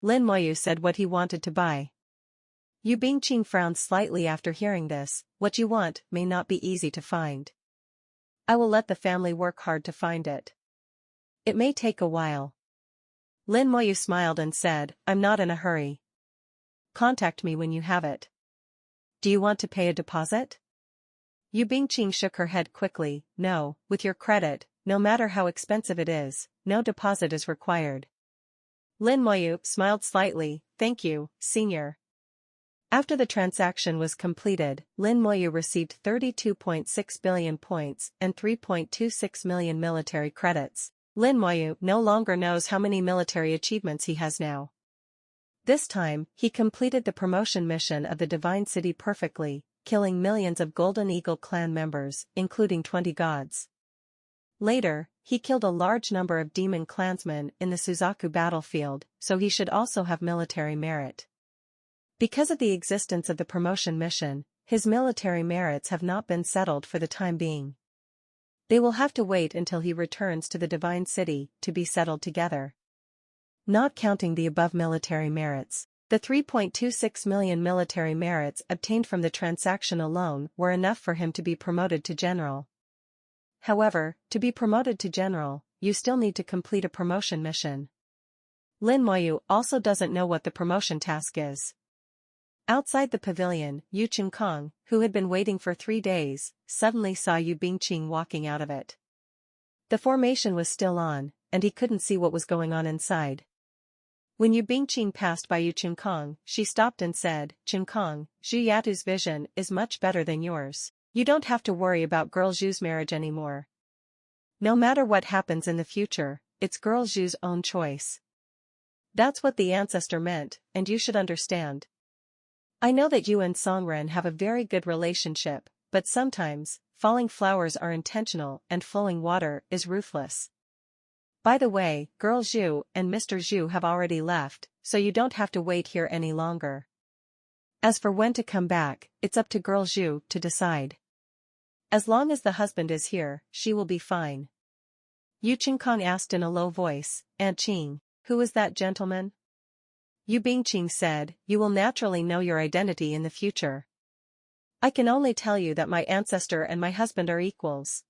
Lin Moyu said what he wanted to buy. Yu Bingqing frowned slightly after hearing this. What you want may not be easy to find. I will let the family work hard to find it. It may take a while. Lin Moyu smiled and said, I'm not in a hurry. Contact me when you have it. Do you want to pay a deposit? Yu Bingqing shook her head quickly. No, with your credit, no matter how expensive it is, no deposit is required. Lin Moyu smiled slightly. Thank you, senior. After the transaction was completed, Lin Moyu received 32.6 billion points and 3.26 million military credits. Lin Moyu no longer knows how many military achievements he has now. This time, he completed the promotion mission of the Divine City perfectly, killing millions of Golden Eagle clan members, including 20 gods. Later, he killed a large number of demon clansmen in the Suzaku battlefield, so he should also have military merit. Because of the existence of the promotion mission, his military merits have not been settled for the time being. They will have to wait until he returns to the Divine City to be settled together. Not counting the above military merits, the 3.26 million military merits obtained from the transaction alone were enough for him to be promoted to general. However, to be promoted to general, you still need to complete a promotion mission. Lin Moyu also doesn't know what the promotion task is. Outside the pavilion, Yu Qinkong, who had been waiting for 3 days, suddenly saw Yu Bingqing walking out of it. The formation was still on, and he couldn't see what was going on inside. When Yu Bingqing passed by Yu Qinkong, she stopped and said, Qinkong, Zhu Yatu's vision is much better than yours. You don't have to worry about Girl Zhu's marriage anymore. No matter what happens in the future, it's Girl Zhu's own choice. That's what the ancestor meant, and you should understand. I know that you and Songren have a very good relationship, but sometimes, falling flowers are intentional and flowing water is ruthless. By the way, Girl Zhu and Mr. Zhu have already left, so you don't have to wait here any longer. As for when to come back, it's up to Girl Zhu to decide. As long as the husband is here, she will be fine. Yu Qinkong asked in a low voice, Aunt Qing, who is that gentleman? Yu Bingqing said, you will naturally know your identity in the future. I can only tell you that my ancestor and my husband are equals.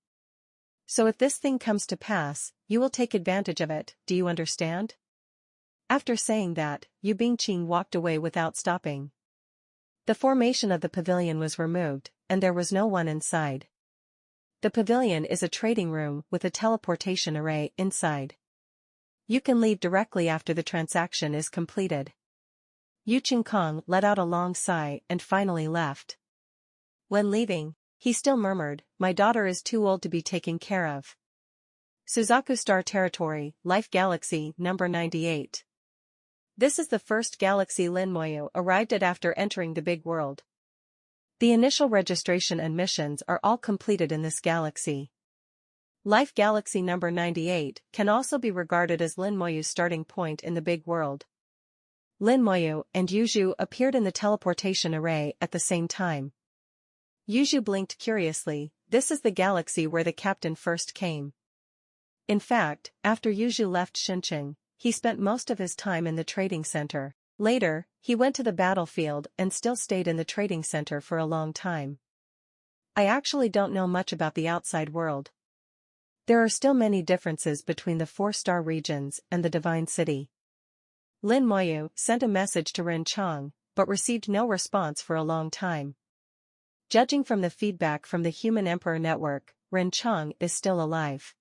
So if this thing comes to pass, you will take advantage of it, do you understand? After saying that, Yu Bingqing walked away without stopping. The formation of the pavilion was removed, and there was no one inside. The pavilion is a trading room with a teleportation array inside. You can leave directly after the transaction is completed. Yu Qinkong let out a long sigh and finally left. When leaving, he still murmured, my daughter is too old to be taken care of. Suzaku Star Territory, Life Galaxy, number 98. This is the first galaxy Lin Moyu arrived at after entering the big world. The initial registration and missions are all completed in this galaxy. Life Galaxy number 98 can also be regarded as Lin Moyu's starting point in the big world. Lin Moyu and Yu Zhu appeared in the teleportation array at the same time. Yu Zhu blinked curiously. This is the galaxy where the captain first came. In fact, after Yu Zhu left Xincheng, he spent most of his time in the trading center. Later, he went to the battlefield and still stayed in the trading center for a long time. I actually don't know much about the outside world. There are still many differences between the 4-star regions and the Divine City. Lin Moyu sent a message to Ren Chang, but received no response for a long time. Judging from the feedback from the Human Emperor Network, Ren Chang is still alive.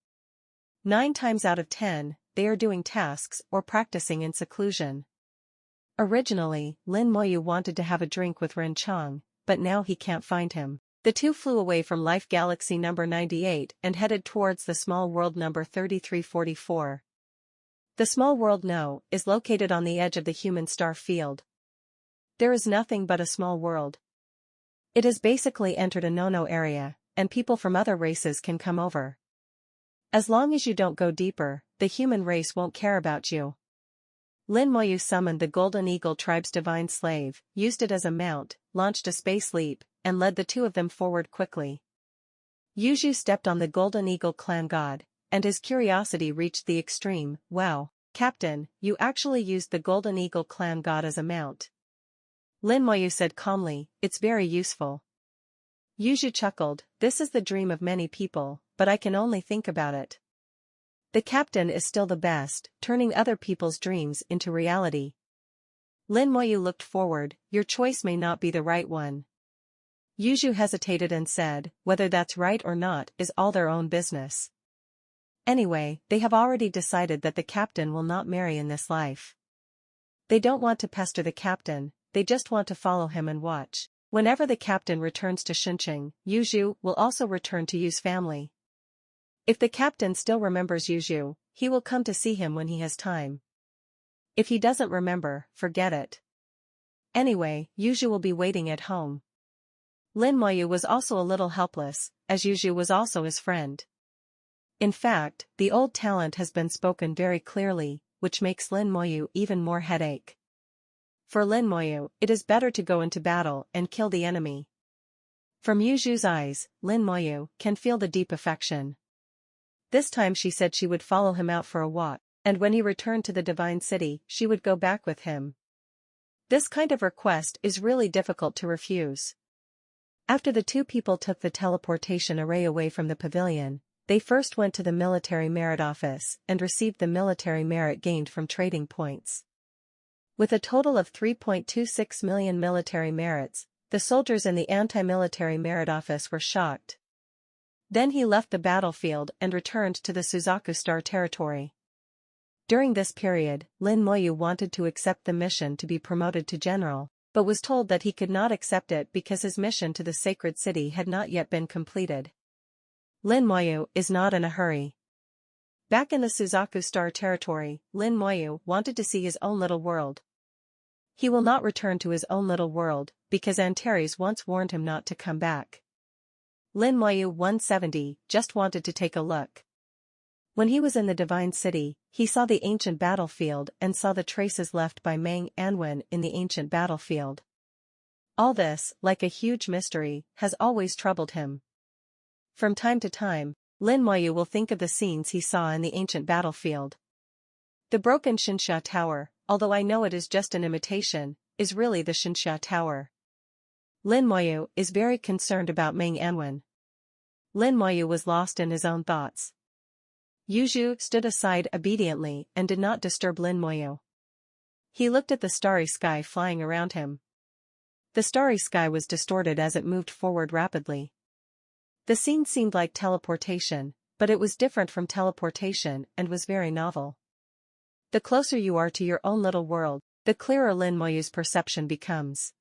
9 times out of 10, they are doing tasks or practicing in seclusion. Originally, Lin Moyu wanted to have a drink with Ren Chang, but now he can't find him. The two flew away from Life Galaxy number 98 and headed towards the small world number 3344. The small world No is located on the edge of the human star field. There is nothing but a small world. It has basically entered a no-no area, and people from other races can come over. As long as you don't go deeper, the human race won't care about you. Lin Moyu summoned the Golden Eagle tribe's divine slave, used it as a mount, launched a space leap, and led the two of them forward quickly. Yu Zhu stepped on the Golden Eagle clan god, and his curiosity reached the extreme. Wow, Captain, you actually used the Golden Eagle clan god as a mount. Lin Moyu said calmly, it's very useful. Yuju chuckled, this is the dream of many people, but I can only think about it. The captain is still the best, turning other people's dreams into reality. Lin Moyu looked forward, your choice may not be the right one. Yuju hesitated and said, whether that's right or not is all their own business. Anyway, they have already decided that the captain will not marry in this life. They don't want to pester the captain, they just want to follow him and watch. Whenever the captain returns to Shunqing, Yuju will also return to Yu's family. If the captain still remembers Yuju, he will come to see him when he has time. If he doesn't remember, forget it. Anyway, Yuju will be waiting at home. Lin Moyu was also a little helpless, as Yuju was also his friend. In fact, the old talent has been spoken very clearly, which makes Lin Moyu even more headache. For Lin Moyu, it is better to go into battle and kill the enemy. From Yuju's eyes, Lin Moyu can feel the deep affection. This time she said she would follow him out for a walk, and when he returned to the Divine City, she would go back with him. This kind of request is really difficult to refuse. After the two people took the teleportation array away from the pavilion, they first went to the military merit office and received the military merit gained from trading points. With a total of 3.26 million military merits, the soldiers in the anti-military merit office were shocked. Then he left the battlefield and returned to the Suzaku Star territory. During this period, Lin Moyu wanted to accept the mission to be promoted to general, but was told that he could not accept it because his mission to the sacred city had not yet been completed. Lin Moyu is not in a hurry. Back in the Suzaku Star territory, Lin Moyu wanted to see his own little world. He will not return to his own little world, because Antares once warned him not to come back. Lin Moyu 170 just wanted to take a look. When he was in the Divine City, he saw the ancient battlefield and saw the traces left by Mang Anwen in the ancient battlefield. All this, like a huge mystery, has always troubled him. From time to time, Lin Moyu will think of the scenes he saw in the ancient battlefield. The broken Xinsha Tower, although I know it is just an imitation, is really the Xinsha Tower. Lin Moyu is very concerned about Mang Anwen. Lin Moyu was lost in his own thoughts. Yuju stood aside obediently and did not disturb Lin Moyu. He looked at the starry sky flying around him. The starry sky was distorted as it moved forward rapidly. The scene seemed like teleportation, but it was different from teleportation and was very novel. The closer you are to your own little world, the clearer Lin Moyu's perception becomes.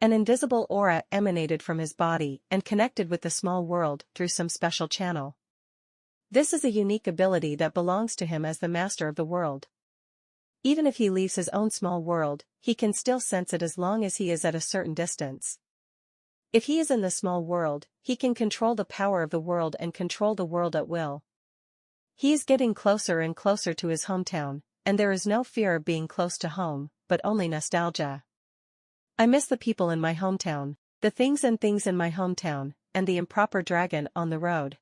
An invisible aura emanated from his body and connected with the small world through some special channel. This is a unique ability that belongs to him as the master of the world. Even if he leaves his own small world, he can still sense it as long as he is at a certain distance. If he is in the small world, he can control the power of the world and control the world at will. He is getting closer and closer to his hometown, and there is no fear of being close to home, but only nostalgia. I miss the people in my hometown, the things in my hometown, and the improper dragon on the road.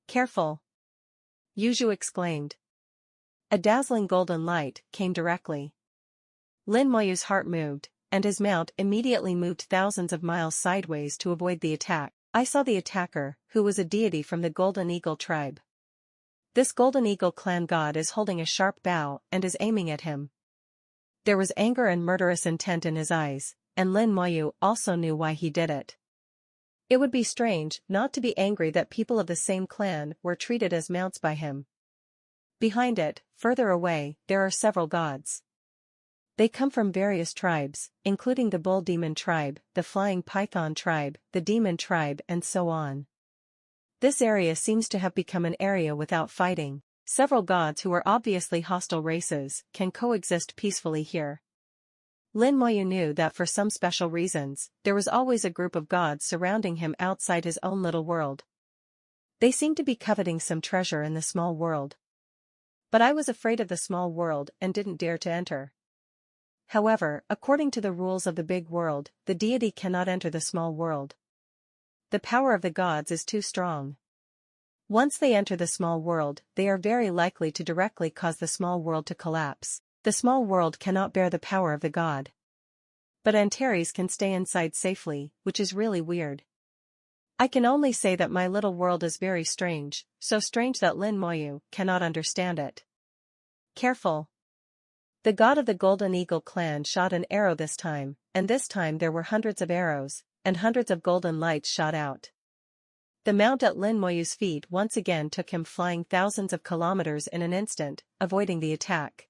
Careful! Yuju exclaimed. A dazzling golden light came directly. Lin Moyu's heart moved, and his mount immediately moved thousands of miles sideways to avoid the attack. I saw the attacker, who was a deity from the Golden Eagle tribe. This Golden Eagle clan god is holding a sharp bow and is aiming at him. There was anger and murderous intent in his eyes, and Lin Moyu also knew why he did it. It would be strange not to be angry that people of the same clan were treated as mounts by him. Behind it, further away, there are several gods. They come from various tribes, including the Bull Demon tribe, the Flying Python tribe, the Demon tribe and so on. This area seems to have become an area without fighting. Several gods who are obviously hostile races can coexist peacefully here. Lin Moyu knew that for some special reasons, there was always a group of gods surrounding him outside his own little world. They seemed to be coveting some treasure in the small world. But I was afraid of the small world and didn't dare to enter. However, according to the rules of the big world, the deity cannot enter the small world. The power of the gods is too strong. Once they enter the small world, they are very likely to directly cause the small world to collapse. The small world cannot bear the power of the god. But Antares can stay inside safely, which is really weird. I can only say that my little world is very strange, so strange that Lin Moyu cannot understand it. Careful. The god of the Golden Eagle clan shot an arrow this time, and this time there were hundreds of arrows, and hundreds of golden lights shot out. The mount at Lin Moyu's feet once again took him flying thousands of kilometers in an instant, avoiding the attack.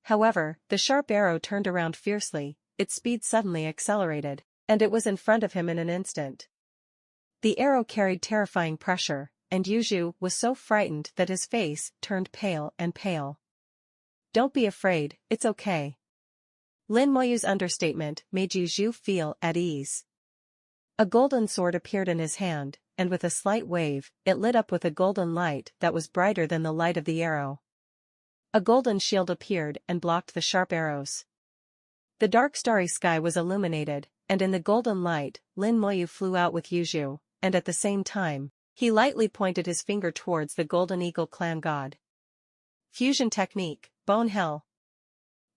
However, the sharp arrow turned around fiercely, its speed suddenly accelerated, and it was in front of him in an instant. The arrow carried terrifying pressure, and Yuju was so frightened that his face turned pale and pale. Don't be afraid, it's okay. Lin Moyu's understatement made Yuju feel at ease. A golden sword appeared in his hand, and with a slight wave, it lit up with a golden light that was brighter than the light of the arrow. A golden shield appeared and blocked the sharp arrows. The dark starry sky was illuminated, and in the golden light, Lin Moyu flew out with Yuju, and at the same time, he lightly pointed his finger towards the Golden Eagle clan god. Fusion technique, Bone Hell.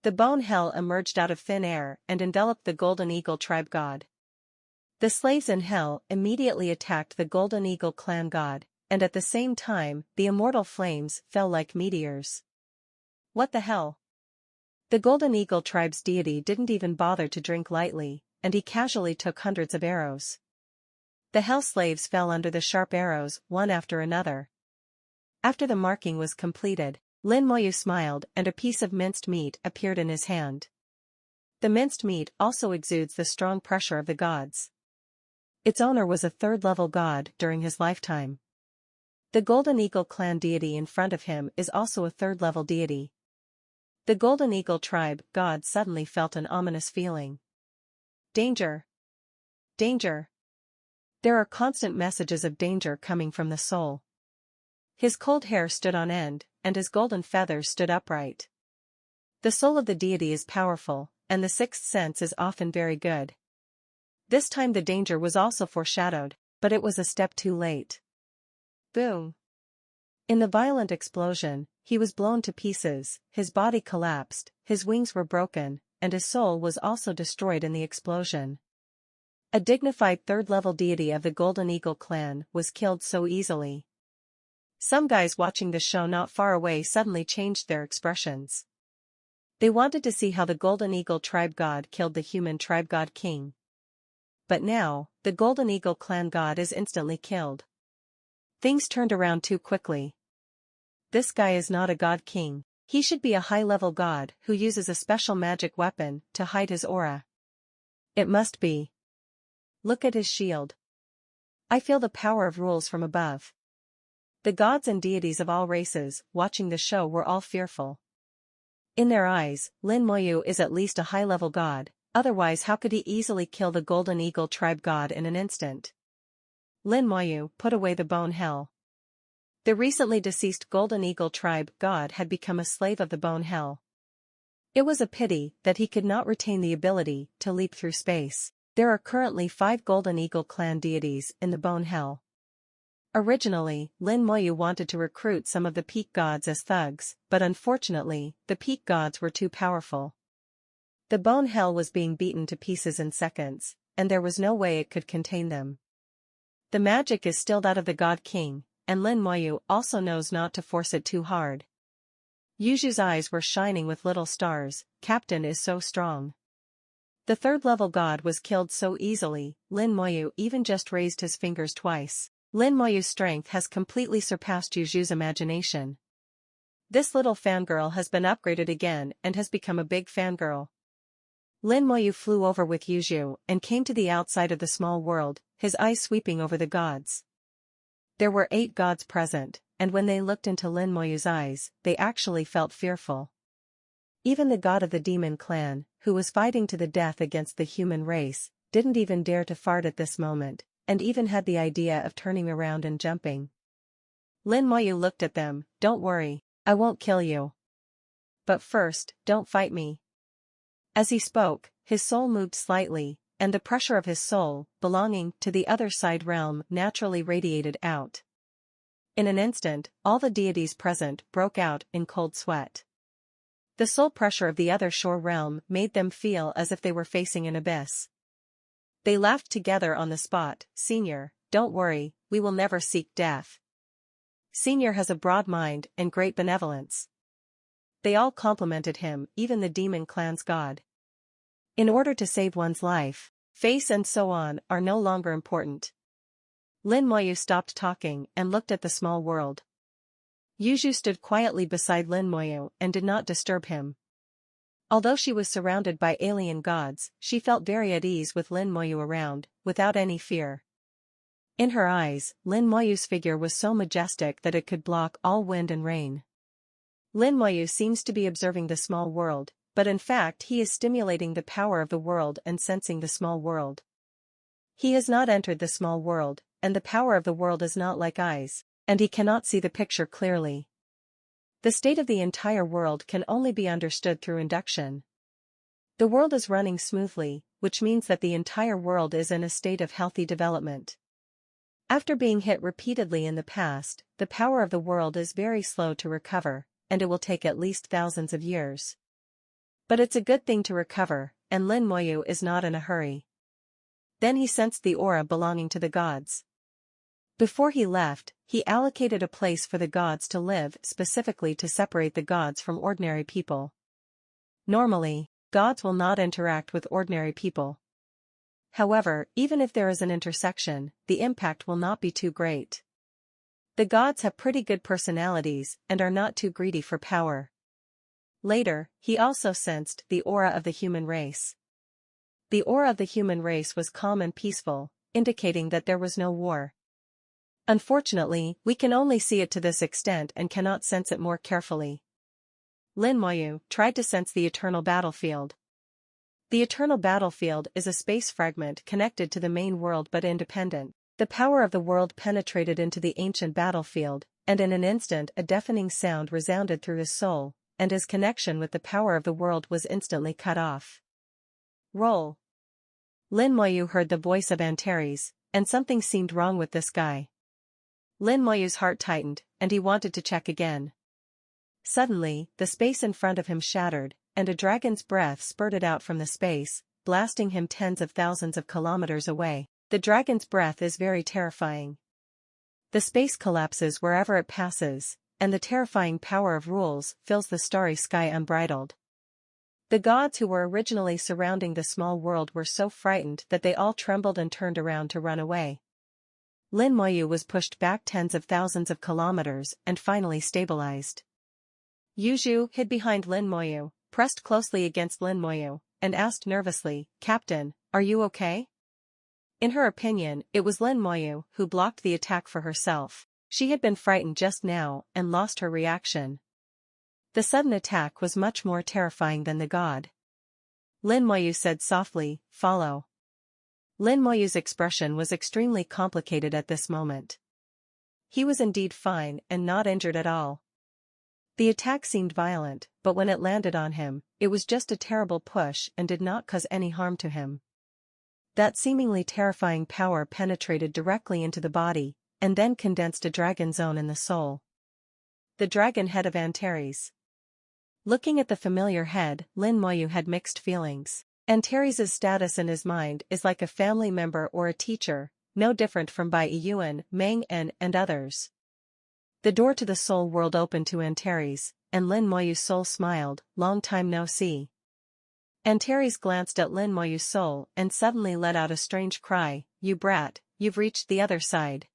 The Bone Hell emerged out of thin air and enveloped the Golden Eagle tribe god. The slaves in Hell immediately attacked the Golden Eagle clan god, and at the same time, the immortal flames fell like meteors. What the hell? The Golden Eagle tribe's deity didn't even bother to drink lightly, and he casually took hundreds of arrows. The Hell slaves fell under the sharp arrows, one after another. After the marking was completed, Lin Moyu smiled and a piece of minced meat appeared in his hand. The minced meat also exudes the strong pressure of the gods. Its owner was a third-level god during his lifetime. The Golden Eagle clan deity in front of him is also a third-level deity. The Golden Eagle tribe god suddenly felt an ominous feeling. Danger! Danger! There are constant messages of danger coming from the soul. His cold hair stood on end, and his golden feathers stood upright. The soul of the deity is powerful, and the sixth sense is often very good. This time the danger was also foreshadowed, but it was a step too late. Boom! In the violent explosion, he was blown to pieces, his body collapsed, his wings were broken, and his soul was also destroyed in the explosion. A dignified third-level deity of the Golden Eagle clan was killed so easily. Some guys watching the show not far away suddenly changed their expressions. They wanted to see how the Golden Eagle tribe god killed the human tribe god king. But now, the Golden Eagle clan god is instantly killed. Things turned around too quickly. This guy is not a god king. He should be a high-level god who uses a special magic weapon to hide his aura. It must be. Look at his shield. I feel the power of rules from above. The gods and deities of all races watching the show were all fearful. In their eyes, Lin Moyu is at least a high-level god, otherwise how could he easily kill the Golden Eagle tribe god in an instant? Lin Moyu put away the Bone Hell. The recently deceased Golden Eagle tribe god had become a slave of the Bone Hell. It was a pity that he could not retain the ability to leap through space. There are currently 5 Golden Eagle clan deities in the Bone Hell. Originally, Lin Moyu wanted to recruit some of the peak gods as thugs, but unfortunately, the peak gods were too powerful. The Bone Hell was being beaten to pieces in seconds, and there was no way it could contain them. The magic is still that of the God King, and Lin Moyu also knows not to force it too hard. Yuju's eyes were shining with little stars. Captain is so strong. The third-level god was killed so easily, Lin Moyu even just raised his fingers twice. Lin Moyu's strength has completely surpassed Yuju's imagination. This little fangirl has been upgraded again and has become a big fangirl. Lin Moyu flew over with Yuju and came to the outside of the small world, his eyes sweeping over the gods. There were 8 gods present, and when they looked into Lin Moyu's eyes, they actually felt fearful. Even the god of the demon clan, who was fighting to the death against the human race, didn't even dare to fart at this moment, and even had the idea of turning around and jumping. Lin Moyu looked at them. Don't worry, I won't kill you. But first, don't fight me. As he spoke, his soul moved slightly, and the pressure of his soul, belonging to the other side realm, naturally radiated out. In an instant, all the deities present broke out in cold sweat. The soul pressure of the other shore realm made them feel as if they were facing an abyss. They laughed together on the spot. "Senior, don't worry, we will never seek death. Senior has a broad mind and great benevolence." They all complimented him, even the demon clan's god. In order to save one's life, face and so on are no longer important. Lin Moyu stopped talking and looked at the small world. Yuju stood quietly beside Lin Moyu and did not disturb him. Although she was surrounded by alien gods, she felt very at ease with Lin Moyu around, without any fear. In her eyes, Lin Moyu's figure was so majestic that it could block all wind and rain. Lin Moyu seems to be observing the small world, but in fact he is stimulating the power of the world and sensing the small world. He has not entered the small world, and the power of the world is not like eyes, and he cannot see the picture clearly. The state of the entire world can only be understood through induction. The world is running smoothly, which means that the entire world is in a state of healthy development. After being hit repeatedly in the past, the power of the world is very slow to recover, and it will take at least thousands of years. But it's a good thing to recover, and Lin Moyu is not in a hurry. Then he sensed the aura belonging to the gods. Before he left, he allocated a place for the gods to live specifically to separate the gods from ordinary people. Normally, gods will not interact with ordinary people. However, even if there is an intersection, the impact will not be too great. The gods have pretty good personalities and are not too greedy for power. Later, he also sensed the aura of the human race. The aura of the human race was calm and peaceful, indicating that there was no war. Unfortunately, we can only see it to this extent and cannot sense it more carefully. Lin Moyu tried to sense the eternal battlefield. The eternal battlefield is a space fragment connected to the main world but independent. The power of the world penetrated into the ancient battlefield, and in an instant a deafening sound resounded through his soul, and his connection with the power of the world was instantly cut off. Roll. Lin Moyu heard the voice of Antares, and something seemed wrong with this guy. Lin Moyu's heart tightened, and he wanted to check again. Suddenly, the space in front of him shattered, and a dragon's breath spurted out from the space, blasting him tens of thousands of kilometers away. The dragon's breath is very terrifying. The space collapses wherever it passes, and the terrifying power of rules fills the starry sky unbridled. The gods who were originally surrounding the small world were so frightened that they all trembled and turned around to run away. Lin Moyu was pushed back tens of thousands of kilometers and finally stabilized. Yuju hid behind Lin Moyu, pressed closely against Lin Moyu, and asked nervously, "Captain, are you okay?" In her opinion, it was Lin Moyu who blocked the attack for herself. She had been frightened just now and lost her reaction. The sudden attack was much more terrifying than the god. Lin Moyu said softly, "Follow." Lin Moyu's expression was extremely complicated at this moment. He was indeed fine and not injured at all. The attack seemed violent, but when it landed on him, it was just a terrible push and did not cause any harm to him. That seemingly terrifying power penetrated directly into the body, and then condensed a dragon zone in the soul. The dragon head of Antares. Looking at the familiar head, Lin Moyu had mixed feelings. Antares' status in his mind is like a family member or a teacher, no different from Bai Yuan, Meng En, and others. The door to the soul world opened to Antares, and Lin Moyu's soul smiled, "Long time no see." Antares glanced at Lin Moyu's soul and suddenly let out a strange cry, "You brat, you've reached the other side."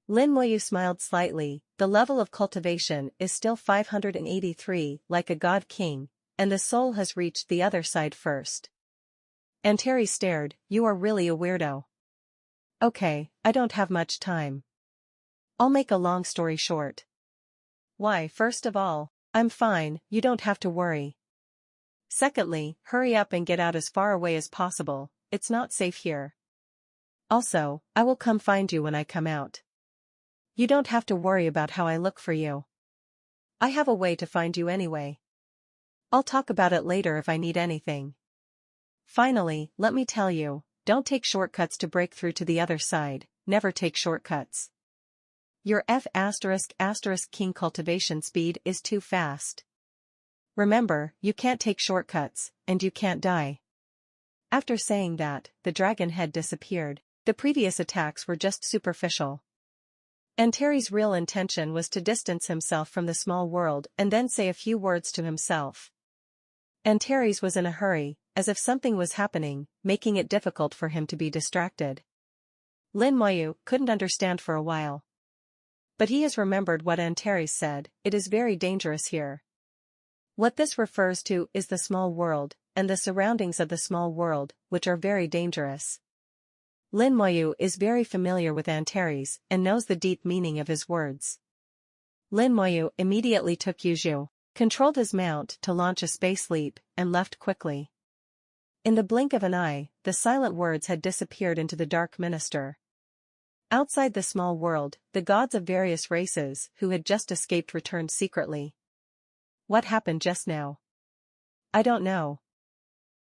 Lin Moyu smiled slightly. The level of cultivation is still 583, like a god king, and the soul has reached the other side first. Antares stared, "You are really a weirdo." "Okay, I don't have much time. I'll make a long story short. Why, first of all, I'm fine, you don't have to worry. Secondly, hurry up and get out as far away as possible, it's not safe here. Also, I will come find you when I come out. You don't have to worry about how I look for you. I have a way to find you anyway. I'll talk about it later if I need anything. Finally, let me tell you, don't take shortcuts to break through to the other side, never take shortcuts. Your F*** king cultivation speed is too fast. Remember, you can't take shortcuts, and you can't die. After saying that, the dragon head disappeared. The previous attacks were just superficial. Antares' real intention was to distance himself from the small world and then say a few words to himself. Antares was in a hurry, as if something was happening, making it difficult for him to be distracted. Lin Moyu couldn't understand for a while. But he has remembered what Antares said, it is very dangerous here. What this refers to is the small world, and the surroundings of the small world, which are very dangerous. Lin Moyu is very familiar with Antares and knows the deep meaning of his words. Lin Moyu immediately took Yuju, controlled his mount to launch a space leap, and left quickly. In the blink of an eye, the silent words had disappeared into the dark minster. Outside the small world, the gods of various races who had just escaped returned secretly. What happened just now? I don't know.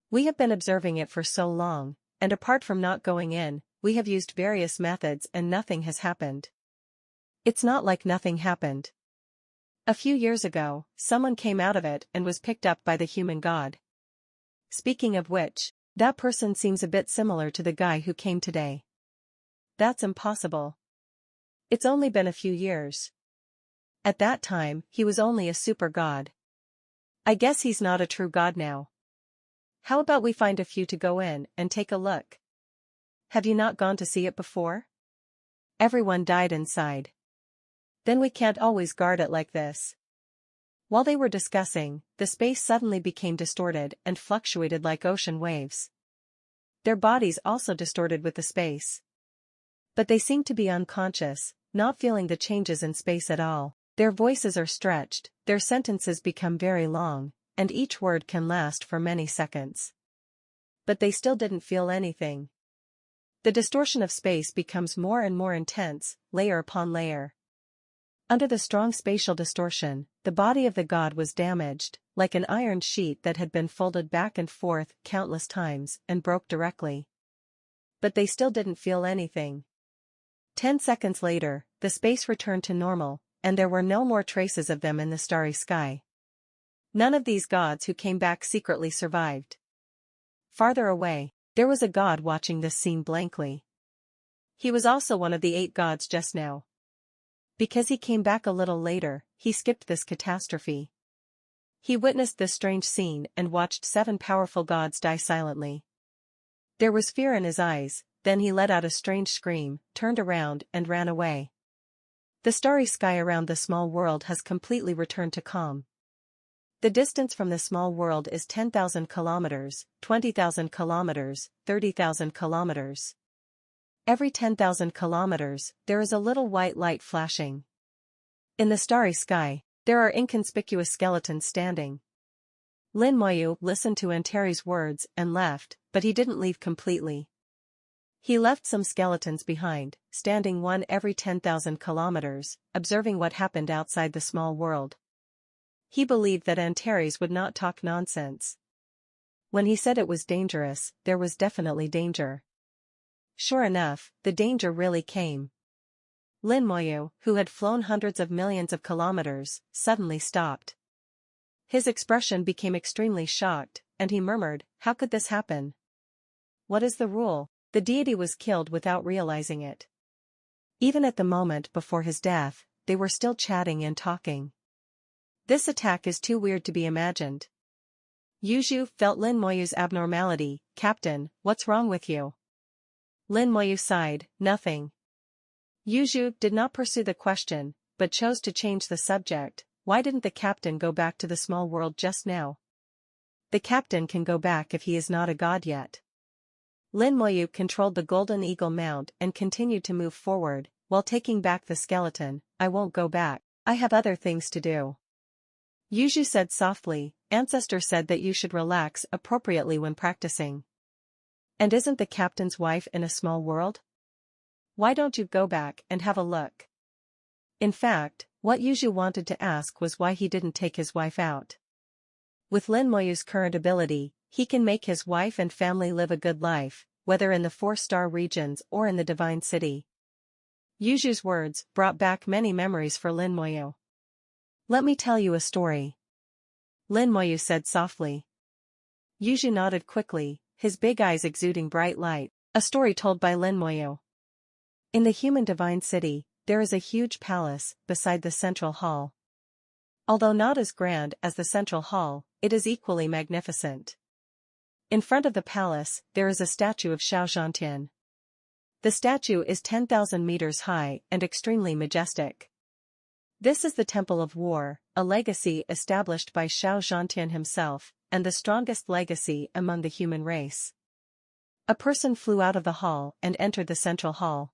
We have been observing it for so long, and apart from not going in, we have used various methods and nothing has happened. It's not like nothing happened. A few years ago, someone came out of it and was picked up by the human god. Speaking of which, that person seems a bit similar to the guy who came today. That's impossible. It's only been a few years. At that time, he was only a super god. I guess he's not a true god now. How about we find a few to go in and take a look? Have you not gone to see it before? Everyone died inside. Then we can't always guard it like this. While they were discussing, the space suddenly became distorted and fluctuated like ocean waves. Their bodies also distorted with the space. But they seemed to be unconscious, not feeling the changes in space at all. Their voices are stretched, their sentences become very long, and each word can last for many seconds. But they still didn't feel anything. The distortion of space becomes more and more intense, layer upon layer. Under the strong spatial distortion, the body of the god was damaged, like an iron sheet that had been folded back and forth countless times and broke directly. But they still didn't feel anything. 10 seconds later, the space returned to normal, and there were no more traces of them in the starry sky. None of these gods who came back secretly survived. Farther away, there was a god watching this scene blankly. He was also one of the 8 gods just now. Because he came back a little later, he skipped this catastrophe. He witnessed this strange scene and watched 7 powerful gods die silently. There was fear in his eyes, then he let out a strange scream, turned around and ran away. The starry sky around the small world has completely returned to calm. The distance from the small world is 10,000 kilometers, 20,000 kilometers, 30,000 kilometers. Every 10,000 kilometers, there is a little white light flashing. In the starry sky, there are inconspicuous skeletons standing. Lin Moyu listened to Antares' words and left, but he didn't leave completely. He left some skeletons behind, standing one every 10,000 kilometers, observing what happened outside the small world. He believed that Antares would not talk nonsense. When he said it was dangerous, there was definitely danger. Sure enough, the danger really came. Lin Moyu, who had flown hundreds of millions of kilometers, suddenly stopped. His expression became extremely shocked, and he murmured, "How could this happen? What is the rule?" The deity was killed without realizing it. Even at the moment before his death, they were still chatting and talking. This attack is too weird to be imagined. Yuju felt Lin Moyu's abnormality. "Captain, what's wrong with you?" Lin Moyu sighed, "Nothing." Yuju did not pursue the question, but chose to change the subject. "Why didn't the captain go back to the small world just now?" "The captain can go back if he is not a god yet." Lin Moyu controlled the golden eagle mount and continued to move forward, while taking back the skeleton. "I won't go back. I have other things to do." Yuju said softly, "Ancestor said that you should relax appropriately when practicing. And isn't the captain's wife in a small world? Why don't you go back and have a look?" In fact, what Yuju wanted to ask was why he didn't take his wife out. With Lin Moyu's current ability, he can make his wife and family live a good life, whether in the 4-star regions or in the Divine City. Yuju's words brought back many memories for Lin Moyu. Let me tell you a story. Lin Moyu said softly. Yuju nodded quickly, his big eyes exuding bright light. A story told by Lin Moyu. In the human divine city, there is a huge palace beside the central hall. Although not as grand as the central hall, it is equally magnificent. In front of the palace, there is a statue of Xiao Zhantian. The statue is 10,000 meters high and extremely majestic. This is the Temple of War, a legacy established by Xiao Zhantian himself, and the strongest legacy among the human race. A person flew out of the hall and entered the central hall.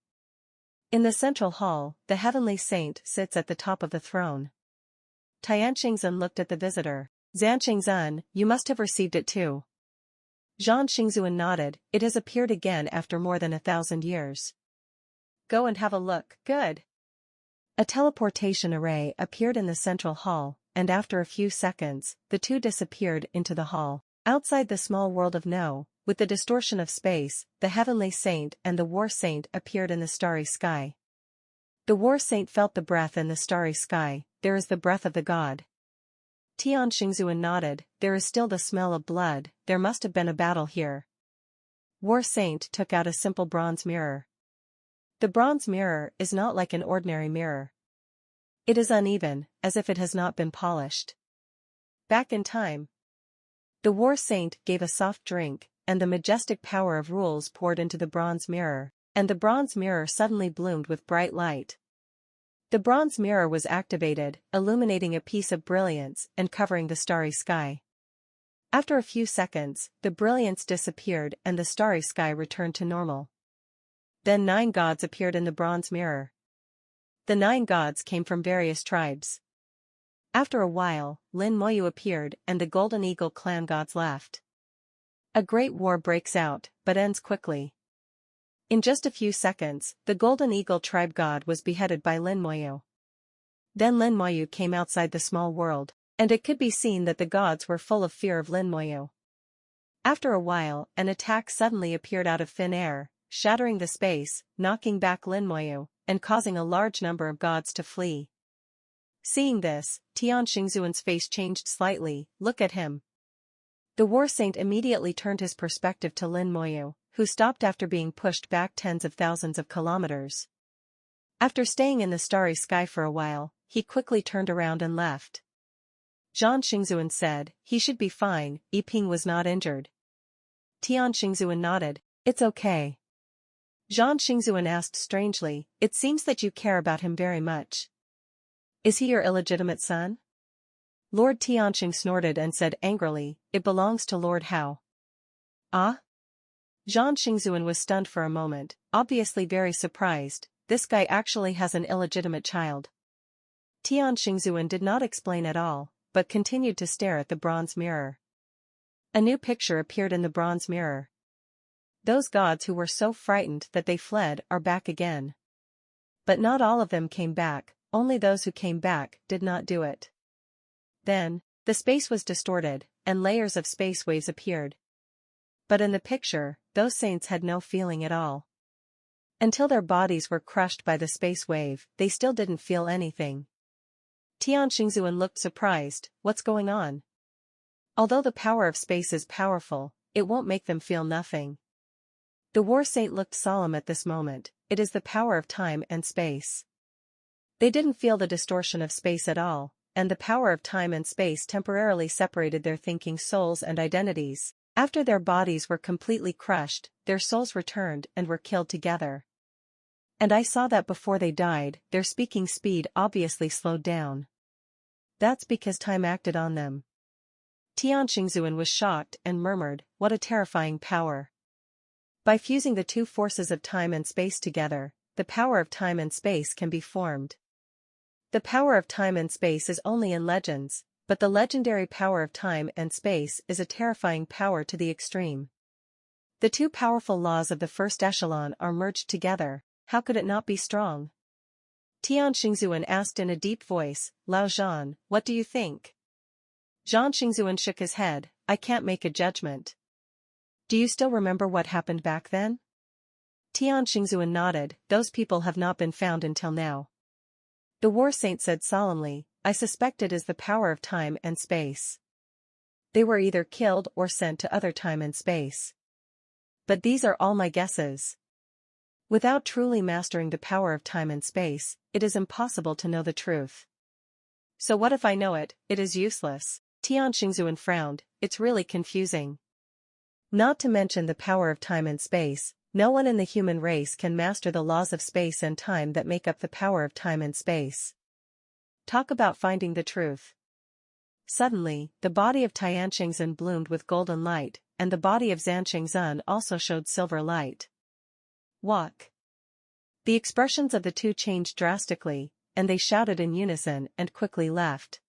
In the central hall, the heavenly saint sits at the top of the throne. Tian Xingzhen looked at the visitor. Zhan Xingzhen, you must have received it too. Zhan Xingzhen nodded, it has appeared again after more than 1,000 years. Go and have a look. Good. A teleportation array appeared in the central hall, and after a few seconds, the two disappeared into the hall. Outside the small world of No, with the distortion of space, the heavenly saint and the war saint appeared in the starry sky. The war saint felt the breath in the starry sky, there is the breath of the god. Tian Xingzhen nodded, there is still the smell of blood, there must have been a battle here. War saint took out a simple bronze mirror. The bronze mirror is not like an ordinary mirror. It is uneven, as if it has not been polished. Back in time. The war saint gave a soft drink, and the majestic power of rules poured into the bronze mirror, and the bronze mirror suddenly bloomed with bright light. The bronze mirror was activated, illuminating a piece of brilliance and covering the starry sky. After a few seconds, the brilliance disappeared and the starry sky returned to normal. Then 9 gods appeared in the bronze mirror. The 9 gods came from various tribes. After a while, Lin Moyu appeared and the Golden Eagle clan gods left. A great war breaks out, but ends quickly. In just a few seconds, the Golden Eagle tribe god was beheaded by Lin Moyu. Then Lin Moyu came outside the small world, and it could be seen that the gods were full of fear of Lin Moyu. After a while, an attack suddenly appeared out of thin air, shattering the space, knocking back Lin Moyu, and causing a large number of gods to flee. Seeing this, Tian Xingzhen's face changed slightly, look at him. The war saint immediately turned his perspective to Lin Moyu, who stopped after being pushed back tens of thousands of kilometers. After staying in the starry sky for a while, he quickly turned around and left. Zhan Xingzhen said, he should be fine, Yiping was not injured. Tian Xingzhen nodded, it's okay. Zhan Xingzhen asked strangely, it seems that you care about him very much. Is he your illegitimate son? Lord Tianqing snorted and said angrily, it belongs to Lord Hao. Ah? Zhan Xingzhen was stunned for a moment, obviously very surprised, this guy actually has an illegitimate child. Tian Xingzhen did not explain at all, but continued to stare at the bronze mirror. A new picture appeared in the bronze mirror. Those gods who were so frightened that they fled are back again. But not all of them came back, only those who came back did not do it. Then, the space was distorted, and layers of space waves appeared. But in the picture, those saints had no feeling at all. Until their bodies were crushed by the space wave, they still didn't feel anything. Tian Xingzhen looked surprised, what's going on? Although the power of space is powerful, it won't make them feel nothing. The war saint looked solemn at this moment, it is the power of time and space. They didn't feel the distortion of space at all, and the power of time and space temporarily separated their thinking souls and identities. After their bodies were completely crushed, their souls returned and were killed together. And I saw that before they died, their speaking speed obviously slowed down. That's because time acted on them. Tian Xingzhen was shocked and murmured, what a terrifying power. By fusing the two forces of time and space together, the power of time and space can be formed. The power of time and space is only in legends, but the legendary power of time and space is a terrifying power to the extreme. The two powerful laws of the first echelon are merged together, how could it not be strong? Tian Xingzhen asked in a deep voice, Lao Zhan, what do you think? Zhan Xingzhen shook his head, I can't make a judgment. Do you still remember what happened back then? Tian Xingzuan nodded, those people have not been found until now. The war saint said solemnly, I suspect it is the power of time and space. They were either killed or sent to other time and space. But these are all my guesses. Without truly mastering the power of time and space, it is impossible to know the truth. So what if I know it? It is useless. Tian Xingzuan frowned, it's really confusing. Not to mention the power of time and space, no one in the human race can master the laws of space and time that make up the power of time and space. Talk about finding the truth. Suddenly, the body of Tian Xingzhen bloomed with golden light, and the body of Zhan Xingzhen also showed silver light. Walk. The expressions of the two changed drastically, and they shouted in unison and quickly left.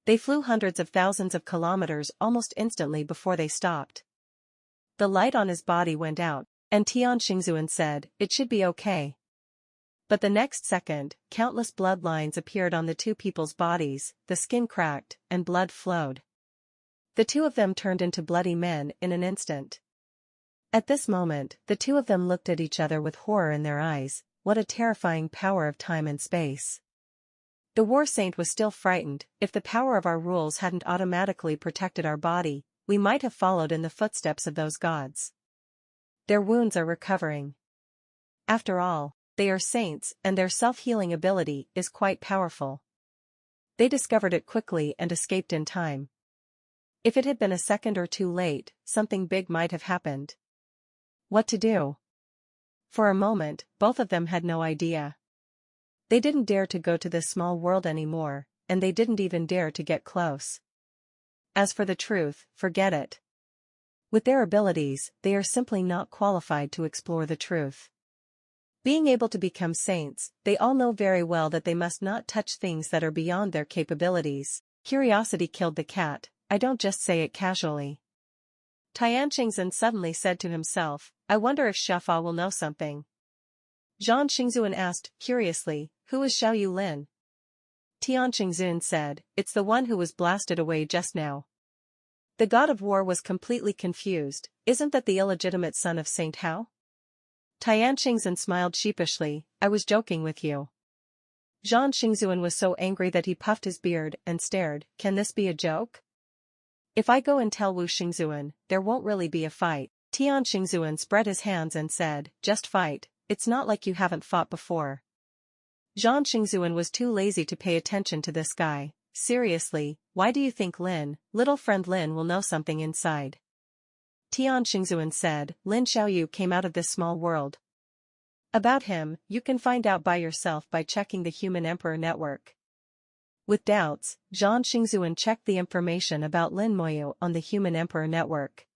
They flew hundreds of thousands of kilometers almost instantly before they stopped. The light on his body went out, and Tian Xingzuan said, it should be okay. But the next second, countless bloodlines appeared on the two people's bodies, the skin cracked, and blood flowed. The two of them turned into bloody men in an instant. At this moment, the two of them looked at each other with horror in their eyes. What a terrifying power of time and space. The war saint was still frightened. If the power of our rules hadn't automatically protected our body, we might have followed in the footsteps of those gods. Their wounds are recovering. After all, they are saints, and their self-healing ability is quite powerful. They discovered it quickly and escaped in time. If it had been a second or two late, something big might have happened. What to do? For a moment, both of them had no idea. They didn't dare to go to this small world anymore, and they didn't even dare to get close. As for the truth, forget it. With their abilities, they are simply not qualified to explore the truth. Being able to become saints, they all know very well that they must not touch things that are beyond their capabilities. Curiosity killed the cat, I don't just say it casually. Tian Xingzhen suddenly said to himself, I wonder if Xiaofa will know something. Zhan Xingzuan asked, curiously, who is Xiao Yulin? Tian Xingzhen said, it's the one who was blasted away just now. The god of war was completely confused, isn't that the illegitimate son of Saint Hao? Tian Xingzhen smiled sheepishly, I was joking with you. Zhan Xingzuan was so angry that he puffed his beard and stared, can this be a joke? If I go and tell Wu Xingzuan, there won't really be a fight. Tian Xingzuan spread his hands and said, just fight, it's not like you haven't fought before. Zhan Xingzuan was too lazy to pay attention to this guy. Seriously, why do you think little friend Lin will know something inside? Tian Xingzuan said, Lin Xiaoyu came out of this small world. About him, you can find out by yourself by checking the Human Emperor network. With doubts, Zhan Xingzuan checked the information about Lin Moyu on the Human Emperor network.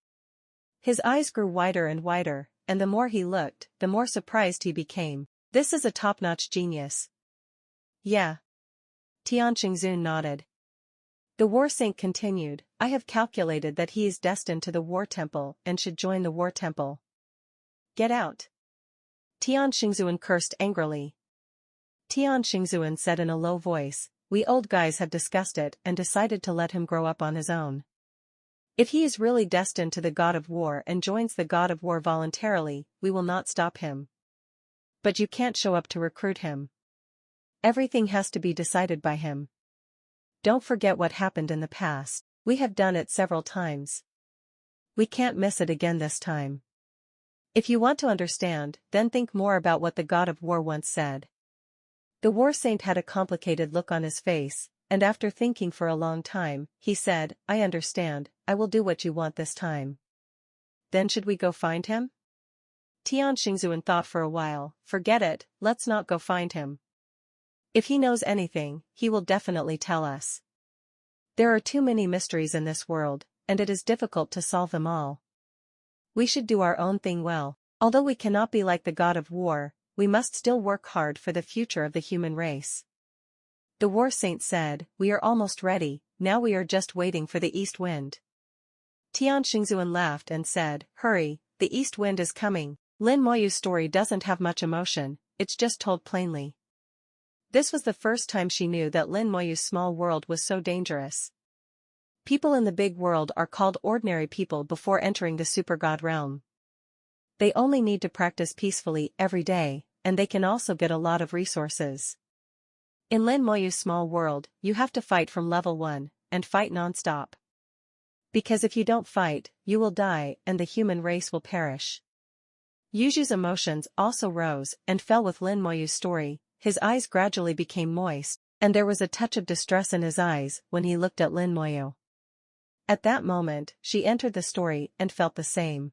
His eyes grew wider and wider, and the more he looked, the more surprised he became. This is a top-notch genius. Yeah. Tian Xingzhen nodded. The war saint continued, I have calculated that he is destined to the war temple and should join the war temple. Get out. Tian Xingzhen cursed angrily. Tian Xingzhen said in a low voice, we old guys have discussed it and decided to let him grow up on his own. If he is really destined to the god of war and joins the god of war voluntarily, we will not stop him. But you can't show up to recruit him. Everything has to be decided by him. Don't forget what happened in the past, we have done it several times. We can't miss it again this time. If you want to understand, then think more about what the god of war once said. The war saint had a complicated look on his face, and after thinking for a long time, he said, I understand, I will do what you want this time. Then should we go find him? Tian Xingzhen thought for a while, forget it, let's not go find him. If he knows anything, he will definitely tell us. There are too many mysteries in this world, and it is difficult to solve them all. We should do our own thing well. Although we cannot be like the god of war, we must still work hard for the future of the human race. The war saint said, we are almost ready, now we are just waiting for the east wind. Tian Xingzhen laughed and said, hurry, the east wind is coming. Lin Moyu's story doesn't have much emotion, it's just told plainly. This was the first time she knew that Lin Moyu's small world was so dangerous. People in the big world are called ordinary people before entering the super god realm. They only need to practice peacefully every day, and they can also get a lot of resources. In Lin Moyu's small world, you have to fight from level 1, and fight non-stop. Because if you don't fight, you will die and the human race will perish. Yuju's emotions also rose and fell with Lin Moyu's story. His eyes gradually became moist, and there was a touch of distress in his eyes when he looked at Lin Moyu. At that moment, she entered the story and felt the same.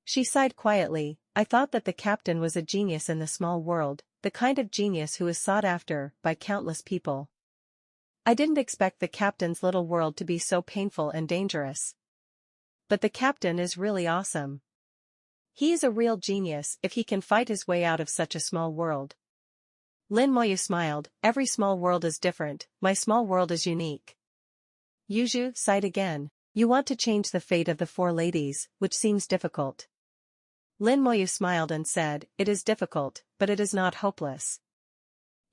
She sighed quietly. I thought that the captain was a genius in the small world, the kind of genius who is sought after by countless people. I didn't expect the captain's little world to be so painful and dangerous. But the captain is really awesome. He is a real genius if he can fight his way out of such a small world. Lin Moyu smiled. Every small world is different, my small world is unique. Yuju sighed again. You want to change the fate of the 4 ladies, which seems difficult. Lin Moyu smiled and said, it is difficult, but it is not hopeless.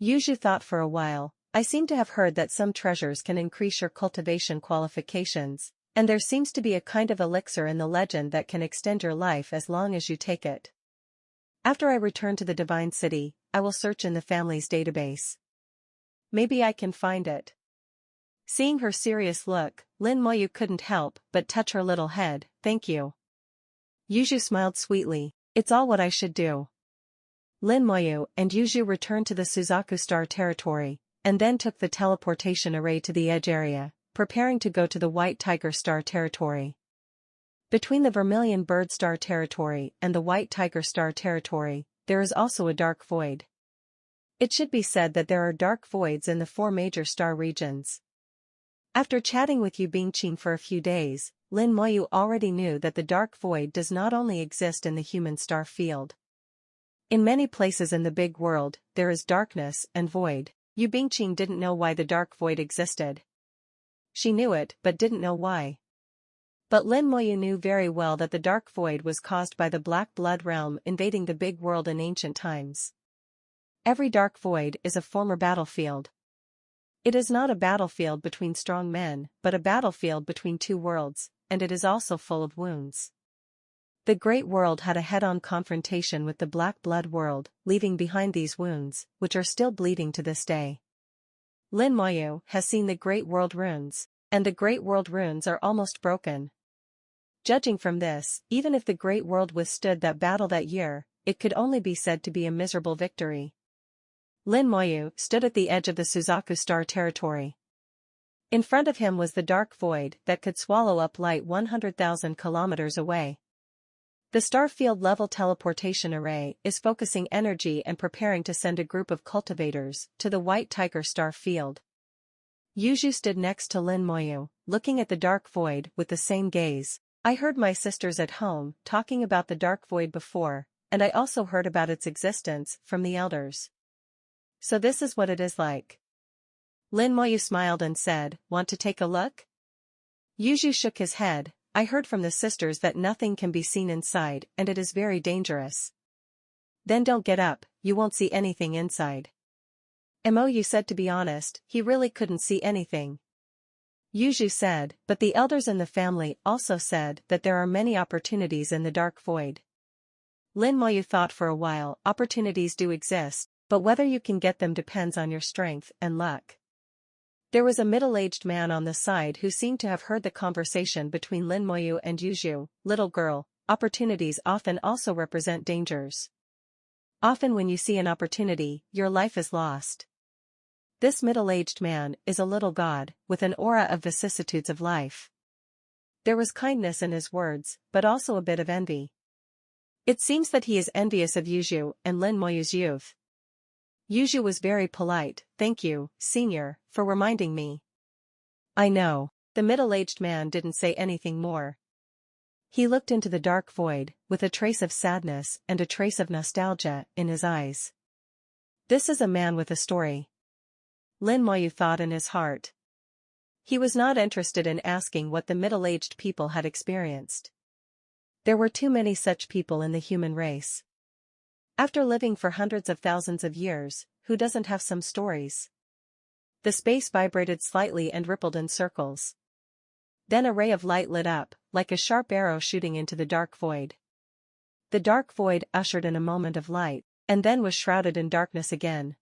Yuju thought for a while. I seem to have heard that some treasures can increase your cultivation qualifications, and there seems to be a kind of elixir in the legend that can extend your life as long as you take it. After I return to the Divine City, I will search in the family's database. Maybe I can find it. Seeing her serious look, Lin Moyu couldn't help but touch her little head. Thank you. Yuju smiled sweetly. It's all what I should do. Lin Moyu and Yuju returned to the Suzaku Star territory, and then took the teleportation array to the edge area, preparing to go to the White Tiger Star territory. Between the Vermilion Bird Star territory and the White Tiger Star territory, there is also a dark void. It should be said that there are dark voids in the 4 major star regions. After chatting with Yu Bingqing for a few days, Lin Moyu already knew that the dark void does not only exist in the human star field. In many places in the big world, there is darkness and void. Yu Bingqing didn't know why the dark void existed. She knew it but didn't know why. But Lin Moyu knew very well that the dark void was caused by the Black Blood realm invading the big world in ancient times. Every dark void is a former battlefield. It is not a battlefield between strong men, but a battlefield between 2 worlds, and it is also full of wounds. The Great World had a head-on confrontation with the Black Blood world, leaving behind these wounds, which are still bleeding to this day. Lin Moyu has seen the Great World runes, and the Great World runes are almost broken. Judging from this, even if the Great World withstood that battle that year, it could only be said to be a miserable victory. Lin Moyu stood at the edge of the Suzaku Star territory. In front of him was the dark void that could swallow up light 100,000 kilometers away. The Starfield level teleportation array is focusing energy and preparing to send a group of cultivators to the White Tiger Star field. Yuju stood next to Lin Moyu, looking at the dark void with the same gaze. I heard my sisters at home talking about the dark void before, and I also heard about its existence from the elders. So this is what it is like. Lin Moyu smiled and said, want to take a look? Yuju shook his head. I heard from the sisters that nothing can be seen inside and it is very dangerous. Then don't get up, you won't see anything inside. Moyu said to be honest, he really couldn't see anything. Yuju said, but the elders in the family also said that there are many opportunities in the dark void. Lin Moyu thought for a while. Opportunities do exist, but whether you can get them depends on your strength and luck. There was a middle-aged man on the side who seemed to have heard the conversation between Lin Moyu and Yuju. Little girl, opportunities often also represent dangers. Often when you see an opportunity, your life is lost. This middle-aged man is a little god, with an aura of vicissitudes of life. There was kindness in his words, but also a bit of envy. It seems that he is envious of Yuju and Lin Moyu's youth. Yuju was very polite. Thank you, senior, for reminding me. I know. The middle-aged man didn't say anything more. He looked into the dark void, with a trace of sadness and a trace of nostalgia in his eyes. This is a man with a story. Lin Moyu thought in his heart. He was not interested in asking what the middle-aged people had experienced. There were too many such people in the human race. After living for hundreds of thousands of years, who doesn't have some stories? The space vibrated slightly and rippled in circles. Then a ray of light lit up, like a sharp arrow shooting into the dark void. The dark void ushered in a moment of light, and then was shrouded in darkness again.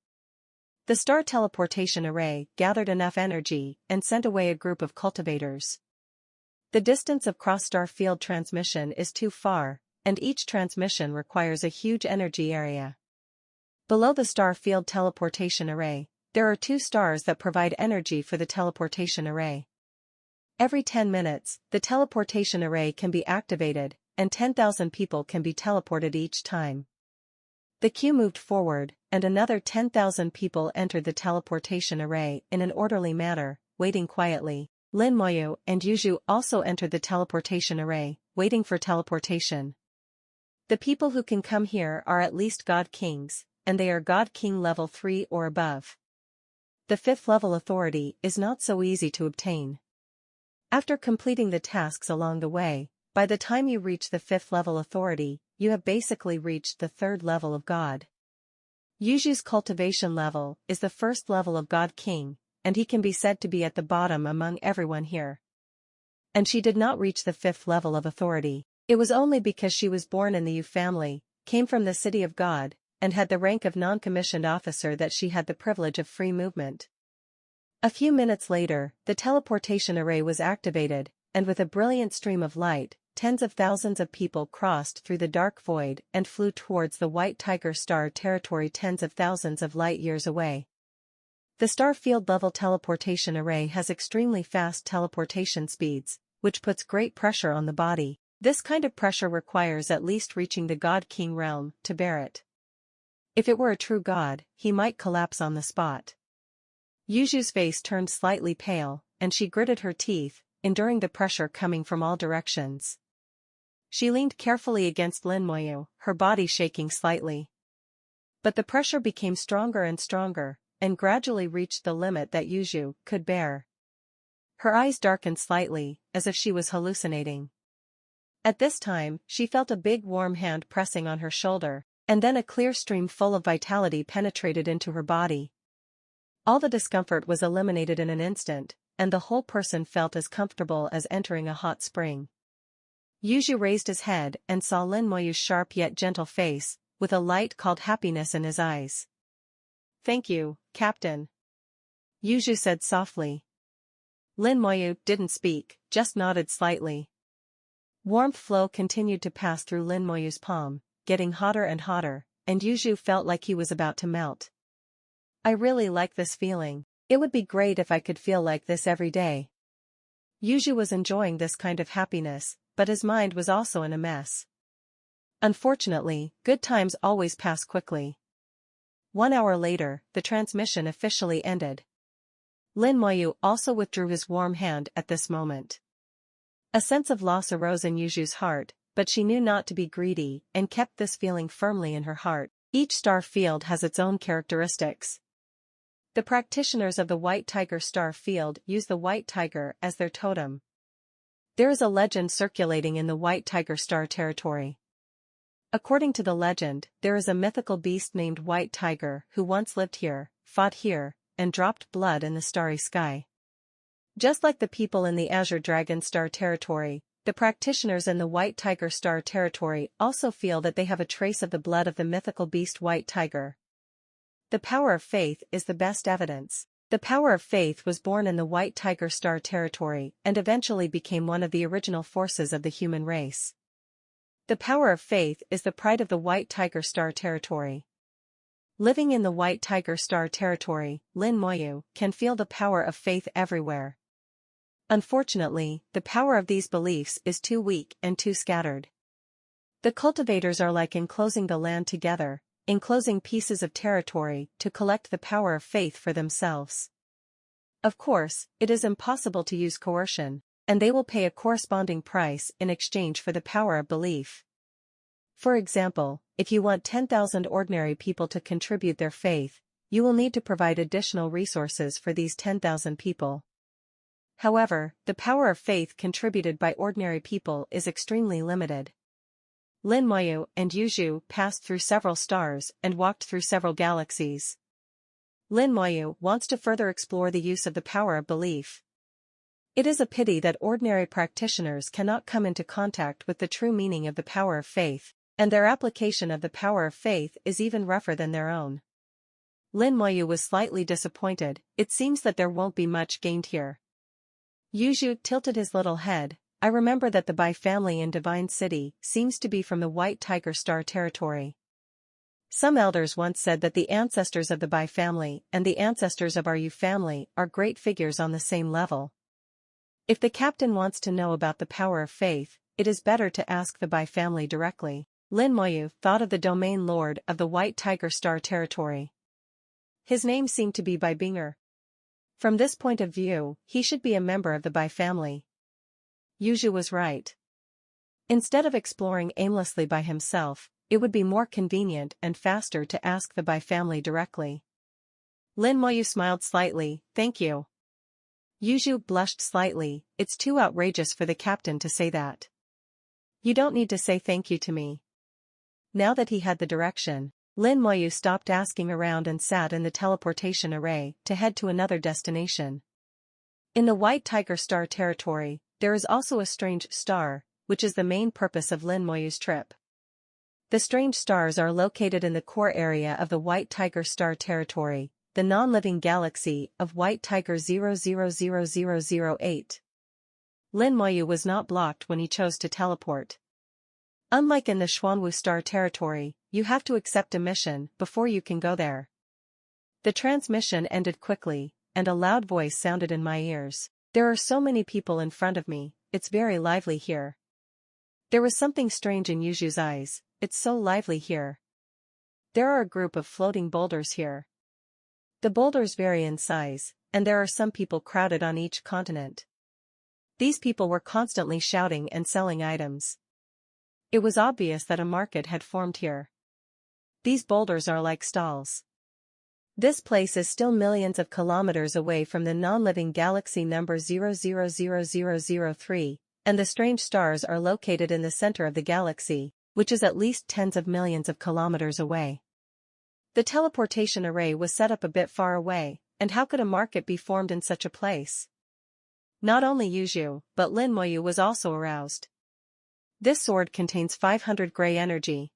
The star teleportation array gathered enough energy and sent away a group of cultivators. The distance of cross-star field transmission is too far, and each transmission requires a huge energy area. Below the star field teleportation array, there are 2 stars that provide energy for the teleportation array. Every 10 minutes, the teleportation array can be activated, and 10,000 people can be teleported each time. The queue moved forward, and another 10,000 people entered the teleportation array in an orderly manner, waiting quietly. Lin Moyu and Yuju also entered the teleportation array, waiting for teleportation. The people who can come here are at least God Kings, and they are God King level 3 or above. The 5th level authority is not so easy to obtain. After completing the tasks along the way, by the time you reach the 5th level authority, you have basically reached the 3rd level of God. Yuju's cultivation level is the 1st level of God King, and he can be said to be at the bottom among everyone here. And she did not reach the 5th level of authority. It was only because she was born in the Yu family, came from the city of God, and had the rank of non-commissioned officer that she had the privilege of free movement. A few minutes later, the teleportation array was activated, and with a brilliant stream of light, tens of thousands of people crossed through the dark void and flew towards the White Tiger Star territory tens of thousands of light-years away. The star field level teleportation array has extremely fast teleportation speeds, which puts great pressure on the body. This kind of pressure requires at least reaching the God King realm to bear it. If it were a true god, he might collapse on the spot. Yuju's face turned slightly pale, and she gritted her teeth, enduring the pressure coming from all directions. She leaned carefully against Lin Moyu, her body shaking slightly. But the pressure became stronger and stronger, and gradually reached the limit that Yuju could bear. Her eyes darkened slightly, as if she was hallucinating. At this time, she felt a big warm hand pressing on her shoulder, and then a clear stream full of vitality penetrated into her body. All the discomfort was eliminated in an instant, and the whole person felt as comfortable as entering a hot spring. Yuju raised his head and saw Lin Moyu's sharp yet gentle face, with a light called happiness in his eyes. "Thank you, Captain," Yuju said softly. Lin Moyu didn't speak, just nodded slightly. Warmth flow continued to pass through Lin Moyu's palm, getting hotter and hotter, and Yuju felt like he was about to melt. "I really like this feeling. It would be great if I could feel like this every day." Yuju was enjoying this kind of happiness, but his mind was also in a mess. Unfortunately, good times always pass quickly. 1 hour later, the transmission officially ended. Lin Moyu also withdrew his warm hand at this moment. A sense of loss arose in Yuju's heart, but she knew not to be greedy and kept this feeling firmly in her heart. Each star field has its own characteristics. The practitioners of the White Tiger Star Field use the White Tiger as their totem. There is a legend circulating in the White Tiger Star territory. According to the legend, there is a mythical beast named White Tiger who once lived here, fought here, and dropped blood in the starry sky. Just like the people in the Azure Dragon Star territory, the practitioners in the White Tiger Star territory also feel that they have a trace of the blood of the mythical beast White Tiger. The power of faith is the best evidence. The power of faith was born in the White Tiger Star territory and eventually became one of the original forces of the human race. The power of faith is the pride of the White Tiger Star territory. Living in the White Tiger Star territory, Lin Moyu can feel the power of faith everywhere. Unfortunately, the power of these beliefs is too weak and too scattered. The cultivators are like enclosing the land together, enclosing pieces of territory to collect the power of faith for themselves. Of course, it is impossible to use coercion, and they will pay a corresponding price in exchange for the power of belief. For example, if you want 10,000 ordinary people to contribute their faith, you will need to provide additional resources for these 10,000 people. However, the power of faith contributed by ordinary people is extremely limited. Lin Moyu and Yuju passed through several stars and walked through several galaxies. Lin Moyu wants to further explore the use of the power of belief. It is a pity that ordinary practitioners cannot come into contact with the true meaning of the power of faith. And their application of the power of faith is even rougher than their own. Lin Moyu was slightly disappointed. It seems that there won't be much gained here. Yuzhu tilted his little head. I remember that the Bai family in Divine City seems to be from the White Tiger Star territory. Some elders once said that the ancestors of the Bai family and the ancestors of our Yu family are great figures on the same level. If the captain wants to know about the power of faith, it is better to ask the Bai family directly. Lin Moyu thought of the domain lord of the White Tiger Star territory. His name seemed to be Bai Binger. From this point of view, he should be a member of the Bai family. Yuzhu was right. Instead of exploring aimlessly by himself, it would be more convenient and faster to ask the Bai family directly. Lin Moyu smiled slightly, thank you. Yuzhu blushed slightly, it's too outrageous for the captain to say that. You don't need to say thank you to me. Now that he had the direction, Lin Moyu stopped asking around and sat in the teleportation array to head to another destination. In the White Tiger Star territory, there is also a strange star, which is the main purpose of Lin Moyu's trip. The strange stars are located in the core area of the White Tiger Star territory, the non-living galaxy of White Tiger 000008. Lin Moyu was not blocked when he chose to teleport. Unlike in the Xuanwu Star territory, you have to accept a mission before you can go there. The transmission ended quickly, and a loud voice sounded in my ears. There are so many people in front of me, it's very lively here. There was something strange in Yuzhu's eyes, it's so lively here. There are a group of floating boulders here. The boulders vary in size, and there are some people crowded on each continent. These people were constantly shouting and selling items. It was obvious that a market had formed here. These boulders are like stalls. This place is still millions of kilometers away from the non-living galaxy number 000003, and the strange stars are located in the center of the galaxy, which is at least tens of millions of kilometers away. The teleportation array was set up a bit far away, and how could a market be formed in such a place? Not only Yuzhu, but Lin Moyu was also aroused. This sword contains 500 gray energy.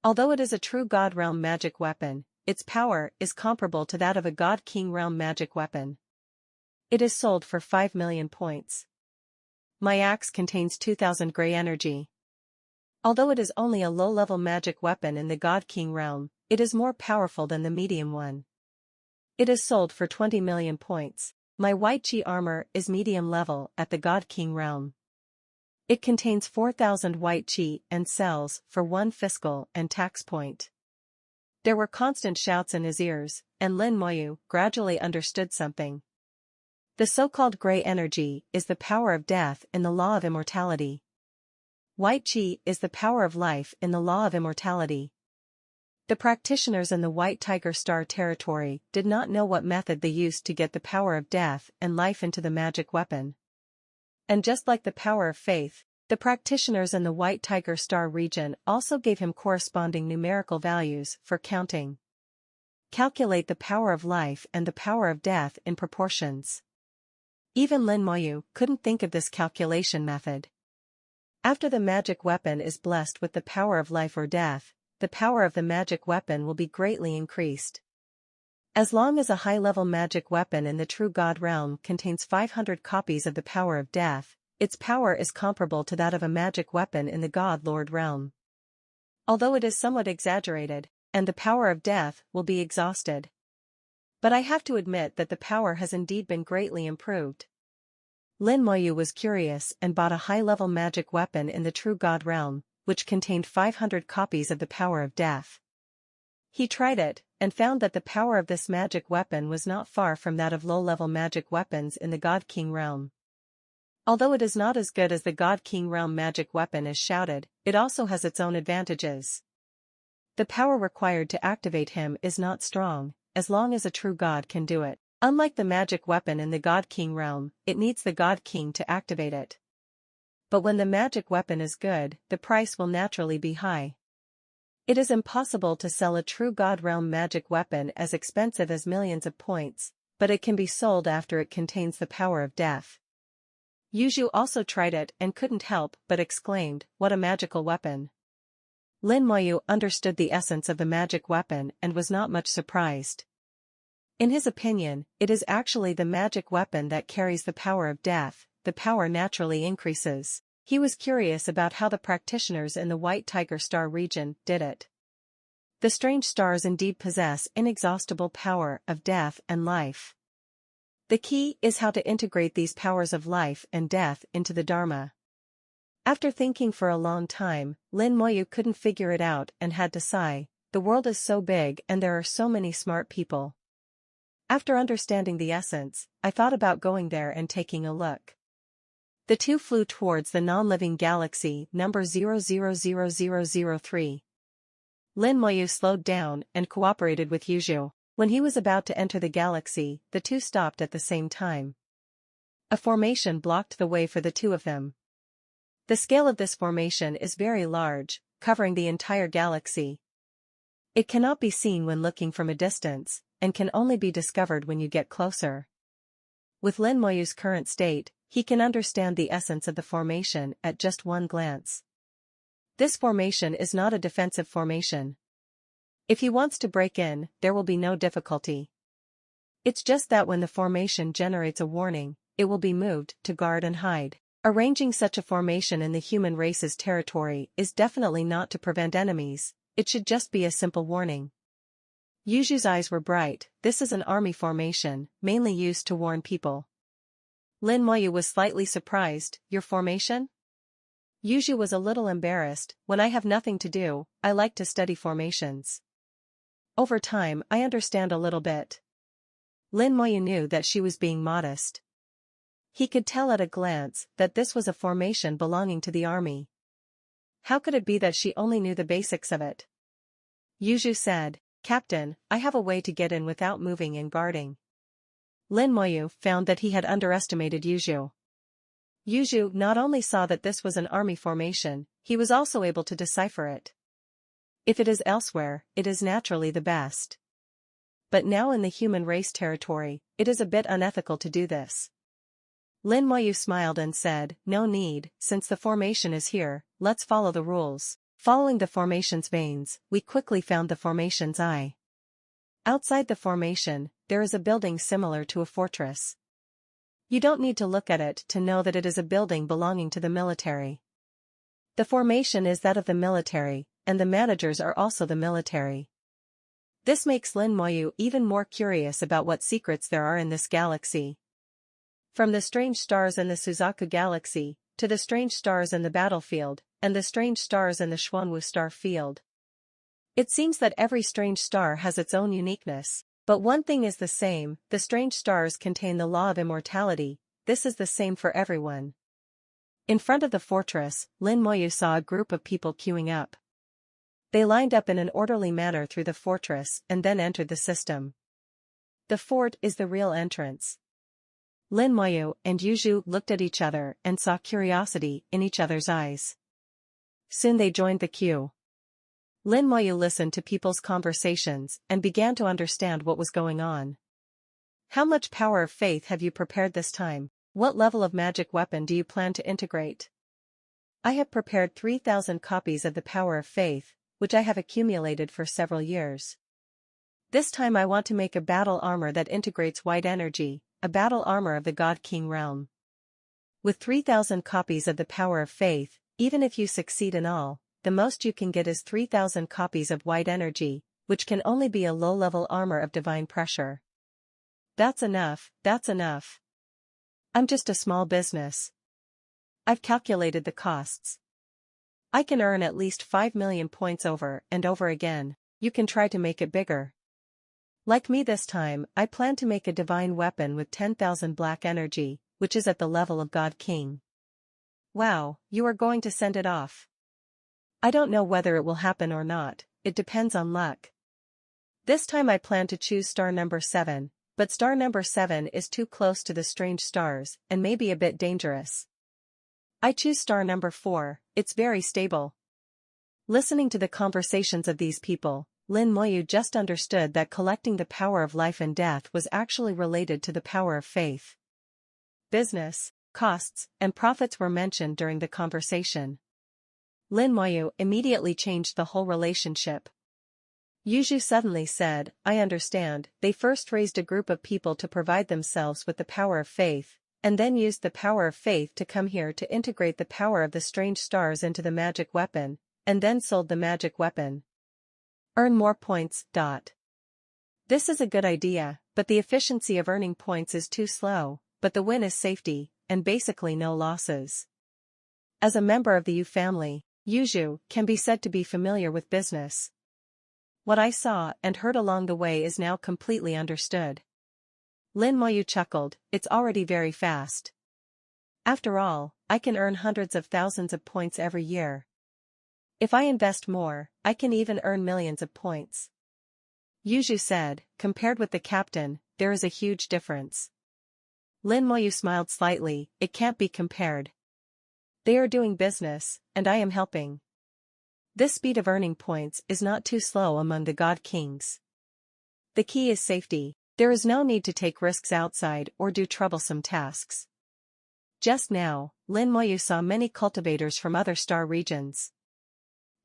Although it is a true God Realm magic weapon, its power is comparable to that of a God King Realm magic weapon. It is sold for 5 million points. My axe contains 2000 gray energy. Although it is only a low-level magic weapon in the God King Realm, it is more powerful than the medium one. It is sold for 20 million points. My white chi armor is medium level at the God King Realm. It contains 4000 white chi and sells for 1 fiscal and tax point. There were constant shouts in his ears, and Lin Moyu gradually understood something. The so-called gray energy is the power of death in the law of immortality. White chi is the power of life in the law of immortality. The practitioners in the White Tiger Star territory did not know what method they used to get the power of death and life into the magic weapon. And just like the power of faith, the practitioners in the White Tiger Star region also gave him corresponding numerical values for counting. Calculate the power of life and the power of death in proportions. Even Lin Moyu couldn't think of this calculation method. After the magic weapon is blessed with the power of life or death, the power of the magic weapon will be greatly increased. As long as a high-level magic weapon in the true God realm contains 500 copies of the power of death, its power is comparable to that of a magic weapon in the God Lord realm. Although it is somewhat exaggerated, and the power of death will be exhausted. But I have to admit that the power has indeed been greatly improved. Lin Moyu was curious and bought a high-level magic weapon in the true God realm, which contained 500 copies of the power of death. He tried it, and found that the power of this magic weapon was not far from that of low-level magic weapons in the God King realm. Although it is not as good as the God King realm magic weapon as shouted, it also has its own advantages. The power required to activate him is not strong, as long as a true God can do it. Unlike the magic weapon in the God King realm, it needs the God King to activate it. But when the magic weapon is good, the price will naturally be high. It is impossible to sell a true God realm magic weapon as expensive as millions of points, but it can be sold after it contains the power of death. Yuzhu also tried it and couldn't help but exclaimed, "What a magical weapon!" Lin Moyu understood the essence of the magic weapon and was not much surprised. In his opinion, it is actually the magic weapon that carries the power of death. The power naturally increases. He was curious about how the practitioners in the White Tiger Star region did it. The strange stars indeed possess inexhaustible power of death and life. The key is how to integrate these powers of life and death into the Dharma. After thinking for a long time, Lin Moyu couldn't figure it out and had to sigh. The world is so big and there are so many smart people. After understanding the essence, I thought about going there and taking a look. The two flew towards the non-living galaxy number 000003. Lin Moyu slowed down and cooperated with Yuju. When he was about to enter the galaxy, the two stopped at the same time. A formation blocked the way for the two of them. The scale of this formation is very large, covering the entire galaxy. It cannot be seen when looking from a distance, and can only be discovered when you get closer. With Lin Moyu's current state, he can understand the essence of the formation at just one glance. This formation is not a defensive formation. If he wants to break in, there will be no difficulty. It's just that when the formation generates a warning, it will be moved to guard and hide. Arranging such a formation in the human race's territory is definitely not to prevent enemies, it should just be a simple warning. Yuju's eyes were bright. This is an army formation, mainly used to warn people. Lin Moyu was slightly surprised. Your formation? Yuju was a little embarrassed. When I have nothing to do, I like to study formations. Over time, I understand a little bit. Lin Moyu knew that she was being modest. He could tell at a glance that this was a formation belonging to the army. How could it be that she only knew the basics of it? Yuju said, "Captain, I have a way to get in without moving and guarding." Lin Moyu found that he had underestimated Yuju. Yuju not only saw that this was an army formation, he was also able to decipher it. If it is elsewhere, it is naturally the best. But now in the human race territory, it is a bit unethical to do this. Lin Moyu smiled and said, "No need, since the formation is here, let's follow the rules." Following the formation's veins, we quickly found the formation's eye. Outside the formation, there is a building similar to a fortress. You don't need to look at it to know that it is a building belonging to the military. The formation is that of the military, and the managers are also the military. This makes Lin Moyu even more curious about what secrets there are in this galaxy. From the strange stars in the Suzaku galaxy, to the strange stars in the battlefield, and the strange stars in the Xuanwu star field. It seems that every strange star has its own uniqueness. But one thing is the same, the strange stars contain the law of immortality. This is the same for everyone. In front of the fortress, Lin Moyu saw a group of people queuing up. They lined up in an orderly manner through the fortress and then entered the system. The fort is the real entrance. Lin Moyu and Yuju looked at each other and saw curiosity in each other's eyes. Soon they joined the queue. Lin Moyu listened to people's conversations and began to understand what was going on. How much power of faith have you prepared this time? What level of magic weapon do you plan to integrate? I have prepared 3,000 copies of the power of faith, which I have accumulated for several years. This time I want to make a battle armor that integrates white energy, a battle armor of the God King realm. With 3,000 copies of the power of faith, even if you succeed in all, the most you can get is 3,000 copies of white energy, which can only be a low-level armor of divine pressure. That's enough, that's enough. I'm just a small business. I've calculated the costs. I can earn at least 5 million points over and over again. You can try to make it bigger. Like me this time, I plan to make a divine weapon with 10,000 black energy, which is at the level of God King. Wow, you are going to send it off. I don't know whether it will happen or not, it depends on luck. This time I plan to choose star number 7, but star number 7 is too close to the strange stars and may be a bit dangerous. I choose star number 4, it's very stable. Listening to the conversations of these people, Lin Moyu just understood that collecting the power of life and death was actually related to the power of faith. Business, costs, and profits were mentioned during the conversation. Lin Moyu immediately changed the whole relationship. Yuju suddenly said, I understand. They first raised a group of people to provide themselves with the power of faith, and then used the power of faith to come here to integrate the power of the strange stars into the magic weapon, and then sold the magic weapon. Earn more points. This is a good idea, but the efficiency of earning points is too slow, but the win is safety, and basically no losses. As a member of the Yu family, Yuju can be said to be familiar with business. What I saw and heard along the way is now completely understood. Lin Moyu chuckled, it's already very fast. After all, I can earn hundreds of thousands of points every year. If I invest more, I can even earn millions of points. Yuju said, compared with the captain, there is a huge difference. Lin Moyu smiled slightly, it can't be compared. They are doing business, and I am helping. This speed of earning points is not too slow among the God Kings. The key is safety. There is no need to take risks outside or do troublesome tasks. Just now, Lin Moyu saw many cultivators from other star regions.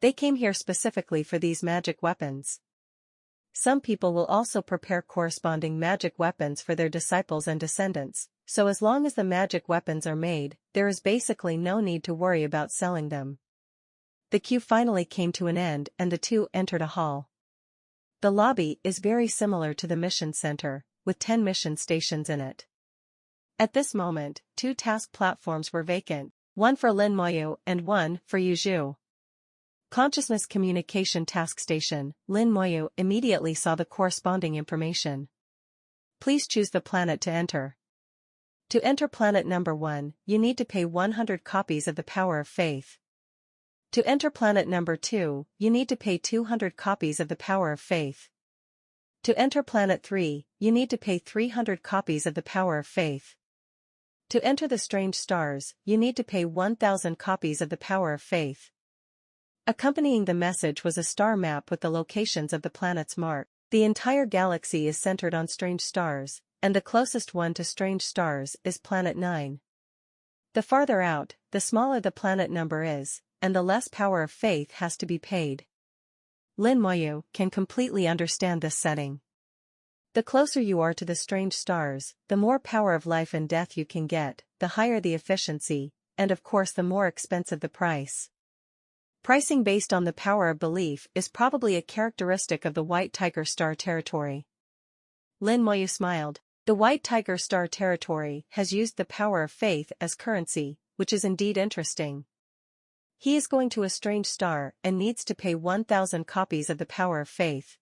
They came here specifically for these magic weapons. Some people will also prepare corresponding magic weapons for their disciples and descendants, so as long as the magic weapons are made, there is basically no need to worry about selling them. The queue finally came to an end and the two entered a hall. The lobby is very similar to the mission center, with 10 mission stations in it. At this moment, 2 task platforms were vacant, one for Lin Moyu and one for Yuju. Consciousness Communication Task Station. Lin Moyu immediately saw the corresponding information. Please choose the planet to enter. To enter planet number 1, you need to pay 100 copies of the power of faith. To enter planet number 2, you need to pay 200 copies of the power of faith. To enter planet 3, you need to pay 300 copies of the power of faith. To enter the strange stars, you need to pay 1,000 copies of the power of faith. Accompanying the message was a star map with the locations of the planets marked. The entire galaxy is centered on strange stars, and the closest one to strange stars is planet 9. The farther out, the smaller the planet number is, and the less power of faith has to be paid. Lin Moyu can completely understand this setting. The closer you are to the strange stars, the more power of life and death you can get, the higher the efficiency, and of course the more expensive the price. Pricing based on the power of belief is probably a characteristic of the White Tiger Star territory. Lin Moyu smiled. The White Tiger Star territory has used the power of faith as currency, which is indeed interesting. He is going to a strange star and needs to pay 1,000 copies of the power of faith.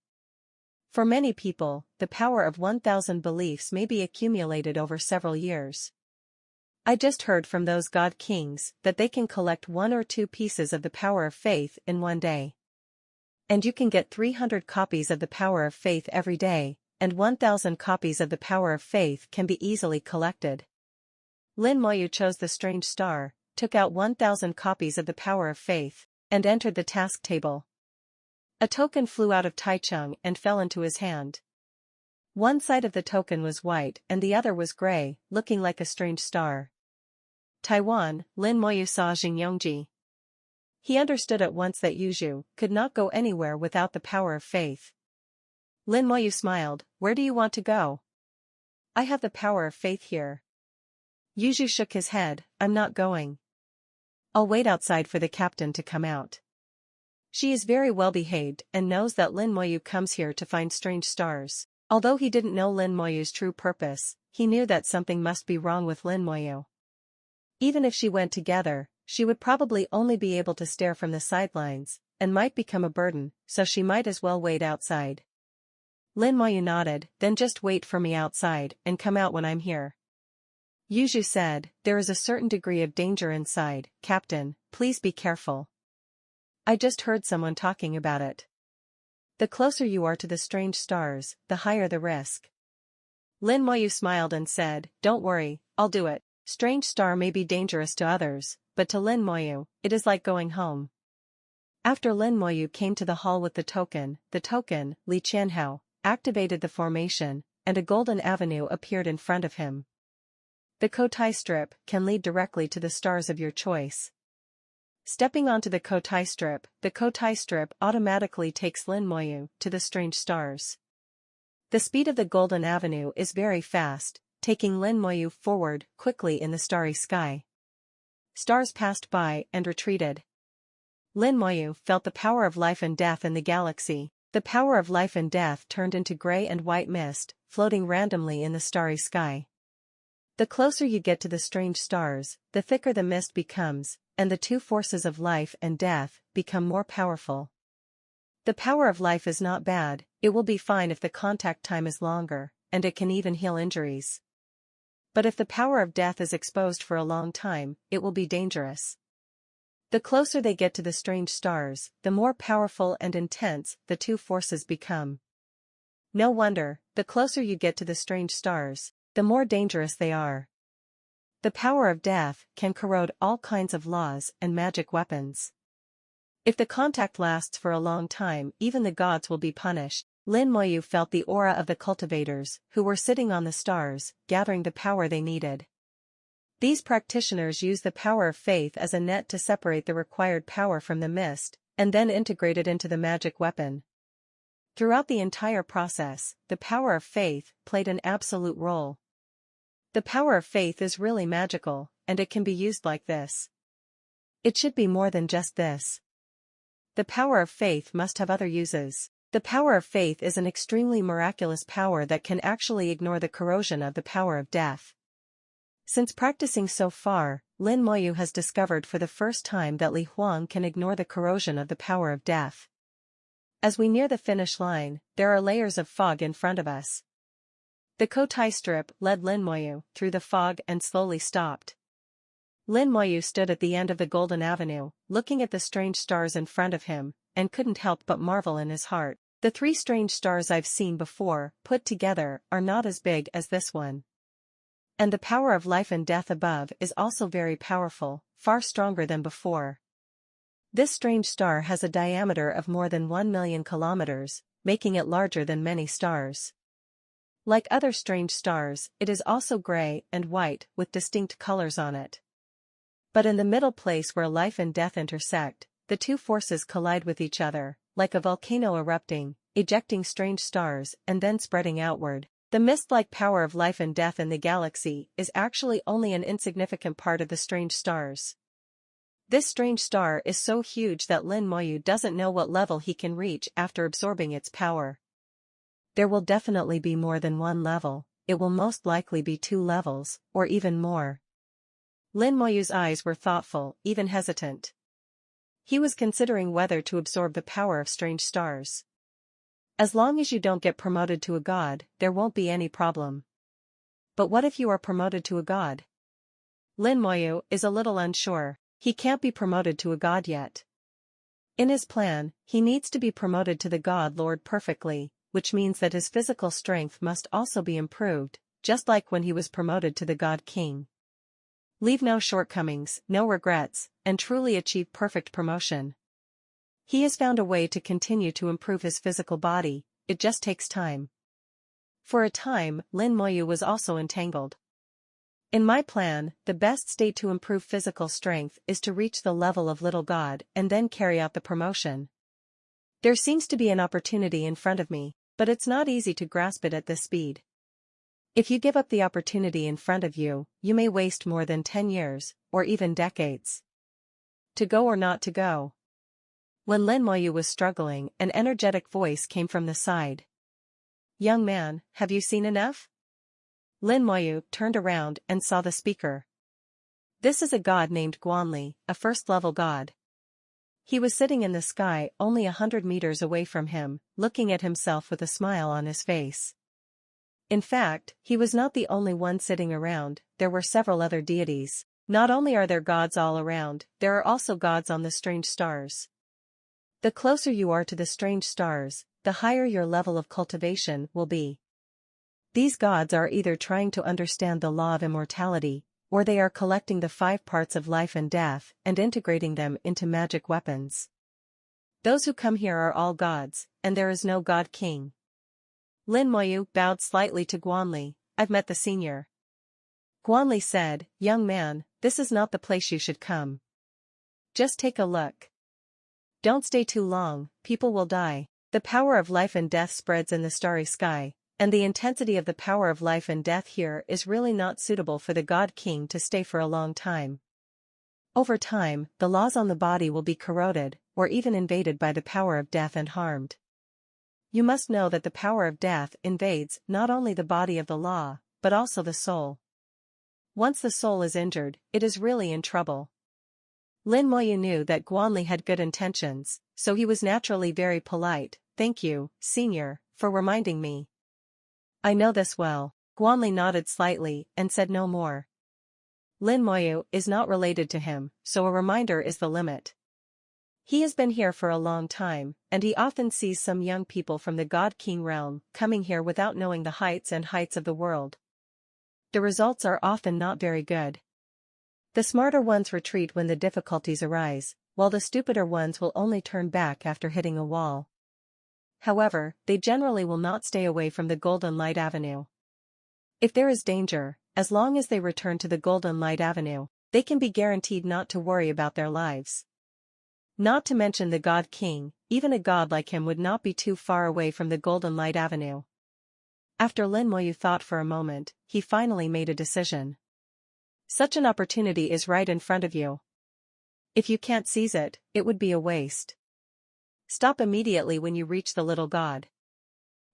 For many people, the power of 1,000 beliefs may be accumulated over several years. I just heard from those God Kings that they can collect 1 or 2 pieces of the power of faith in one day. And you can get 300 copies of the power of faith every day, and 1,000 copies of the power of faith can be easily collected. Lin Moyu chose the strange star, took out 1,000 copies of the power of faith, and entered the task table. A token flew out of Taichung and fell into his hand. One side of the token was white and the other was gray, looking like a strange star. Taiwan. Lin Moyu saw Jingyongji. He understood at once that Yuju could not go anywhere without the power of faith. Lin Moyu smiled, where do you want to go? I have the power of faith here. Yuju shook his head, I'm not going. I'll wait outside for the captain to come out. She is very well behaved and knows that Lin Moyu comes here to find strange stars. Although he didn't know Lin Moyu's true purpose, he knew that something must be wrong with Lin Moyu. Even if she went together, she would probably only be able to stare from the sidelines, and might become a burden, so she might as well wait outside. Lin Moyu nodded, then just wait for me outside and come out when I'm here. Yuju said, there is a certain degree of danger inside, Captain, please be careful. I just heard someone talking about it. The closer you are to the strange stars, the higher the risk. Lin Moyu smiled and said, don't worry, I'll do it. Strange star may be dangerous to others, but to Lin Moyu, it is like going home. After Lin Moyu came to the hall with the token, Li Qianhao, activated the formation, and a golden avenue appeared in front of him. The Kotai strip can lead directly to the stars of your choice. Stepping onto the Kotai strip automatically takes Lin Moyu to the strange stars. The speed of the Golden Avenue is very fast, taking Lin Moyu forward quickly in the starry sky. Stars passed by and retreated. Lin Moyu felt the power of life and death in the galaxy. The power of life and death turned into gray and white mist, floating randomly in the starry sky. The closer you get to the strange stars, the thicker the mist becomes, and the two forces of life and death become more powerful. The power of life is not bad, it will be fine if the contact time is longer, and it can even heal injuries. But if the power of death is exposed for a long time, it will be dangerous. The closer they get to the strange stars, the more powerful and intense the two forces become. No wonder, the closer you get to the strange stars, the more dangerous they are. The power of death can corrode all kinds of laws and magic weapons. If the contact lasts for a long time, even the gods will be punished. Lin Moyu felt the aura of the cultivators, who were sitting on the stars, gathering the power they needed. These practitioners use the power of faith as a net to separate the required power from the mist, and then integrate it into the magic weapon. Throughout the entire process, the power of faith played an absolute role. The power of faith is really magical, and it can be used like this. It should be more than just this. The power of faith must have other uses. The power of faith is an extremely miraculous power that can actually ignore the corrosion of the power of death. Since practicing so far, Lin Moyu has discovered for the first time that Li Huang can ignore the corrosion of the power of death. As we near the finish line, there are layers of fog in front of us. The Kotai strip led Lin Moyu through the fog and slowly stopped. Lin Moyu stood at the end of the Golden Avenue, looking at the strange stars in front of him, and couldn't help but marvel in his heart. The three strange stars I've seen before, put together, are not as big as this one. And the power of life and death above is also very powerful, far stronger than before. This strange star has a diameter of more than 1 million kilometers, making it larger than many stars. Like other strange stars, it is also gray and white with distinct colors on it. But in the middle place where life and death intersect, the two forces collide with each other, like a volcano erupting, ejecting strange stars and then spreading outward. The mist-like power of life and death in the galaxy is actually only an insignificant part of the strange stars. This strange star is so huge that Lin Moyu doesn't know what level he can reach after absorbing its power. There will definitely be more than one level, it will most likely be 2 levels, or even more. Lin Moyu's eyes were thoughtful, even hesitant. He was considering whether to absorb the power of strange stars. As long as you don't get promoted to a god, there won't be any problem. But what if you are promoted to a god? Lin Moyu is a little unsure. He can't be promoted to a god yet. In his plan, he needs to be promoted to the God Lord perfectly, which means that his physical strength must also be improved, just like when he was promoted to the God King. Leave no shortcomings, no regrets, and truly achieve perfect promotion. He has found a way to continue to improve his physical body, it just takes time. For a time, Lin Moyu was also entangled. In my plan, the best state to improve physical strength is to reach the level of little god and then carry out the promotion. There seems to be an opportunity in front of me, but it's not easy to grasp it at this speed. If you give up the opportunity in front of you, you may waste more than 10 years, or even decades. To go or not to go? When Lin Moyu was struggling, an energetic voice came from the side. "Young man, have you seen enough?" Lin Moyu turned around and saw the speaker. This is a god named Guanli, a first-level god. He was sitting in the sky only 100 meters away from him, looking at himself with a smile on his face. In fact, he was not the only one sitting around, there were several other deities. Not only are there gods all around, there are also gods on the strange stars. The closer you are to the strange stars, the higher your level of cultivation will be. These gods are either trying to understand the law of immortality, or they are collecting the 5 parts of life and death and integrating them into magic weapons. Those who come here are all gods, and there is no god king. Lin Moyu bowed slightly to Guanli. "I've met the senior." Guanli said, "Young man, this is not the place you should come. Just take a look. Don't stay too long, people will die. The power of life and death spreads in the starry sky, and the intensity of the power of life and death here is really not suitable for the God King to stay for a long time. Over time, the laws on the body will be corroded, or even invaded by the power of death and harmed. You must know that the power of death invades not only the body of the law, but also the soul. Once the soul is injured, it is really in trouble. Lin Moyu knew that Guanli had good intentions, so he was naturally very polite. Thank you, senior, for reminding me. I know this well. Guanli nodded slightly and said no more. Lin Moyu is not related to him, so a reminder is the limit. He has been here for a long time, and he often sees some young people from the God King realm coming here without knowing the heights and heights of the world. The results are often not very good. The smarter ones retreat when the difficulties arise, while the stupider ones will only turn back after hitting a wall. However, they generally will not stay away from the Golden Light Avenue. If there is danger, as long as they return to the Golden Light Avenue, they can be guaranteed not to worry about their lives. Not to mention the God King, even a god like him would not be too far away from the Golden Light Avenue. After Lin Moyu thought for a moment, he finally made a decision. Such an opportunity is right in front of you. If you can't seize it, it would be a waste. Stop immediately when you reach the little god.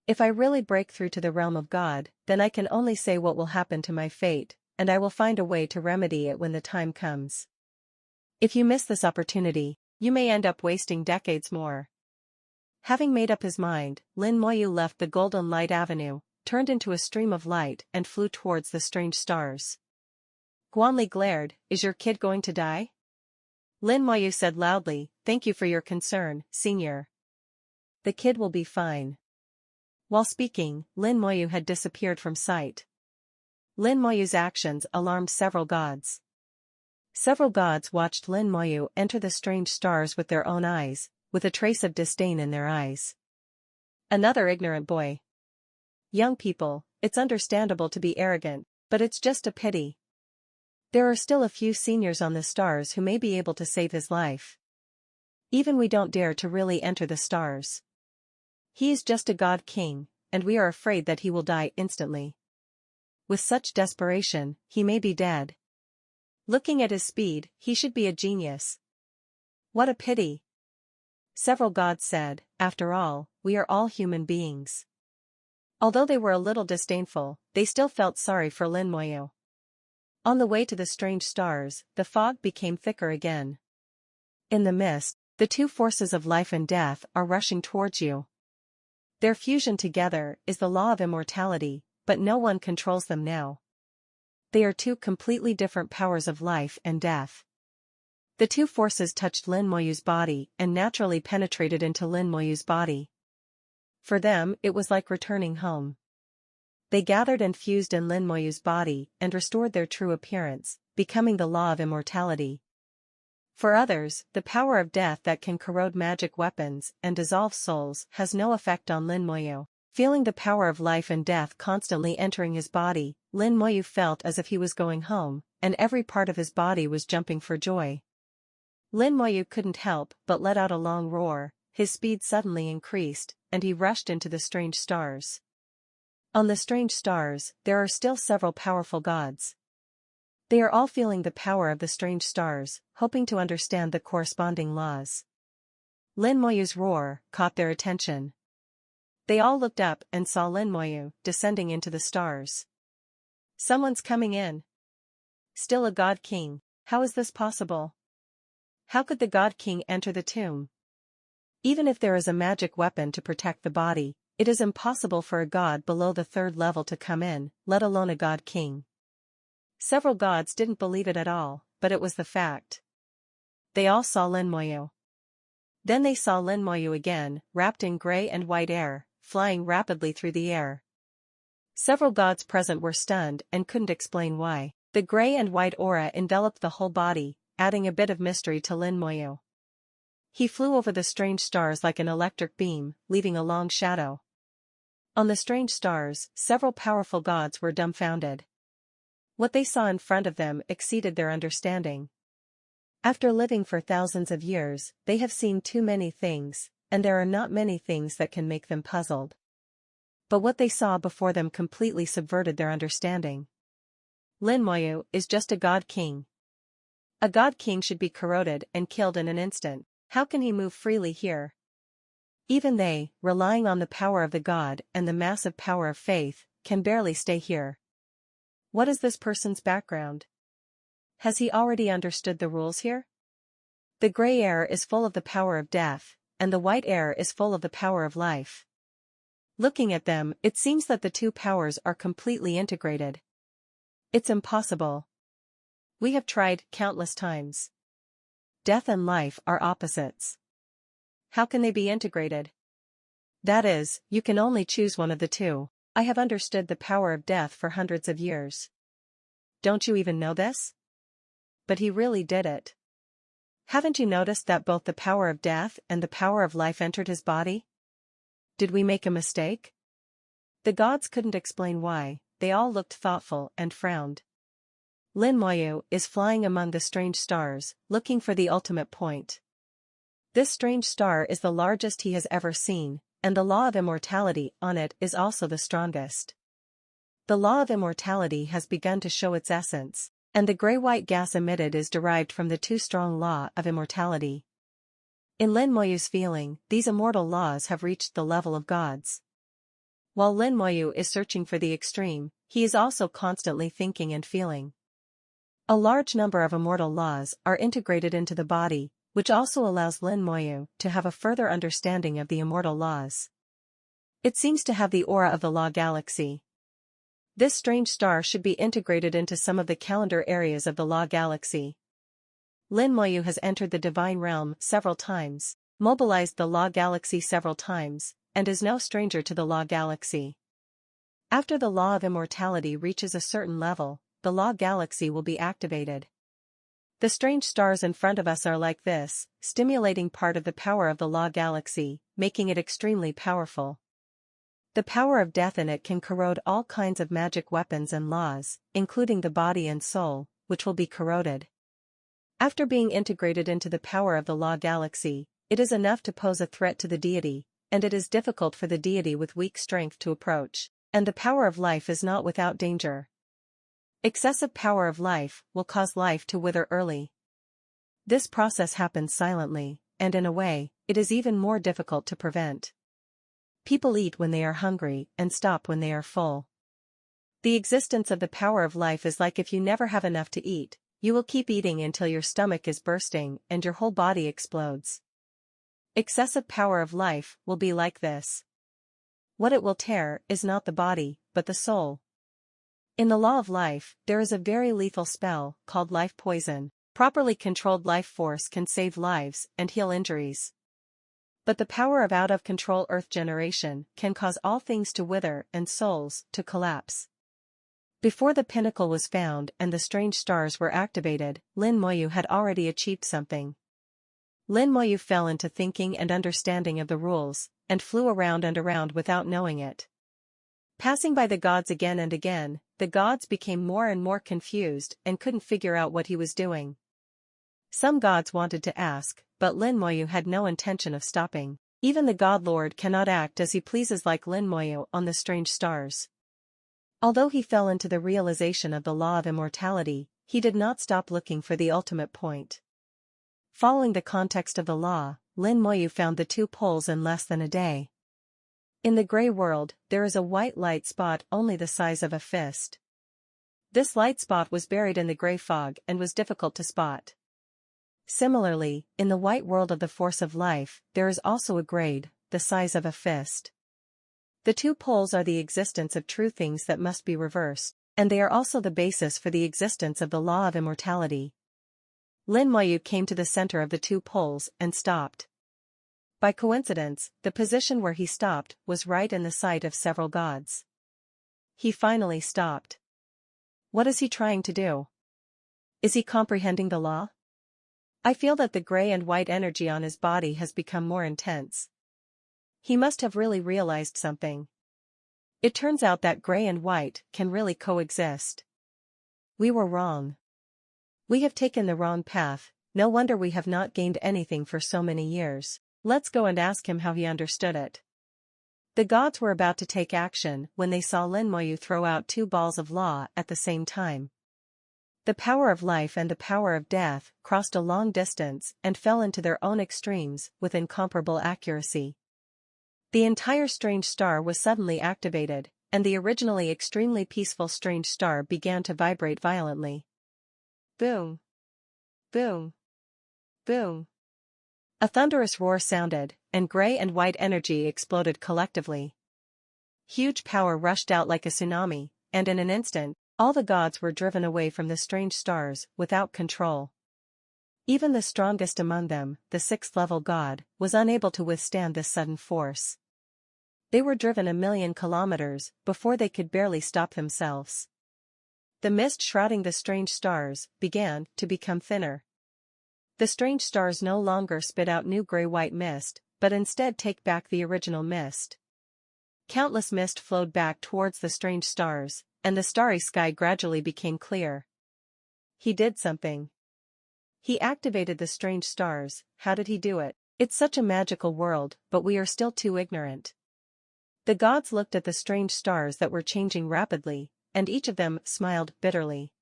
If I really break through to the realm of God, then I can only say what will happen to my fate, and I will find a way to remedy it when the time comes. If you miss this opportunity, you may end up wasting decades more. Having made up his mind, Lin Moyu left the Golden Light Avenue, turned into a stream of light and flew towards the strange stars. Guanli glared. Is your kid going to die? Lin Moyu said loudly, thank you for your concern, senior. The kid will be fine. While speaking, Lin Moyu had disappeared from sight. Lin Moyu's actions alarmed several gods. Several gods watched Lin Moyu enter the strange stars with their own eyes, with a trace of disdain in their eyes. Another ignorant boy. Young people, it's understandable to be arrogant, but it's just a pity. There are still a few seniors on the stars who may be able to save his life. Even we don't dare to really enter the stars. He is just a god king, and we are afraid that he will die instantly. With such desperation, he may be dead. Looking at his speed, he should be a genius. What a pity. Several gods said, after all, we are all human beings. Although they were a little disdainful, they still felt sorry for Lin Moyu. On the way to the strange stars, the fog became thicker again. In the mist, the two forces of life and death are rushing towards you. Their fusion together is the law of immortality, but no one controls them now. They are two completely different powers of life and death. The two forces touched Lin Moyu's body and naturally penetrated into Lin Moyu's body. For them, it was like returning home. They gathered and fused in Lin Moyu's body and restored their true appearance, becoming the law of immortality. For others, the power of death that can corrode magic weapons and dissolve souls has no effect on Lin Moyu. Feeling the power of life and death constantly entering his body, Lin Moyu felt as if he was going home, and every part of his body was jumping for joy. Lin Moyu couldn't help but let out a long roar, his speed suddenly increased, and he rushed into the strange stars. On the strange stars, there are still several powerful gods. They are all feeling the power of the strange stars, hoping to understand the corresponding laws. Lin Moyu's roar caught their attention. They all looked up and saw Lin Moyu descending into the stars. Someone's coming in. Still a god king, how is this possible? How could the god king enter the tomb? Even if there is a magic weapon to protect the body, it is impossible for a god below the third level to come in, let alone a god king. Several gods didn't believe it at all, but it was the fact. They all saw Lin Moyu. Then they saw Lin Moyu again, wrapped in gray and white air, flying rapidly through the air. Several gods present were stunned and couldn't explain why. The gray and white aura enveloped the whole body, adding a bit of mystery to Lin Moyu. He flew over the strange stars like an electric beam, leaving a long shadow. On the strange stars, several powerful gods were dumbfounded. What they saw in front of them exceeded their understanding. After living for thousands of years, they have seen too many things, and there are not many things that can make them puzzled. But what they saw before them completely subverted their understanding. Lin Moyu is just a god king. A god king should be corroded and killed in an instant. How can he move freely here? Even they, relying on the power of the god and the massive power of faith, can barely stay here. What is this person's background? Has he already understood the rules here? The gray air is full of the power of death, and the white air is full of the power of life. Looking at them, it seems that the two powers are completely integrated. It's impossible. We have tried countless times. Death and life are opposites. How can they be integrated? That is, you can only choose one of the two. I have understood the power of death for hundreds of years. Don't you even know this? But he really did it. Haven't you noticed that both the power of death and the power of life entered his body? Did we make a mistake? The gods couldn't explain why, they all looked thoughtful and frowned. Lin Moyu is flying among the strange stars, looking for the ultimate point. This strange star is the largest he has ever seen, and the law of immortality on it is also the strongest. The law of immortality has begun to show its essence, and the gray-white gas emitted is derived from the too strong law of immortality. In Lin Moyu's feeling, these immortal laws have reached the level of gods. While Lin Moyu is searching for the extreme, he is also constantly thinking and feeling. A large number of immortal laws are integrated into the body, which also allows Lin Moyu to have a further understanding of the immortal laws. It seems to have the aura of the law galaxy. This strange star should be integrated into some of the calendar areas of the law galaxy. Lin Moyu has entered the divine realm several times, mobilized the law galaxy several times, and is no stranger to the law galaxy. After the law of immortality reaches a certain level, the law galaxy will be activated. The strange stars in front of us are like this, stimulating part of the power of the law galaxy, making it extremely powerful. The power of death in it can corrode all kinds of magic weapons and laws, including the body and soul, which will be corroded. After being integrated into the power of the law galaxy, it is enough to pose a threat to the deity, and it is difficult for the deity with weak strength to approach, and the power of life is not without danger. Excessive power of life will cause life to wither early. This process happens silently, and in a way, it is even more difficult to prevent. People eat when they are hungry and stop when they are full. The existence of the power of life is like if you never have enough to eat, you will keep eating until your stomach is bursting and your whole body explodes. Excessive power of life will be like this. What it will tear is not the body, but the soul. In the law of life, there is a very lethal spell, called life poison. Properly controlled life force can save lives and heal injuries. But the power of out-of-control earth generation can cause all things to wither and souls to collapse. Before the pinnacle was found and the strange stars were activated, Lin Moyu had already achieved something. Lin Moyu fell into thinking and understanding of the rules, and flew around and around without knowing it. Passing by the gods again and again, the gods became more and more confused and couldn't figure out what he was doing. Some gods wanted to ask, but Lin Moyu had no intention of stopping. Even the God Lord cannot act as he pleases like Lin Moyu on the strange stars. Although he fell into the realization of the law of immortality, he did not stop looking for the ultimate point. Following the context of the law, Lin Moyu found the two poles in less than a day. In the gray world, there is a white light spot only the size of a fist. This light spot was buried in the gray fog and was difficult to spot. Similarly, in the white world of the force of life, there is also a grade, the size of a fist. The two poles are the existence of true things that must be reversed, and they are also the basis for the existence of the law of immortality. Lin Moyu came to the center of the two poles and stopped. By coincidence, the position where he stopped was right in the sight of several gods. He finally stopped. What is he trying to do? Is he comprehending the law? I feel that the gray and white energy on his body has become more intense. He must have really realized something. It turns out that gray and white can really coexist. We were wrong. We have taken the wrong path, no wonder we have not gained anything for so many years. Let's go and ask him how he understood it. The gods were about to take action when they saw Lin Moyu throw out two balls of law at the same time. The power of life and the power of death crossed a long distance and fell into their own extremes with incomparable accuracy. The entire strange star was suddenly activated, and the originally extremely peaceful strange star began to vibrate violently. Boom! Boom! Boom! A thunderous roar sounded, and gray and white energy exploded collectively. Huge power rushed out like a tsunami, and in an instant, all the gods were driven away from the strange stars without control. Even the strongest among them, the sixth-level god, was unable to withstand this sudden force. They were driven 1,000,000 kilometers before they could barely stop themselves. The mist shrouding the strange stars began to become thinner. The strange stars no longer spit out new gray-white mist, but instead take back the original mist. Countless mist flowed back towards the strange stars, and the starry sky gradually became clear. He did something. He activated the strange stars. How did he do it? It's such a magical world, but we are still too ignorant. The gods looked at the strange stars that were changing rapidly, and each of them smiled bitterly.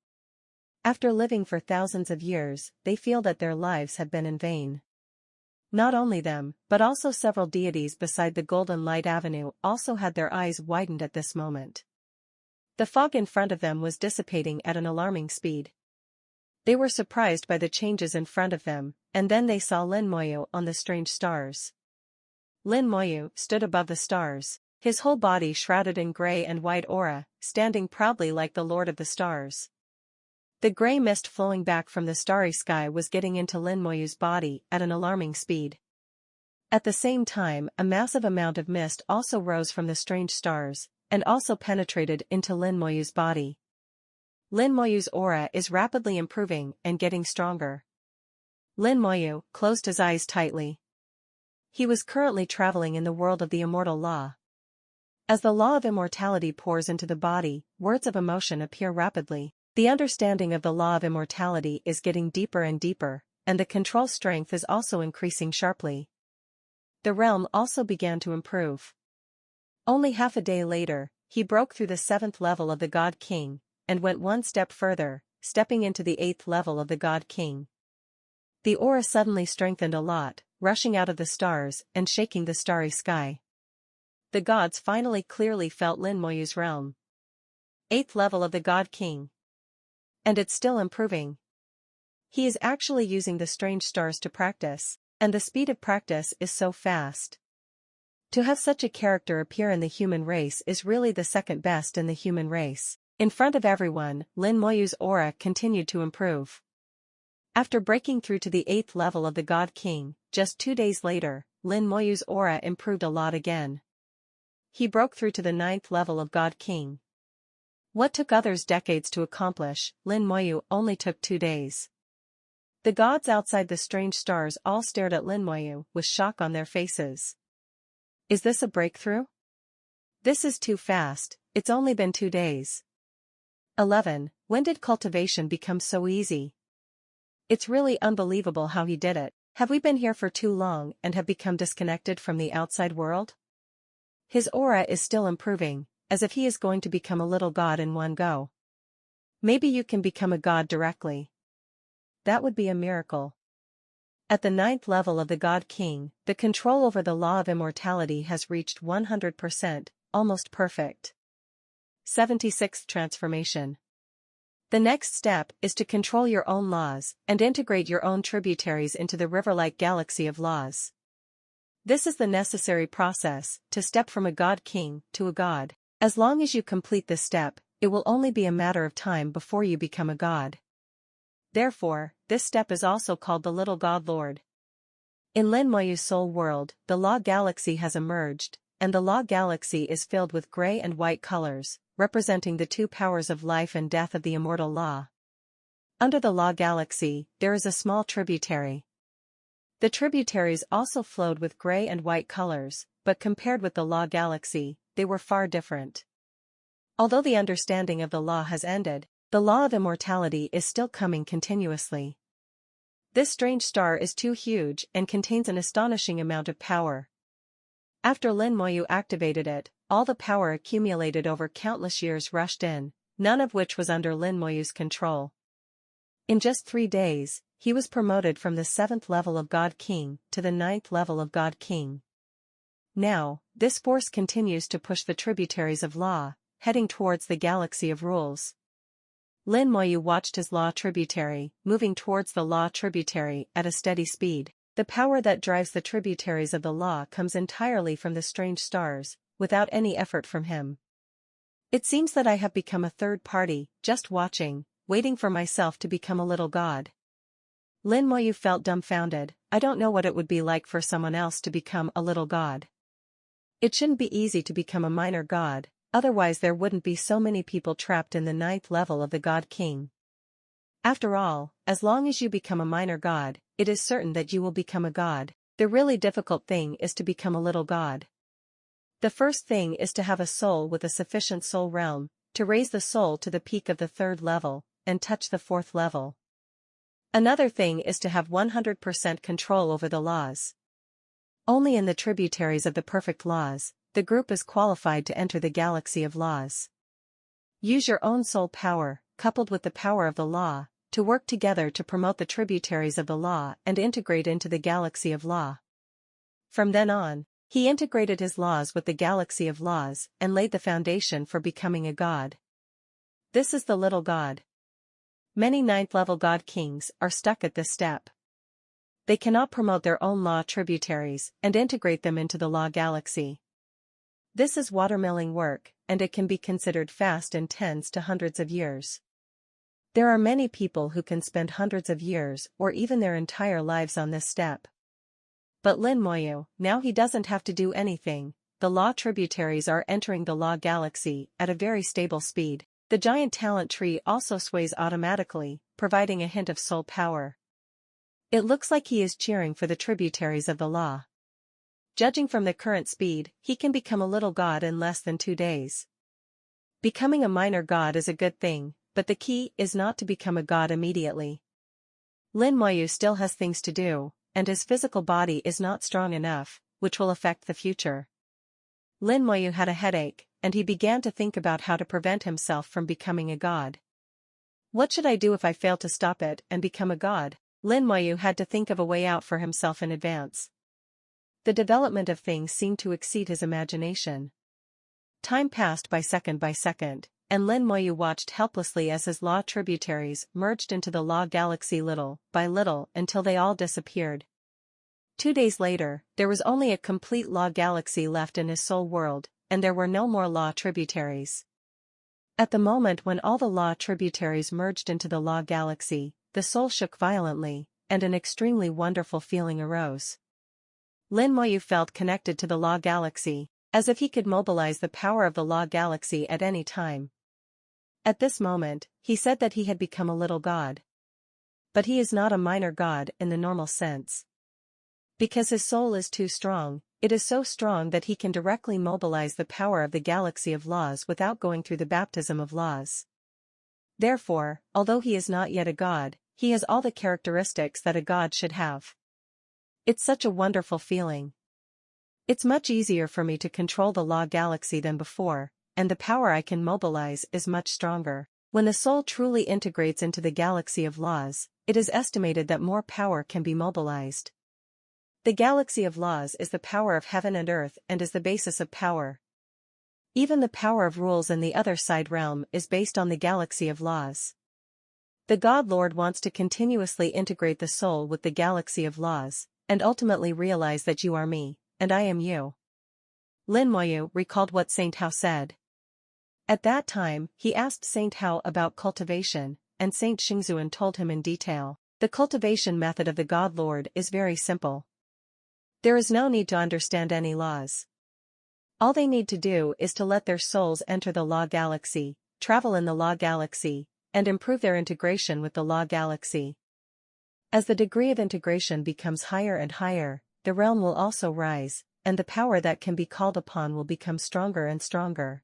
After living for thousands of years, they feel that their lives have been in vain. Not only them, but also several deities beside the Golden Light Avenue also had their eyes widened at this moment. The fog in front of them was dissipating at an alarming speed. They were surprised by the changes in front of them, and then they saw Lin Moyu on the strange stars. Lin Moyu stood above the stars, his whole body shrouded in gray and white aura, standing proudly like the Lord of the Stars. The gray mist flowing back from the starry sky was getting into Lin Moyu's body at an alarming speed. At the same time, a massive amount of mist also rose from the strange stars, and also penetrated into Lin Moyu's body. Lin Moyu's aura is rapidly improving and getting stronger. Lin Moyu closed his eyes tightly. He was currently traveling in the world of the immortal law. As the law of immortality pours into the body, words of emotion appear rapidly. The understanding of the law of immortality is getting deeper and deeper, and the control strength is also increasing sharply. The realm also began to improve. Only half a day later, he broke through the 7th level of the God King, and went one step further, stepping into the 8th level of the God King. The aura suddenly strengthened a lot, rushing out of the stars and shaking the starry sky. The gods finally clearly felt Lin Moyu's realm. 8th level of the God King. And it's still improving. He is actually using the strange stars to practice, and the speed of practice is so fast. To have such a character appear in the human race is really the second best in the human race. In front of everyone, Lin Moyu's aura continued to improve. After breaking through to the 8th level of the God King, just 2 days later, Lin Moyu's aura improved a lot again. He broke through to the 9th level of God King. What took others decades to accomplish, Lin Moyu only took 2 days. The gods outside the strange stars all stared at Lin Moyu with shock on their faces. Is this a breakthrough? This is too fast, it's only been 2 days. 11. When did cultivation become so easy? It's really unbelievable how he did it. Have we been here for too long and have become disconnected from the outside world? His aura is still improving, as if he is going to become a little god in one go. Maybe you can become a god directly. That would be a miracle. At the 9th level of the God King, the control over the law of immortality has reached 100%, almost perfect. 76th Transformation. The next step is to control your own laws and integrate your own tributaries into the river-like galaxy of laws. This is the necessary process to step from a God King to a god. As long as you complete this step, it will only be a matter of time before you become a god. Therefore, this step is also called the Little God Lord. In Lin Moyu's soul world, the Law Galaxy has emerged, and the Law Galaxy is filled with gray and white colors, representing the two powers of life and death of the immortal law. Under the Law Galaxy, there is a small tributary. The tributaries also flowed with gray and white colors, but compared with the Law Galaxy, they were far different. Although the understanding of the law has ended, the law of immortality is still coming continuously. This strange star is too huge and contains an astonishing amount of power. After Lin Moyu activated it, all the power accumulated over countless years rushed in, none of which was under Lin Moyu's control. In just 3 days, he was promoted from the 7th level of God King to the 9th level of God King. Now, this force continues to push the tributaries of law, heading towards the galaxy of rules. Lin Moyu watched his law tributary, moving towards the law tributary at a steady speed. The power that drives the tributaries of the law comes entirely from the strange stars, without any effort from him. It seems that I have become a third party, just watching, waiting for myself to become a little god. Lin Moyu felt dumbfounded. I don't know what it would be like for someone else to become a little god. It shouldn't be easy to become a minor god, otherwise there wouldn't be so many people trapped in the 9th level of the God King. After all, as long as you become a minor god, it is certain that you will become a god. The really difficult thing is to become a little god. The first thing is to have a soul with a sufficient soul realm, to raise the soul to the peak of the 3rd level, and touch the 4th level. Another thing is to have 100% control over the laws. Only in the tributaries of the perfect laws, the group is qualified to enter the galaxy of laws. Use your own soul power, coupled with the power of the law, to work together to promote the tributaries of the law and integrate into the galaxy of law. From then on, he integrated his laws with the galaxy of laws and laid the foundation for becoming a god. This is the little god. Many 9th level god kings are stuck at this step. They cannot promote their own law tributaries and integrate them into the law galaxy. This is watermilling work, and it can be considered fast in tens to hundreds of years. There are many people who can spend hundreds of years or even their entire lives on this step. But Lin Moyu, now he doesn't have to do anything. The law tributaries are entering the law galaxy at a very stable speed. The giant talent tree also sways automatically, providing a hint of soul power. It looks like he is cheering for the tributaries of the law. Judging from the current speed, he can become a little god in less than 2 days. Becoming a minor god is a good thing, but the key is not to become a god immediately. Lin Moyu still has things to do, and his physical body is not strong enough, which will affect the future. Lin Moyu had a headache, and he began to think about how to prevent himself from becoming a god. What should I do if I fail to stop it and become a god? Lin Moyu had to think of a way out for himself in advance. The development of things seemed to exceed his imagination. Time passed by second, and Lin Moyu watched helplessly as his law tributaries merged into the law galaxy little by little until they all disappeared. 2 days later, there was only a complete law galaxy left in his soul world, and there were no more law tributaries. At the moment when all the law tributaries merged into the law galaxy, the soul shook violently, and an extremely wonderful feeling arose. Lin Moyu felt connected to the law galaxy, as if he could mobilize the power of the law galaxy at any time. At this moment, he said that he had become a little god. But he is not a minor god in the normal sense. Because his soul is too strong, it is so strong that he can directly mobilize the power of the galaxy of laws without going through the baptism of laws. Therefore, although he is not yet a god, he has all the characteristics that a god should have. It's such a wonderful feeling. It's much easier for me to control the law galaxy than before, and the power I can mobilize is much stronger. When the soul truly integrates into the galaxy of laws, it is estimated that more power can be mobilized. The galaxy of laws is the power of heaven and earth and is the basis of power. Even the power of rules in the other side realm is based on the galaxy of laws. The God Lord wants to continuously integrate the soul with the galaxy of laws, and ultimately realize that you are me, and I am you. Lin Moyu recalled what Saint Hao said. At that time, he asked Saint Hao about cultivation, and Saint Xingzuan told him in detail. The cultivation method of the God Lord is very simple. There is no need to understand any laws. All they need to do is to let their souls enter the law galaxy, travel in the law galaxy, and improve their integration with the law galaxy. As the degree of integration becomes higher and higher, the realm will also rise, and the power that can be called upon will become stronger and stronger.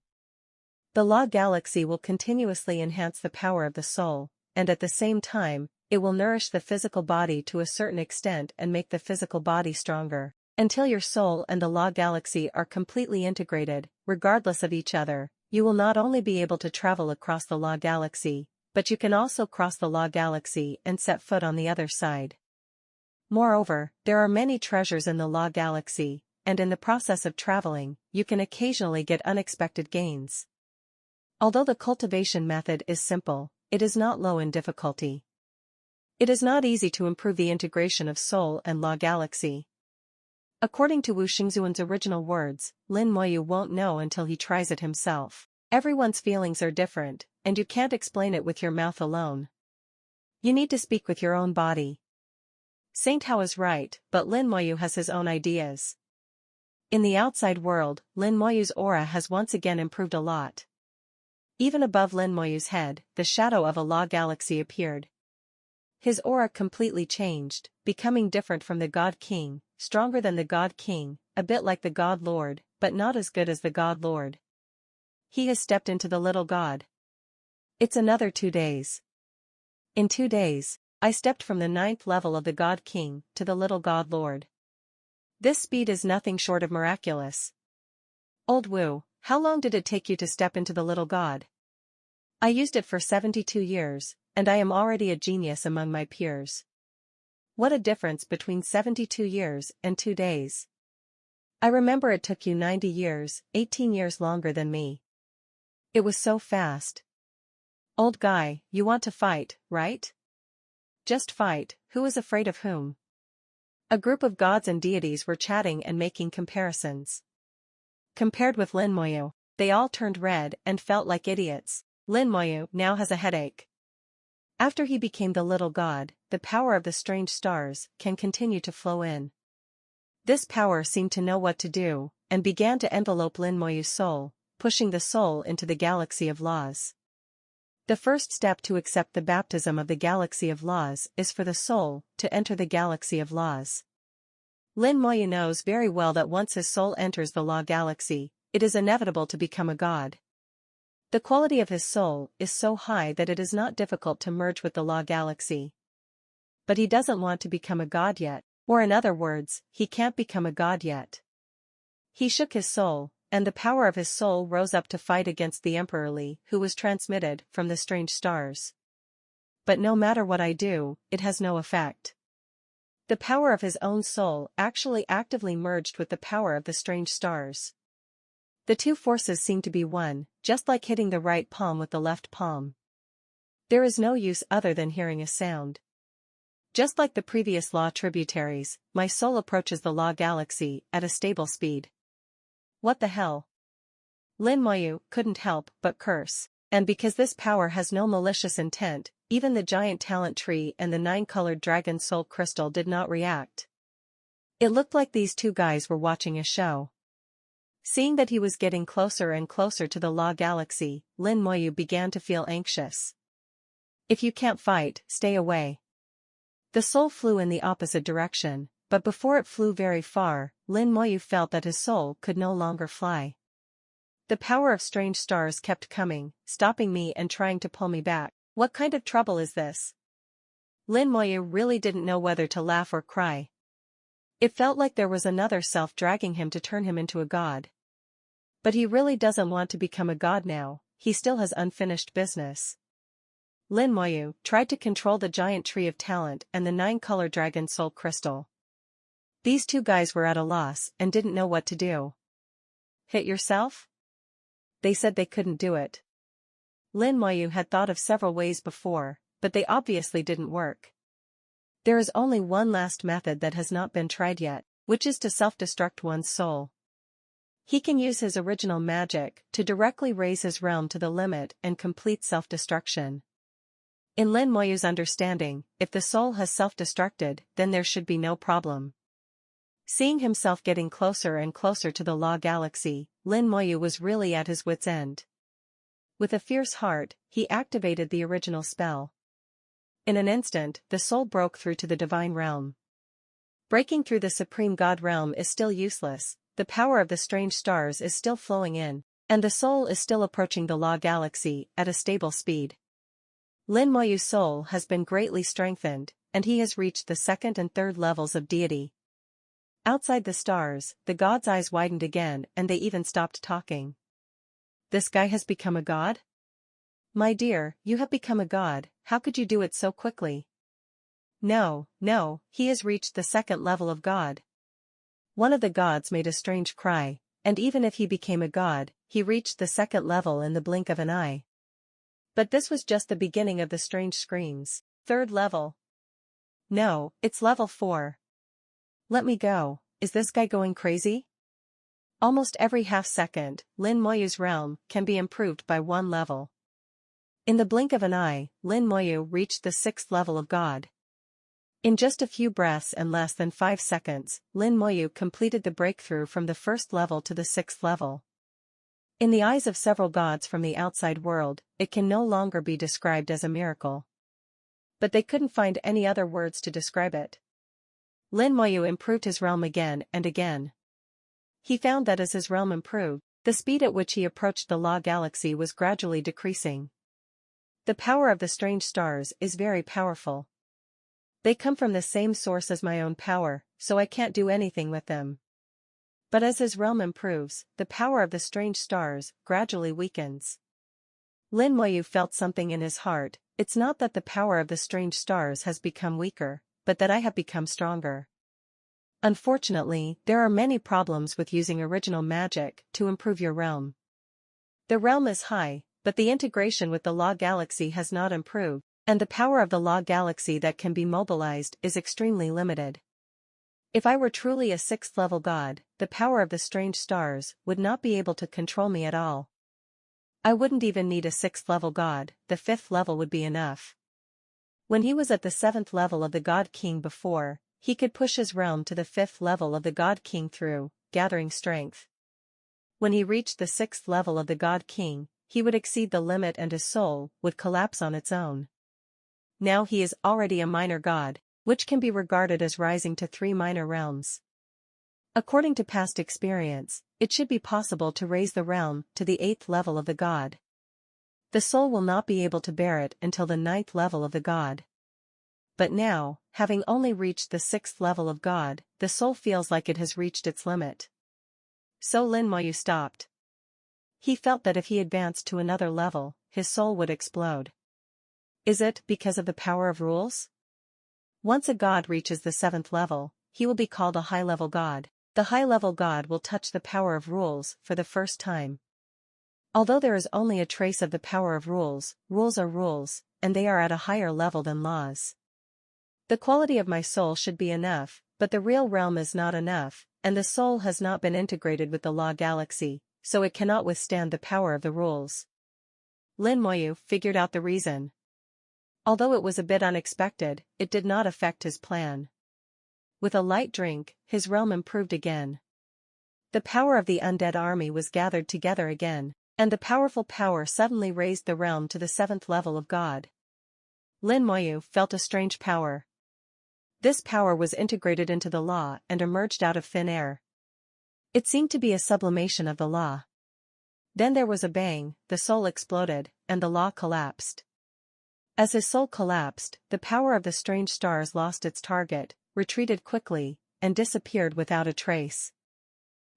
The law galaxy will continuously enhance the power of the soul, and at the same time, it will nourish the physical body to a certain extent and make the physical body stronger, until your soul and the law galaxy are completely integrated, regardless of each other. You will not only be able to travel across the law galaxy, but you can also cross the law galaxy and set foot on the other side. Moreover, there are many treasures in the law galaxy, and in the process of traveling, you can occasionally get unexpected gains. Although the cultivation method is simple, it is not low in difficulty. It is not easy to improve the integration of soul and law galaxy. According to Wu Xingzuan's original words, Lin Moyu won't know until he tries it himself. Everyone's feelings are different, and you can't explain it with your mouth alone. You need to speak with your own body. Saint Hao is right, but Lin Moyu has his own ideas. In the outside world, Lin Moyu's aura has once again improved a lot. Even above Lin Moyu's head, the shadow of a law galaxy appeared. His aura completely changed, becoming different from the God King, stronger than the God King, a bit like the God Lord, but not as good as the God Lord. He has stepped into the little God. It's another 2 days. In 2 days, I stepped from the 9th level of the God King to the little God Lord. This speed is nothing short of miraculous. Old Wu, how long did it take you to step into the little God? I used it for 72 years, and I am already a genius among my peers. What a difference between 72 years and 2 days. I remember it took you 90 years, 18 years longer than me. It was so fast. Old guy, you want to fight, right? Just fight, who is afraid of whom? A group of gods and deities were chatting and making comparisons. Compared with Lin Moyu, they all turned red and felt like idiots. Lin Moyu now has a headache. After he became the little god, the power of the strange stars can continue to flow in. This power seemed to know what to do, and began to envelope Lin Moyu's soul, pushing the soul into the galaxy of laws. The first step to accept the baptism of the galaxy of laws is for the soul to enter the galaxy of laws. Lin Moyu knows very well that once his soul enters the law galaxy, it is inevitable to become a god. The quality of his soul is so high that it is not difficult to merge with the law galaxy. But he doesn't want to become a god yet, or in other words, he can't become a god yet. He shook his soul, and the power of his soul rose up to fight against the Emperor Li, who was transmitted from the strange stars. But no matter what I do, it has no effect. The power of his own soul actually actively merged with the power of the strange stars. The two forces seem to be one, just like hitting the right palm with the left palm. There is no use other than hearing a sound. Just like the previous law tributaries, my soul approaches the law galaxy at a stable speed. What the hell? Lin Moyu couldn't help but curse, and because this power has no malicious intent, even the giant talent tree and the 9-colored dragon soul crystal did not react. It looked like these two guys were watching a show. Seeing that he was getting closer and closer to the law galaxy, Lin Moyu began to feel anxious. If you can't fight, stay away. The soul flew in the opposite direction, but before it flew very far, Lin Moyu felt that his soul could no longer fly. The power of strange stars kept coming, stopping me and trying to pull me back. What kind of trouble is this? Lin Moyu really didn't know whether to laugh or cry. It felt like there was another self dragging him to turn him into a god. But he really doesn't want to become a god now, he still has unfinished business. Lin Moyu tried to control the giant tree of talent and the 9-color dragon soul crystal. These two guys were at a loss and didn't know what to do. Hit yourself? They said they couldn't do it. Lin Moyu had thought of several ways before, but they obviously didn't work. There is only one last method that has not been tried yet, which is to self-destruct one's soul. He can use his original magic to directly raise his realm to the limit and complete self-destruction. In Lin Moyu's understanding, if the soul has self-destructed, then there should be no problem. Seeing himself getting closer and closer to the law galaxy, Lin Moyu was really at his wit's end. With a fierce heart, he activated the original spell. In an instant, the soul broke through to the divine realm. Breaking through the supreme god realm is still useless, the power of the strange stars is still flowing in, and the soul is still approaching the law galaxy at a stable speed. Lin Moyu's soul has been greatly strengthened, and he has reached the second and third levels of deity. Outside the stars, the god's eyes widened again and they even stopped talking. This guy has become a god? My dear, you have become a god, how could you do it so quickly? No, no, he has reached the second level of god. One of the gods made a strange cry, and even if he became a god, he reached the second level in the blink of an eye. But this was just the beginning of the strange screams. Third level. No, it's level 4. Let me go, is this guy going crazy? Almost every half-second, Lin Moyu's realm can be improved by 1 level. In the blink of an eye, Lin Moyu reached the 6th level of God. In just a few breaths and less than 5 seconds, Lin Moyu completed the breakthrough from the 1st level to the 6th level. In the eyes of several gods from the outside world, it can no longer be described as a miracle. But they couldn't find any other words to describe it. Lin Moyu improved his realm again and again. He found that as his realm improved, the speed at which he approached the Law Galaxy was gradually decreasing. The power of the strange stars is very powerful. They come from the same source as my own power, so I can't do anything with them. But as his realm improves, the power of the strange stars gradually weakens. Lin Moyu felt something in his heart. It's not that the power of the strange stars has become weaker, but that I have become stronger. Unfortunately, there are many problems with using original magic to improve your realm. The realm is high, but the integration with the Law Galaxy has not improved, and the power of the Law Galaxy that can be mobilized is extremely limited. If I were truly a 6th level god, the power of the strange stars would not be able to control me at all. I wouldn't even need a 6th level god, the 5th level would be enough. When he was at the 7th level of the God King before, he could push his realm to the 5th level of the God King through gathering strength. When he reached the 6th level of the God King, he would exceed the limit and his soul would collapse on its own. Now he is already a minor god, which can be regarded as rising to 3 minor realms. According to past experience, it should be possible to raise the realm to the 8th level of the god. The soul will not be able to bear it until the 9th level of the god. But now, having only reached the 6th level of God, the soul feels like it has reached its limit. So Lin Moyu stopped. He felt that if he advanced to another level, his soul would explode. Is it because of the power of rules? Once a god reaches the 7th level, he will be called a high-level god. The high-level god will touch the power of rules for the first time. Although there is only a trace of the power of rules, rules are rules, and they are at a higher level than laws. The quality of my soul should be enough, but the real realm is not enough, and the soul has not been integrated with the Law Galaxy, so it cannot withstand the power of the rules. Lin Moyu figured out the reason. Although it was a bit unexpected, it did not affect his plan. With a light drink, his realm improved again. The power of the undead army was gathered together again, and the powerful power suddenly raised the realm to the 7th level of God. Lin Moyu felt a strange power. This power was integrated into the law and emerged out of thin air. It seemed to be a sublimation of the law. Then there was a bang, the soul exploded, and the law collapsed. As his soul collapsed, the power of the strange stars lost its target, retreated quickly, and disappeared without a trace.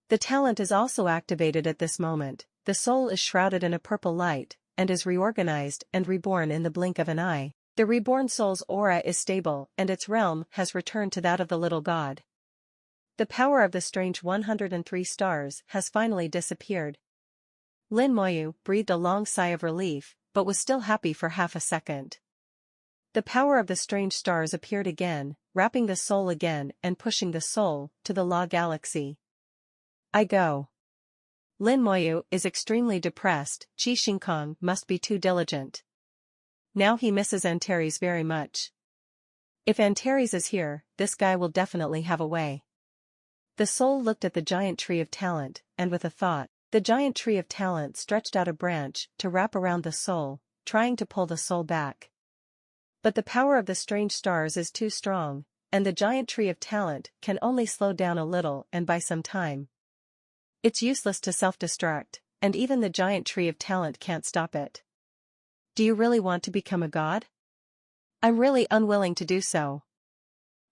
The talent is also activated at this moment. The soul is shrouded in a purple light, and is reorganized and reborn in the blink of an eye. The reborn soul's aura is stable and its realm has returned to that of the little god. The power of the strange 103 stars has finally disappeared. Lin Moyu breathed a long sigh of relief, but was still happy for half a second. The power of the strange stars appeared again, wrapping the soul again and pushing the soul to the Law Galaxy. I go. Lin Moyu is extremely depressed. Qi Xingkong must be too diligent. Now he misses Antares very much. If Antares is here, this guy will definitely have a way. The soul looked at the giant tree of talent, and with a thought, the giant tree of talent stretched out a branch to wrap around the soul, trying to pull the soul back. But the power of the strange stars is too strong, and the giant tree of talent can only slow down a little and by some time. It's useless to self-destruct, and even the giant tree of talent can't stop it. Do you really want to become a god? I'm really unwilling to do so.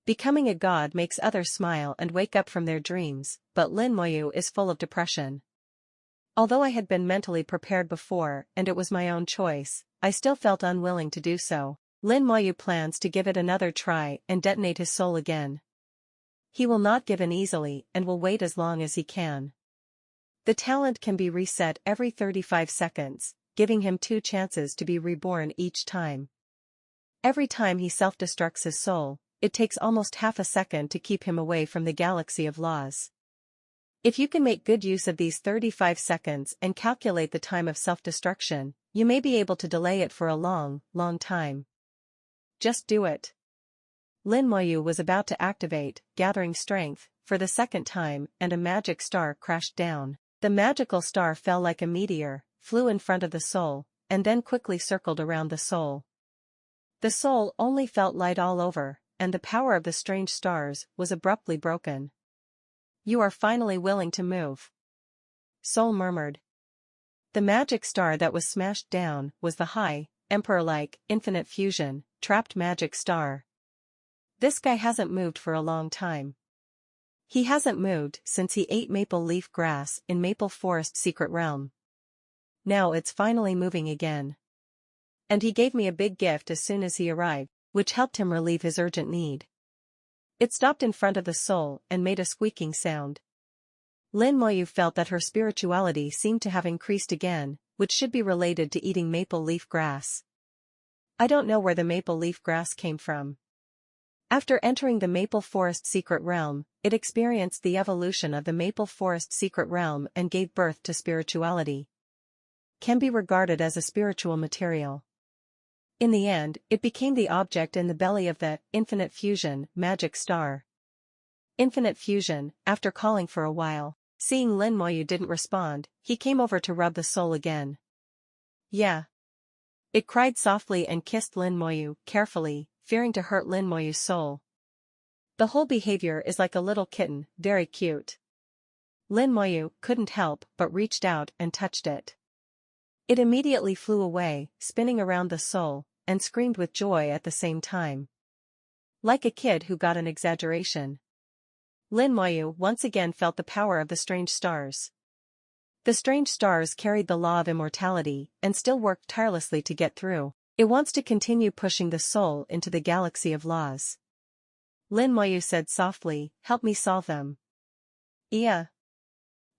Becoming a god makes others smile and wake up from their dreams, but Lin Moyu is full of depression. Although I had been mentally prepared before and it was my own choice, I still felt unwilling to do so. Lin Moyu plans to give it another try and detonate his soul again. He will not give in easily and will wait as long as he can. The talent can be reset every 35 seconds, giving him 2 chances to be reborn each time. Every time he self-destructs his soul, it takes almost half a second to keep him away from the galaxy of laws. If you can make good use of these 35 seconds and calculate the time of self-destruction, you may be able to delay it for a long, long time. Just do it. Lin Moyu was about to activate, gathering strength, for the second time, and a magic star crashed down. The magical star fell like a meteor, flew in front of the soul, and then quickly circled around the soul. The soul only felt light all over, and the power of the strange stars was abruptly broken. You are finally willing to move. Soul murmured. The magic star that was smashed down was the high, emperor-like, infinite fusion, trapped magic star. This guy hasn't moved for a long time. He hasn't moved since he ate maple leaf grass in Maple Forest Secret Realm. Now it's finally moving again. And he gave me a big gift as soon as he arrived, which helped him relieve his urgent need. It stopped in front of the soul and made a squeaking sound. Lin Moyu felt that her spirituality seemed to have increased again, which should be related to eating maple leaf grass. I don't know where the maple leaf grass came from. After entering the Maple Forest Secret Realm, it experienced the evolution of the Maple Forest Secret Realm and gave birth to spirituality. Can be regarded as a spiritual material. In the end, it became the object in the belly of the Infinite Fusion magic star. Infinite Fusion, after calling for a while, seeing Lin Moyu didn't respond, he came over to rub the soul again. Yeah. It cried softly and kissed Lin Moyu carefully, fearing to hurt Lin Moyu's soul. The whole behavior is like a little kitten, very cute. Lin Moyu couldn't help but reached out and touched it. It immediately flew away, spinning around the soul, and screamed with joy at the same time. Like a kid who got an exaggeration. Lin Moyu once again felt the power of the strange stars. The strange stars carried the law of immortality and still worked tirelessly to get through. It wants to continue pushing the soul into the galaxy of laws. Lin Moyu said softly, help me solve them. Yeah.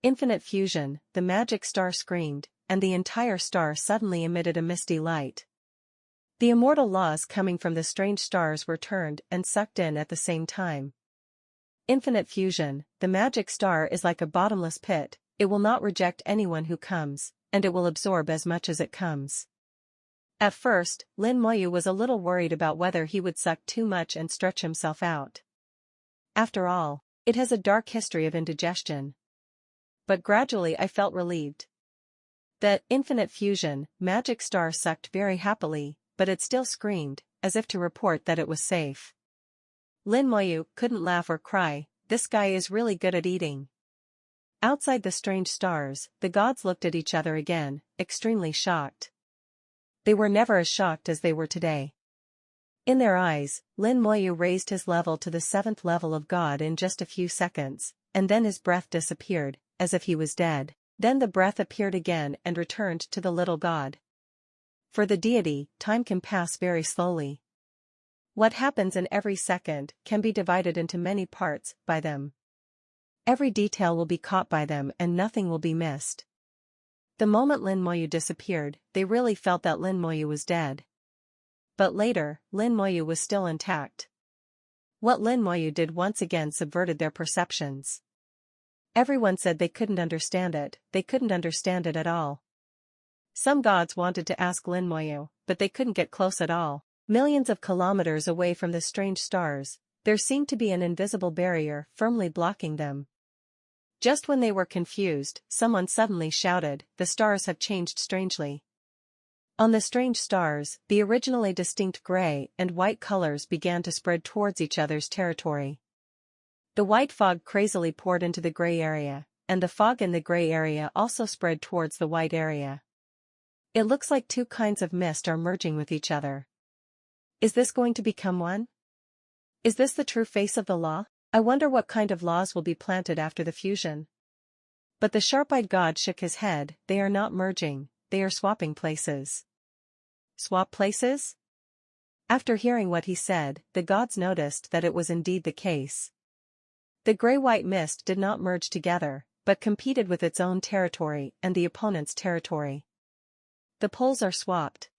Infinite Fusion, the magic star screamed, and the entire star suddenly emitted a misty light. The immortal laws coming from the strange stars were turned and sucked in at the same time. Infinite Fusion, the magic star is like a bottomless pit, it will not reject anyone who comes, and it will absorb as much as it comes. At first, Lin Moyu was a little worried about whether he would suck too much and stretch himself out. After all, it has a dark history of indigestion. But gradually I felt relieved. The Infinite Fusion magic star sucked very happily, but it still screamed, as if to report that it was safe. Lin Moyu couldn't laugh or cry, this guy is really good at eating. Outside the strange stars, the gods looked at each other again, extremely shocked. They were never as shocked as they were today. In their eyes, Lin Moyu raised his level to the 7th level of God in just a few seconds, and then his breath disappeared, as if he was dead. Then the breath appeared again and returned to the little god. For the deity, time can pass very slowly. What happens in every second can be divided into many parts by them. Every detail will be caught by them and nothing will be missed. The moment Lin Moyu disappeared, they really felt that Lin Moyu was dead. But later, Lin Moyu was still intact. What Lin Moyu did once again subverted their perceptions. Everyone said they couldn't understand it at all. Some gods wanted to ask Lin Moyu, but they couldn't get close at all. Millions of kilometers away from the strange stars, there seemed to be an invisible barrier firmly blocking them. Just when they were confused, someone suddenly shouted, "The stars have changed strangely." On the strange stars, the originally distinct gray and white colors began to spread towards each other's territory. The white fog crazily poured into the gray area, and the fog in the gray area also spread towards the white area. It looks like two kinds of mist are merging with each other. Is this going to become one? Is this the true face of the law? I wonder what kind of laws will be planted after the fusion. But the sharp-eyed god shook his head. They are not merging, they are swapping places. Swap places? After hearing what he said, the gods noticed that it was indeed the case. The gray-white mist did not merge together, but competed with its own territory and the opponent's territory. The poles are swapped.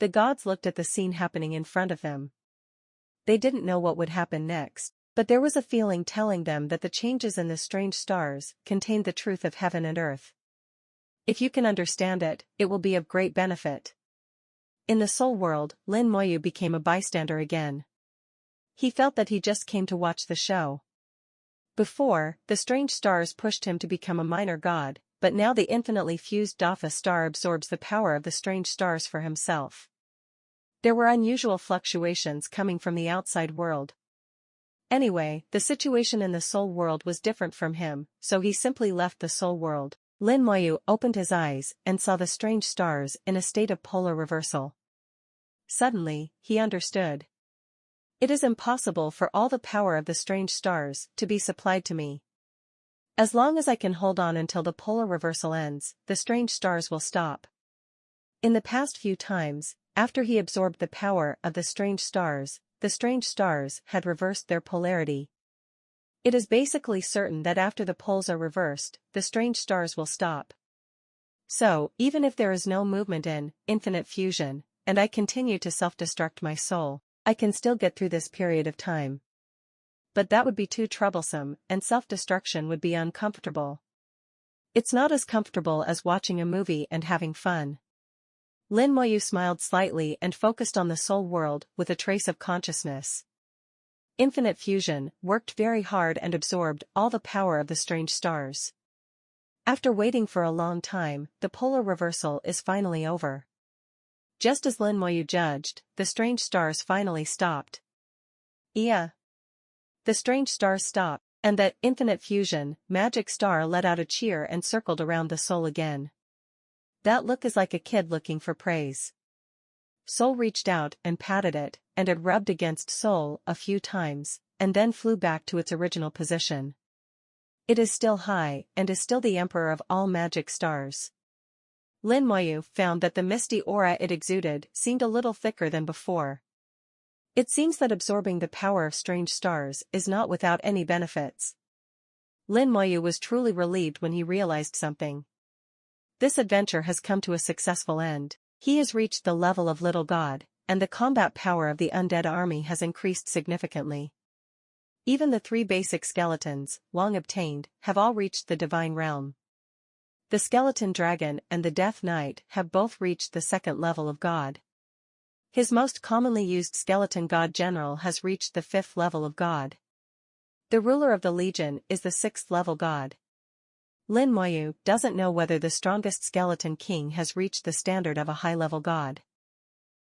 The gods looked at the scene happening in front of them. They didn't know what would happen next, but there was a feeling telling them that the changes in the strange stars contained the truth of heaven and earth. If you can understand it, it will be of great benefit. In the soul world, Lin Moyu became a bystander again. He felt that he just came to watch the show. Before, the strange stars pushed him to become a minor god, but now the infinitely fused Dafa star absorbs the power of the strange stars for himself. There were unusual fluctuations coming from the outside world. Anyway, the situation in the soul world was different from him, so he simply left the soul world. Lin Moyu opened his eyes and saw the strange stars in a state of polar reversal. Suddenly, he understood. It is impossible for all the power of the strange stars to be supplied to me. As long as I can hold on until the polar reversal ends, the strange stars will stop. In the past few times, after he absorbed the power of the strange stars had reversed their polarity. It is basically certain that after the poles are reversed, the strange stars will stop. So, even if there is no movement in infinite fusion, and I continue to self-destruct my soul, I can still get through this period of time. But that would be too troublesome, and self-destruction would be uncomfortable. It's not as comfortable as watching a movie and having fun. Lin Moyu smiled slightly and focused on the soul world with a trace of consciousness. Infinite fusion worked very hard and absorbed all the power of the strange stars. After waiting for a long time, the polar reversal is finally over. Just as Lin Moyu judged, the strange stars finally stopped. Yeah. The strange stars stopped, and that infinite fusion, magic star let out a cheer and circled around the soul again. That look is like a kid looking for praise. Soul reached out and patted it, and it rubbed against Soul a few times, and then flew back to its original position. It is still high, and is still the emperor of all magic stars. Lin Moyu found that the misty aura it exuded seemed a little thicker than before. It seems that absorbing the power of strange stars is not without any benefits. Lin Moyu was truly relieved when he realized something. This adventure has come to a successful end. He has reached the level of little god, and the combat power of the undead army has increased significantly. Even the 3 basic skeletons, long obtained, have all reached the divine realm. The skeleton dragon and the death knight have both reached the 2nd level of god. His most commonly used skeleton god general has reached the 5th level of god. The ruler of the legion is the 6th level god. Lin Moyu doesn't know whether the strongest skeleton king has reached the standard of a high-level god.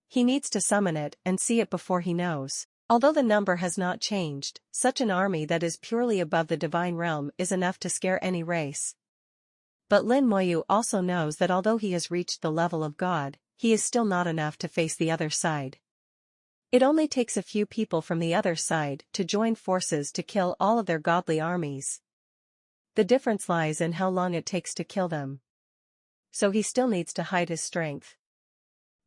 He needs to summon it and see it before he knows. Although the number has not changed, such an army that is purely above the divine realm is enough to scare any race. But Lin Moyu also knows that although he has reached the level of god, he is still not enough to face the other side. It only takes a few people from the other side to join forces to kill all of their godly armies. The difference lies in how long it takes to kill them. So he still needs to hide his strength.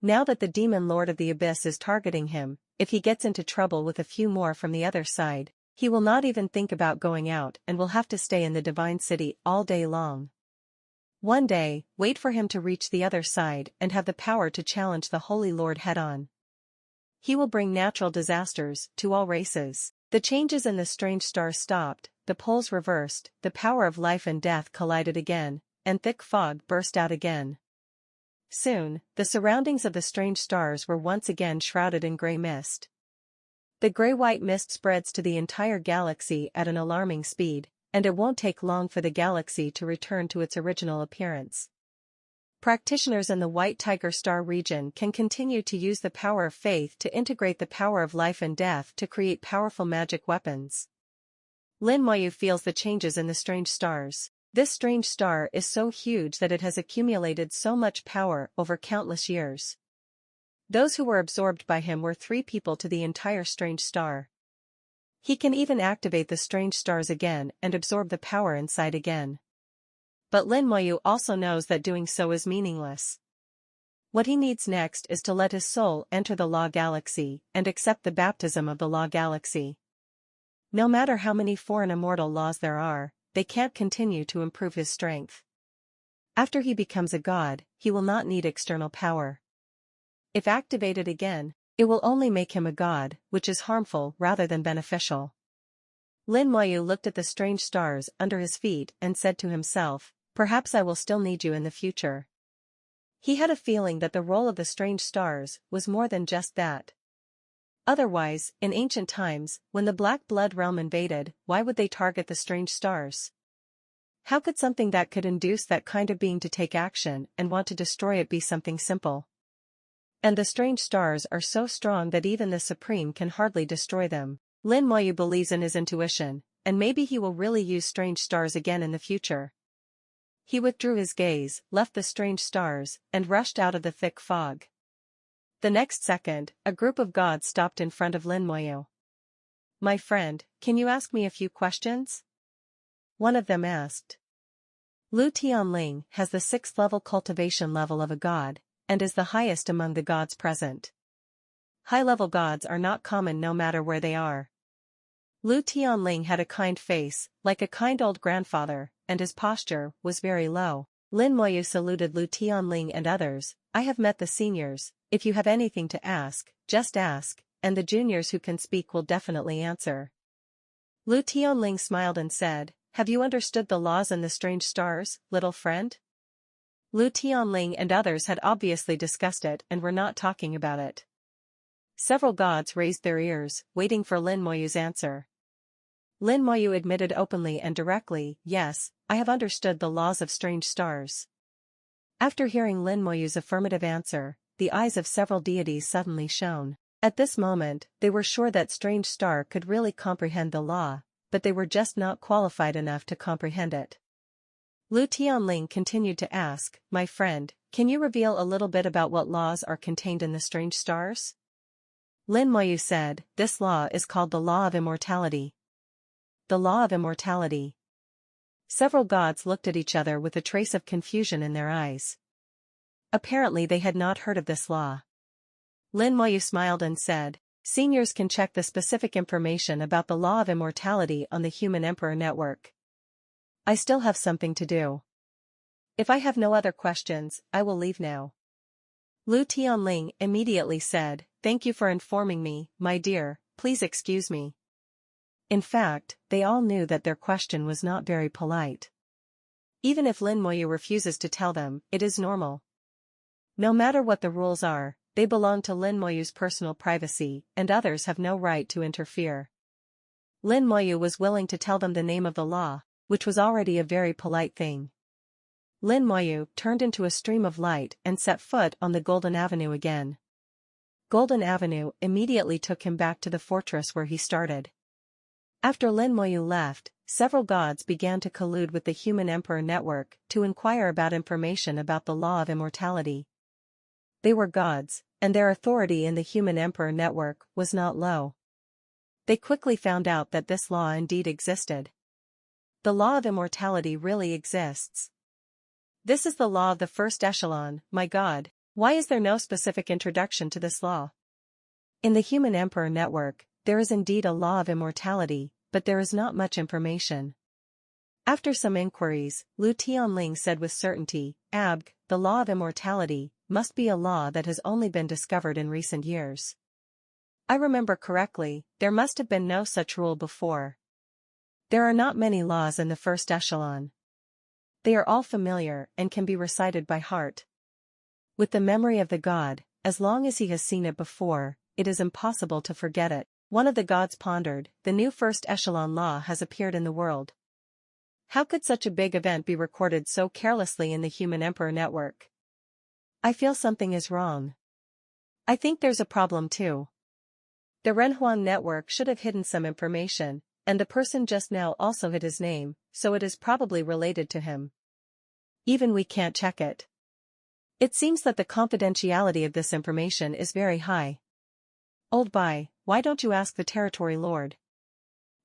Now that the demon lord of the abyss is targeting him, if he gets into trouble with a few more from the other side, he will not even think about going out and will have to stay in the divine city all day long. One day, wait for him to reach the other side and have the power to challenge the Holy Lord head-on. He will bring natural disasters to all races. The changes in the strange stars stopped, the poles reversed, the power of life and death collided again, and thick fog burst out again. Soon, the surroundings of the strange stars were once again shrouded in gray mist. The gray-white mist spreads to the entire galaxy at an alarming speed, and it won't take long for the galaxy to return to its original appearance. Practitioners in the White Tiger Star region can continue to use the power of faith to integrate the power of life and death to create powerful magic weapons. Lin Moyu feels the changes in the strange stars. This strange star is so huge that it has accumulated so much power over countless years. Those who were absorbed by him were 3 people to the entire strange star. He can even activate the strange stars again and absorb the power inside again. But Lin Moyu also knows that doing so is meaningless. What he needs next is to let his soul enter the Law Galaxy and accept the baptism of the Law Galaxy. No matter how many foreign immortal laws there are, they can't continue to improve his strength. After he becomes a god, he will not need external power. If activated again, it will only make him a god, which is harmful rather than beneficial. Lin Moyu looked at the strange stars under his feet and said to himself, perhaps I will still need you in the future. He had a feeling that the role of the strange stars was more than just that. Otherwise, in ancient times, when the Black Blood realm invaded, why would they target the strange stars? How could something that could induce that kind of being to take action and want to destroy it be something simple? And the strange stars are so strong that even the Supreme can hardly destroy them. Lin Moyu believes in his intuition, and maybe he will really use strange stars again in the future. He withdrew his gaze, left the strange stars, and rushed out of the thick fog. The next second, a group of gods stopped in front of Lin Moyu. My friend, can you ask me a few questions? One of them asked. Lu Tianling has the 6th level cultivation level of a god, and is the highest among the gods present. High-level gods are not common no matter where they are. Lu Tianling had a kind face, like a kind old grandfather, and his posture was very low. Lin Moyu saluted Lu Tianling and others. I have met the seniors. If you have anything to ask, just ask, and the juniors who can speak will definitely answer. Lu Tianling smiled and said, have you understood the laws and the strange stars, little friend? Lu Tianling and others had obviously discussed it and were not talking about it. Several gods raised their ears, waiting for Lin Moyu's answer. Lin Moyu admitted openly and directly, yes, I have understood the laws of strange stars. After hearing Lin Moyu's affirmative answer, the eyes of several deities suddenly shone. At this moment, they were sure that strange star could really comprehend the law, but they were just not qualified enough to comprehend it. Lu Tianling continued to ask, my friend, can you reveal a little bit about what laws are contained in the strange stars? Lin Moyu said, this law is called the Law of Immortality. The Law of Immortality. Several gods looked at each other with a trace of confusion in their eyes. Apparently they had not heard of this law. Lin Moyu smiled and said, seniors can check the specific information about the Law of Immortality on the Human Emperor Network. I still have something to do. If I have no other questions, I will leave now. Lu Tianling immediately said, thank you for informing me, my dear, please excuse me. In fact, they all knew that their question was not very polite. Even if Lin Moyu refuses to tell them, it is normal. No matter what the rules are, they belong to Lin Moyu's personal privacy, and others have no right to interfere. Lin Moyu was willing to tell them the name of the law, which was already a very polite thing. Lin Moyu turned into a stream of light and set foot on the Golden Avenue again. Golden Avenue immediately took him back to the fortress where he started. After Lin Moyu left, several gods began to collude with the Human Emperor Network to inquire about information about the Law of Immortality. They were gods, and their authority in the Human Emperor Network was not low. They quickly found out that this law indeed existed. The Law of Immortality really exists. This is the law of the first echelon, my god, why is there no specific introduction to this law? In the Human Emperor Network, there is indeed a law of immortality, but there is not much information. After some inquiries, Lu Tianling said with certainty, the law of immortality must be a law that has only been discovered in recent years. I remember correctly, there must have been no such rule before. There are not many laws in the first echelon. They are all familiar and can be recited by heart. With the memory of the god, as long as he has seen it before, it is impossible to forget it. One of the gods pondered, the new first echelon law has appeared in the world. How could such a big event be recorded so carelessly in the Human Emperor Network? I feel something is wrong. I think there's a problem too. The Renhuang Network should have hidden some information, And the person just now also hid his name, so it is probably related to him. Even we can't check it. It seems that the confidentiality of this information is very high. Old Bai, why don't you ask the territory lord?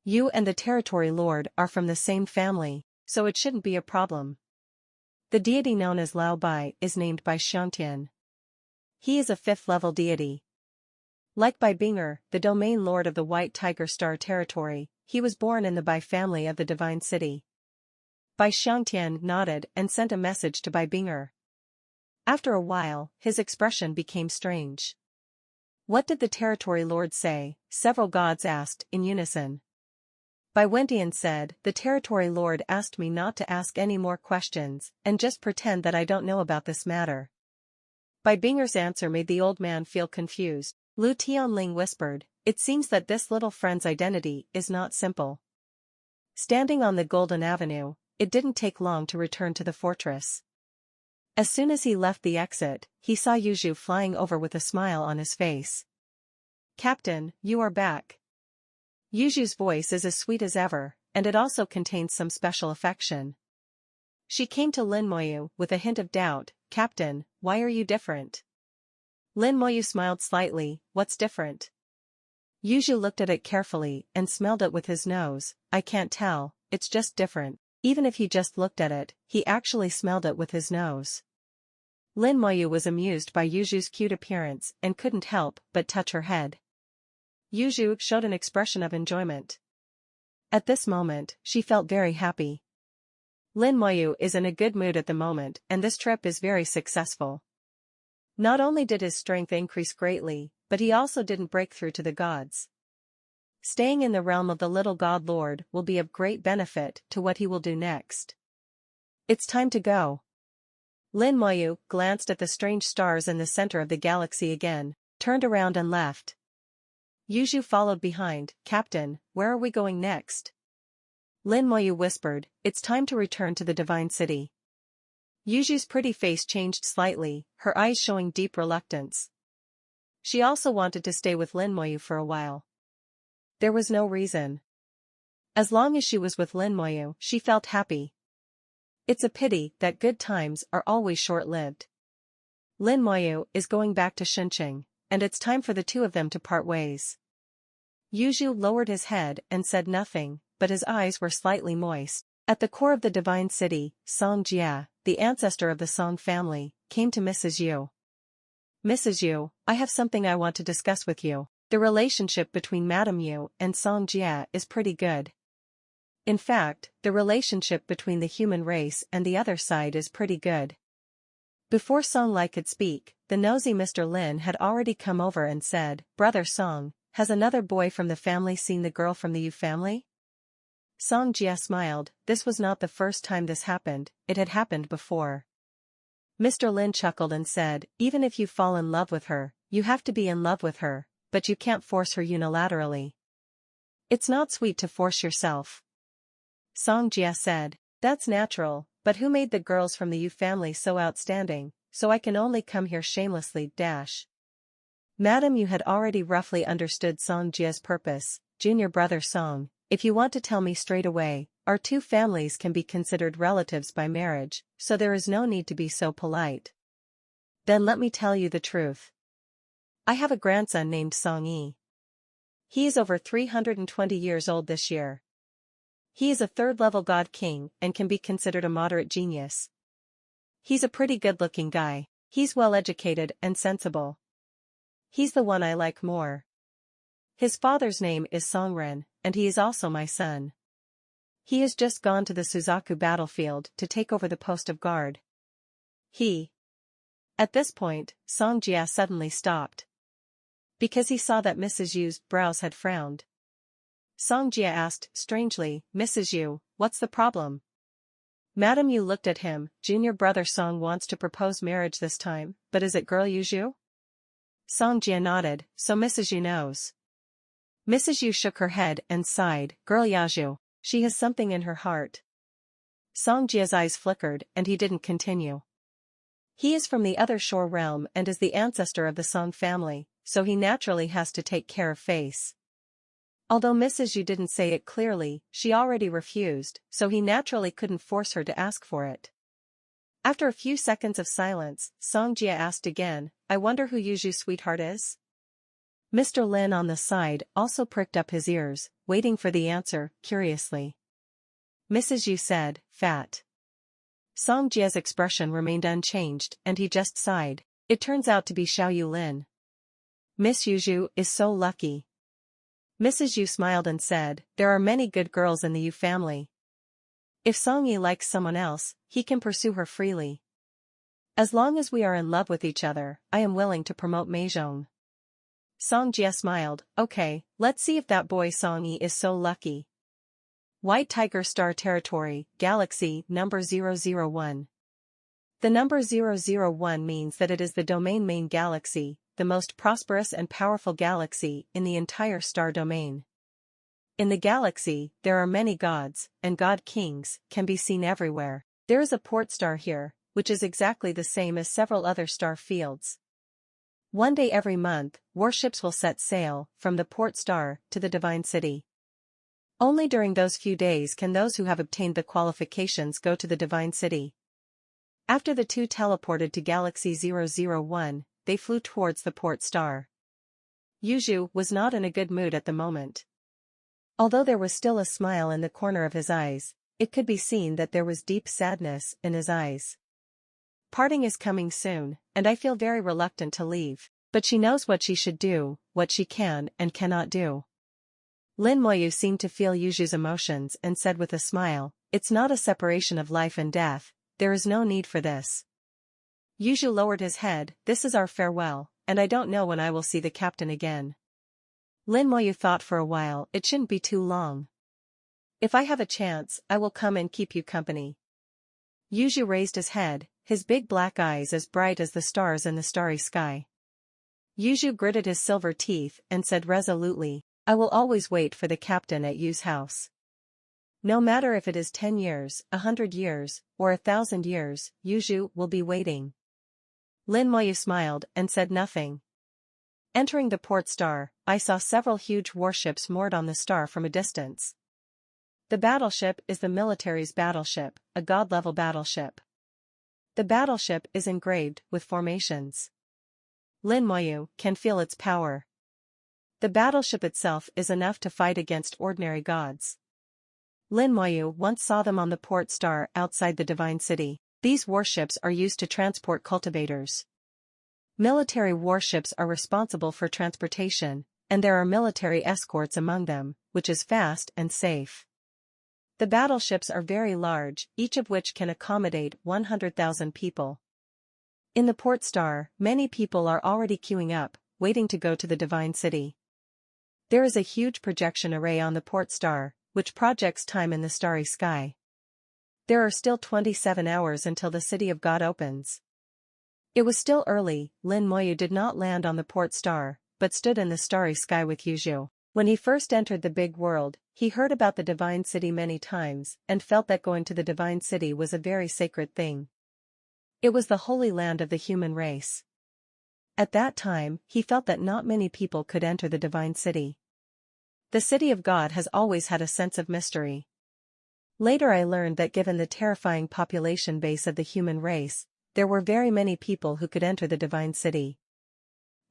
You and the territory lord are from the same family, so it shouldn't be a problem. The deity known as Lao Bai is named Bai Xiangtian. He is a 5th-level deity. Like Bai Binger, the domain lord of the White Tiger Star territory, he was born in the Bai family of the Divine City. Bai Xiangtian nodded and sent a message to Bai Binger. After a while, his expression became strange. What did the territory lord say? Several gods asked in unison. Bai Wentian said, the territory lord asked me not to ask any more questions and just pretend that I don't know about this matter. Bai Binger's answer made the old man feel confused. Lu Tianling whispered, it seems that this little friend's identity is not simple. Standing on the Golden Avenue, it didn't take long to return to the fortress. As soon as he left the exit, he saw Yuzhu flying over with a smile on his face. Captain, you are back. Yuzhu's voice is as sweet as ever, and it also contains some special affection. She came to Lin Moyu with a hint of doubt, Captain, why are you different? Lin Moyu smiled slightly, what's different? Yuzhu looked at it carefully and smelled it with his nose, I can't tell, it's just different. Even if he just looked at it, he actually smelled it with his nose. Lin Moyu was amused by Yuzhu's cute appearance and couldn't help but touch her head. Yuzhu showed an expression of enjoyment. At this moment, she felt very happy. Lin Moyu is in a good mood at the moment and this trip is very successful. Not only did his strength increase greatly, but he also didn't break through to the gods. Staying in the realm of the little god lord will be of great benefit to what he will do next. It's time to go. Lin Moyu glanced at the strange stars in the center of the galaxy again, turned around and left. Yuzhu followed behind, Captain, where are we going next? Lin Moyu whispered, it's time to return to the Divine City. Yuzhu's pretty face changed slightly, her eyes showing deep reluctance. She also wanted to stay with Lin Moyu for a while. There was no reason. As long as she was with Lin Moyu, she felt happy. It's a pity that good times are always short-lived. Lin Moyu is going back to Shunqing, and it's time for the two of them to part ways. Yuzhu lowered his head and said nothing, but his eyes were slightly moist. At the core of the Divine City, Song Jia, the ancestor of the Song family, came to Mrs. Yu. Mrs. Yu, I have something I want to discuss with you. The relationship between Madame Yu and Song Jia is pretty good. In fact, the relationship between the human race and the other side is pretty good. Before Song Lai could speak, the nosy Mr. Lin had already come over and said, Brother Song, has another boy from the family seen the girl from the Yu family? Song Jia smiled, this was not the first time this happened, it had happened before. Mr. Lin chuckled and said, even if you fall in love with her, you have to be in love with her, but you can't force her unilaterally. It's not sweet to force yourself. Song Jia said, that's natural, but who made the girls from the Yu family so outstanding, so I can only come here shamelessly, Madam Yu had already roughly understood Song Jia's purpose, junior brother Song, if you want to tell me straight away, our two families can be considered relatives by marriage, so there is no need to be so polite. Then let me tell you the truth. I have a grandson named Song Yi. He is over 320 years old this year. He is a 3rd-level god king and can be considered a moderate genius. He's a pretty good-looking guy, he's well-educated and sensible. He's the one I like more. His father's name is Songren, and he is also my son. He has just gone to the Suzaku battlefield to take over the post of guard. At this point, Song Jia suddenly stopped. Because he saw that Mrs. Yu's brows had frowned. Song Jia asked, strangely, Mrs. Yu, what's the problem? Madame Yu looked at him, junior brother Song wants to propose marriage this time, but is it girl Yuzhu? Song Jia nodded, so Mrs. Yu knows. Mrs. Yu shook her head and sighed, girl Yuzhu, she has something in her heart. Song Jia's eyes flickered and he didn't continue. He is from the other shore realm and is the ancestor of the Song family, so he naturally has to take care of face. Although Mrs. Yu didn't say it clearly, she already refused, so he naturally couldn't force her to ask for it. After a few seconds of silence, Song Jia asked again, I wonder who Yuju's sweetheart is? Mr. Lin on the side also pricked up his ears, waiting for the answer, curiously. Mrs. Yu said, fat. Song Jia's expression remained unchanged and he just sighed. It turns out to be Xiaoyu Lin. Miss Yuju is so lucky. Mrs. Yu smiled and said, there are many good girls in the Yu family. If Song Yi likes someone else, he can pursue her freely. As long as we are in love with each other, I am willing to promote Meizhong. Song Jia smiled, okay, let's see if that boy Song Yi is so lucky. White Tiger Star Territory, Galaxy, number 001. The number 001 means that it is the domain main galaxy, the most prosperous and powerful galaxy in the entire star domain. In the galaxy, there are many gods, and god kings can be seen everywhere. There is a port star here, which is exactly the same as several other star fields. One day every month, warships will set sail from the port star to the divine city. Only during those few days can those who have obtained the qualifications go to the divine city. After the two teleported to Galaxy 001, they flew towards the port star. Yuju was not in a good mood at the moment. Although there was still a smile in the corner of his eyes, it could be seen that there was deep sadness in his eyes. Parting is coming soon, and I feel very reluctant to leave, but she knows what she should do, what she can and cannot do. Lin Moyu seemed to feel Yuju's emotions and said with a smile, it's not a separation of life and death, there is no need for this. Yuju lowered his head, this is our farewell, and I don't know when I will see the captain again. Lin Moyu thought for a while, it shouldn't be too long. If I have a chance, I will come and keep you company. Yuju raised his head, his big black eyes as bright as the stars in the starry sky. Yuju gritted his silver teeth and said resolutely, I will always wait for the captain at Yu's house. No matter if it is 10 years, 100 years, or 1,000 years, Yuju will be waiting. Lin Moyu smiled and said nothing. Entering the port star, I saw several huge warships moored on the star from a distance. The battleship is the military's battleship, a god-level battleship. The battleship is engraved with formations. Lin Moyu can feel its power. The battleship itself is enough to fight against ordinary gods. Lin Moyu once saw them on the port star outside the divine city. These warships are used to transport cultivators. Military warships are responsible for transportation, and there are military escorts among them, which is fast and safe. The battleships are very large, each of which can accommodate 100,000 people. In the port star, many people are already queuing up, waiting to go to the divine city. There is a huge projection array on the port star, which projects time in the starry sky. There are still 27 hours until the city of God opens. It was still early, Lin Moyu did not land on the port star, but stood in the starry sky with Yuju. When he first entered the big world, he heard about the divine city many times and felt that going to the divine city was a very sacred thing. It was the holy land of the human race. At that time, he felt that not many people could enter the divine city. The city of God has always had a sense of mystery. Later I learned that given the terrifying population base of the human race, there were very many people who could enter the divine city.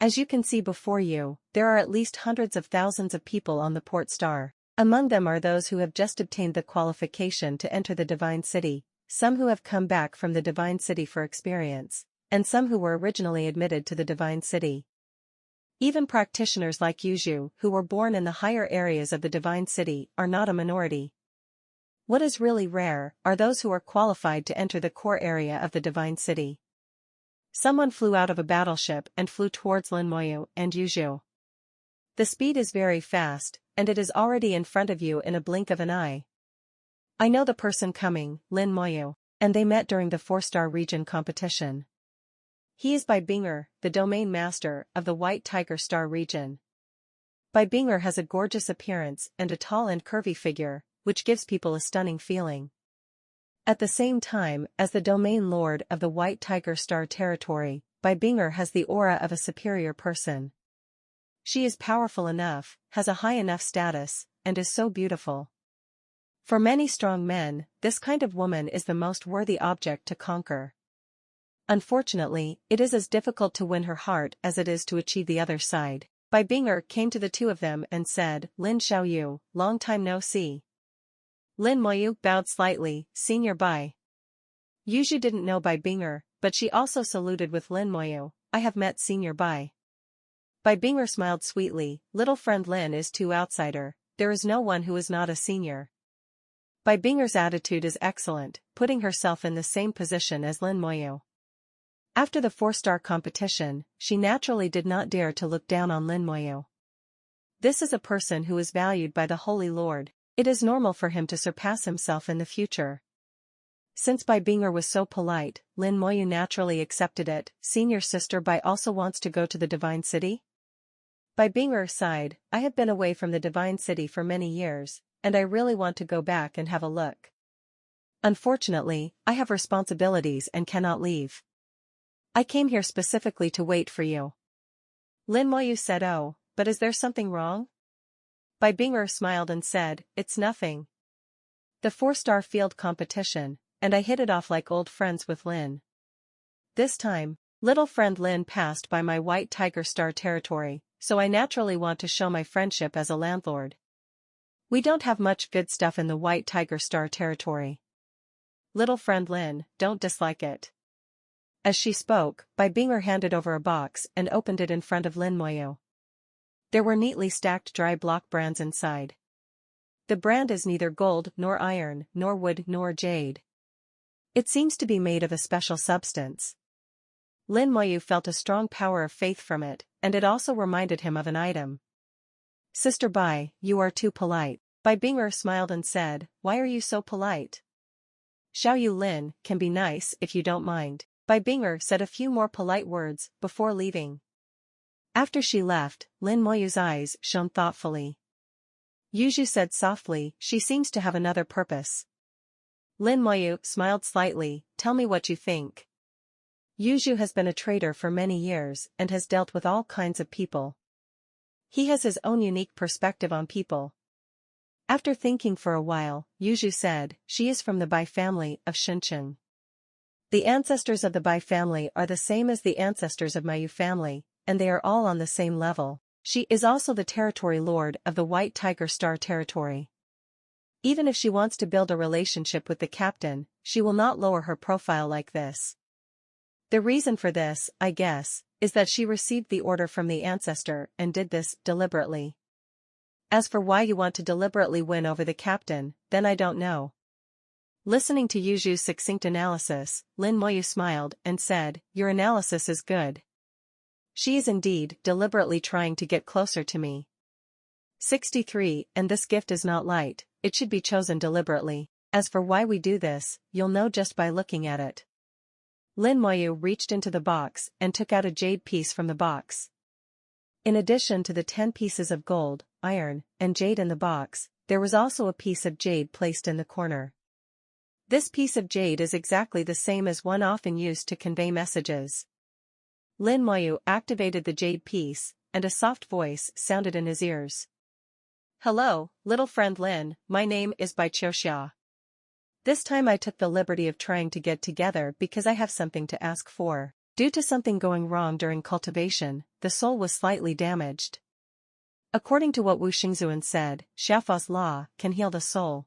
As you can see before you, there are at least hundreds of thousands of people on the port star. Among them are those who have just obtained the qualification to enter the divine city, some who have come back from the divine city for experience, and some who were originally admitted to the divine city. Even practitioners like Yuju, who were born in the higher areas of the divine city, are not a minority. What is really rare are those who are qualified to enter the core area of the divine city. Someone flew out of a battleship and flew towards Lin Moyu and Yuju. The speed is very fast, and it is already in front of you in a blink of an eye. I know the person coming, Lin Moyu, and they met during the 4-star region competition. He is Bai Binger, the domain master of the White Tiger Star region. Bai Binger has a gorgeous appearance and a tall and curvy figure, which gives people a stunning feeling. At the same time, as the domain lord of the White Tiger Star territory, Bai Binger has the aura of a superior person. She is powerful enough, has a high enough status, and is so beautiful. For many strong men, this kind of woman is the most worthy object to conquer. Unfortunately, it is as difficult to win her heart as it is to achieve the other side. Bai Binger came to the two of them and said, Lin Xiaoyu, long time no see. Lin Moyu bowed slightly, Senior Bai. Yuzhu didn't know Bai Binger, but she also saluted with Lin Moyu, I have met Senior Bai. Bai Binger smiled sweetly, little friend Lin is too outsider, there is no one who is not a senior. Bai Binger's attitude is excellent, putting herself in the same position as Lin Moyu. After the 4-star competition, she naturally did not dare to look down on Lin Moyu. This is a person who is valued by the Holy Lord, it is normal for him to surpass himself in the future. Since Bai Binger was so polite, Lin Moyu naturally accepted it. Senior sister Bai also wants to go to the Divine City? Bai Binger sighed, I have been away from the Divine City for many years, and I really want to go back and have a look. Unfortunately, I have responsibilities and cannot leave. I came here specifically to wait for you. Lin Moyu said, oh, but is there something wrong? Bai Binger smiled and said, it's nothing. The 4-star field competition, and I hit it off like old friends with Lin. This time, little friend Lin passed by my white tiger star territory, so I naturally want to show my friendship as a landlord. We don't have much good stuff in the white tiger star territory. Little friend Lin, don't dislike it. As she spoke, Bai Binger handed over a box and opened it in front of Lin Moyu. There were neatly stacked dry block brands inside. The brand is neither gold nor iron nor wood nor jade. It seems to be made of a special substance. Lin Moyu felt a strong power of faith from it, and it also reminded him of an item. Sister Bai, you are too polite. Bai Binger smiled and said, why are you so polite? Xiaoyu Lin can be nice if you don't mind. Bai Binger said a few more polite words before leaving. After she left, Lin Moyu's eyes shone thoughtfully. Yuzhu said softly, she seems to have another purpose. Lin Moyu smiled slightly, tell me what you think. Yuzhu has been a trader for many years and has dealt with all kinds of people. He has his own unique perspective on people. After thinking for a while, Yuzhu said, she is from the Bai family of Xincheng. The ancestors of the Bai family are the same as the ancestors of Moyu family, and they are all on the same level. She is also the territory lord of the White Tiger Star territory. Even if she wants to build a relationship with the captain, she will not lower her profile like this. The reason for this, I guess, is that she received the order from the ancestor and did this deliberately. As for why you want to deliberately win over the captain, then I don't know. Listening to Yuzhu's succinct analysis, Lin Moyu smiled and said, your analysis is good. She is indeed deliberately trying to get closer to me. 63 And this gift is not light, it should be chosen deliberately. As for why we do this, you'll know just by looking at it. Lin Moyu reached into the box and took out a jade piece from the box. In addition to the 10 pieces of gold, iron, and jade in the box, there was also a piece of jade placed in the corner. This piece of jade is exactly the same as one often used to convey messages. Lin Moyu activated the jade piece, and a soft voice sounded in his ears. Hello, little friend Lin, my name is Bai Qiuxia. This time I took the liberty of trying to get together because I have something to ask for. Due to something going wrong during cultivation, the soul was slightly damaged. According to what Wu Xingzuan said, Xiaofa's law can heal the soul.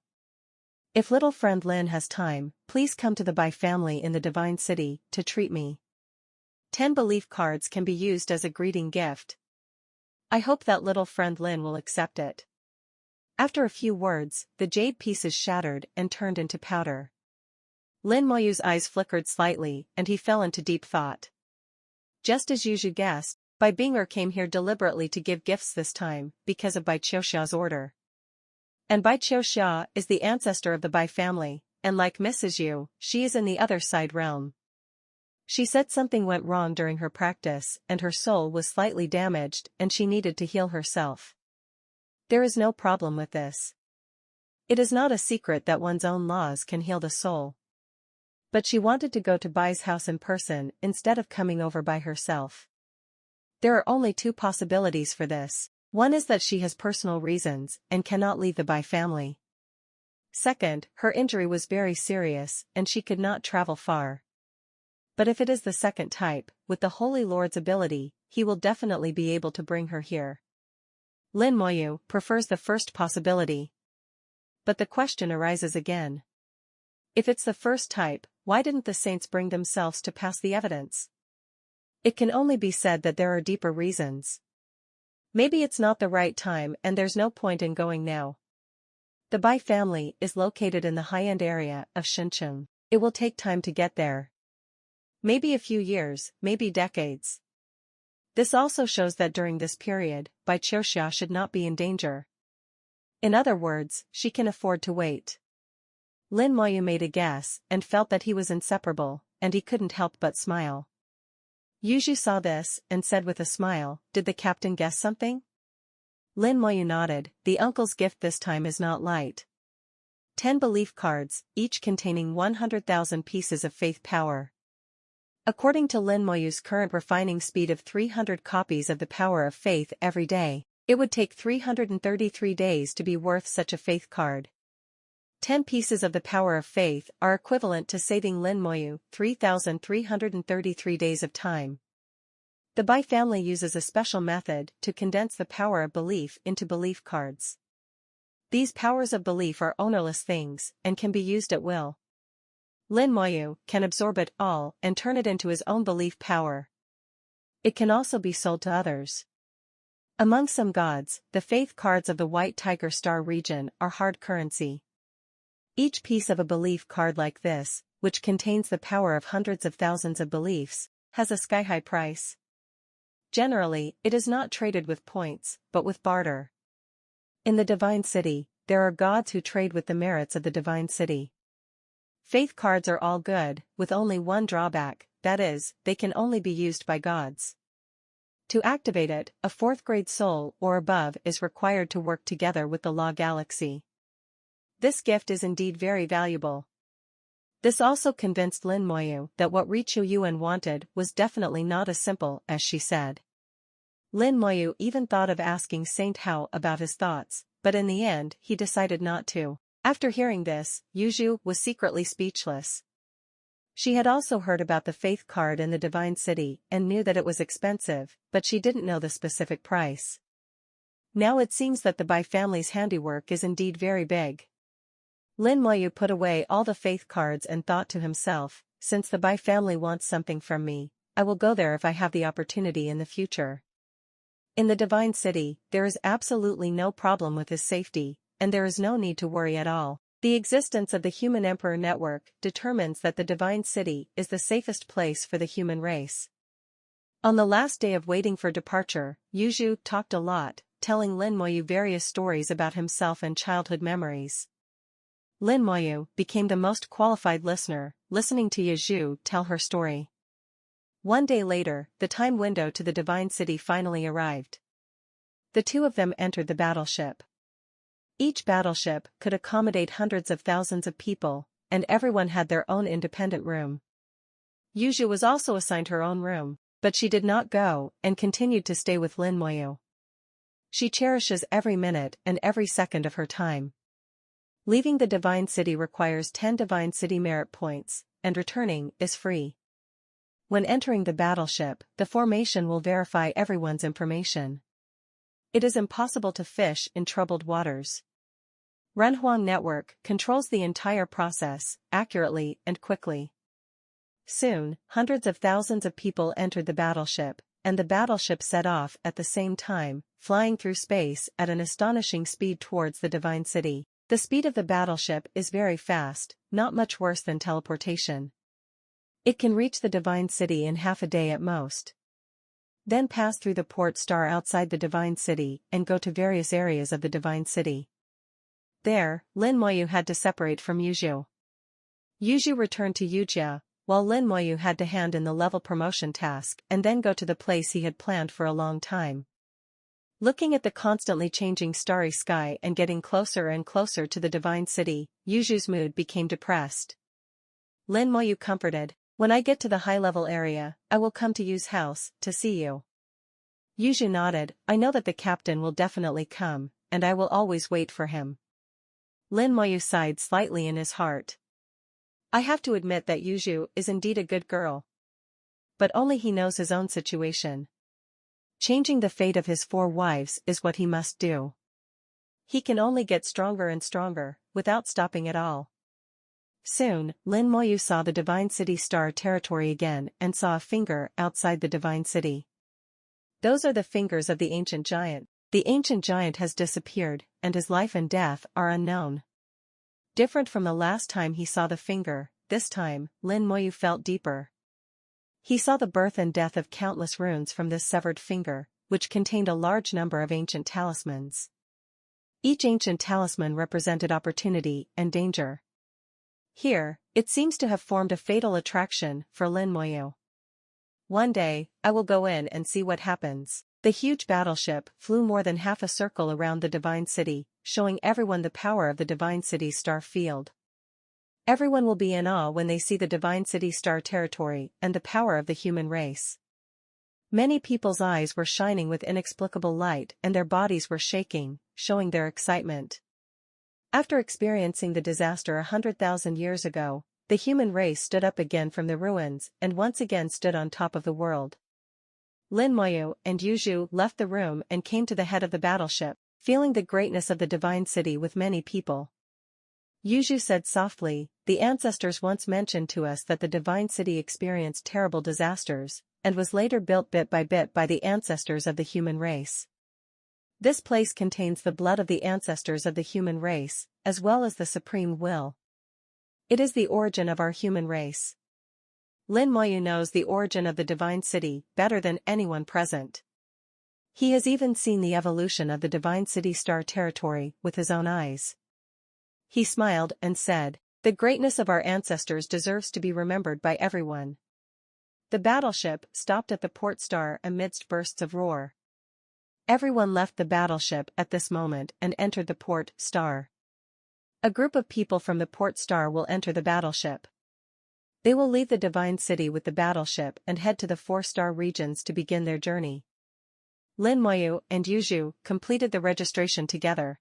If little friend Lin has time, please come to the Bai family in the Divine City to treat me. 10 belief cards can be used as a greeting gift. I hope that little friend Lin will accept it. After a few words, the jade pieces shattered and turned into powder. Lin Moyu's eyes flickered slightly and he fell into deep thought. Just as Yuzhu guessed, Bai Binger came here deliberately to give gifts this time because of Bai Qiuxia's order. And Bai Qiuxia is the ancestor of the Bai family, and like Mrs. Yu, she is in the other side realm. She said something went wrong during her practice and her soul was slightly damaged and she needed to heal herself. There is no problem with this. It is not a secret that one's own laws can heal the soul. But she wanted to go to Bai's house in person instead of coming over by herself. There are only two possibilities for this. One is that she has personal reasons and cannot leave the Bai family. Second, her injury was very serious and she could not travel far. But if it is the second type, with the Holy Lord's ability, he will definitely be able to bring her here. Lin Moyu prefers the first possibility. But the question arises again. If it's the first type, why didn't the saints bring themselves to pass the evidence? It can only be said that there are deeper reasons. Maybe it's not the right time and there's no point in going now. The Bai family is located in the high-end area of Shenzhen. It will take time to get there. Maybe a few years, maybe decades. This also shows that during this period, Bai Qiuxia should not be in danger. In other words, she can afford to wait. Lin Moyu made a guess and felt that he was inseparable, and he couldn't help but smile. Yuzhu saw this and said with a smile, "Did the captain guess something?" Lin Moyu nodded. The uncle's gift this time is not light. 10 belief cards, each containing 100,000 pieces of faith power. According to Lin Moyu's current refining speed of 300 copies of the power of faith every day, it would take 333 days to be worth such a faith card. 10 pieces of the power of faith are equivalent to saving Lin Moyu 3,333 days of time. The Bai family uses a special method to condense the power of belief into belief cards. These powers of belief are ownerless things and can be used at will. Lin Moyu can absorb it all and turn it into his own belief power. It can also be sold to others. Among some gods, the faith cards of the White Tiger Star region are hard currency. Each piece of a belief card like this, which contains the power of hundreds of thousands of beliefs, has a sky-high price. Generally, it is not traded with points, but with barter. In the Divine City, there are gods who trade with the merits of the Divine City. Faith cards are all good, with only one drawback, that is, they can only be used by gods. To activate it, a 4th grade soul or above is required to work together with the Law Galaxy. This gift is indeed very valuable. This also convinced Lin Moyu that what Richu Yuan wanted was definitely not as simple as she said. Lin Moyu even thought of asking Saint Hao about his thoughts, but in the end he decided not to. After hearing this, Yuzhu was secretly speechless. She had also heard about the faith card in the Divine City and knew that it was expensive, but she didn't know the specific price. Now it seems that the Bai family's handiwork is indeed very big. Lin Moyu put away all the faith cards and thought to himself, since the Bai family wants something from me, I will go there if I have the opportunity in the future. In the Divine City, there is absolutely no problem with his safety, and there is no need to worry at all. The existence of the Human Emperor Network determines that the Divine City is the safest place for the human race. On the last day of waiting for departure, Yuzhu talked a lot, telling Lin Moyu various stories about himself and childhood memories. Lin Moyu became the most qualified listener, listening to Yuzhu tell her story. One day later, the time window to the Divine City finally arrived. The two of them entered the battleship. Each battleship could accommodate hundreds of thousands of people, and everyone had their own independent room. Yuzhu was also assigned her own room, but she did not go and continued to stay with Lin Moyu. She cherishes every minute and every second of her time. Leaving the Divine City requires 10 Divine City merit points, and returning is free. When entering the battleship, the formation will verify everyone's information. It is impossible to fish in troubled waters. Renhuang Network controls the entire process, accurately and quickly. Soon, hundreds of thousands of people entered the battleship, and the battleship set off at the same time, flying through space at an astonishing speed towards the Divine City. The speed of the battleship is very fast, not much worse than teleportation. It can reach the Divine City in half a day at most. Then pass through the port star outside the Divine City and go to various areas of the Divine City. There, Lin Moyu had to separate from Yuzhu. Yuzhu returned to Yujia, while Lin Moyu had to hand in the level promotion task and then go to the place he had planned for a long time. Looking at the constantly changing starry sky and getting closer and closer to the Divine City, Yuzhu's mood became depressed. Lin Moyu comforted, "When I get to the high-level area, I will come to Yu's house, to see you." Yuju nodded. I know that the captain will definitely come, and I will always wait for him. Lin Moyu sighed slightly in his heart. I have to admit that Yuju is indeed a good girl. But only he knows his own situation. Changing the fate of his 4 wives is what he must do. He can only get stronger and stronger, without stopping at all. Soon, Lin Moyu saw the Divine City Star territory again and saw a finger outside the Divine City. Those are the fingers of the ancient giant. The ancient giant has disappeared, and his life and death are unknown. Different from the last time he saw the finger, this time, Lin Moyu felt deeper. He saw the birth and death of countless runes from this severed finger, which contained a large number of ancient talismans. Each ancient talisman represented opportunity and danger. Here, it seems to have formed a fatal attraction for Lin Moyu. One day, I will go in and see what happens. The huge battleship flew more than half a circle around the Divine City, showing everyone the power of the Divine City's star field. Everyone will be in awe when they see the Divine City star territory and the power of the human race. Many people's eyes were shining with inexplicable light and their bodies were shaking, showing their excitement. After experiencing the disaster 100,000 years ago, the human race stood up again from the ruins and once again stood on top of the world. Lin Moyu and Yuju left the room and came to the head of the battleship, feeling the greatness of the Divine City with many people. Yuju said softly, the ancestors once mentioned to us that the Divine City experienced terrible disasters, and was later built bit by the ancestors of the human race. This place contains the blood of the ancestors of the human race, as well as the supreme will. It is the origin of our human race. Lin Moyu knows the origin of the Divine City better than anyone present. He has even seen the evolution of the Divine City star territory with his own eyes. He smiled and said, the greatness of our ancestors deserves to be remembered by everyone. The battleship stopped at the port star amidst bursts of roar. Everyone left the battleship at this moment and entered the port star. A group of people from the port star will enter the battleship. They will leave the Divine City with the battleship and head to the 4-star regions to begin their journey. Lin Moyu and Yuju completed the registration together.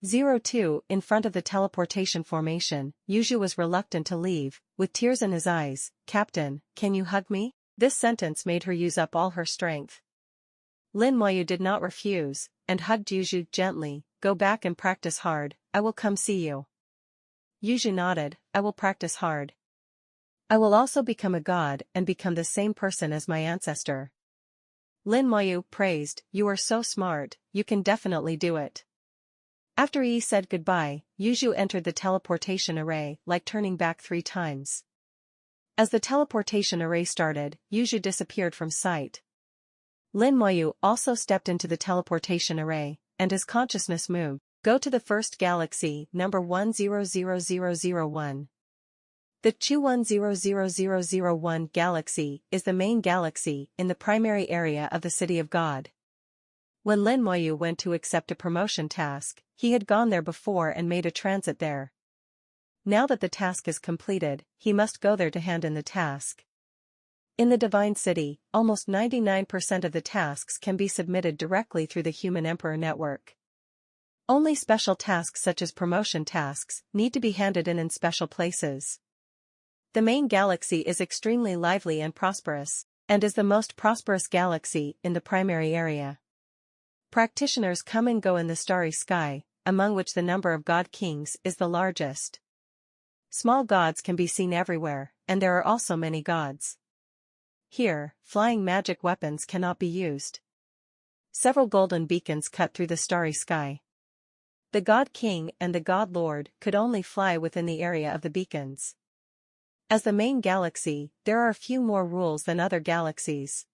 02 In front of the teleportation formation, Yuju was reluctant to leave, with tears in his eyes. Captain, can you hug me? This sentence made her use up all her strength. Lin Moyu did not refuse, and hugged Yuju gently. Go back and practice hard, I will come see you. Yuju nodded, I will practice hard. I will also become a god and become the same person as my ancestor. Lin Moyu praised, you are so smart, you can definitely do it. After Yi said goodbye, Yuju entered the teleportation array, like turning back 3 times. As the teleportation array started, Yuju disappeared from sight. Lin Moyu also stepped into the teleportation array, and his consciousness moved. Go to the first galaxy, number 100001. The 210001 galaxy is the main galaxy in the primary area of the City of God. When Lin Moyu went to accept a promotion task, he had gone there before and made a transit there. Now that the task is completed, he must go there to hand in the task. In the Divine City, almost 99% of the tasks can be submitted directly through the Human Emperor network. Only special tasks such as promotion tasks need to be handed in special places. The main galaxy is extremely lively and prosperous, and is the most prosperous galaxy in the primary area. Practitioners come and go in the starry sky, among which the number of god kings is the largest. Small gods can be seen everywhere, and there are also many gods. Here, flying magic weapons cannot be used. Several golden beacons cut through the starry sky. The God King and the God Lord could only fly within the area of the beacons. As the main galaxy, there are a few more rules than other galaxies.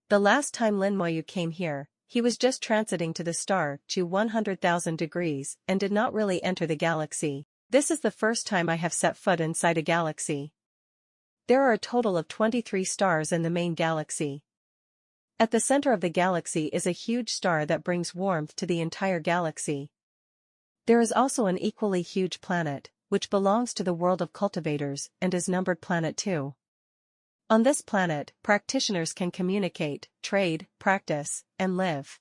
The last time Lin Moyu came here, he was just transiting to the star to 100,000 degrees and did not really enter the galaxy. This is the first time I have set foot inside a galaxy. There are a total of 23 stars in the main galaxy. At the center of the galaxy is a huge star that brings warmth to the entire galaxy. There is also an equally huge planet, which belongs to the world of cultivators and is numbered Planet 2. On this planet, practitioners can communicate, trade, practice, and live.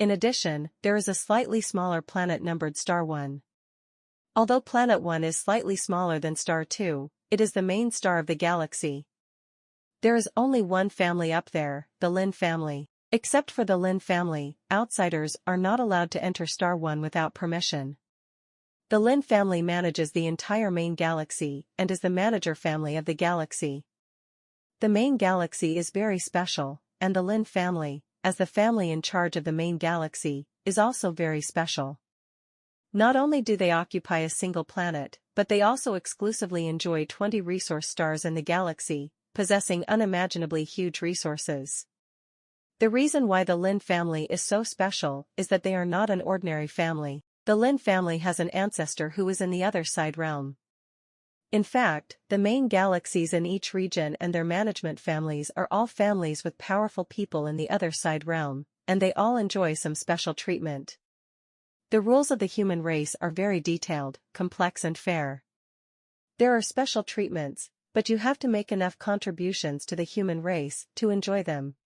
In addition, there is a slightly smaller planet numbered Star 1. Although Planet 1 is slightly smaller than Star 2, it is the main star of the galaxy. There is only one family up there, the Lin family. Except for the Lin family, outsiders are not allowed to enter Star 1 without permission. The Lin family manages the entire main galaxy and is the manager family of the galaxy. The main galaxy is very special, and the Lin family, as the family in charge of the main galaxy, is also very special. Not only do they occupy a single planet, but they also exclusively enjoy 20 resource stars in the galaxy, possessing unimaginably huge resources. The reason why the Lin family is so special is that they are not an ordinary family. The Lin family has an ancestor who is in the other side realm. In fact, the main galaxies in each region and their management families are all families with powerful people in the other side realm, and they all enjoy some special treatment. The rules of the human race are very detailed, complex and fair. There are special treatments, but you have to make enough contributions to the human race to enjoy them.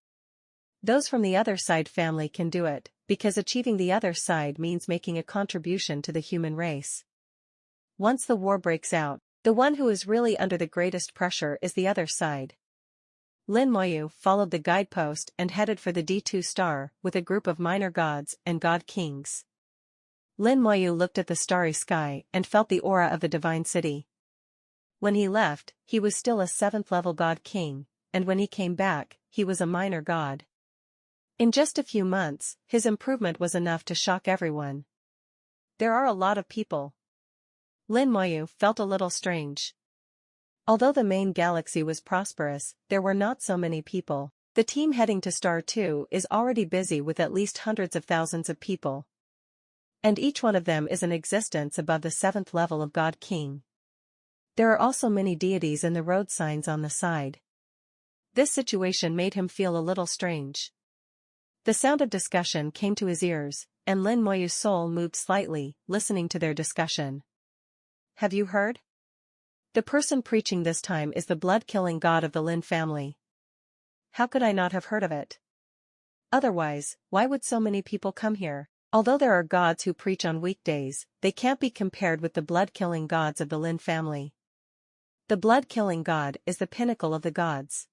Those from the other side family can do it, because achieving the other side means making a contribution to the human race. Once the war breaks out, the one who is really under the greatest pressure is the other side. Lin Moyu followed the guidepost and headed for the D2 star with a group of minor gods and god kings. Lin Moyu looked at the starry sky and felt the aura of the divine city. When he left, he was still a 7th level god king, and when he came back, he was a minor god. In just a few months, his improvement was enough to shock everyone. There are a lot of people. Lin Moyu felt a little strange. Although the main galaxy was prosperous, there were not so many people. The team heading to Star 2 is already busy with at least hundreds of thousands of people. And each one of them is an existence above the 7th level of God King. There are also many deities in the road signs on the side. This situation made him feel a little strange. The sound of discussion came to his ears, and Lin Moyu's soul moved slightly, listening to their discussion. Have you heard? The person preaching this time is the blood-killing god of the Lin family. How could I not have heard of it? Otherwise, why would so many people come here? Although there are gods who preach on weekdays, they can't be compared with the blood-killing gods of the Lin family. The blood-killing god is the pinnacle of the gods.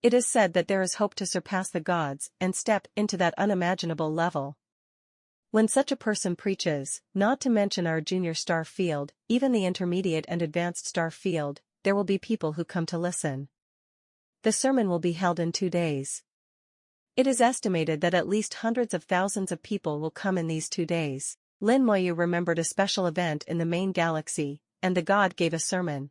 It is said that there is hope to surpass the gods and step into that unimaginable level. When such a person preaches, not to mention our junior star field, even the intermediate and advanced star field, there will be people who come to listen. The sermon will be held in 2 days. It is estimated that at least hundreds of thousands of people will come in these 2 days. Lin Moyu remembered a special event in the main galaxy, and the god gave a sermon.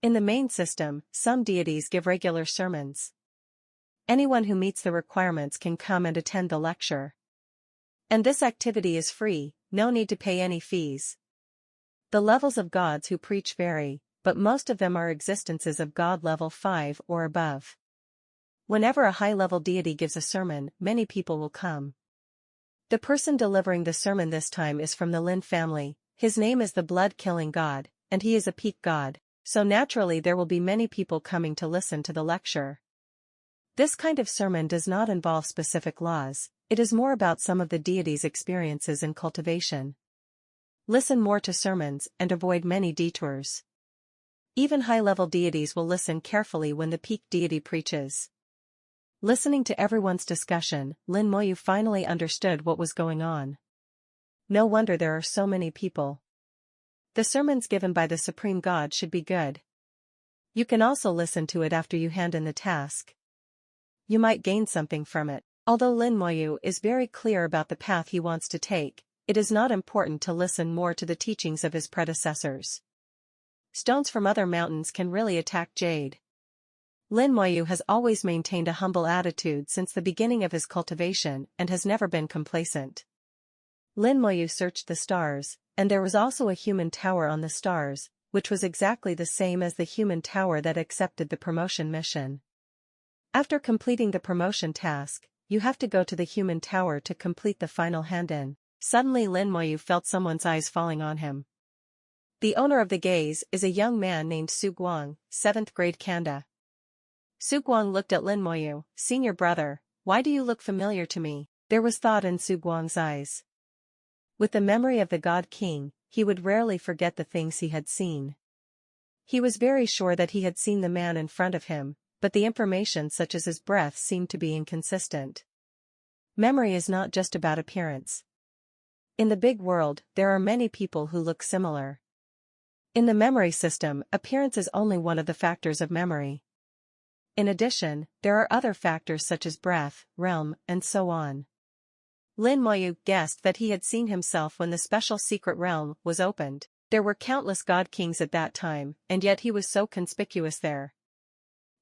In the main system, some deities give regular sermons. Anyone who meets the requirements can come and attend the lecture. And this activity is free, no need to pay any fees. The levels of gods who preach vary, but most of them are existences of god level 5 or above. Whenever a high-level deity gives a sermon, many people will come. The person delivering the sermon this time is from the Lin family. His name is the blood-killing god, and he is a peak god, so naturally there will be many people coming to listen to the lecture. This kind of sermon does not involve specific laws, it is more about some of the deity's experiences in cultivation. Listen more to sermons and avoid many detours. Even high-level deities will listen carefully when the peak deity preaches. Listening to everyone's discussion, Lin Moyu finally understood what was going on. No wonder there are so many people. The sermons given by the Supreme God should be good. You can also listen to it after you hand in the task. You might gain something from it. Although Lin Moyu is very clear about the path he wants to take, it is not important to listen more to the teachings of his predecessors. Stones from other mountains can really attack jade. Lin Moyu has always maintained a humble attitude since the beginning of his cultivation and has never been complacent. Lin Moyu searched the stars, and there was also a human tower on the stars, which was exactly the same as the human tower that accepted the promotion mission. After completing the promotion task, you have to go to the human tower to complete the final hand-in. Suddenly Lin Moyu felt someone's eyes falling on him. The owner of the gaze is a young man named Su Guang, 7th grade Kanda. Su Guang looked at Lin Moyu, senior brother, why do you look familiar to me? There was thought in Su Guang's eyes. With the memory of the God King, he would rarely forget the things he had seen. He was very sure that he had seen the man in front of him, but the information such as his breath seemed to be inconsistent. Memory is not just about appearance. In the big world, there are many people who look similar. In the memory system, appearance is only one of the factors of memory. In addition, there are other factors such as breath, realm, and so on. Lin Moyu guessed that he had seen himself when the special secret realm was opened. There were countless god kings at that time, and yet he was so conspicuous there.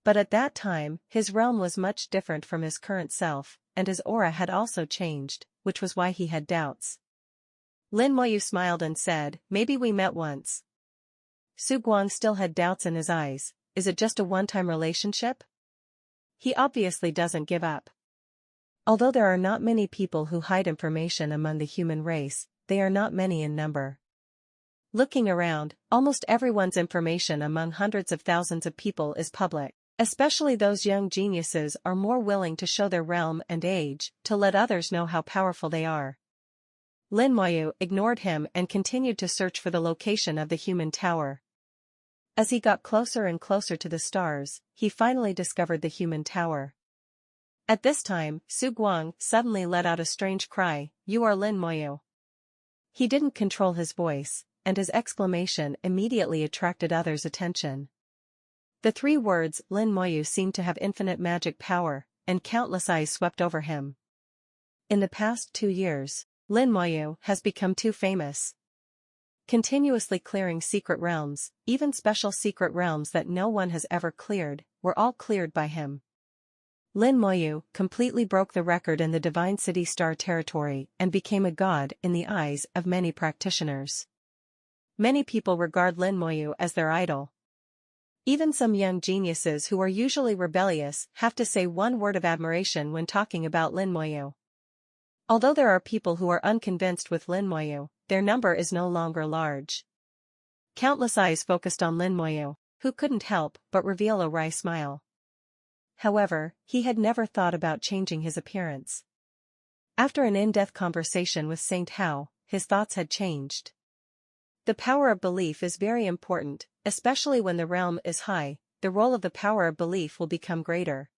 But at that time, his realm was much different from his current self, and his aura had also changed, which was why he had doubts. Lin Moyu smiled and said, maybe we met once. Su Guang still had doubts in his eyes. Is it just a one-time relationship? He obviously doesn't give up. Although there are not many people who hide information among the human race, they are not many in number. Looking around, almost everyone's information among hundreds of thousands of people is public. Especially those young geniuses are more willing to show their realm and age, to let others know how powerful they are. Lin Moyu ignored him and continued to search for the location of the human tower. As he got closer and closer to the stars, he finally discovered the human tower. At this time, Su Guang suddenly let out a strange cry, "You are Lin Moyu." He didn't control his voice, and his exclamation immediately attracted others' attention. The three words Lin Moyu seemed to have infinite magic power, and countless eyes swept over him. In the past 2 years, Lin Moyu has become too famous. Continuously clearing secret realms, even special secret realms that no one has ever cleared, were all cleared by him. Lin Moyu completely broke the record in the Divine City Star territory and became a god in the eyes of many practitioners. Many people regard Lin Moyu as their idol. Even some young geniuses who are usually rebellious have to say one word of admiration when talking about Lin Moyu. Although there are people who are unconvinced with Lin Moyu, their number is no longer large. Countless eyes focused on Lin Moyu, who couldn't help but reveal a wry smile. However, he had never thought about changing his appearance. After an in-depth conversation with Saint Hao, his thoughts had changed. The power of belief is very important, especially when the realm is high. The role of the power of belief will become greater.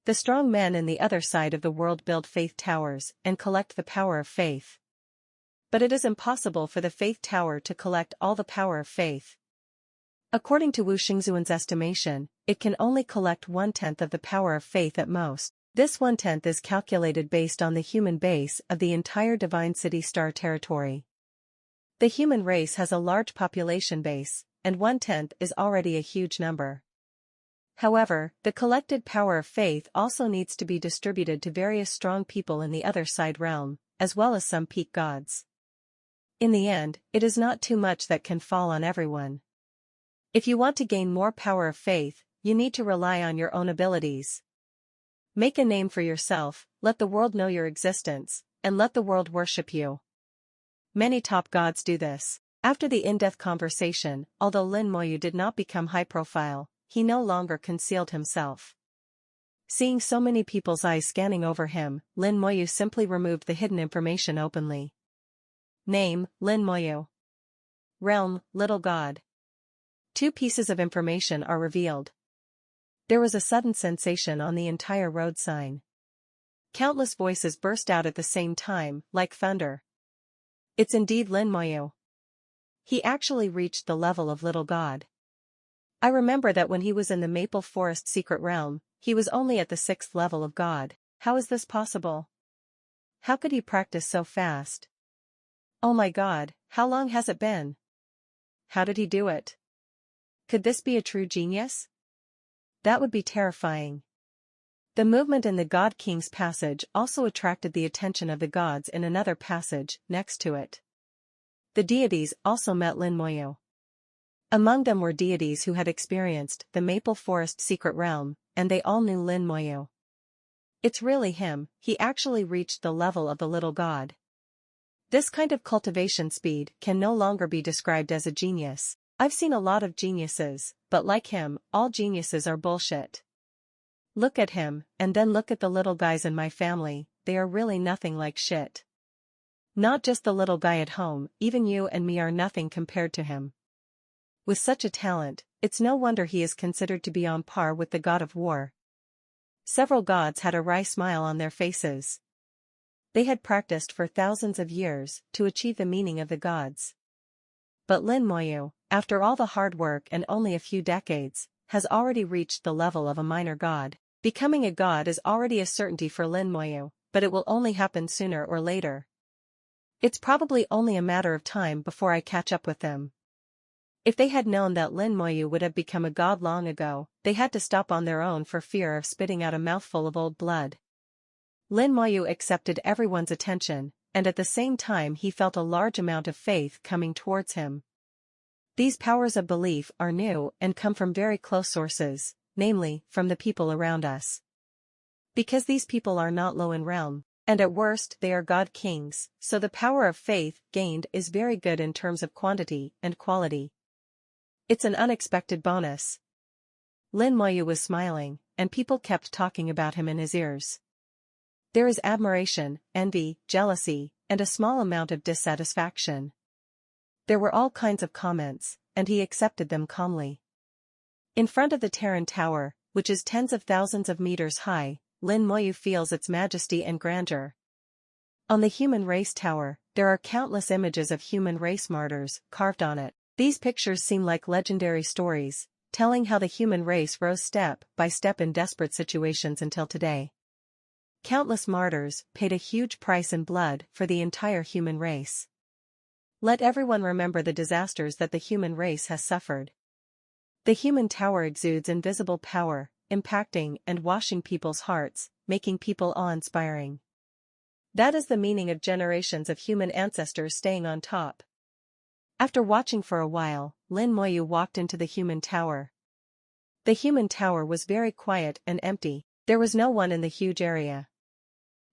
The strong men in the other side of the world build faith towers and collect the power of faith. But it is impossible for the faith tower to collect all the power of faith. According to Wu Xingzuan's estimation, it can only collect 1/10 of the power of faith at most. This 1/10 is calculated based on the human base of the entire Divine City Star territory. The human race has a large population base, and 1/10 is already a huge number. However, the collected power of faith also needs to be distributed to various strong people in the other side realm, as well as some peak gods. In the end, it is not too much that can fall on everyone. If you want to gain more power of faith, you need to rely on your own abilities. Make a name for yourself, let the world know your existence, and let the world worship you. Many top gods do this. After the in-depth conversation, although Lin Moyu did not become high-profile, he no longer concealed himself. Seeing so many people's eyes scanning over him, Lin Moyu simply removed the hidden information openly. Name, Lin Moyu. Realm, Little God. 2 pieces of information are revealed. There was a sudden sensation on the entire road sign. Countless voices burst out at the same time, like thunder. It's indeed Lin Moyu. He actually reached the level of Little God. I remember that when he was in the Maple Forest secret realm, he was only at the 6th level of God. How is this possible? How could he practice so fast? Oh my God, how long has it been? How did he do it? Could this be a true genius? That would be terrifying. The movement in the God King's passage also attracted the attention of the gods in another passage next to it. The deities also met Lin Moyu. Among them were deities who had experienced the Maple Forest secret realm, and they all knew Lin Moyu. It's really him, he actually reached the level of the little god. This kind of cultivation speed can no longer be described as a genius. I've seen a lot of geniuses, but like him, all geniuses are bullshit. Look at him, and then look at the little guys in my family, they are really nothing like shit. Not just the little guy at home, even you and me are nothing compared to him. With such a talent, it's no wonder he is considered to be on par with the god of war. Several gods had a wry smile on their faces. They had practiced for thousands of years to achieve the meaning of the gods. But Lin Moyu, after all the hard work and only a few decades, has already reached the level of a minor god. Becoming a god is already a certainty for Lin Moyu, but it will only happen sooner or later. It's probably only a matter of time before I catch up with them. If they had known that Lin Moyu would have become a god long ago, they had to stop on their own for fear of spitting out a mouthful of old blood. Lin Moyu accepted everyone's attention, and at the same time he felt a large amount of faith coming towards him. These powers of belief are new and come from very close sources, namely, from the people around us. Because these people are not low in realm, and at worst they are god kings, so the power of faith gained is very good in terms of quantity and quality. It's an unexpected bonus. Lin Moyu was smiling, and people kept talking about him in his ears. There is admiration, envy, jealousy, and a small amount of dissatisfaction. There were all kinds of comments, and he accepted them calmly. In front of the Terran Tower, which is tens of thousands of meters high, Lin Moyu feels its majesty and grandeur. On the human race tower, there are countless images of human race martyrs carved on it. These pictures seem like legendary stories, telling how the human race rose step by step in desperate situations until today. Countless martyrs paid a huge price in blood for the entire human race. Let everyone remember the disasters that the human race has suffered. The human tower exudes invisible power, impacting and washing people's hearts, making people awe-inspiring. That is the meaning of generations of human ancestors staying on top. After watching for a while, Lin Moyu walked into the human tower. The human tower was very quiet and empty, there was no one in the huge area.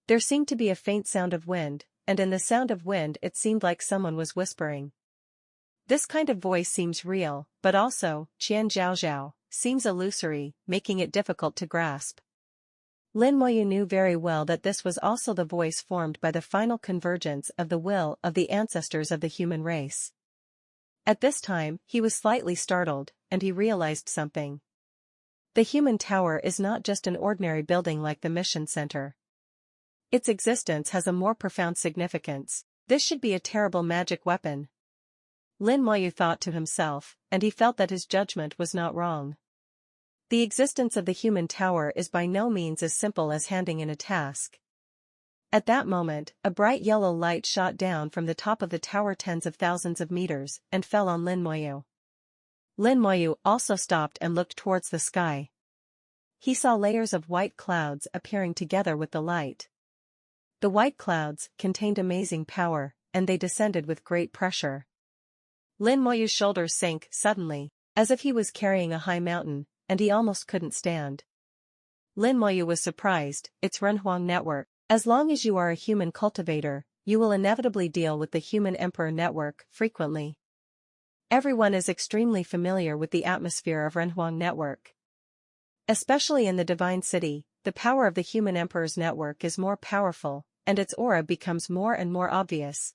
There seemed to be a faint sound of wind, and in the sound of wind it seemed like someone was whispering. This kind of voice seems real, but also, Qian Zhao Zhao, seems illusory, making it difficult to grasp. Lin Moyu knew very well that this was also the voice formed by the final convergence of the will of the ancestors of the human race. At this time, he was slightly startled, and he realized something. The human tower is not just an ordinary building like the mission center. Its existence has a more profound significance. This should be a terrible magic weapon. Lin Moyu thought to himself, and he felt that his judgment was not wrong. The existence of the human tower is by no means as simple as handing in a task. At that moment, a bright yellow light shot down from the top of the tower tens of thousands of meters and fell on Lin Moyu. Lin Moyu also stopped and looked towards the sky. He saw layers of white clouds appearing together with the light. The white clouds contained amazing power, and they descended with great pressure. Lin Moyu's shoulders sank suddenly, as if he was carrying a high mountain, and he almost couldn't stand. Lin Moyu was surprised. It's Renhuang network. As long as you are a human cultivator, you will inevitably deal with the human emperor network frequently. Everyone is extremely familiar with the atmosphere of Renhuang network. Especially in the Divine City, the power of the human emperor's network is more powerful, and its aura becomes more and more obvious.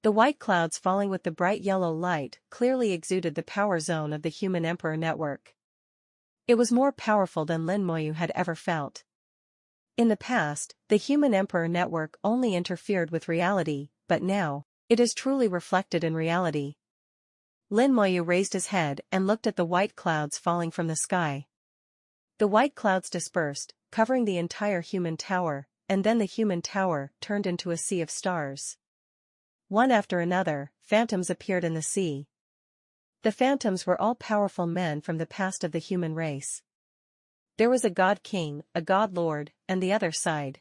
The white clouds falling with the bright yellow light clearly exuded the power zone of the human emperor network. It was more powerful than Lin Moyu had ever felt. In the past, the human emperor network only interfered with reality, but now, it is truly reflected in reality. Lin Moyu raised his head and looked at the white clouds falling from the sky. The white clouds dispersed, covering the entire human tower, and then the human tower turned into a sea of stars. One after another, phantoms appeared in the sea. The phantoms were all powerful men from the past of the human race. There was a god king, a god lord, and the other side.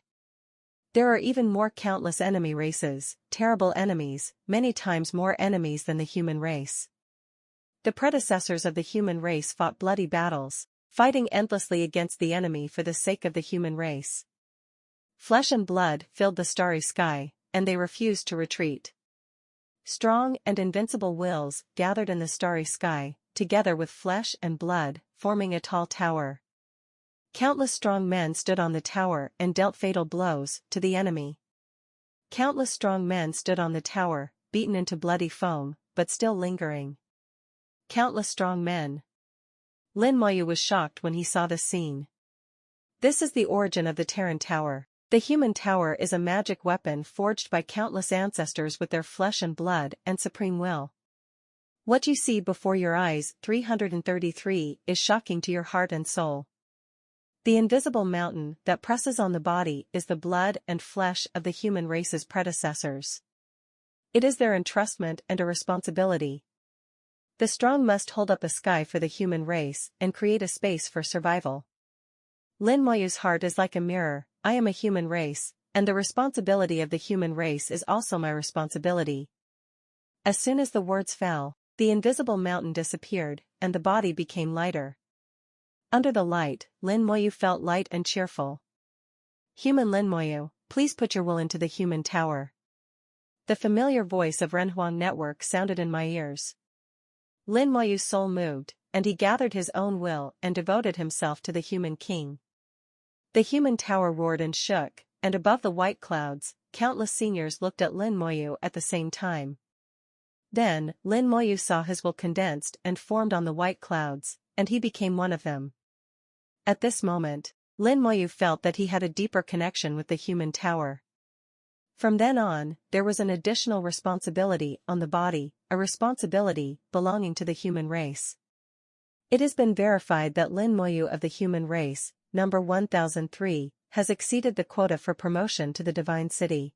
There are even more countless enemy races, terrible enemies, many times more enemies than the human race. The predecessors of the human race fought bloody battles, fighting endlessly against the enemy for the sake of the human race. Flesh and blood filled the starry sky, and they refused to retreat. Strong and invincible wills gathered in the starry sky, together with flesh and blood, forming a tall tower. Countless strong men stood on the tower and dealt fatal blows to the enemy. Countless strong men stood on the tower, beaten into bloody foam, but still lingering. Countless strong men. Lin Moyu was shocked when he saw this scene. This is the origin of the Terran Tower. The human tower is a magic weapon forged by countless ancestors with their flesh and blood and supreme will. What you see before your eyes, 333, is shocking to your heart and soul. The invisible mountain that presses on the body is the blood and flesh of the human race's predecessors. It is their entrustment and a responsibility. The strong must hold up a sky for the human race and create a space for survival. Lin Moyu's heart is like a mirror. I am a human race, and the responsibility of the human race is also my responsibility. As soon as the words fell, the invisible mountain disappeared, and the body became lighter. Under the light, Lin Moyu felt light and cheerful. Human Lin Moyu, please put your will into the human tower. The familiar voice of Renhuang Network sounded in my ears. Lin Moyu's soul moved, and he gathered his own will and devoted himself to the human king. The human tower roared and shook, and above the white clouds, countless seniors looked at Lin Moyu at the same time. Then, Lin Moyu saw his will condensed and formed on the white clouds, and he became one of them. At this moment, Lin Moyu felt that he had a deeper connection with the human tower. From then on, there was an additional responsibility on the body, a responsibility belonging to the human race. It has been verified that Lin Moyu of the human race, number 1003, has exceeded the quota for promotion to the Divine City.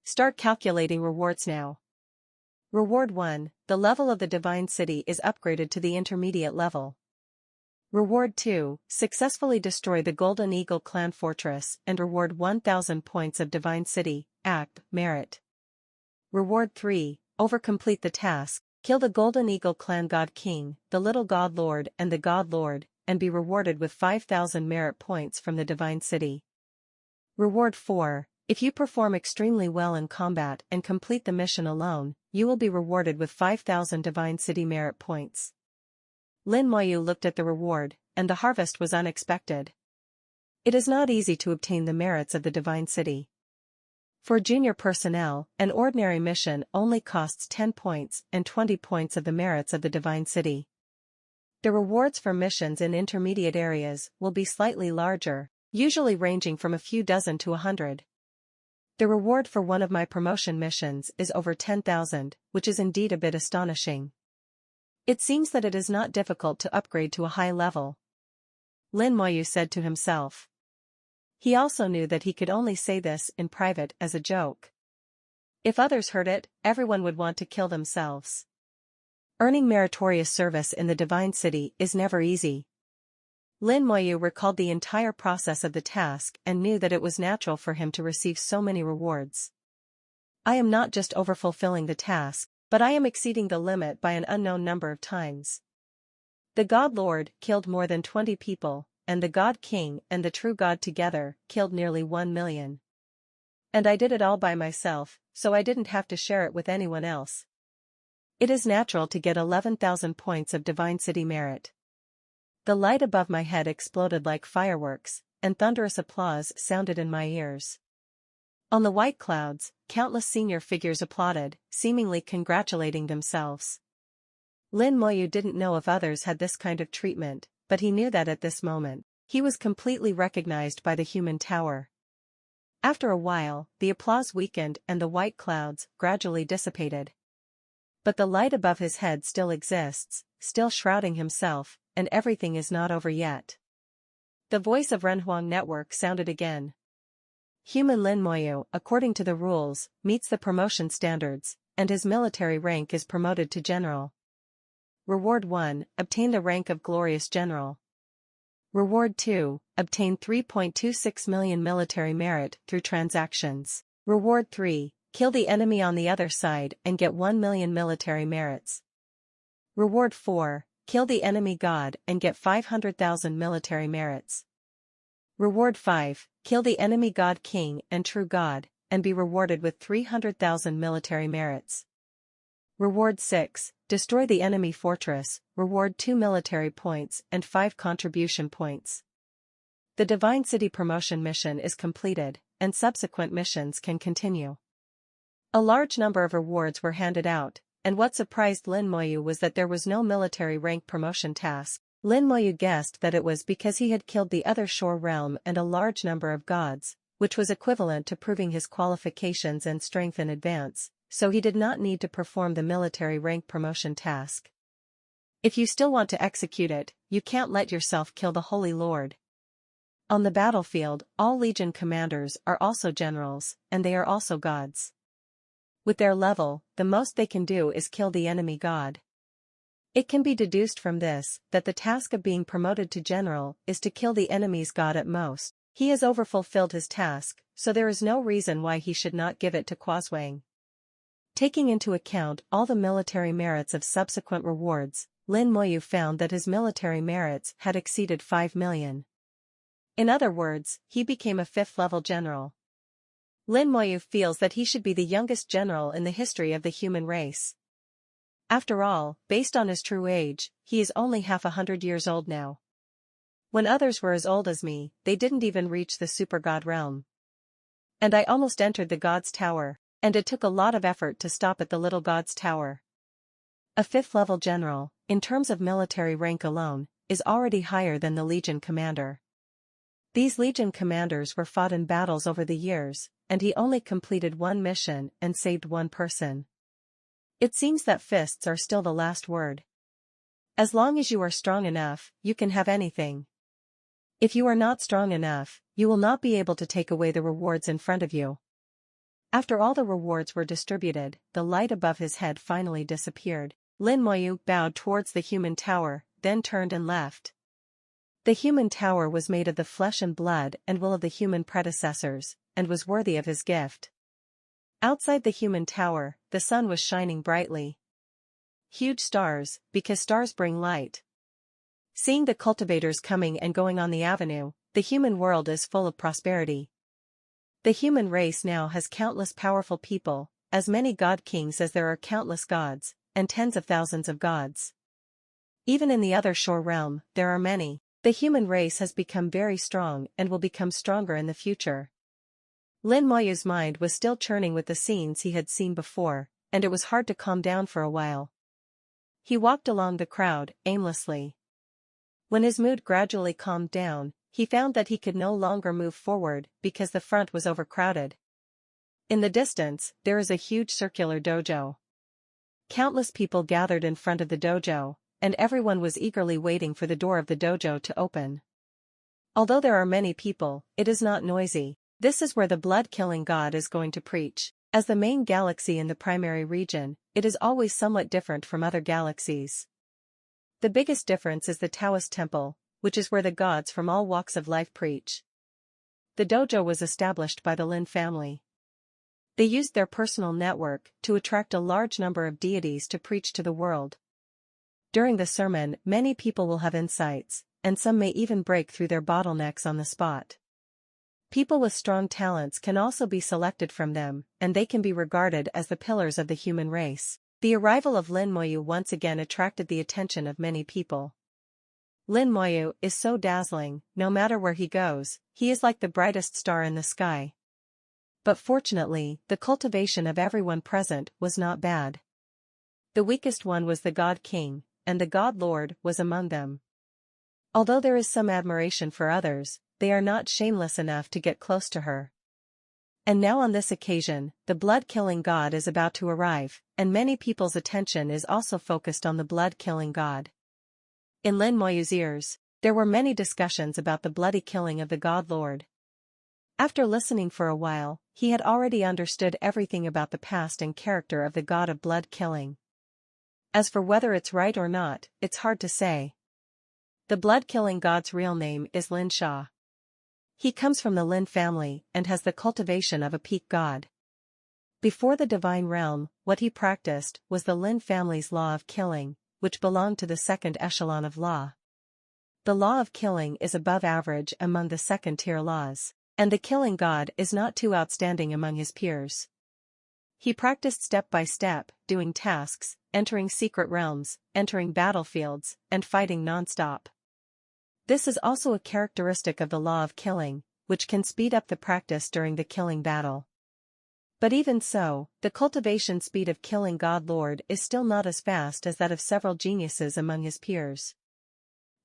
Start calculating rewards now. Reward 1, the level of the Divine City is upgraded to the intermediate level. Reward 2, successfully destroy the Golden Eagle Clan Fortress and reward 1000 points of Divine City, Act, Merit. Reward 3, overcomplete the task, kill the Golden Eagle Clan God King, the Little God Lord and the God Lord, and be rewarded with 5000 merit points from the Divine City. Reward 4, if you perform extremely well in combat and complete the mission alone, you will be rewarded with 5000 Divine City merit points. Lin Moyu looked at the reward, and the harvest was unexpected. It is not easy to obtain the merits of the Divine City. For junior personnel, an ordinary mission only costs 10 points and 20 points of the merits of the Divine City. The rewards for missions in intermediate areas will be slightly larger, usually ranging from a few dozen to 100. The reward for one of my promotion missions is over 10,000, which is indeed a bit astonishing. It seems that it is not difficult to upgrade to a high level. Lin Moyu said to himself. He also knew that he could only say this in private as a joke. If others heard it, everyone would want to kill themselves. Earning meritorious service in the Divine City is never easy. Lin Moyu recalled the entire process of the task and knew that it was natural for him to receive so many rewards. I am not just overfulfilling the task, but I am exceeding the limit by an unknown number of times. The God Lord killed more than 20 people, and the God King and the true God together killed nearly 1 million. And I did it all by myself, so I didn't have to share it with anyone else. It is natural to get 11,000 points of Divine City merit. The light above my head exploded like fireworks, and thunderous applause sounded in my ears. On the white clouds, countless senior figures applauded, seemingly congratulating themselves. Lin Moyu didn't know if others had this kind of treatment, but he knew that at this moment, he was completely recognized by the human tower. After a while, the applause weakened and the white clouds gradually dissipated. But the light above his head still exists, still shrouding himself, and everything is not over yet. The voice of Renhuang Network sounded again. Human Lin Moyu, according to the rules, meets the promotion standards, and his military rank is promoted to general. Reward 1, obtain the rank of Glorious General. Reward 2, obtain 3.26 million military merit through transactions. Reward 3, kill the enemy on the other side and get 1 million military merits. Reward 4, kill the enemy god and get 500,000 military merits. Reward 5, kill the enemy god king and true god, and be rewarded with 300,000 military merits. Reward 6, destroy the enemy fortress, reward 2 military points and 5 contribution points. the Divine City promotion mission is completed, and subsequent missions can continue. A large number of rewards were handed out, and what surprised Lin Moyu was that there was no military rank promotion task. Lin Moyu guessed that it was because he had killed the other shore realm and a large number of gods, which was equivalent to proving his qualifications and strength in advance, so he did not need to perform the military rank promotion task. If you still want to execute it, you can't let yourself kill the Holy Lord. On the battlefield, all legion commanders are also generals, and they are also gods. With their level, the most they can do is kill the enemy god. It can be deduced from this that the task of being promoted to general is to kill the enemy's god at most. He has overfulfilled his task, so there is no reason why he should not give it to Quaswang. Taking into account all the military merits of subsequent rewards, Lin Moyu found that his military merits had exceeded 5 million. In other words, he became a 5th-level general. Lin Moyu feels that he should be the youngest general in the history of the human race. After all, based on his true age, he is only half 100 years old now. When others were as old as me, they didn't even reach the super god realm. And I almost entered the god's tower, and it took a lot of effort to stop at the little god's tower. A 5th-level general, in terms of military rank alone, is already higher than the legion commander. These legion commanders were fought in battles over the years, and he only completed one mission and saved one person. It seems that fists are still the last word. As long as you are strong enough, you can have anything. If you are not strong enough, you will not be able to take away the rewards in front of you. After all the rewards were distributed, the light above his head finally disappeared. Lin Moyu bowed towards the human tower, then turned and left. The human tower was made of the flesh and blood and will of the human predecessors, and was worthy of his gift. Outside the human tower, the sun was shining brightly. Huge stars, because stars bring light. Seeing the cultivators coming and going on the avenue, the human world is full of prosperity. The human race now has countless powerful people, as many god kings as there are countless gods, and tens of thousands of gods. Even in the other shore realm, there are many. The human race has become very strong and will become stronger in the future. Lin Moyu's mind was still churning with the scenes he had seen before, and it was hard to calm down for a while. He walked along the crowd, aimlessly. When his mood gradually calmed down, he found that he could no longer move forward because the front was overcrowded. In the distance, there is a huge circular dojo. Countless people gathered in front of the dojo, and everyone was eagerly waiting for the door of the dojo to open. Although there are many people, it is not noisy. This is where the blood-killing god is going to preach. As the main galaxy in the primary region, it is always somewhat different from other galaxies. The biggest difference is the Taoist temple, which is where the gods from all walks of life preach. The dojo was established by the Lin family. They used their personal network to attract a large number of deities to preach to the world. During the sermon, many people will have insights, and some may even break through their bottlenecks on the spot. People with strong talents can also be selected from them, and they can be regarded as the pillars of the human race. The arrival of Lin Moyu once again attracted the attention of many people. Lin Moyu is so dazzling, no matter where he goes, he is like the brightest star in the sky. But fortunately, the cultivation of everyone present was not bad. The weakest one was the God King, and the God Lord was among them. Although there is some admiration for others, they are not shameless enough to get close to her. And now on this occasion, the blood-killing god is about to arrive, and many people's attention is also focused on the blood-killing god. In Lin Moyu's ears, there were many discussions about the bloody killing of the God Lord. After listening for a while, he had already understood everything about the past and character of the god of blood killing. As for whether it's right or not, it's hard to say. The blood-killing god's real name is Lin Sha. He comes from the Lin family and has the cultivation of a peak god. Before the divine realm, what he practiced was the Lin family's law of killing, which belonged to the second echelon of law. The law of killing is above average among the second-tier laws, and the killing god is not too outstanding among his peers. He practiced step by step, doing tasks, entering secret realms, entering battlefields, and fighting non-stop. This is also a characteristic of the law of killing, which can speed up the practice during the killing battle. But even so, the cultivation speed of killing God Lord is still not as fast as that of several geniuses among his peers.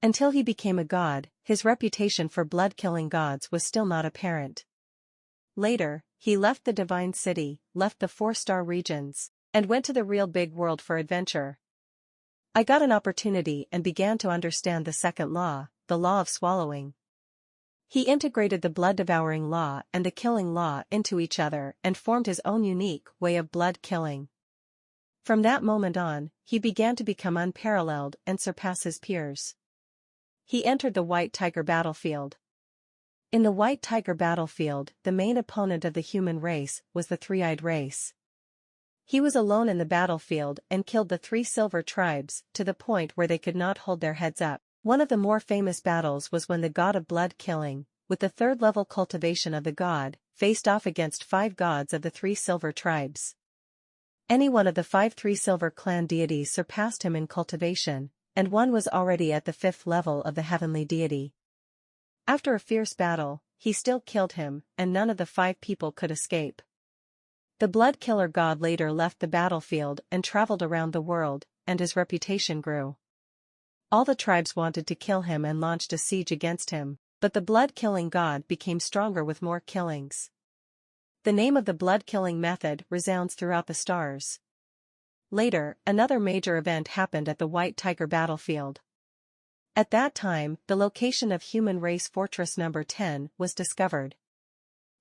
Until he became a god, his reputation for blood-killing gods was still not apparent. Later, he left the divine city, left the 4-star regions, and went to the real big world for adventure. I got an opportunity and began to understand the second law, the law of swallowing. He integrated the blood-devouring law and the killing law into each other and formed his own unique way of blood killing. From that moment on, he began to become unparalleled and surpass his peers. He entered the White Tiger battlefield. In the White Tiger battlefield, the main opponent of the human race was the three-eyed race. He was alone in the battlefield and killed the 3 silver tribes to the point where they could not hold their heads up. One of the more famous battles was when the god of blood killing, with the 3rd-level cultivation of the god, faced off against 5 gods of the 3 silver tribes. Any one of the 5 3-silver clan deities surpassed him in cultivation, and one was already at the 5th level of the heavenly deity. After a fierce battle, he still killed him, and none of the 5 people could escape. The blood killer god later left the battlefield and traveled around the world, and his reputation grew. All the tribes wanted to kill him and launched a siege against him, but the blood-killing god became stronger with more killings. The name of the blood-killing method resounds throughout the stars. Later, another major event happened at the White Tiger battlefield. At that time, the location of human race fortress number 10 was discovered.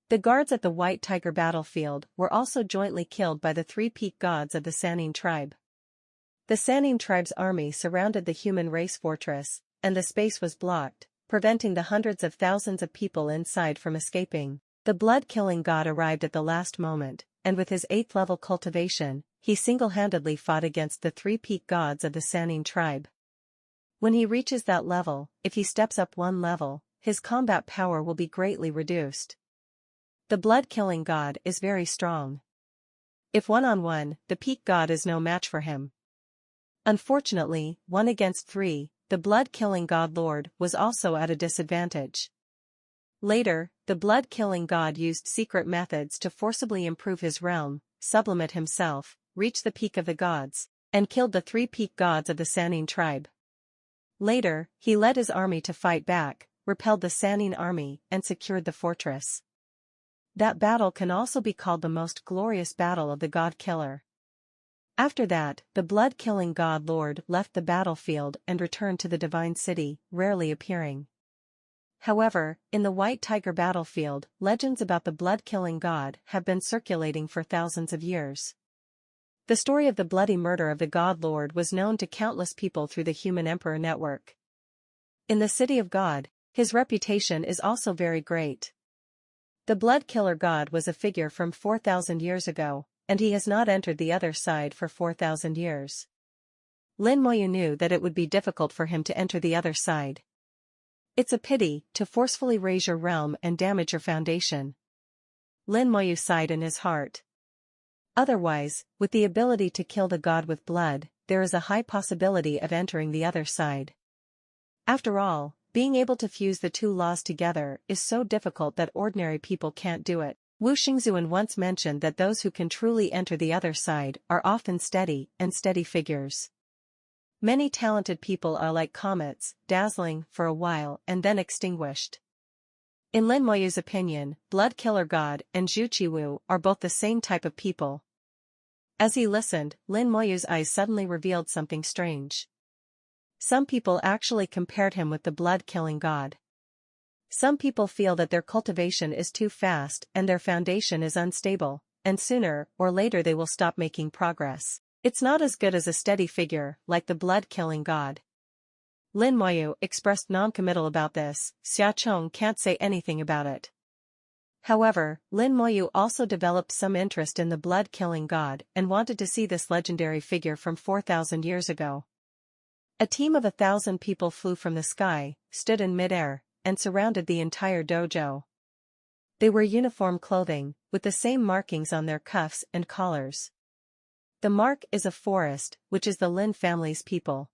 The guards at the White Tiger battlefield were also jointly killed by the 3 peak gods of the Sanine tribe. The Sanine tribe's army surrounded the human race fortress, and the space was blocked, preventing the hundreds of thousands of people inside from escaping. The blood-killing god arrived at the last moment, and with his 8th-level cultivation, he single-handedly fought against the 3 peak gods of the Sanine tribe. When he reaches that level, if he steps up 1 level, his combat power will be greatly reduced. The blood-killing god is very strong. If one-on-one, the peak god is no match for him. Unfortunately, 1 against 3, the blood-killing god lord was also at a disadvantage. Later, the blood-killing god used secret methods to forcibly improve his realm, sublimate himself, reach the peak of the gods, and killed the 3 peak gods of the Sanine tribe. Later, he led his army to fight back, repelled the Sanine army, and secured the fortress. That battle can also be called the most glorious battle of the god killer. After that, the blood-killing god lord left the battlefield and returned to the divine city, rarely appearing. However, in the White Tiger battlefield, legends about the blood-killing god have been circulating for thousands of years. The story of the bloody murder of the god lord was known to countless people through the Human Emperor network. In the City of God, his reputation is also very great. The blood-killer god was a figure from 4,000 years ago, and he has not entered the other side for 4,000 years. Lin Moyu knew that it would be difficult for him to enter the other side. It's a pity to forcefully raise your realm and damage your foundation. Lin Moyu sighed in his heart. Otherwise, with the ability to kill the god with blood, there is a high possibility of entering the other side. After all, being able to fuse the 2 laws together is so difficult that ordinary people can't do it. Wu Xingzuan once mentioned that those who can truly enter the other side are often steady figures. Many talented people are like comets, dazzling for a while and then extinguished. In Lin Moyu's opinion, Blood Killer God and Zhu Qiwu are both the same type of people. As he listened, Lin Moyu's eyes suddenly revealed something strange. Some people actually compared him with the blood-killing god. Some people feel that their cultivation is too fast and their foundation is unstable, and sooner or later they will stop making progress. It's not as good as a steady figure, like the blood-killing god. Lin Moyu expressed non-committal about this. Xia Chong can't say anything about it. However, Lin Moyu also developed some interest in the blood-killing god and wanted to see this legendary figure from 4,000 years ago. A team of 1,000 people flew from the sky, stood in mid-air, and surrounded the entire dojo. They were uniform clothing, with the same markings on their cuffs and collars. The mark is a forest, which is the Lin family's people.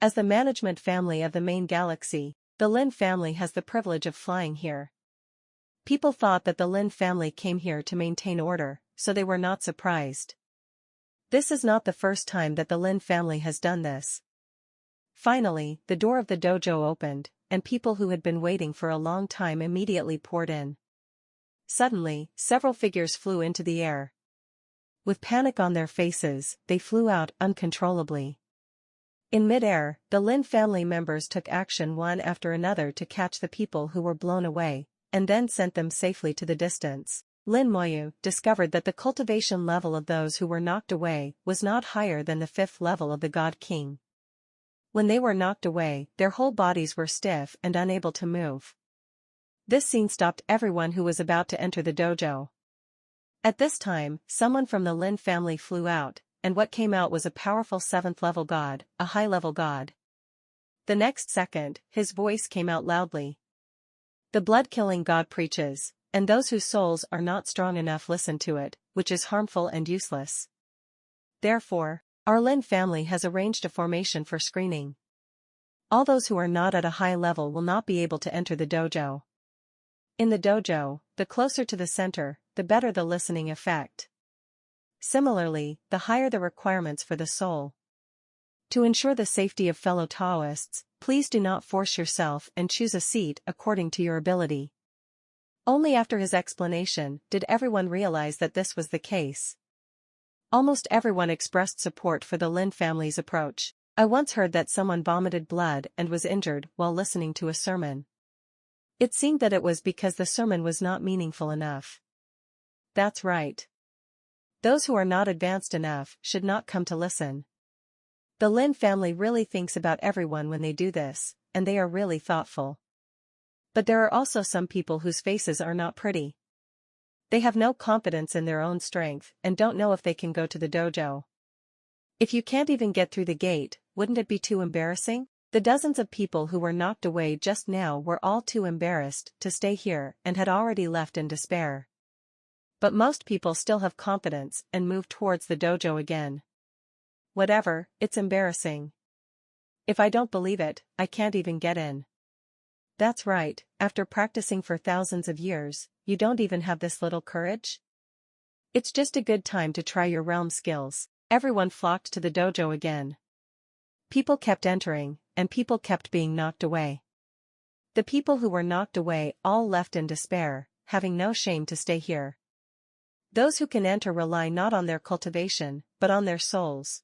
As the management family of the main galaxy, The Lin family has the privilege of flying here. People thought that the Lin family came here to maintain order, so they were not surprised. This is not the first time that the Lin family has done this. Finally, the door of the dojo opened, and people who had been waiting for a long time immediately poured in. Suddenly, several figures flew into the air. With panic on their faces, they flew out uncontrollably. In mid-air, the Lin family members took action one after another to catch the people who were blown away, and then sent them safely to the distance. Lin Moyu discovered that the cultivation level of those who were knocked away was not higher than the 5th level of the God King. When they were knocked away, their whole bodies were stiff and unable to move. This scene stopped everyone who was about to enter the dojo. At this time, someone from the Lin family flew out, and what came out was a powerful 7th level god, a high-level god. The next second, his voice came out loudly. The blood-killing god preaches, and those whose souls are not strong enough listen to it, which is harmful and useless. Therefore, our Lin family has arranged a formation for screening. All those who are not at a high level will not be able to enter the dojo. In the dojo, the closer to the center, the better the listening effect. Similarly, the higher the requirements for the soul. To ensure the safety of fellow Taoists, please do not force yourself and choose a seat according to your ability. Only after his explanation did everyone realize that this was the case. Almost everyone expressed support for the Lin family's approach. I once heard that someone vomited blood and was injured while listening to a sermon. It seemed that it was because the sermon was not meaningful enough. That's right. Those who are not advanced enough should not come to listen. The Lin family really thinks about everyone when they do this, and they are really thoughtful. But there are also some people whose faces are not pretty. They have no confidence in their own strength and don't know if they can go to the dojo. If you can't even get through the gate, wouldn't it be too embarrassing? The dozens of people who were knocked away just now were all too embarrassed to stay here and had already left in despair. But most people still have confidence and move towards the dojo again. Whatever, it's embarrassing. If I don't believe it, I can't even get in. That's right, after practicing for thousands of years, you don't even have this little courage? It's just a good time to try your realm skills. Everyone flocked to the dojo again. People kept entering, and people kept being knocked away. The people who were knocked away all left in despair, having no shame to stay here. Those who can enter rely not on their cultivation, but on their souls.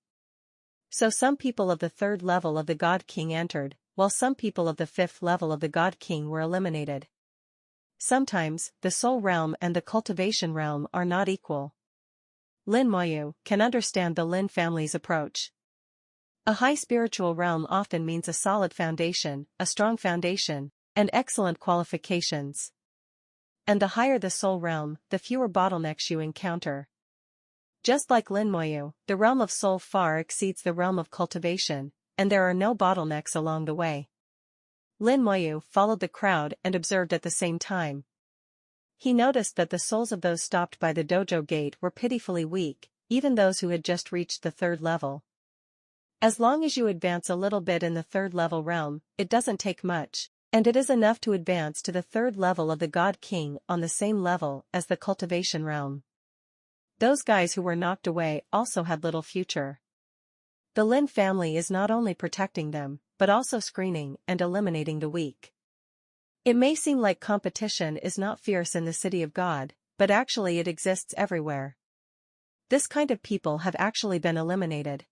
So some people of the 3rd level of the God King entered, while some people of the 5th level of the God King were eliminated. Sometimes, the soul realm and the cultivation realm are not equal. Lin Moyu can understand the Lin family's approach. A high spiritual realm often means a solid foundation, a strong foundation, and excellent qualifications. And the higher the soul realm, the fewer bottlenecks you encounter. Just like Lin Moyu, the realm of soul far exceeds the realm of cultivation, and there are no bottlenecks along the way. Lin Moyu followed the crowd and observed at the same time. He noticed that the souls of those stopped by the dojo gate were pitifully weak, even those who had just reached the 3rd level. As long as you advance a little bit in the 3rd level realm, it doesn't take much, and it is enough to advance to the 3rd level of the God King on the same level as the cultivation realm. Those guys who were knocked away also had little future. The Lin family is not only protecting them, but also screening and eliminating the weak. It may seem like competition is not fierce in the city of God, but actually it exists everywhere. This kind of people have actually been eliminated.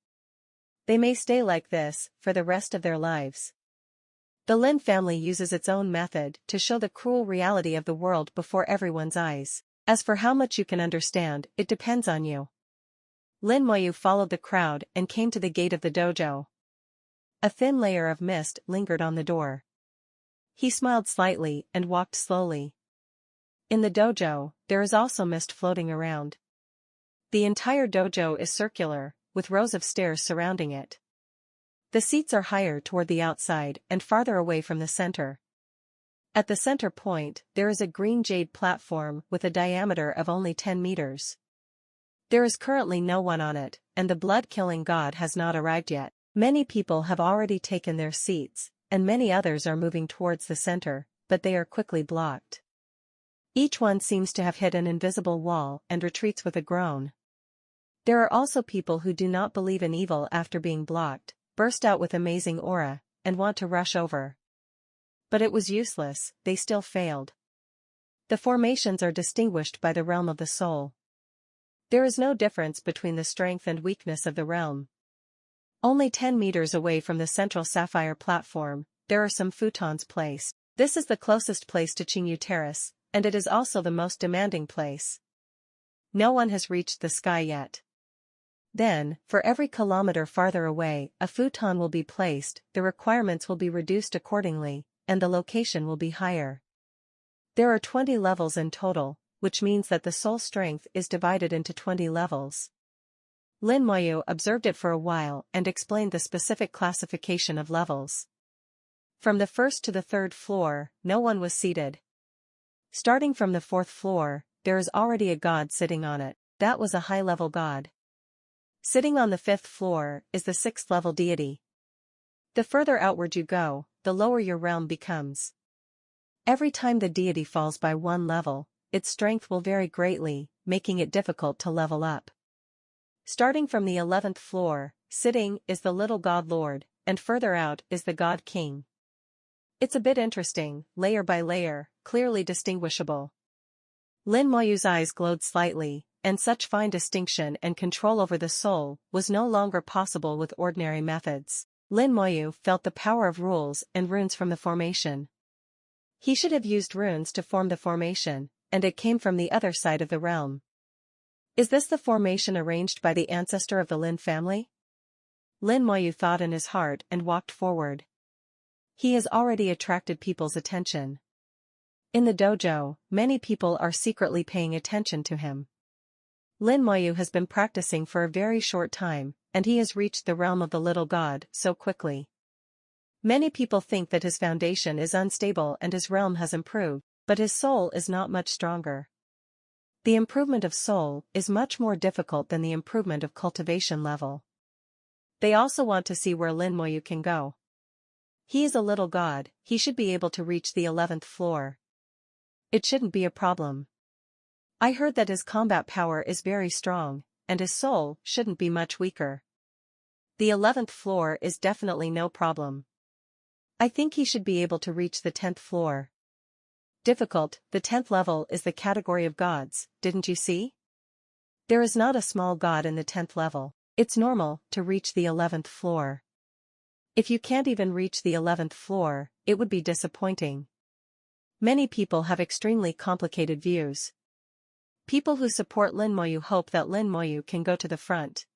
They may stay like this for the rest of their lives. The Lin family uses its own method to show the cruel reality of the world before everyone's eyes. As for how much you can understand, it depends on you. Lin Moyu followed the crowd and came to the gate of the dojo. A thin layer of mist lingered on the door. He smiled slightly and walked slowly. In the dojo, there is also mist floating around. The entire dojo is circular, with rows of stairs surrounding it. The seats are higher toward the outside and farther away from the center. At the center point, there is a green jade platform with a diameter of only 10 meters. There is currently no one on it, and the blood-killing god has not arrived yet. Many people have already taken their seats, and many others are moving towards the center, but they are quickly blocked. Each one seems to have hit an invisible wall and retreats with a groan. There are also people who do not believe in evil after being blocked, burst out with amazing aura, and want to rush over. But it was useless, they still failed. The formations are distinguished by the realm of the soul. There is no difference between the strength and weakness of the realm. Only 10 meters away from the central sapphire platform, there are some futons placed. This is the closest place to Qingyu Terrace, and it is also the most demanding place. No one has reached the sky yet. Then, for every kilometer farther away, a futon will be placed, the requirements will be reduced accordingly, and the location will be higher. There are 20 levels in total, which means that the soul strength is divided into 20 levels. Lin Moyu observed it for a while and explained the specific classification of levels. From the first to the third floor, no one was seated. Starting from the fourth floor, there is already a god sitting on it. That was a high-level god. Sitting on the fifth floor is the sixth-level deity. The further outward you go, the lower your realm becomes. Every time the deity falls by one level, its strength will vary greatly, making it difficult to level up. Starting from the 11th floor, sitting is the little god lord, and further out is the god king. It's a bit interesting, layer by layer, clearly distinguishable. Lin Moyu's eyes glowed slightly, and such fine distinction and control over the soul was no longer possible with ordinary methods. Lin Moyu felt the power of rules and runes from the formation. He should have used runes to form the formation, and it came from the other side of the realm. Is this the formation arranged by the ancestor of the Lin family? Lin Moyu thought in his heart and walked forward. He has already attracted people's attention. In the dojo, many people are secretly paying attention to him. Lin Moyu has been practicing for a very short time, and he has reached the realm of the little god so quickly. Many people think that his foundation is unstable and his realm has improved, but his soul is not much stronger. The improvement of soul is much more difficult than the improvement of cultivation level. They also want to see where Lin Moyu can go. He is a little god, he should be able to reach the 11th floor. It shouldn't be a problem. I heard that his combat power is very strong, and his soul shouldn't be much weaker. The 11th floor is definitely no problem. I think he should be able to reach the 10th floor. Difficult, the 10th level is the category of gods, didn't you see? There is not a small god in the 10th level. It's normal to reach the 11th floor. If you can't even reach the 11th floor, it would be disappointing. Many people have extremely complicated views. People who support Lin Moyu hope that Lin Moyu can go to the front.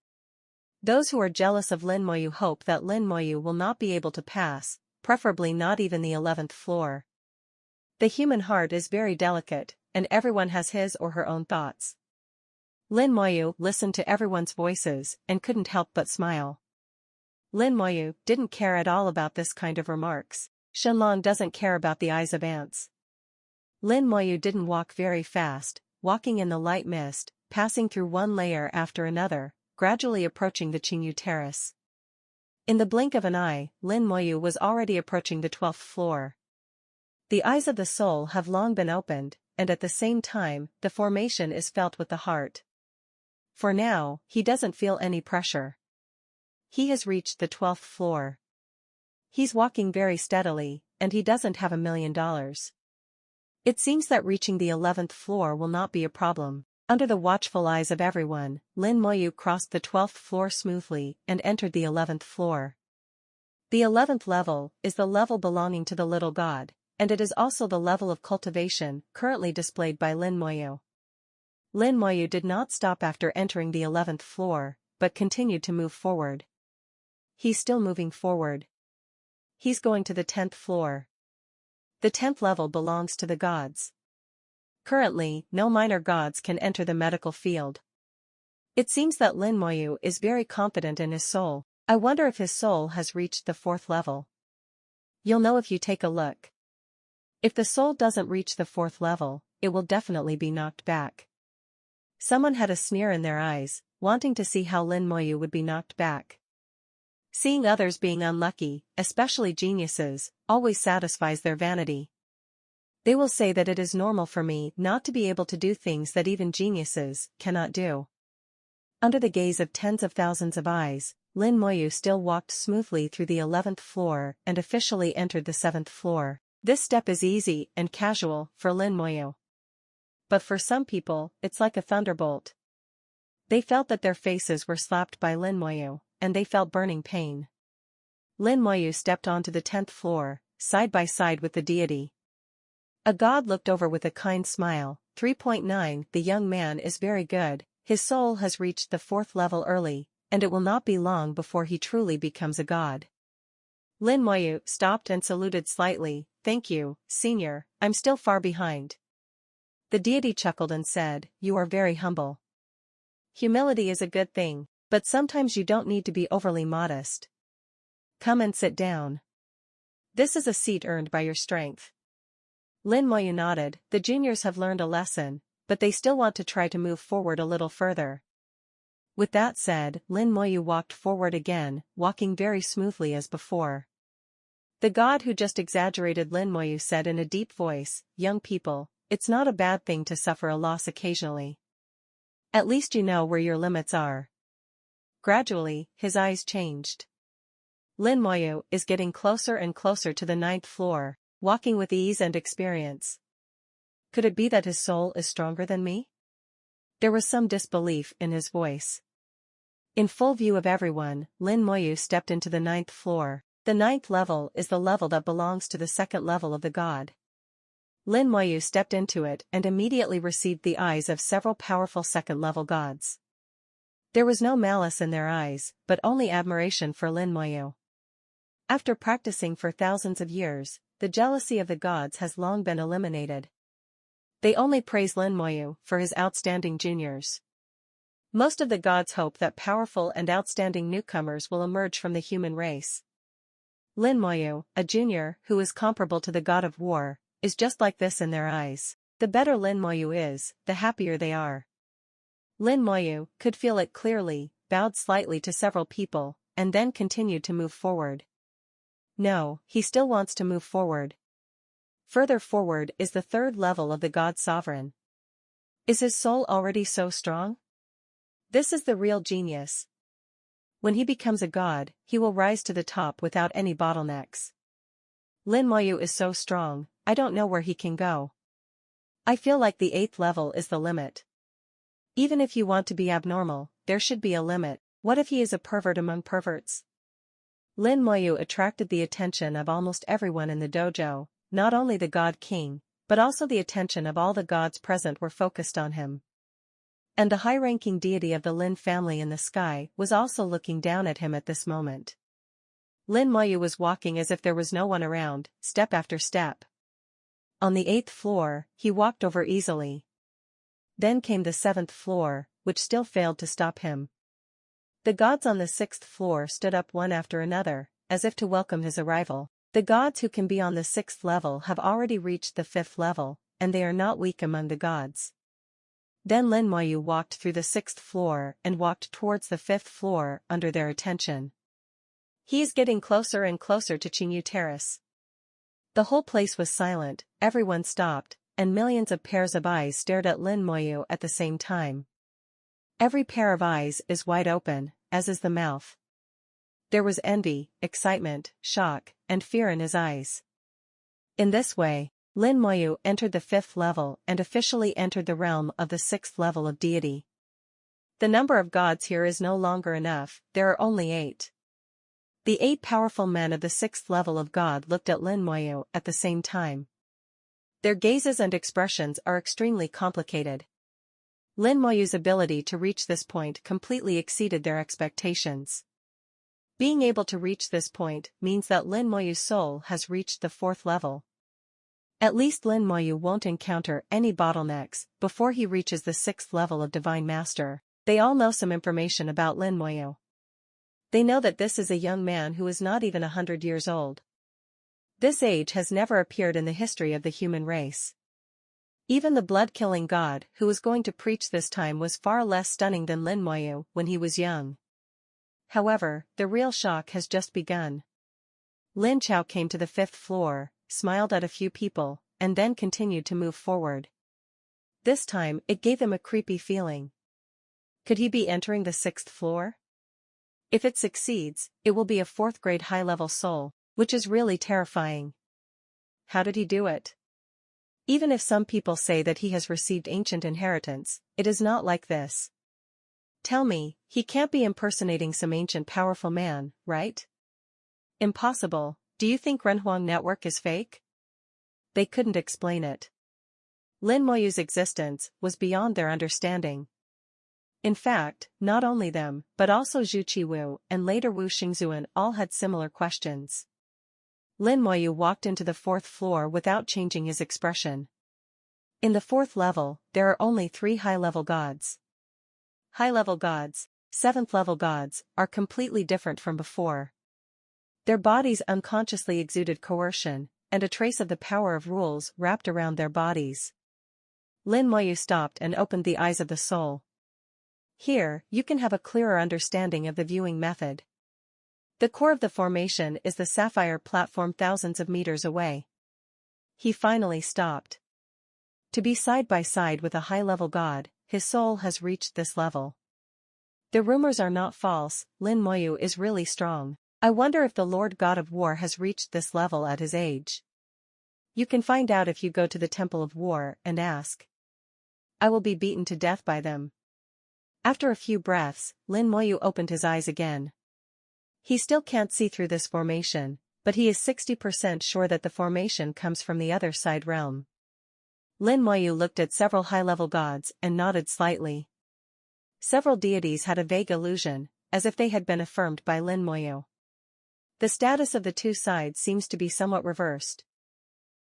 Those who are jealous of Lin Moyu hope that Lin Moyu will not be able to pass, preferably not even the 11th floor. The human heart is very delicate, and everyone has his or her own thoughts. Lin Moyu listened to everyone's voices and couldn't help but smile. Lin Moyu didn't care at all about this kind of remarks. Shenlong doesn't care about the eyes of ants. Lin Moyu didn't walk very fast, walking in the light mist, passing through one layer after another, gradually approaching the Qingyu Terrace. In the blink of an eye, Lin Moyu was already approaching the 12th floor. The eyes of the soul have long been opened, and at the same time, the formation is felt with the heart. For now, he doesn't feel any pressure. He has reached the 12th floor. He's walking very steadily, and he doesn't have $1 million. It seems that reaching the 11th floor will not be a problem. Under the watchful eyes of everyone, Lin Moyu crossed the 12th floor smoothly and entered the 11th floor. The 11th level is the level belonging to the little god, and it is also the level of cultivation currently displayed by Lin Moyu. Lin Moyu did not stop after entering the 11th floor, but continued to move forward. He's still moving forward. He's going to the 10th floor. The 10th level belongs to the gods. Currently, no minor gods can enter the medical field. It seems that Lin Moyu is very confident in his soul. I wonder if his soul has reached the 4th level. You'll know if you take a look. If the soul doesn't reach the 4th level, it will definitely be knocked back. Someone had a sneer in their eyes, wanting to see how Lin Moyu would be knocked back. Seeing others being unlucky, especially geniuses, always satisfies their vanity. They will say that it is normal for me not to be able to do things that even geniuses cannot do. Under the gaze of tens of thousands of eyes, Lin Moyu still walked smoothly through the 11th floor and officially entered the 7th floor. This step is easy and casual for Lin Moyu. But for some people, it's like a thunderbolt. They felt that their faces were slapped by Lin Moyu, and they felt burning pain. Lin Moyu stepped onto the 10th floor, side by side with the deity. A god looked over with a kind smile. 3.9 The young man is very good, his soul has reached the 4th level early, and it will not be long before he truly becomes a god. Lin Moyu stopped and saluted slightly. Thank you, senior, I'm still far behind. The deity chuckled and said, you are very humble. Humility is a good thing, but sometimes you don't need to be overly modest. Come and sit down. This is a seat earned by your strength. Lin Moyu nodded. The juniors have learned a lesson, but they still want to try to move forward a little further. With that said, Lin Moyu walked forward again, walking very smoothly as before. The god who just exaggerated Lin Moyu said in a deep voice, young people, it's not a bad thing to suffer a loss occasionally. At least you know where your limits are. Gradually, his eyes changed. Lin Moyu is getting closer and closer to the 9th floor, walking with ease and experience. Could it be that his soul is stronger than me? There was some disbelief in his voice. In full view of everyone, Lin Moyu stepped into the 9th floor. The 9th level is the level that belongs to the 2nd level of the god. Lin Moyu stepped into it and immediately received the eyes of several powerful 2nd level gods. There was no malice in their eyes, but only admiration for Lin Moyu. After practicing for thousands of years, the jealousy of the gods has long been eliminated. They only praise Lin Moyu for his outstanding juniors. Most of the gods hope that powerful and outstanding newcomers will emerge from the human race. Lin Moyu, a junior who is comparable to the god of war, is just like this in their eyes. The better Lin Moyu is, the happier they are. Lin Moyu could feel it clearly, bowed slightly to several people, and then continued to move forward. No, he still wants to move forward. Further forward is the 3rd level of the god sovereign. Is his soul already so strong? This is the real genius. When he becomes a god, he will rise to the top without any bottlenecks. Lin Moyu is so strong, I don't know where he can go. I feel like the 8th level is the limit. Even if you want to be abnormal, there should be a limit. What if he is a pervert among perverts? Lin Moyu attracted the attention of almost everyone in the dojo, not only the god king, but also the attention of all the gods present were focused on him. And the high-ranking deity of the Lin family in the sky was also looking down at him at this moment. Lin Moyu was walking as if there was no one around, step after step. On the 8th floor, he walked over easily. Then came the 7th floor, which still failed to stop him. The gods on the 6th floor stood up one after another, as if to welcome his arrival. The gods who can be on the 6th level have already reached the 5th level, and they are not weak among the gods. Then Lin Moyu walked through the 6th floor and walked towards the 5th floor under their attention. He is getting closer and closer to Qingyu Terrace. The whole place was silent, everyone stopped, and millions of pairs of eyes stared at Lin Moyu at the same time. Every pair of eyes is wide open, as is the mouth. There was envy, excitement, shock, and fear in his eyes. In this way, Lin Moyu entered the 5th level and officially entered the realm of the 6th level of deity. The number of gods here is no longer enough, there are only 8. The 8 powerful men of the 6th level of god looked at Lin Moyu at the same time. Their gazes and expressions are extremely complicated. Lin Moyu's ability to reach this point completely exceeded their expectations. Being able to reach this point means that Lin Moyu's soul has reached the 4th level. At least Lin Moyu won't encounter any bottlenecks before he reaches the 6th level of Divine Master. They all know some information about Lin Moyu. They know that this is a young man who is not even 100 years old. This age has never appeared in the history of the human race. Even the blood-killing god who was going to preach this time was far less stunning than Lin Moyu when he was young. However, the real shock has just begun. Lin Chao came to the 5th floor, smiled at a few people, and then continued to move forward. This time, it gave him a creepy feeling. Could he be entering the 6th floor? If it succeeds, it will be a 4th grade high-level soul, which is really terrifying. How did he do it? Even if some people say that he has received ancient inheritance, it is not like this. Tell me, he can't be impersonating some ancient powerful man, right? Impossible. Do you think Renhuang network is fake? They couldn't explain it. Lin Moyu's existence was beyond their understanding. In fact, not only them, but also Zhu Qiwu and later Wu Xingzuan all had similar questions. Lin Moyu walked into the 4th floor without changing his expression. In the 4th level, there are only 3 high-level gods. High-level gods, 7th-level gods, are completely different from before. Their bodies unconsciously exuded coercion, and a trace of the power of rules wrapped around their bodies. Lin Moyu stopped and opened the eyes of the soul. Here, you can have a clearer understanding of the viewing method. The core of the formation is the sapphire platform thousands of meters away. He finally stopped. To be side by side with a high-level god, his soul has reached this level. The rumors are not false, Lin Moyu is really strong. I wonder if the Lord God of War has reached this level at his age. You can find out if you go to the Temple of War and ask. I will be beaten to death by them. After a few breaths, Lin Moyu opened his eyes again. He still can't see through this formation, but he is 60% sure that the formation comes from the other side realm. Lin Moyu looked at several high-level gods and nodded slightly. Several deities had a vague illusion, as if they had been affirmed by Lin Moyu. The status of the two sides seems to be somewhat reversed.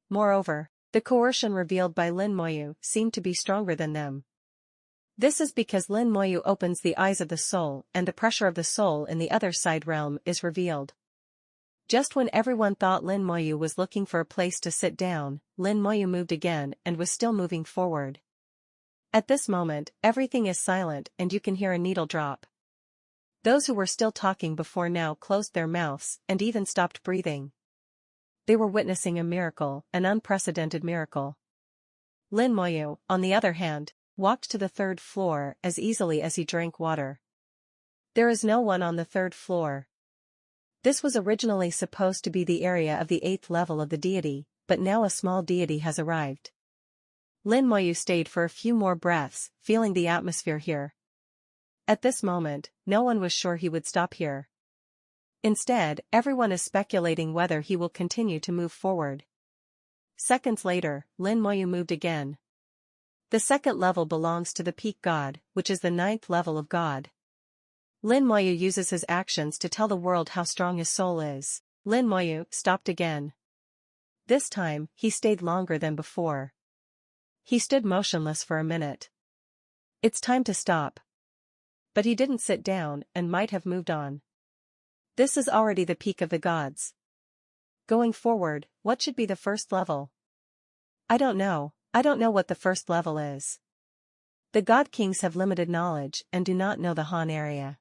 Moreover, the coercion revealed by Lin Moyu seemed to be stronger than them. This is because Lin Moyu opens the eyes of the soul and the pressure of the soul in the other side realm is revealed. Just when everyone thought Lin Moyu was looking for a place to sit down, Lin Moyu moved again and was still moving forward. At this moment, everything is silent and you can hear a needle drop. Those who were still talking before now closed their mouths and even stopped breathing. They were witnessing a miracle, an unprecedented miracle. Lin Moyu, on the other hand, walked to the 3rd floor as easily as he drank water. There is no one on the 3rd floor. This was originally supposed to be the area of the 8th level of the deity, but now a small deity has arrived. Lin Moyu stayed for a few more breaths, feeling the atmosphere here. At this moment, no one was sure he would stop here. Instead, everyone is speculating whether he will continue to move forward. Seconds later, Lin Moyu moved again. The 2nd level belongs to the peak god, which is the 9th level of god. Lin Moyu uses his actions to tell the world how strong his soul is. Lin Moyu stopped again. This time, he stayed longer than before. He stood motionless for a minute. It's time to stop. But he didn't sit down and might have moved on. This is already the peak of the gods. Going forward, what should be the 1st level? I don't know what the 1st level is. The god kings have limited knowledge and do not know the Han area.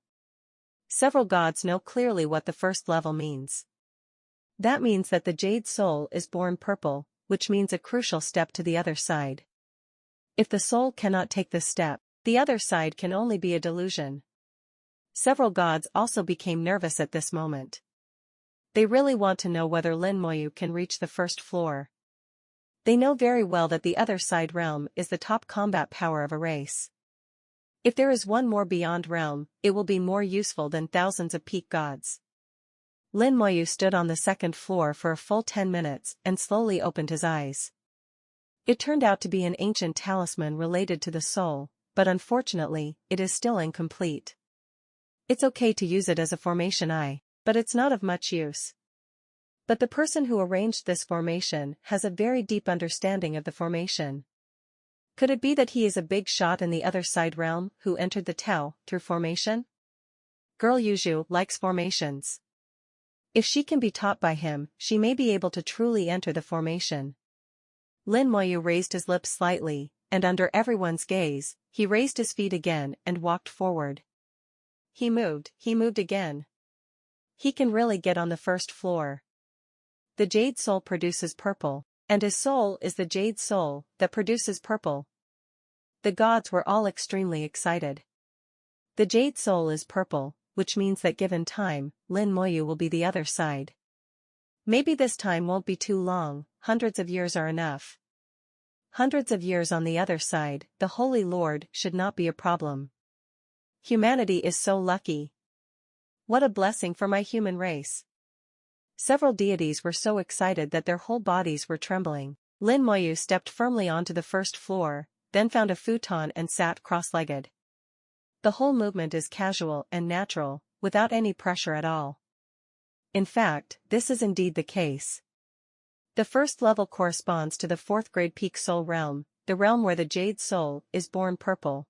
Several gods know clearly what the 1st level means. That means that the jade soul is born purple, which means a crucial step to the other side. If the soul cannot take this step, the other side can only be a delusion. Several gods also became nervous at this moment. They really want to know whether Lin Moyu can reach the 1st floor. They know very well that the other side realm is the top combat power of a race. If there is one more beyond realm, it will be more useful than thousands of peak gods. Lin Moyu stood on the 2nd floor for a full 10 minutes and slowly opened his eyes. It turned out to be an ancient talisman related to the soul, but unfortunately, it is still incomplete. It's okay to use it as a formation eye, but it's not of much use. But the person who arranged this formation has a very deep understanding of the formation. Could it be that he is a big shot in the other side realm who entered the Tao through formation? Girl Yuju likes formations. If she can be taught by him, she may be able to truly enter the formation. Lin Moyu raised his lips slightly, and under everyone's gaze, he raised his feet again and walked forward. He moved again. He can really get on the first floor. The jade soul produces purple, and his soul is the jade soul that produces purple. The gods were all extremely excited. The jade soul is purple, which means that given time, Lin Moyu will be the other side. Maybe this time won't be too long, hundreds of years are enough. Hundreds of years on the other side, the Holy Lord should not be a problem. Humanity is so lucky. What a blessing for my human race. Several deities were so excited that their whole bodies were trembling. Lin Moyu stepped firmly onto the first floor, then found a futon and sat cross-legged. The whole movement is casual and natural, without any pressure at all. In fact, this is indeed the case. The first level corresponds to the 4th grade peak soul realm, the realm where the jade soul is born purple.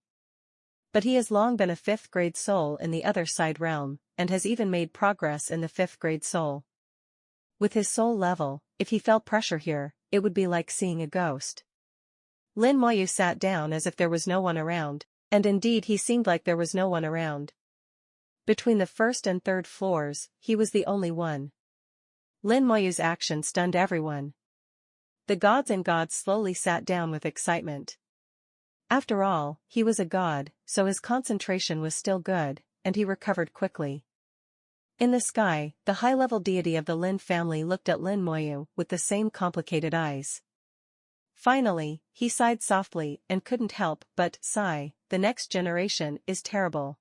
But he has long been a 5th grade soul in the other side realm, and has even made progress in the 5th grade soul. With his soul level, if he felt pressure here, it would be like seeing a ghost. Lin Moyu sat down as if there was no one around, and indeed he seemed like there was no one around. Between the 1st and 3rd floors, he was the only one. Lin Moyu's action stunned everyone. The gods and gods slowly sat down with excitement. After all, he was a god, so his concentration was still good, and he recovered quickly. In the sky, the high-level deity of the Lin family looked at Lin Moyu with the same complicated eyes. Finally, he sighed softly and couldn't help but sigh, the next generation is terrible.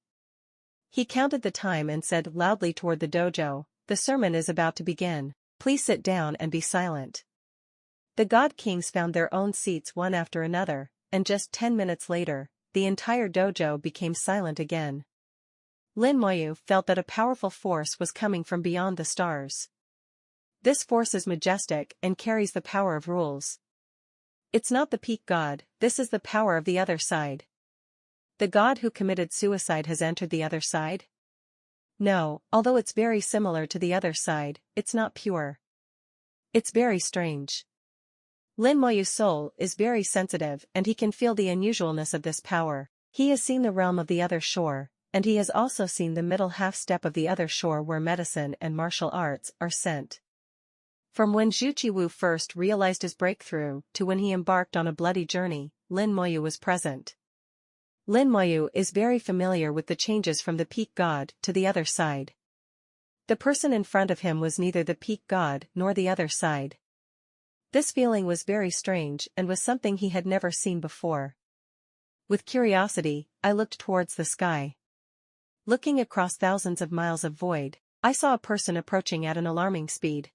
He counted the time and said loudly toward the dojo, "The sermon is about to begin. Please sit down and be silent." The god kings found their own seats one after another, and just 10 minutes later, the entire dojo became silent again. Lin Moyu felt that a powerful force was coming from beyond the stars. This force is majestic and carries the power of rules. It's not the peak god, this is the power of the other side. The god who committed suicide has entered the other side? No, although it's very similar to the other side, it's not pure. It's very strange. Lin Moyu's soul is very sensitive and he can feel the unusualness of this power. He has seen the realm of the other shore, and he has also seen the middle half-step of the other shore where medicine and martial arts are sent. From when Zhu Qiwu first realized his breakthrough to when he embarked on a bloody journey, Lin Moyu was present. Lin Moyu is very familiar with the changes from the peak god to the other side. The person in front of him was neither the peak god nor the other side. This feeling was very strange and was something he had never seen before. With curiosity, I looked towards the sky. Looking across thousands of miles of void, I saw a person approaching at an alarming speed.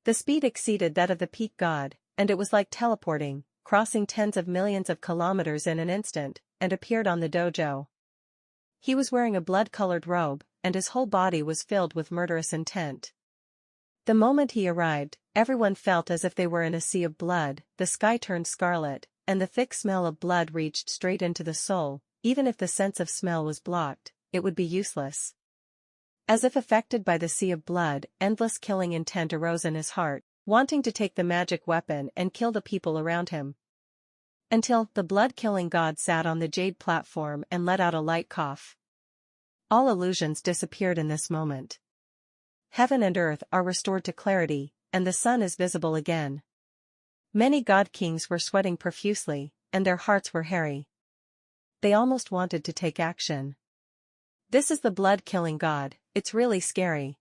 The speed exceeded that of the peak god, and it was like teleporting, crossing tens of millions of kilometers in an instant, and appeared on the dojo. He was wearing a blood-colored robe, and his whole body was filled with murderous intent. The moment he arrived, everyone felt as if they were in a sea of blood, the sky turned scarlet, and the thick smell of blood reached straight into the soul. Even if the sense of smell was blocked, it would be useless. As if affected by the sea of blood, endless killing intent arose in his heart, wanting to take the magic weapon and kill the people around him. Until the blood-killing god sat on the jade platform and let out a light cough. All illusions disappeared in this moment. Heaven and earth are restored to clarity, and the sun is visible again. Many god kings were sweating profusely, and their hearts were hairy. They almost wanted to take action. This is the blood-killing god, it's really scary.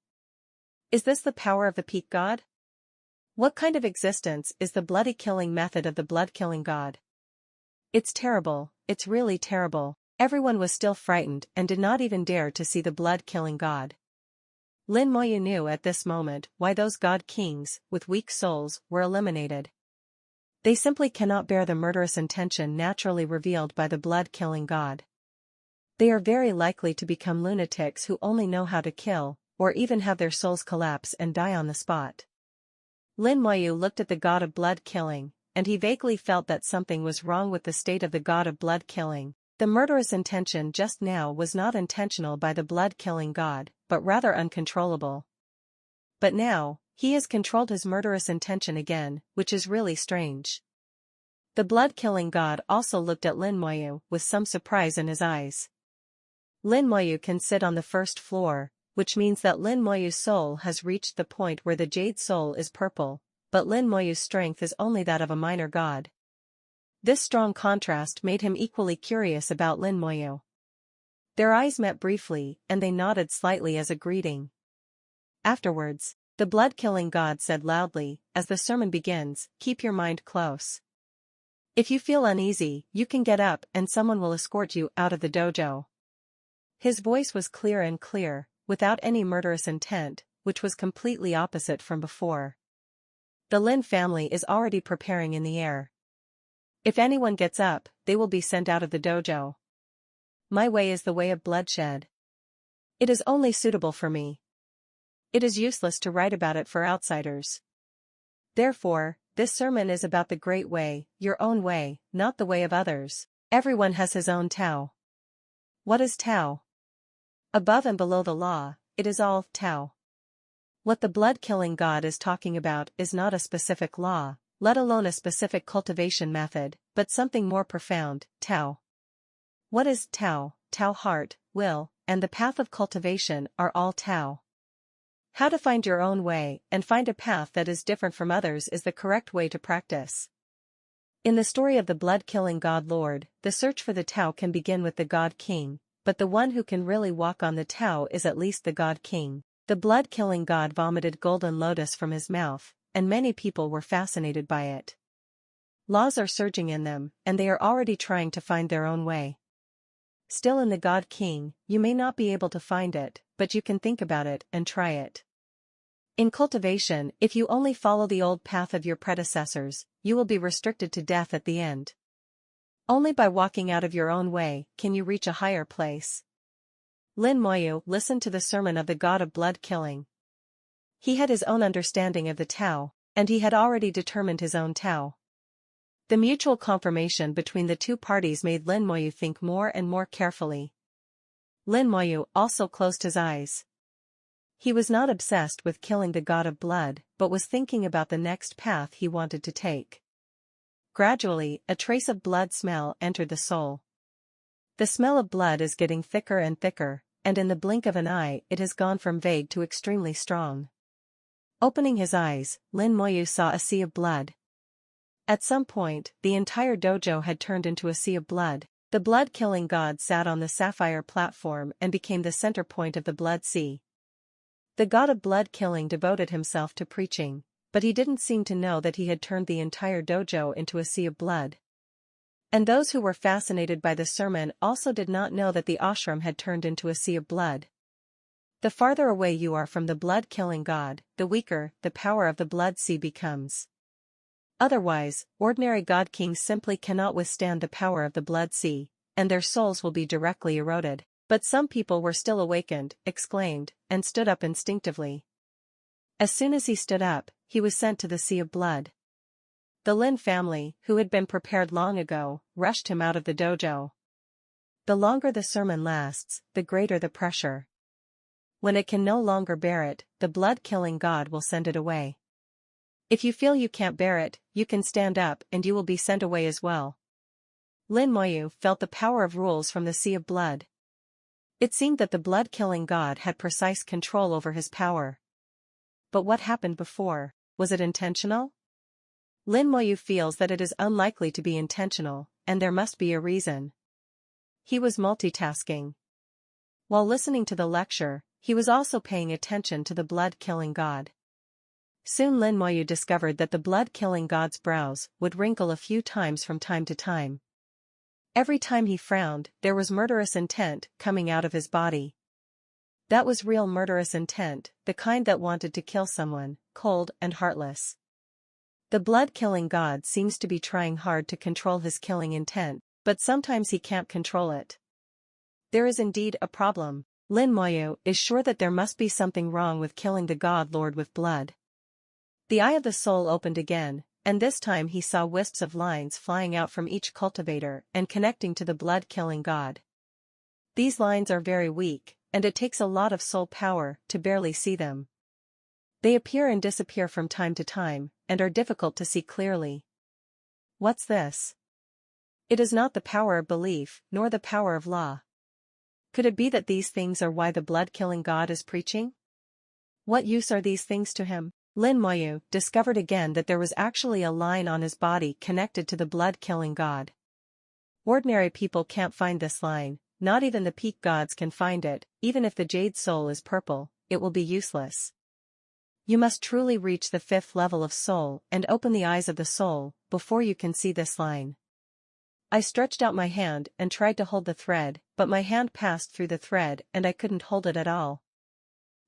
Is this the power of the peak god? What kind of existence is the bloody killing method of the blood-killing god? It's terrible, it's really terrible. Everyone was still frightened and did not even dare to see the blood-killing god. Lin Moyu knew at this moment why those god kings, with weak souls, were eliminated. They simply cannot bear the murderous intention naturally revealed by the blood-killing god. They are very likely to become lunatics who only know how to kill, or even have their souls collapse and die on the spot. Lin Moyu looked at the god of blood killing, and he vaguely felt that something was wrong with the state of the god of blood killing. The murderous intention just now was not intentional by the blood-killing god, but rather uncontrollable. But now, he has controlled his murderous intention again, which is really strange. The blood-killing god also looked at Lin Moyu with some surprise in his eyes. Lin Moyu can sit on the first floor, which means that Lin Moyu's soul has reached the point where the jade soul is purple, but Lin Moyu's strength is only that of a minor god. This strong contrast made him equally curious about Lin Moyu. Their eyes met briefly, and they nodded slightly as a greeting. Afterwards, the blood-killing god said loudly, as the sermon begins, "Keep your mind close. If you feel uneasy, you can get up and someone will escort you out of the dojo." His voice was clear, without any murderous intent, which was completely opposite from before. The Lin family is already preparing in the air. If anyone gets up, they will be sent out of the dojo. My way is the way of bloodshed. It is only suitable for me. It is useless to write about it for outsiders. Therefore, this sermon is about the great way, your own way, not the way of others. Everyone has his own Tao. What is Tao? Above and below the law, it is all Tao. What the blood-killing god is talking about is not a specific law, let alone a specific cultivation method, but something more profound, Tao. What is Tao? Tao heart, will, and the path of cultivation are all Tao. How to find your own way and find a path that is different from others is the correct way to practice. In the story of the blood-killing god Lord, the search for the Tao can begin with the god king, but the one who can really walk on the Tao is at least the god king. The blood-killing god vomited golden lotus from his mouth, and many people were fascinated by it. Laws are surging in them, and they are already trying to find their own way. Still in the God King, you may not be able to find it, but you can think about it and try it. In cultivation, if you only follow the old path of your predecessors, you will be restricted to death at the end. Only by walking out of your own way can you reach a higher place. Lin Moyu listened to the sermon of the god of blood killing. He had his own understanding of the Tao, and he had already determined his own Tao. The mutual confirmation between the two parties made Lin Moyu think more and more carefully. Lin Moyu also closed his eyes. He was not obsessed with killing the god of blood, but was thinking about the next path he wanted to take. Gradually, a trace of blood smell entered the soul. The smell of blood is getting thicker and thicker, and in the blink of an eye it has gone from vague to extremely strong. Opening his eyes, Lin Moyu saw a sea of blood. At some point, the entire dojo had turned into a sea of blood. The blood-killing god sat on the sapphire platform and became the center point of the blood sea. The god of blood-killing devoted himself to preaching, but he didn't seem to know that he had turned the entire dojo into a sea of blood. And those who were fascinated by the sermon also did not know that the ashram had turned into a sea of blood. The farther away you are from the blood-killing god, the weaker the power of the blood sea becomes. Otherwise, ordinary god kings simply cannot withstand the power of the blood sea, and their souls will be directly eroded. But some people were still awakened, exclaimed, and stood up instinctively. As soon as he stood up, he was sent to the sea of blood. The Lin family, who had been prepared long ago, rushed him out of the dojo. The longer the sermon lasts, the greater the pressure. When it can no longer bear it, the blood-killing god will send it away. If you feel you can't bear it, you can stand up and you will be sent away as well. Lin Moyu felt the power of rules from the sea of blood. It seemed that the blood-killing god had precise control over his power. But what happened before? Was it intentional? Lin Moyu feels that it is unlikely to be intentional, and there must be a reason. He was multitasking. While listening to the lecture, he was also paying attention to the blood-killing god. Soon Lin Moyu discovered that the blood-killing god's brows would wrinkle a few times from time to time. Every time he frowned, there was murderous intent coming out of his body. That was real murderous intent, the kind that wanted to kill someone, cold and heartless. The blood-killing god seems to be trying hard to control his killing intent, but sometimes he can't control it. There is indeed a problem. Lin Moyu is sure that there must be something wrong with killing the god lord with blood. The eye of the soul opened again, and this time he saw wisps of lines flying out from each cultivator and connecting to the blood-killing god. These lines are very weak, and it takes a lot of soul power to barely see them. They appear and disappear from time to time, and are difficult to see clearly. What's this? It is not the power of belief, nor the power of law. Could it be that these things are why the blood-killing god is preaching? What use are these things to him? Lin Moyu discovered again that there was actually a line on his body connected to the blood-killing god. Ordinary people can't find this line, not even the peak gods can find it. Even if the jade soul is purple, it will be useless. You must truly reach the 5th level of soul and open the eyes of the soul before you can see this line. I stretched out my hand and tried to hold the thread, but my hand passed through the thread and I couldn't hold it at all.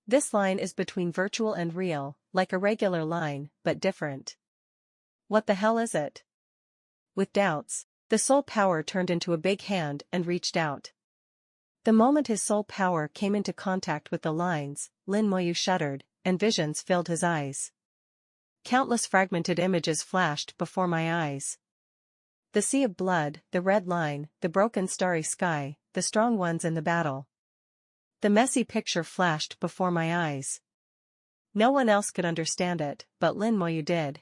This line is between virtual and real, like a regular line, but different. What the hell is it? With doubts, the soul power turned into a big hand and reached out. The moment his soul power came into contact with the lines, Lin Moyu shuddered, and visions filled his eyes. Countless fragmented images flashed before my eyes. The sea of blood, the red line, the broken starry sky, the strong ones in the battle. The messy picture flashed before my eyes. No one else could understand it, but Lin Moyu did.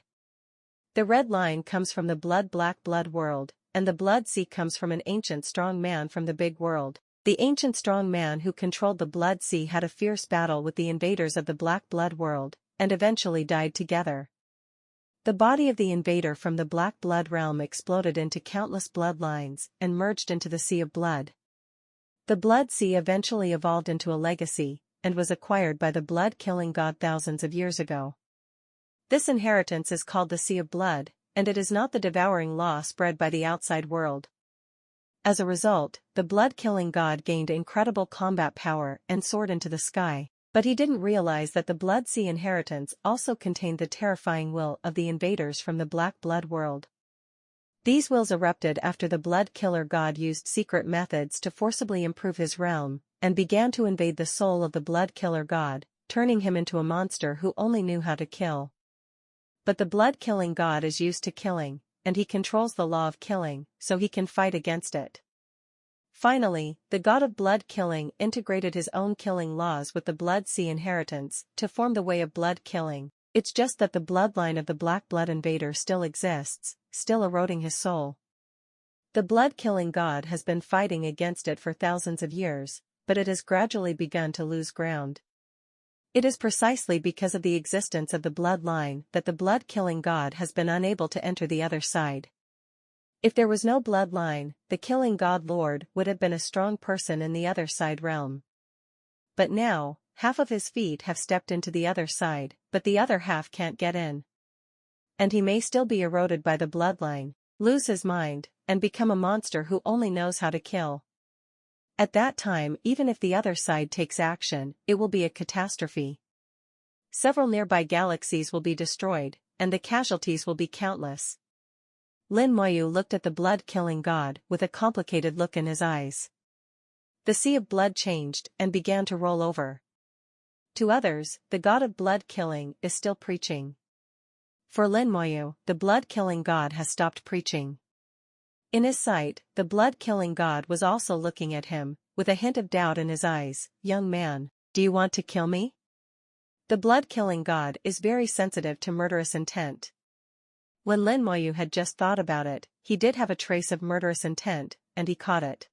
The red line comes from the black blood world, and the blood sea comes from an ancient strong man from the big world. The ancient strong man who controlled the blood sea had a fierce battle with the invaders of the black blood world, and eventually died together. The body of the invader from the black blood realm exploded into countless bloodlines and merged into the sea of blood. The blood sea eventually evolved into a legacy, and was acquired by the blood-killing god thousands of years ago. This inheritance is called the Sea of Blood, and it is not the devouring law spread by the outside world. As a result, the blood-killing god gained incredible combat power and soared into the sky, but he didn't realize that the Blood Sea inheritance also contained the terrifying will of the invaders from the black blood world. These wills erupted after the blood-killer god used secret methods to forcibly improve his realm, and began to invade the soul of the blood-killer god, turning him into a monster who only knew how to kill. But the blood-killing god is used to killing, and he controls the law of killing, so he can fight against it. Finally, the god of blood killing integrated his own killing laws with the Blood Sea inheritance to form the way of blood killing. It's just that the bloodline of the black blood invader still exists, still eroding his soul. The blood-killing god has been fighting against it for thousands of years, but it has gradually begun to lose ground. It is precisely because of the existence of the bloodline that the blood-killing god has been unable to enter the other side. If there was no bloodline, the killing god lord would have been a strong person in the other side realm. But now, half of his feet have stepped into the other side, but the other half can't get in. And he may still be eroded by the bloodline, lose his mind, and become a monster who only knows how to kill. At that time, even if the other side takes action, it will be a catastrophe. Several nearby galaxies will be destroyed, and the casualties will be countless. Lin Moyu looked at the blood-killing god with a complicated look in his eyes. The sea of blood changed and began to roll over. To others, the god of blood killing is still preaching. For Lin Moyu, the blood-killing god has stopped preaching. In his sight, the blood-killing god was also looking at him, with a hint of doubt in his eyes. "Young man, do you want to kill me?" The blood-killing god is very sensitive to murderous intent. When Lin Moyu had just thought about it, he did have a trace of murderous intent, and he caught it.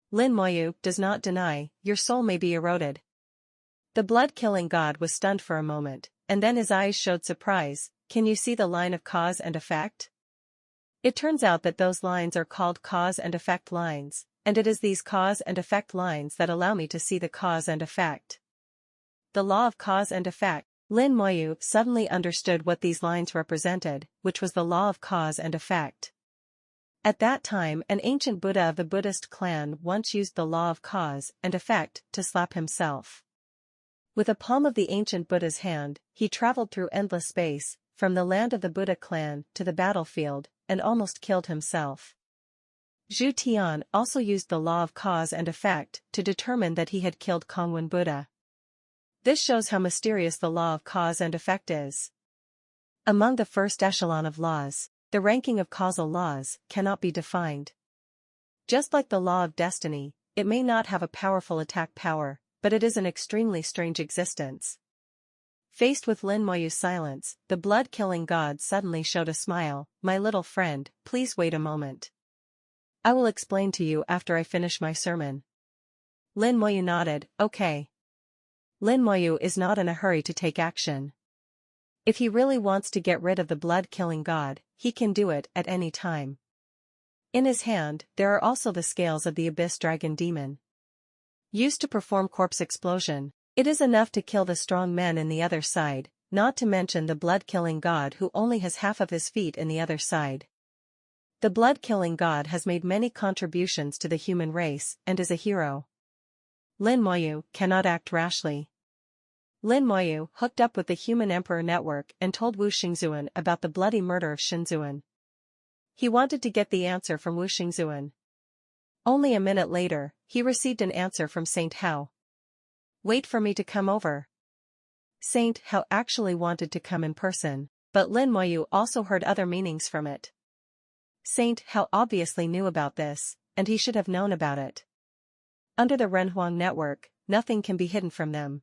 Lin Moyu does not deny, "Your soul may be eroded." The blood-killing god was stunned for a moment, and then his eyes showed surprise. "Can you see the line of cause and effect?" It turns out that those lines are called cause and effect lines, and it is these cause and effect lines that allow me to see the cause and effect. The law of cause and effect. Lin Moyu suddenly understood what these lines represented, which was the law of cause and effect. At that time, an ancient Buddha of the Buddhist clan once used the law of cause and effect to slap himself. With a palm of the ancient Buddha's hand, he traveled through endless space, from the land of the Buddha clan to the battlefield, and almost killed himself. Zhu Tian also used the law of cause and effect to determine that he had killed Kongwen Buddha. This shows how mysterious the law of cause and effect is. Among the first echelon of laws, the ranking of causal laws cannot be defined. Just like the law of destiny, it may not have a powerful attack power, but it is an extremely strange existence. Faced with Lin Moyu's silence, the blood-killing god suddenly showed a smile. "My little friend, please wait a moment. I will explain to you after I finish my sermon." Lin Moyu nodded, okay. Lin Moyu is not in a hurry to take action. If he really wants to get rid of the blood-killing god, he can do it at any time. In his hand, there are also the scales of the abyss dragon demon. Used to perform corpse explosion, it is enough to kill the strong men in the other side, not to mention the blood-killing god who only has half of his feet in the other side. The blood-killing god has made many contributions to the human race and is a hero. Lin Moyu cannot act rashly. Lin Moyu hooked up with the Human Emperor Network and told Wu Xingzuan about the bloody murder of Shinzuan. He wanted to get the answer from Wu Xingzuan. Only a minute later, he received an answer from Saint Hao. Wait for me to come over. Saint Hao actually wanted to come in person, but Lin Moyu also heard other meanings from it. Saint Hao obviously knew about this, and he should have known about it. Under the Renhuang Network, nothing can be hidden from them.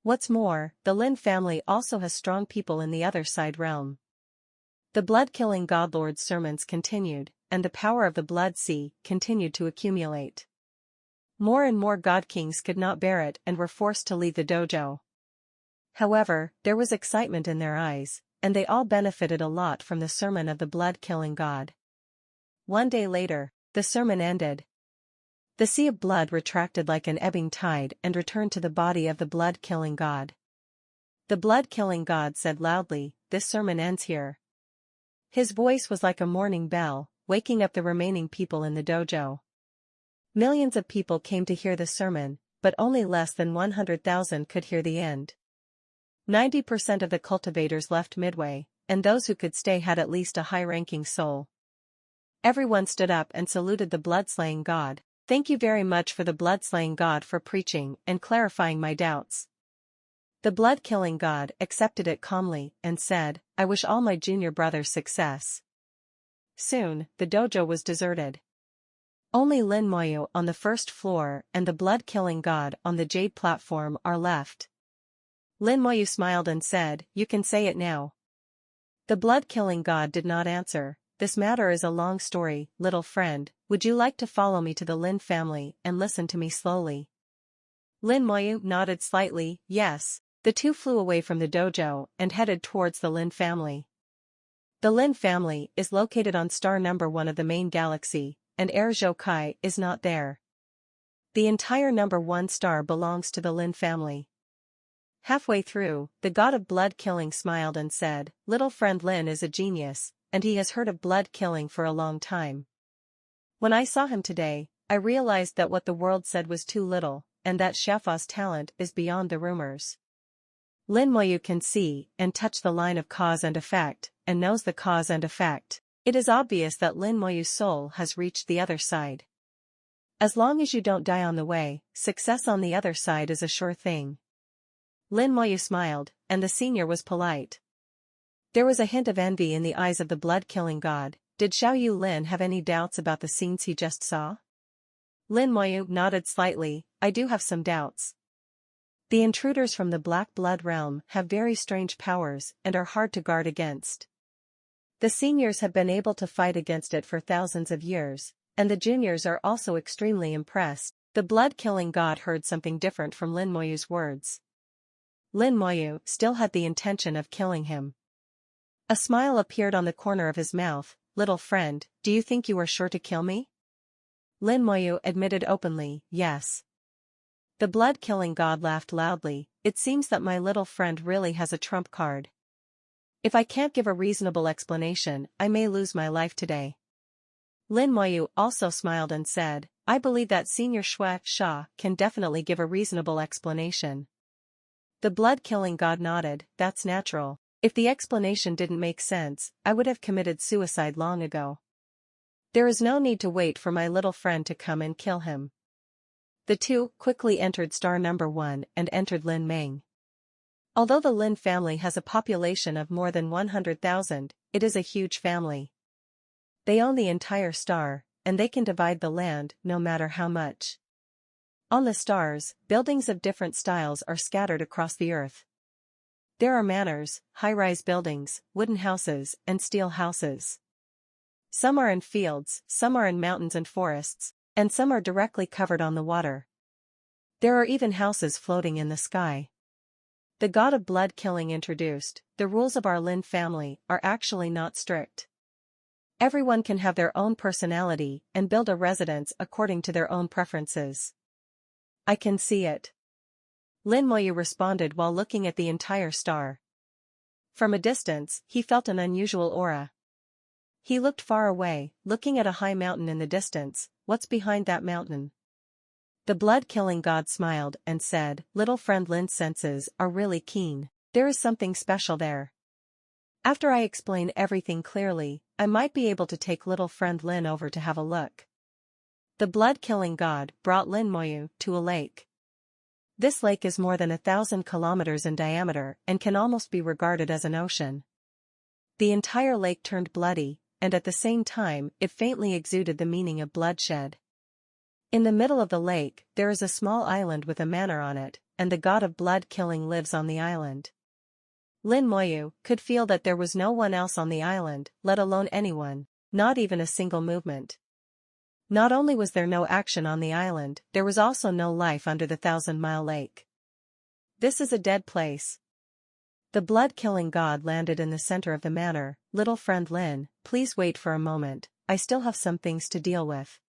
What's more, the Lin family also has strong people in the other side realm. The blood-killing godlord's sermons continued, and the power of the blood sea continued to accumulate. More and more god kings could not bear it and were forced to leave the dojo. However, there was excitement in their eyes, and they all benefited a lot from the sermon of the blood-killing god. One day later, the sermon ended. The sea of blood retracted like an ebbing tide and returned to the body of the blood-killing god. The blood-killing god said loudly, "This sermon ends here." His voice was like a morning bell, waking up the remaining people in the dojo. Millions of people came to hear the sermon, but only less than 100,000 could hear the end. 90% of the cultivators left midway, and those who could stay had at least a high-ranking soul. Everyone stood up and saluted the blood-slaying god. Thank you very much for the blood-slaying god for preaching and clarifying my doubts. The blood-killing god accepted it calmly and said, I wish all my junior brothers success. Soon, the dojo was deserted. Only Lin Moyu on the first floor and the blood-killing god on the jade platform are left. Lin Moyu smiled and said, You can say it now. The blood-killing god did not answer. This matter is a long story, little friend, would you like to follow me to the Lin family and listen to me slowly? Lin Moyu nodded slightly, yes. The two flew away from the dojo and headed towards the Lin family. The Lin family is located on star number 1 of the main galaxy, and Air Zhoukai is not there. The entire number 1 star belongs to the Lin family. Halfway through, the god of blood killing smiled and said, Little friend Lin is a genius, and he has heard of blood killing for a long time. When I saw him today, I realized that what the world said was too little, and that Shafa's talent is beyond the rumors. Lin Moyu can see and touch the line of cause and effect, and knows the cause and effect. It is obvious that Lin Moyu's soul has reached the other side. As long as you don't die on the way, success on the other side is a sure thing. Lin Moyu smiled, and the senior was polite. There was a hint of envy in the eyes of the blood-killing god. Did Xiaoyu Lin have any doubts about the scenes he just saw? Lin Moyu nodded slightly, I do have some doubts. The intruders from the Black Blood realm have very strange powers and are hard to guard against. The seniors have been able to fight against it for thousands of years, and the juniors are also extremely impressed. The blood-killing god heard something different from Lin Moyu's words. Lin Moyu still had the intention of killing him. A smile appeared on the corner of his mouth. Little friend, do you think you are sure to kill me? Lin Moyu admitted openly, yes. The blood-killing god laughed loudly, it seems that my little friend really has a trump card. If I can't give a reasonable explanation, I may lose my life today. Lin Moyu also smiled and said, I believe that Senior Xue Sha can definitely give a reasonable explanation. The blood-killing god nodded, that's natural. If the explanation didn't make sense, I would have committed suicide long ago. There is no need to wait for my little friend to come and kill him. The two quickly entered star number 1 and entered Lin Meng. Although the Lin family has a population of more than 100,000, it is a huge family. They own the entire star, and they can divide the land no matter how much. On the stars, buildings of different styles are scattered across the earth. There are manors, high-rise buildings, wooden houses, and steel houses. Some are in fields, some are in mountains and forests, and some are directly covered on the water. There are even houses floating in the sky. The god of blood killing introduced, the rules of our Lin family are actually not strict. Everyone can have their own personality and build a residence according to their own preferences. I can see it. Lin Moyu responded while looking at the entire star. From a distance, he felt an unusual aura. He looked far away, looking at a high mountain in the distance. What's behind that mountain? The blood-killing god smiled and said, little friend Lin's senses are really keen. There is something special there. After I explain everything clearly, I might be able to take little friend Lin over to have a look. The blood-killing god brought Lin Moyu to a lake. This lake is more than 1,000 kilometers in diameter and can almost be regarded as an ocean. The entire lake turned bloody, and at the same time it faintly exuded the meaning of bloodshed. In the middle of the lake, there is a small island with a manor on it, and the god of blood killing lives on the island. Lin Moyu could feel that there was no one else on the island, let alone anyone, not even a single movement. Not only was there no action on the island, there was also no life under the 1,000-mile lake. This is a dead place. The blood-killing god landed in the center of the manor. Little friend Lin, please wait for a moment, I still have some things to deal with.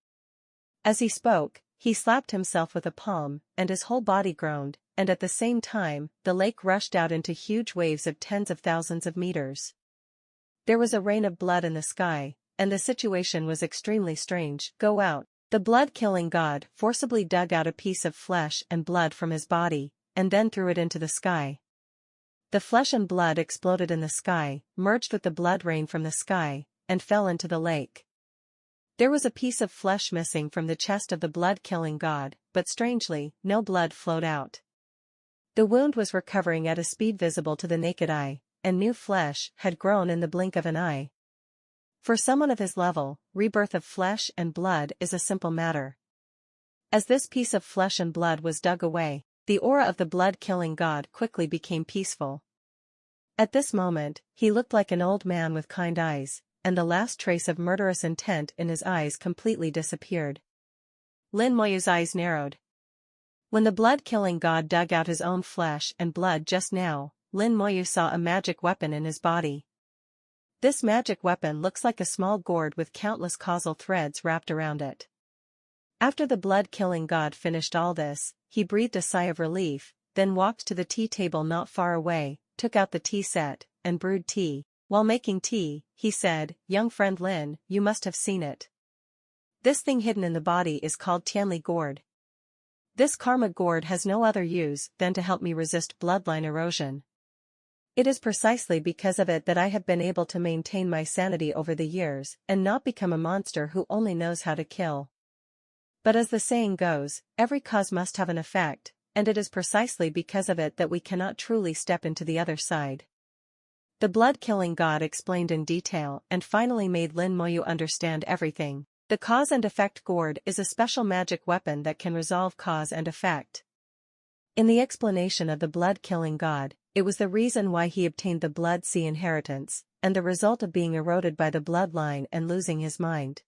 As he spoke, he slapped himself with a palm, and his whole body groaned, and at the same time, the lake rushed out into huge waves of tens of thousands of meters. There was a rain of blood in the sky, and the situation was extremely strange. Go out. The blood-killing god forcibly dug out a piece of flesh and blood from his body, and then threw it into the sky. The flesh and blood exploded in the sky, merged with the blood rain from the sky, and fell into the lake. There was a piece of flesh missing from the chest of the blood-killing god, but strangely, no blood flowed out. The wound was recovering at a speed visible to the naked eye, and new flesh had grown in the blink of an eye. For someone of his level, rebirth of flesh and blood is a simple matter. As this piece of flesh and blood was dug away, the aura of the blood-killing god quickly became peaceful. At this moment, he looked like an old man with kind eyes, and the last trace of murderous intent in his eyes completely disappeared. Lin Moyu's eyes narrowed. When the blood-killing god dug out his own flesh and blood just now, Lin Moyu saw a magic weapon in his body. This magic weapon looks like a small gourd with countless causal threads wrapped around it. After the blood-killing god finished all this, he breathed a sigh of relief, then walked to the tea table not far away, took out the tea set, and brewed tea. While making tea, he said, young friend Lin, you must have seen it. This thing hidden in the body is called Tianli gourd. This karma gourd has no other use than to help me resist bloodline erosion. It is precisely because of it that I have been able to maintain my sanity over the years and not become a monster who only knows how to kill. But as the saying goes, every cause must have an effect, and it is precisely because of it that we cannot truly step into the other side. The blood-killing god explained in detail and finally made Lin Moyu understand everything. The cause and effect gourd is a special magic weapon that can resolve cause and effect. In the explanation of the blood-killing god, it was the reason why he obtained the blood sea inheritance, and the result of being eroded by the bloodline and losing his mind.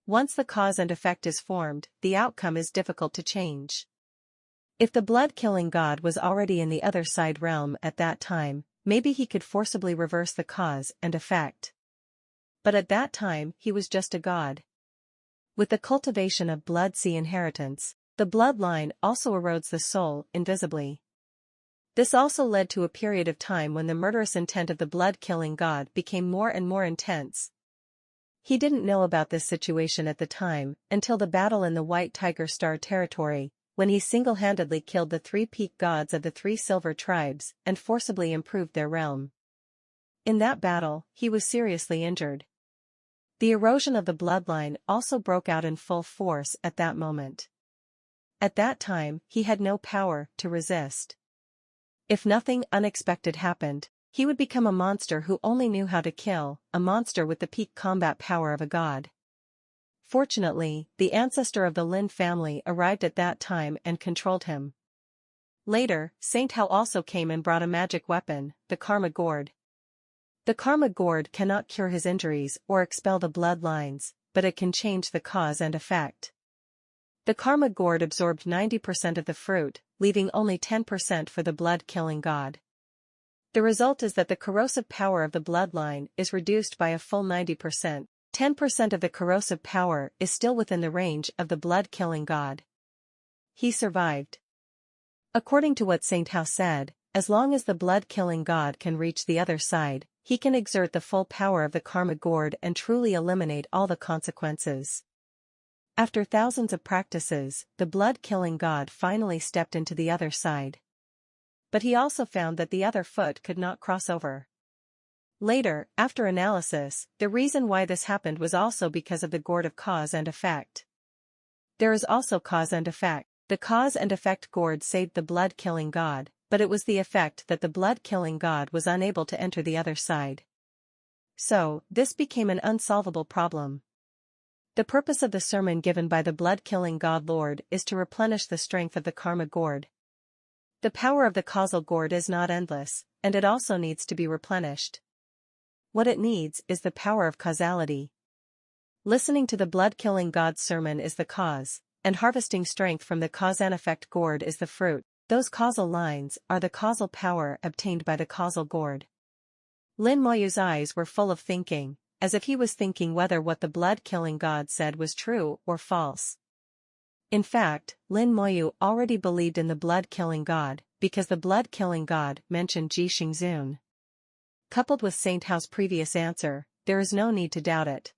Once the cause and effect is formed, the outcome is difficult to change. If the blood-killing god was already in the other side realm at that time, maybe he could forcibly reverse the cause and effect. But at that time he was just a god. With the cultivation of blood sea inheritance, the bloodline also erodes the soul invisibly. This also led to a period of time when the murderous intent of the blood-killing god became more and more intense. He didn't know about this situation at the time until the battle in the White Tiger Star territory, when he single-handedly killed the 3 peak gods of the 3 silver tribes and forcibly improved their realm. In that battle, he was seriously injured. The erosion of the bloodline also broke out in full force at that moment. At that time, he had no power to resist. If nothing unexpected happened, he would become a monster who only knew how to kill, a monster with the peak combat power of a god. Fortunately, the ancestor of the Lin family arrived at that time and controlled him. Later, Saint Hao also came and brought a magic weapon, the karma gourd. The karma gourd cannot cure his injuries or expel the bloodlines, but it can change the cause and effect. The karma gourd absorbed 90% of the fruit, leaving only 10% for the blood-killing god. The result is that the corrosive power of the bloodline is reduced by a full 90%. 10% of the corrosive power is still within the range of the blood-killing god. He survived. According to what Saint Hao said, as long as the blood-killing god can reach the other side, he can exert the full power of the karma gourd and truly eliminate all the consequences. After thousands of practices, the blood-killing god finally stepped into the other side. But he also found that the other foot could not cross over. Later, after analysis, the reason why this happened was also because of the gourd of cause and effect. There is also cause and effect. The cause and effect gourd saved the blood-killing god, but it was the effect that the blood-killing god was unable to enter the other side. So, this became an unsolvable problem. The purpose of the sermon given by the blood-killing god Lord is to replenish the strength of the karma gourd. The power of the causal gourd is not endless, and it also needs to be replenished. What it needs is the power of causality. Listening to the blood-killing god's sermon is the cause, and harvesting strength from the cause and effect gourd is the fruit. Those causal lines are the causal power obtained by the causal gourd. Lin Moyu's eyes were full of thinking, as if he was thinking whether what the blood-killing god said was true or false. In fact, Lin Moyu already believed in the blood-killing god, because the blood-killing god mentioned Ji Xingzun. Coupled with Saint Hao's previous answer, there is no need to doubt it.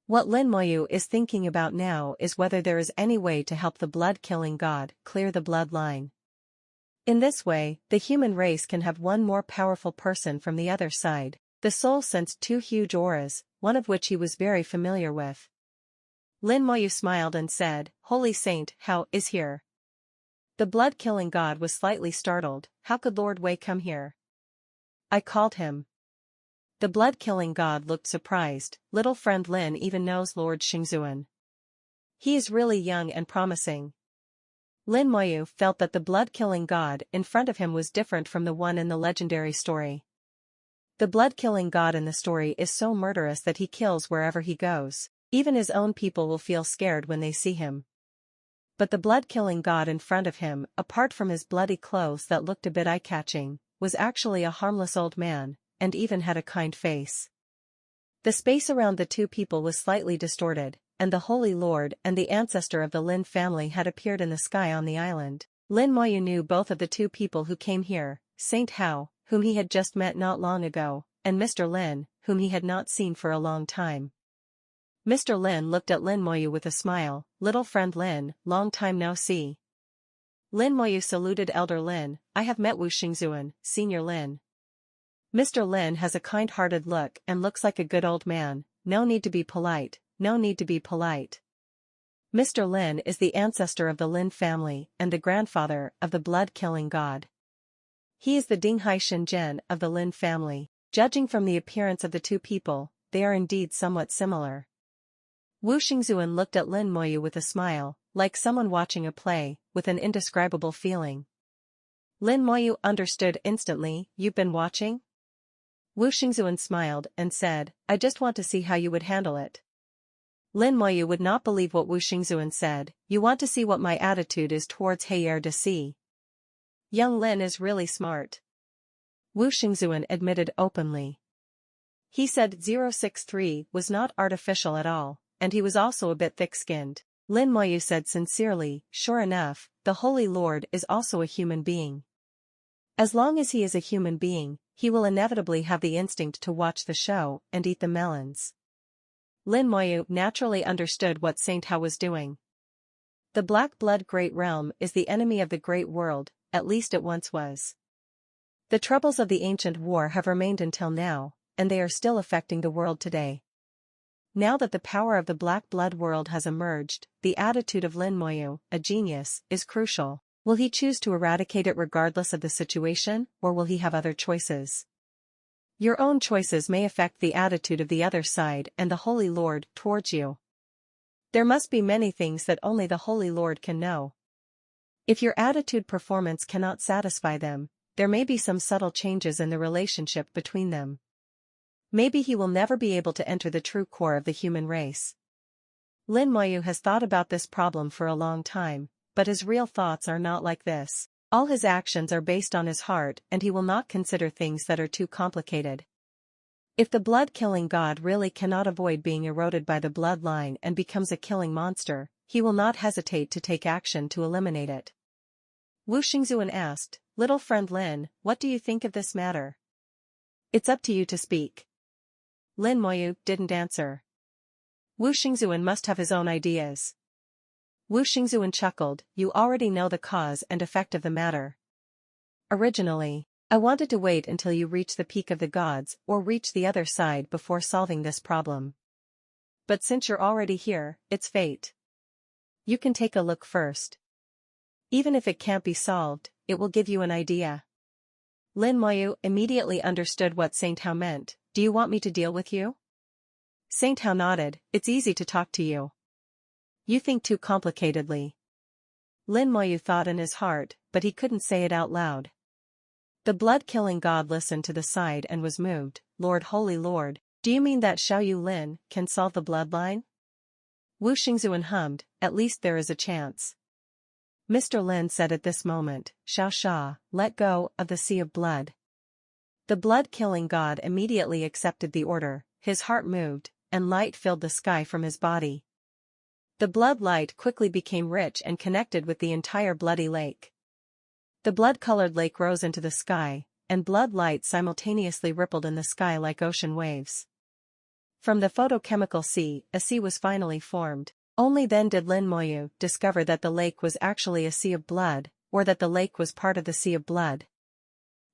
What Lin Moyu is thinking about now is whether there is any way to help the blood-killing god clear the bloodline. In this way, the human race can have one more powerful person from the other side. The soul sensed two huge auras, one of which he was very familiar with. Lin Moyu smiled and said, "Holy Saint Hao is here." The blood-killing god was slightly startled. How could Lord Wei come here? I called him. The blood-killing god looked surprised. Little friend Lin even knows Lord Xingzun. He is really young and promising. Lin Moyu felt that the blood-killing god in front of him was different from the one in the legendary story. The blood-killing god in the story is so murderous that he kills wherever he goes. Even his own people will feel scared when they see him. But the blood-killing god in front of him, apart from his bloody clothes that looked a bit eye-catching, was actually a harmless old man, and even had a kind face. The space around the two people was slightly distorted, and the Holy Lord and the ancestor of the Lin family had appeared in the sky on the island. Lin Moyu knew both of the two people who came here, Saint Hao, whom he had just met not long ago, and Mr. Lin, whom he had not seen for a long time. Mr. Lin looked at Lin Moyu with a smile. "Little friend Lin, long time no see." Lin Moyu saluted Elder Lin. "I have met Wu Xingzun, Senior Lin." Mr. Lin has a kind-hearted look and looks like a good old man. No need to be polite, no need to be polite. Mr. Lin is the ancestor of the Lin family and the grandfather of the blood-killing god. He is the Dinghai Shenzhen of the Lin family. Judging from the appearance of the two people, they are indeed somewhat similar. Wu Xingzun looked at Lin Moyu with a smile, like someone watching a play, with an indescribable feeling. Lin Moyu understood instantly. "You've been watching?" Wu Xingzun smiled and said, "I just want to see how you would handle it." Lin Moyu would not believe what Wu Xingzun said. "You want to see what my attitude is towards Heyer de Si. Young Lin is really smart." Wu Xingzun admitted openly. He said 063 was not artificial at all, and he was also a bit thick-skinned. Lin Moyu said sincerely, "Sure enough, the Holy Lord is also a human being. As long as he is a human being, he will inevitably have the instinct to watch the show and eat the melons." Lin Moyu naturally understood what Saint Hao was doing. The Black Blood Great Realm is the enemy of the Great World, at least it once was. The troubles of the ancient war have remained until now, and they are still affecting the world today. Now that the power of the Black Blood world has emerged, the attitude of Lin Moyu, a genius, is crucial. Will he choose to eradicate it regardless of the situation, or will he have other choices? Your own choices may affect the attitude of the other side and the Holy Lord towards you. There must be many things that only the Holy Lord can know. If your attitude performance cannot satisfy them, there may be some subtle changes in the relationship between them. Maybe he will never be able to enter the true core of the human race. Lin Moyu has thought about this problem for a long time, but his real thoughts are not like this. All his actions are based on his heart and he will not consider things that are too complicated. If the blood-killing god really cannot avoid being eroded by the bloodline and becomes a killing monster, he will not hesitate to take action to eliminate it. Wu Xingzuan asked, "Little friend Lin, what do you think of this matter?" "It's up to you to speak." Lin Moyu didn't answer. Wu Xingzuan must have his own ideas. Wu Xingzuan chuckled, "You already know the cause and effect of the matter. Originally, I wanted to wait until you reach the peak of the gods or reach the other side before solving this problem. But since you're already here, it's fate. You can take a look first. Even if it can't be solved, it will give you an idea." Lin Moyu immediately understood what Saint Hao meant. "Do you want me to deal with you?" Saint Hao nodded. "It's easy to talk to you. You think too complicatedly." Lin Moyu thought in his heart, but he couldn't say it out loud. The blood-killing god listened to the side and was moved. "Lord, holy Lord, do you mean that Xiao Yu Lin can solve the bloodline?" Wu Xingzuan hummed, "At least there is a chance." Mr. Lin said at this moment, "Xiao Sha, let go of the sea of blood." The blood-killing god immediately accepted the order, his heart moved, and light filled the sky from his body. The blood light quickly became rich and connected with the entire bloody lake. The blood-colored lake rose into the sky, and blood light simultaneously rippled in the sky like ocean waves. From the photochemical sea, a sea was finally formed. Only then did Lin Moyu discover that the lake was actually a sea of blood, or that the lake was part of the sea of blood.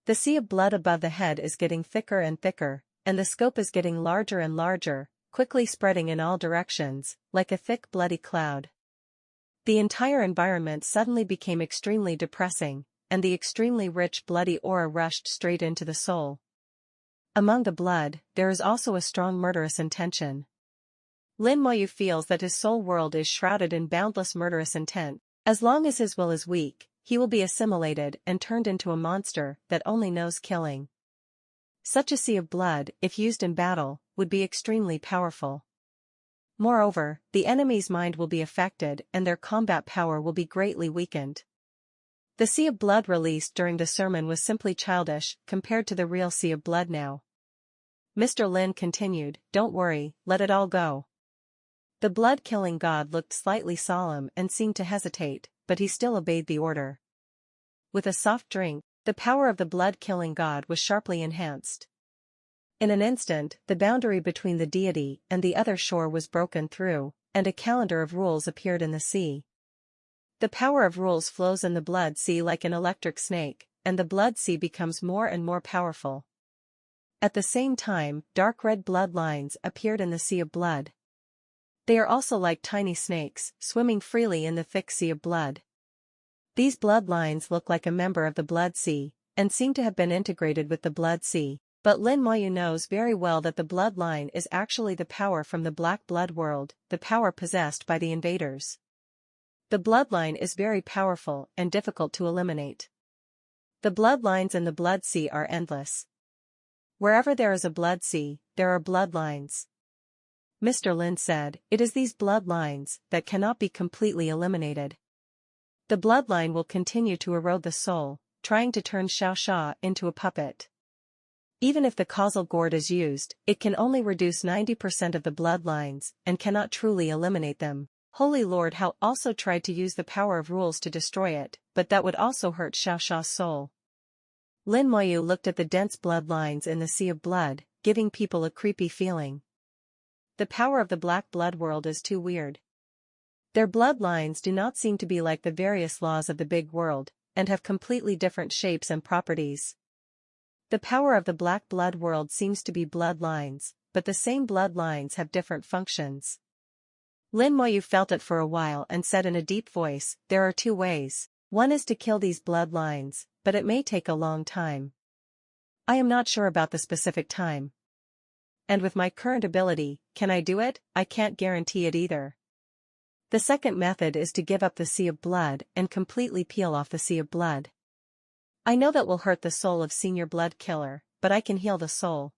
The sea of blood above the head is getting thicker and thicker, and the scope is getting larger and larger, quickly spreading in all directions, like a thick bloody cloud. The entire environment suddenly became extremely depressing, and the extremely rich bloody aura rushed straight into the soul. Among the blood, there is also a strong murderous intention. Lin Moyu feels that his soul world is shrouded in boundless murderous intent. As long as his will is weak, he will be assimilated and turned into a monster that only knows killing. Such a sea of blood, if used in battle, would be extremely powerful. Moreover, the enemy's mind will be affected and their combat power will be greatly weakened. The sea of blood released during the sermon was simply childish compared to the real sea of blood now. Mr. Lin continued, "Don't worry, let it all go." The blood-killing god looked slightly solemn and seemed to hesitate, but he still obeyed the order. With a soft drink, the power of the blood-killing god was sharply enhanced. In an instant, the boundary between the deity and the other shore was broken through, and a calendar of rules appeared in the sea. The power of rules flows in the blood sea like an electric snake, and the blood sea becomes more and more powerful. At the same time, dark red blood lines appeared in the sea of blood. They are also like tiny snakes, swimming freely in the thick sea of blood. These blood lines look like a member of the blood sea, and seem to have been integrated with the blood sea, but Lin Moyu knows very well that the bloodline is actually the power from the black blood world, the power possessed by the invaders. The bloodline is very powerful and difficult to eliminate. The bloodlines in the blood sea are endless. Wherever there is a blood sea, there are bloodlines. Mr. Lin said, "It is these bloodlines that cannot be completely eliminated. The bloodline will continue to erode the soul, trying to turn Xiao Sha into a puppet. Even if the causal gourd is used, it can only reduce 90% of the bloodlines, and cannot truly eliminate them. Holy Lord Hao also tried to use the power of rules to destroy it, but that would also hurt Xiao Sha's soul." Lin Moyu looked at the dense bloodlines in the sea of blood, giving people a creepy feeling. The power of the black blood world is too weird. Their bloodlines do not seem to be like the various laws of the big world, and have completely different shapes and properties. The power of the black blood world seems to be bloodlines, but the same bloodlines have different functions. Lin Moyu felt it for a while and said in a deep voice, "There are two ways. One is to kill these bloodlines, but it may take a long time. I am not sure about the specific time. And with my current ability, can I do it? I can't guarantee it either. The second method is to give up the sea of blood and completely peel off the sea of blood. I know that will hurt the soul of Senior Blood Killer, but I can heal the soul."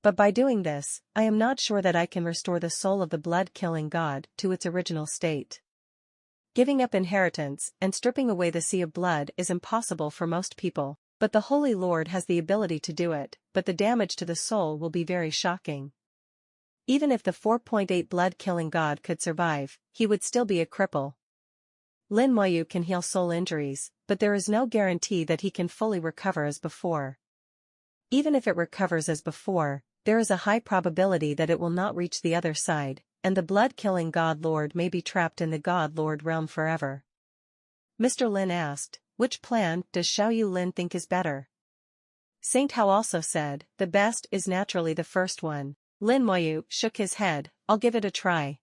But by doing this, I am not sure that I can restore the soul of the blood-killing god to its original state. Giving up inheritance and stripping away the sea of blood is impossible for most people, but the Holy Lord has the ability to do it, but the damage to the soul will be very shocking. Even if the 4.8 blood-killing god could survive, he would still be a cripple. Lin Moyu can heal soul injuries, but there is no guarantee that he can fully recover as before. Even if it recovers as before, there is a high probability that it will not reach the other side, and the blood-killing God Lord may be trapped in the God Lord realm forever. Mr. Lin asked, which plan does Xiaoyu Lin think is better? Saint Hao also said, the best is naturally the first one. Lin Moyu shook his head, I'll give it a try.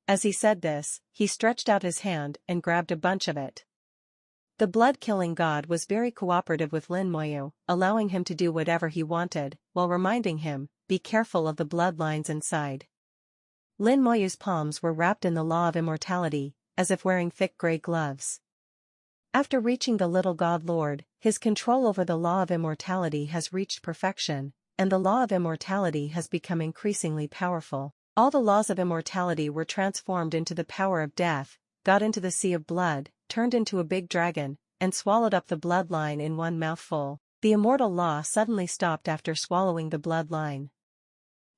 As he said this, he stretched out his hand and grabbed a bunch of it. The blood-killing god was very cooperative with Lin Moyu, allowing him to do whatever he wanted, while reminding him, be careful of the bloodlines inside. Lin Moyu's palms were wrapped in the law of immortality, as if wearing thick grey gloves. After reaching the little god lord, his control over the law of immortality has reached perfection, and the law of immortality has become increasingly powerful. All the laws of immortality were transformed into the power of death, got into the sea of blood, turned into a big dragon, and swallowed up the bloodline in one mouthful. The immortal law suddenly stopped after swallowing the bloodline.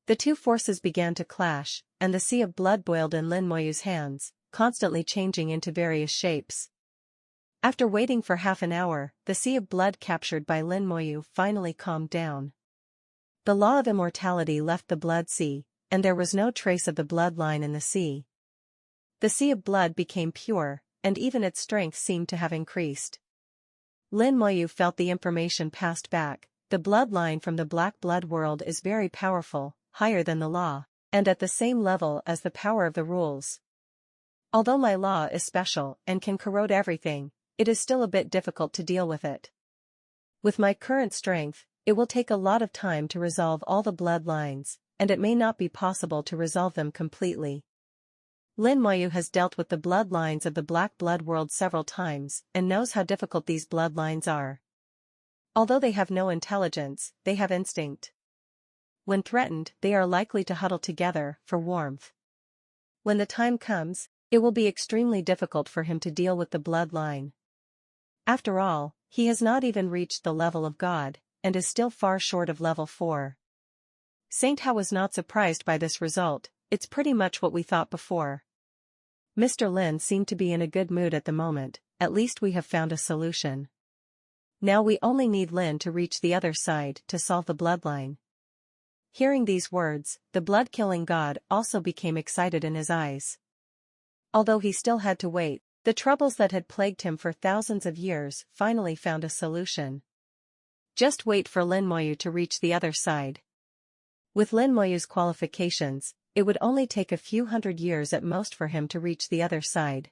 The two forces began to clash, and the sea of blood boiled in Lin Moyu's hands, constantly changing into various shapes. After waiting for half an hour, the sea of blood captured by Lin Moyu finally calmed down. The law of immortality left the blood sea, and there was no trace of the bloodline in the sea. The sea of blood became pure, and even its strength seemed to have increased. Lin Moyu felt the information passed back, the bloodline from the black blood world is very powerful, higher than the law, and at the same level as the power of the rules. Although my law is special and can corrode everything, it is still a bit difficult to deal with it. With my current strength, it will take a lot of time to resolve all the bloodlines, and it may not be possible to resolve them completely. Lin Moyu has dealt with the bloodlines of the black blood world several times and knows how difficult these bloodlines are. Although they have no intelligence, they have instinct. When threatened, they are likely to huddle together for warmth. When the time comes, it will be extremely difficult for him to deal with the bloodline. After all, he has not even reached the level of God, and is still far short of level 4. Saint Hao was not surprised by this result, it's pretty much what we thought before. Mr. Lin seemed to be in a good mood at the moment, at least we have found a solution. Now we only need Lin to reach the other side to solve the bloodline. Hearing these words, the blood-killing god also became excited in his eyes. Although he still had to wait, the troubles that had plagued him for thousands of years finally found a solution. Just wait for Lin Moyu to reach the other side. With Lin Moyu's qualifications, it would only take a few hundred years at most for him to reach the other side.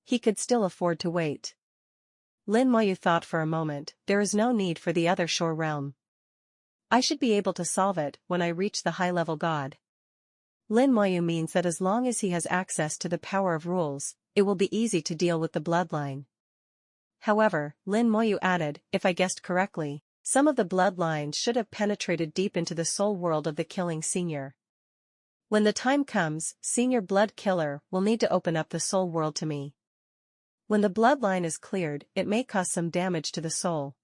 He could still afford to wait. Lin Moyu thought for a moment, there is no need for the other shore realm. I should be able to solve it when I reach the high-level god. Lin Moyu means that as long as he has access to the power of rules, it will be easy to deal with the bloodline. However, Lin Moyu added, if I guessed correctly, some of the bloodlines should have penetrated deep into the soul world of the killing senior. When the time comes, Senior Blood Killer will need to open up the soul world to me. When the bloodline is cleared, it may cause some damage to the soul.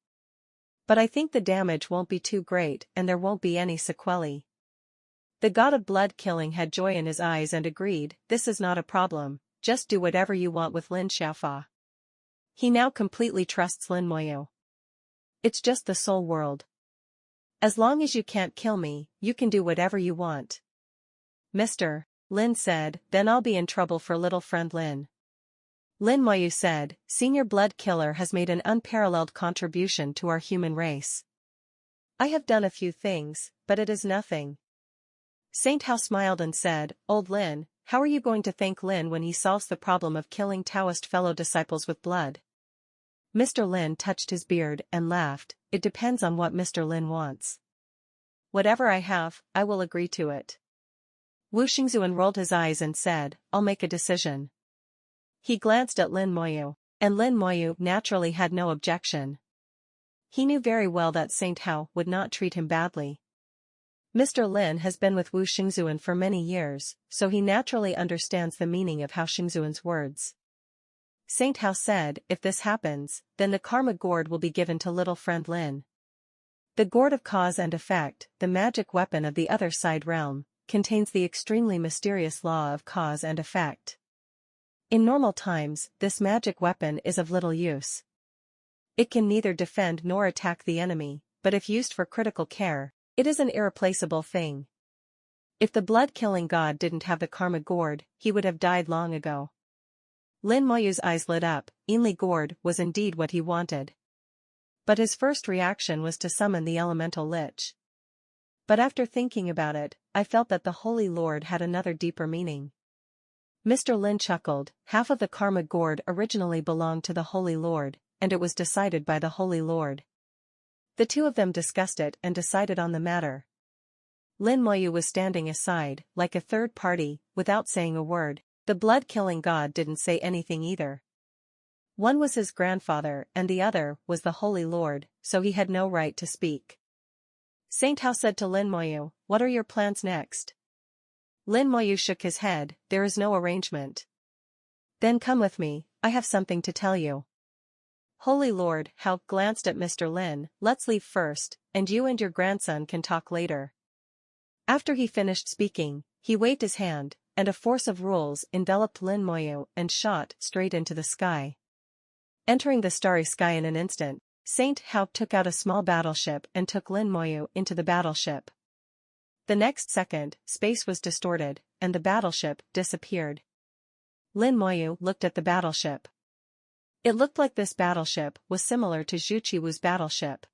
But I think the damage won't be too great and there won't be any sequelae. The god of blood killing had joy in his eyes and agreed, this is not a problem, just do whatever you want with Lin Xiaofa. He now completely trusts Lin Moyu. It's just the soul world. As long as you can't kill me, you can do whatever you want. Mr. Lin said, then I'll be in trouble for little friend Lin. Lin Moyu said, Senior Blood Killer has made an unparalleled contribution to our human race. I have done a few things, but it is nothing. Saint Hao smiled and said, Old Lin, how are you going to thank Lin when he solves the problem of killing Taoist fellow disciples with blood? Mr. Lin touched his beard and laughed, it depends on what Mr. Lin wants. Whatever I have, I will agree to it. Wu Xingzuan rolled his eyes and said, I'll make a decision. He glanced at Lin Moyu, and Lin Moyu naturally had no objection. He knew very well that Saint Hao would not treat him badly. Mr. Lin has been with Wu Xingzuan for many years, so he naturally understands the meaning of Hao Xingzuan's words. Saint Hao said, if this happens, then the karma gourd will be given to little friend Lin. The gourd of cause and effect, the magic weapon of the other side realm, contains the extremely mysterious law of cause and effect. In normal times, this magic weapon is of little use. It can neither defend nor attack the enemy, but if used for critical care, it is an irreplaceable thing. If the blood-killing god didn't have the karma gourd, he would have died long ago. Lin Moyu's eyes lit up. Ainli gourd was indeed what he wanted. But his first reaction was to summon the elemental lich. But after thinking about it, I felt that the Holy Lord had another deeper meaning. Mr. Lin chuckled. Half of the karma gourd originally belonged to the Holy Lord, and it was decided by the Holy Lord. The two of them discussed it and decided on the matter. Lin Moyu was standing aside, like a third party, without saying a word. The blood-killing god didn't say anything either. One was his grandfather and the other was the Holy Lord, so he had no right to speak. Saint Hao said to Lin Moyu, "What are your plans next?" Lin Moyu shook his head, "There is no arrangement." "Then come with me, I have something to tell you." Holy Lord Hao glanced at Mr. Lin, "Let's leave first, and you and your grandson can talk later." After he finished speaking, he waved his hand, and a force of rules enveloped Lin Moyu and shot straight into the sky. Entering the starry sky in an instant, Saint Hao took out a small battleship and took Lin Moyu into the battleship. The next second, space was distorted, and the battleship disappeared. Lin Moyu looked at the battleship. It looked like this battleship was similar to Zhu Qiwu's battleship.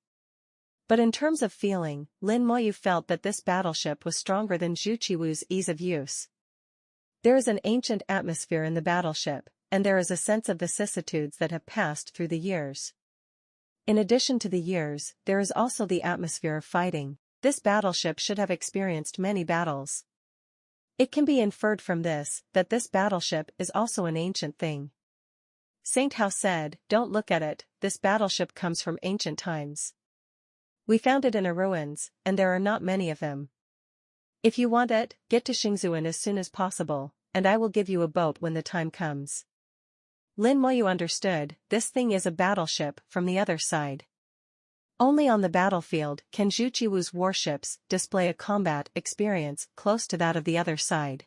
But in terms of feeling, Lin Moyu felt that this battleship was stronger than Zhu Qiwu's ease of use. There is an ancient atmosphere in the battleship, and there is a sense of vicissitudes that have passed through the years. In addition to the years, there is also the atmosphere of fighting. This battleship should have experienced many battles. It can be inferred from this that this battleship is also an ancient thing. Saint Hao said, "Don't look at it, this battleship comes from ancient times. We found it in a ruins, and there are not many of them. If you want it, get to Xingzuan as soon as possible, and I will give you a boat when the time comes." Lin Moyu understood, this thing is a battleship from the other side. Only on the battlefield can Zhu Qiwu's warships display a combat experience close to that of the other side.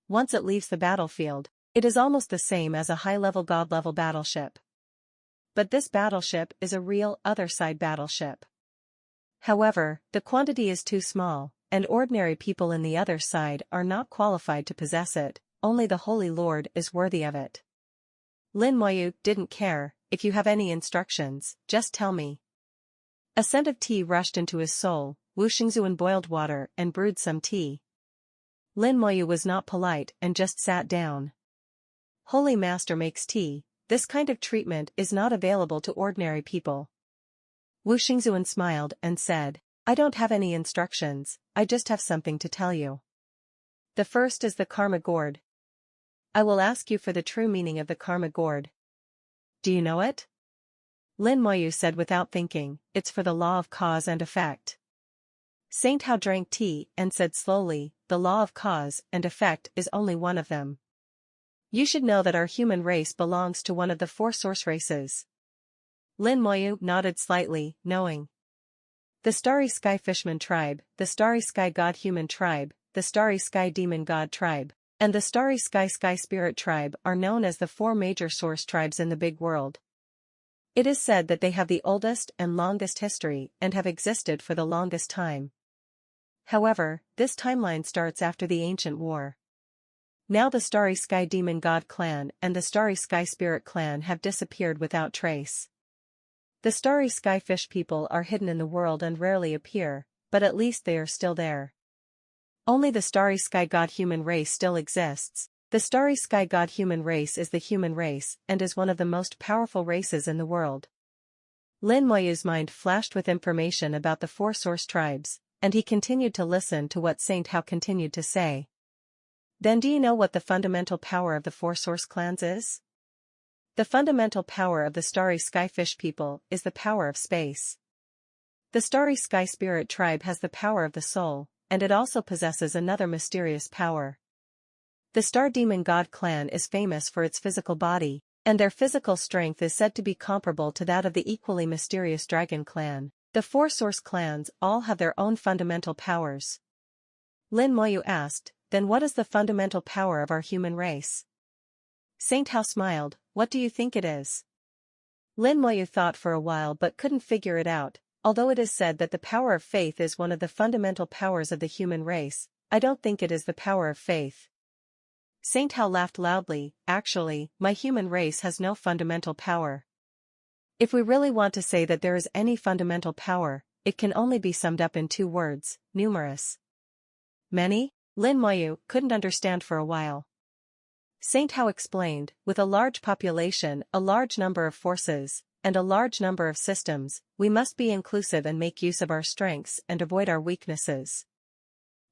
Once it leaves the battlefield, it is almost the same as a high-level god-level battleship. But this battleship is a real other-side battleship. However, the quantity is too small, and ordinary people in the other side are not qualified to possess it, only the Holy Lord is worthy of it. Lin Moyu didn't care, "If you have any instructions, just tell me." A scent of tea rushed into his soul. Wu Xingzuan boiled water and brewed some tea. Lin Moyu was not polite and just sat down. Holy Master makes tea, this kind of treatment is not available to ordinary people. Wu Xingzuan smiled and said, "I don't have any instructions, I just have something to tell you. The first is the karma gourd. I will ask you for the true meaning of the karma gourd. Do you know it?" Lin Moyu said without thinking, "It's for the law of cause and effect." Saint Hao drank tea and said slowly, "The law of cause and effect is only one of them. You should know that our human race belongs to one of the four source races." Lin Moyu nodded slightly, knowing. The starry sky fishman tribe, the starry sky god human tribe, the starry sky demon god tribe, and the starry sky spirit tribe are known as the four major source tribes in the big world. It is said that they have the oldest and longest history and have existed for the longest time. However, this timeline starts after the ancient war. Now the starry sky demon god clan and the starry sky spirit clan have disappeared without trace. The starry sky fish people are hidden in the world and rarely appear, but at least they are still there. Only the starry sky god human race still exists. The starry sky god human race is the human race and is one of the most powerful races in the world. Lin Moyu's mind flashed with information about the four source tribes, and he continued to listen to what Saint Hao continued to say. "Then do you know what the fundamental power of the four source clans is?" "The fundamental power of the starry skyfish people is the power of space. The starry sky spirit tribe has the power of the soul, and it also possesses another mysterious power. The star demon god clan is famous for its physical body, and their physical strength is said to be comparable to that of the equally mysterious dragon clan. The four source clans all have their own fundamental powers. Lin Moyu asked, then what is the fundamental power of our human race? Saint Hao smiled, what do you think it is? Lin Moyu thought for a while but couldn't figure it out. Although it is said that the power of faith is one of the fundamental powers of the human race, I don't think it is the power of faith. Saint Hao laughed loudly, actually, my human race has no fundamental power. If we really want to say that there is any fundamental power, it can only be summed up in two words, numerous. Many? Lin Moyu couldn't understand for a while. Saint Hao explained, with a large population, a large number of forces, and a large number of systems, we must be inclusive and make use of our strengths and avoid our weaknesses.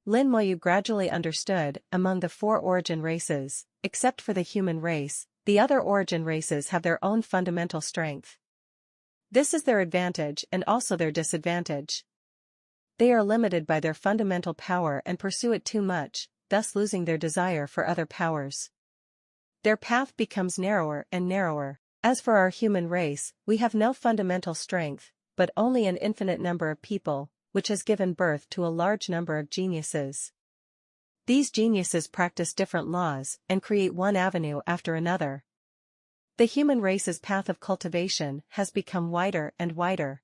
Lin Moyu gradually understood, among the four origin races, except for the human race, the other origin races have their own fundamental strength. This is their advantage and also their disadvantage. They are limited by their fundamental power and pursue it too much, thus losing their desire for other powers. Their path becomes narrower and narrower. As for our human race, we have no fundamental strength, but only an infinite number of people, which has given birth to a large number of geniuses. These geniuses practice different laws and create one avenue after another. The human race's path of cultivation has become wider and wider.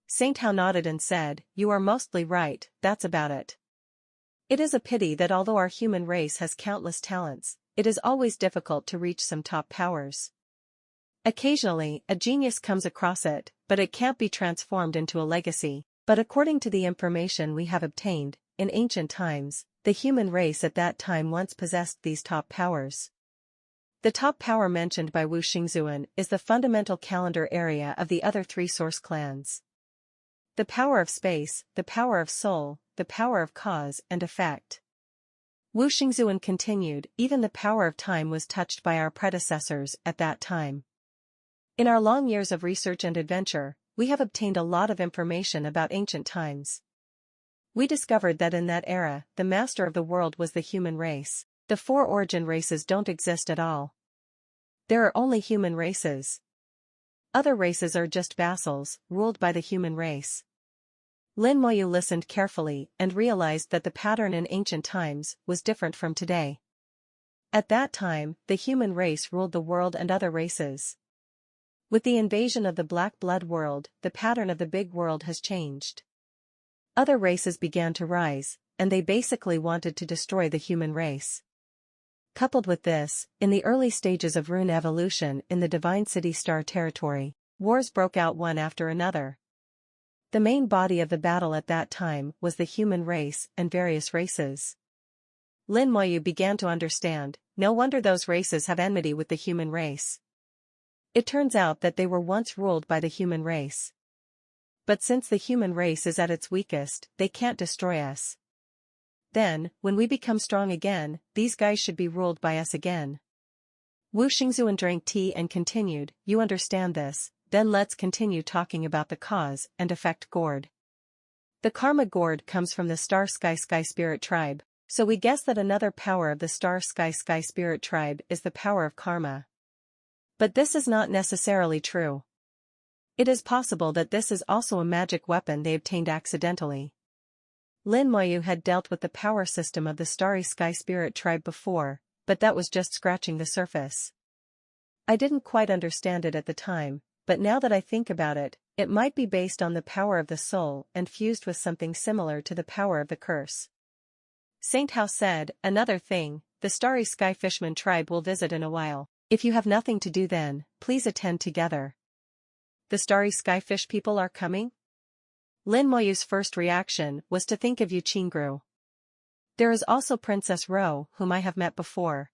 Saint Hao nodded and said, you are mostly right, that's about it. It is a pity that although our human race has countless talents, it is always difficult to reach some top powers. Occasionally, a genius comes across it, but it can't be transformed into a legacy. But according to the information we have obtained, in ancient times, the human race at that time once possessed these top powers. The top power mentioned by Wu Xingzuan is the fundamental calendar area of the other three source clans. The power of space, the power of soul, the power of cause and effect. Wu Xingzuan continued, even the power of time was touched by our predecessors at that time. In our long years of research and adventure, we have obtained a lot of information about ancient times. We discovered that in that era, the master of the world was the human race. The four origin races don't exist at all. There are only human races. Other races are just vassals, ruled by the human race. Lin Moyu listened carefully and realized that the pattern in ancient times was different from today. At that time, the human race ruled the world and other races. With the invasion of the Black Blood world, the pattern of the big world has changed. Other races began to rise, and they basically wanted to destroy the human race. Coupled with this, in the early stages of rune evolution in the Divine City Star territory, wars broke out one after another. The main body of the battle at that time was the human race and various races. Lin Moyu began to understand, no wonder those races have enmity with the human race. It turns out that they were once ruled by the human race. But since the human race is at its weakest, they can't destroy us. Then, when we become strong again, these guys should be ruled by us again. Wu Xingzuan drank tea and continued, you understand this, then let's continue talking about the cause and effect gourd. The karma gourd comes from the star sky spirit tribe, so we guess that another power of the star sky spirit tribe is the power of karma. But this is not necessarily true. It is possible that this is also a magic weapon they obtained accidentally. Lin Moyu had dealt with the power system of the starry sky spirit tribe before, but that was just scratching the surface. I didn't quite understand it at the time, but now that I think about it, it might be based on the power of the soul and fused with something similar to the power of the curse. Saint Hao said, another thing, the starry sky fishman tribe will visit in a while. If you have nothing to do then, please attend together. The starry skyfish people are coming? Lin Moyu's first reaction was to think of Yu Qingru. There is also Princess Ro, whom I have met before.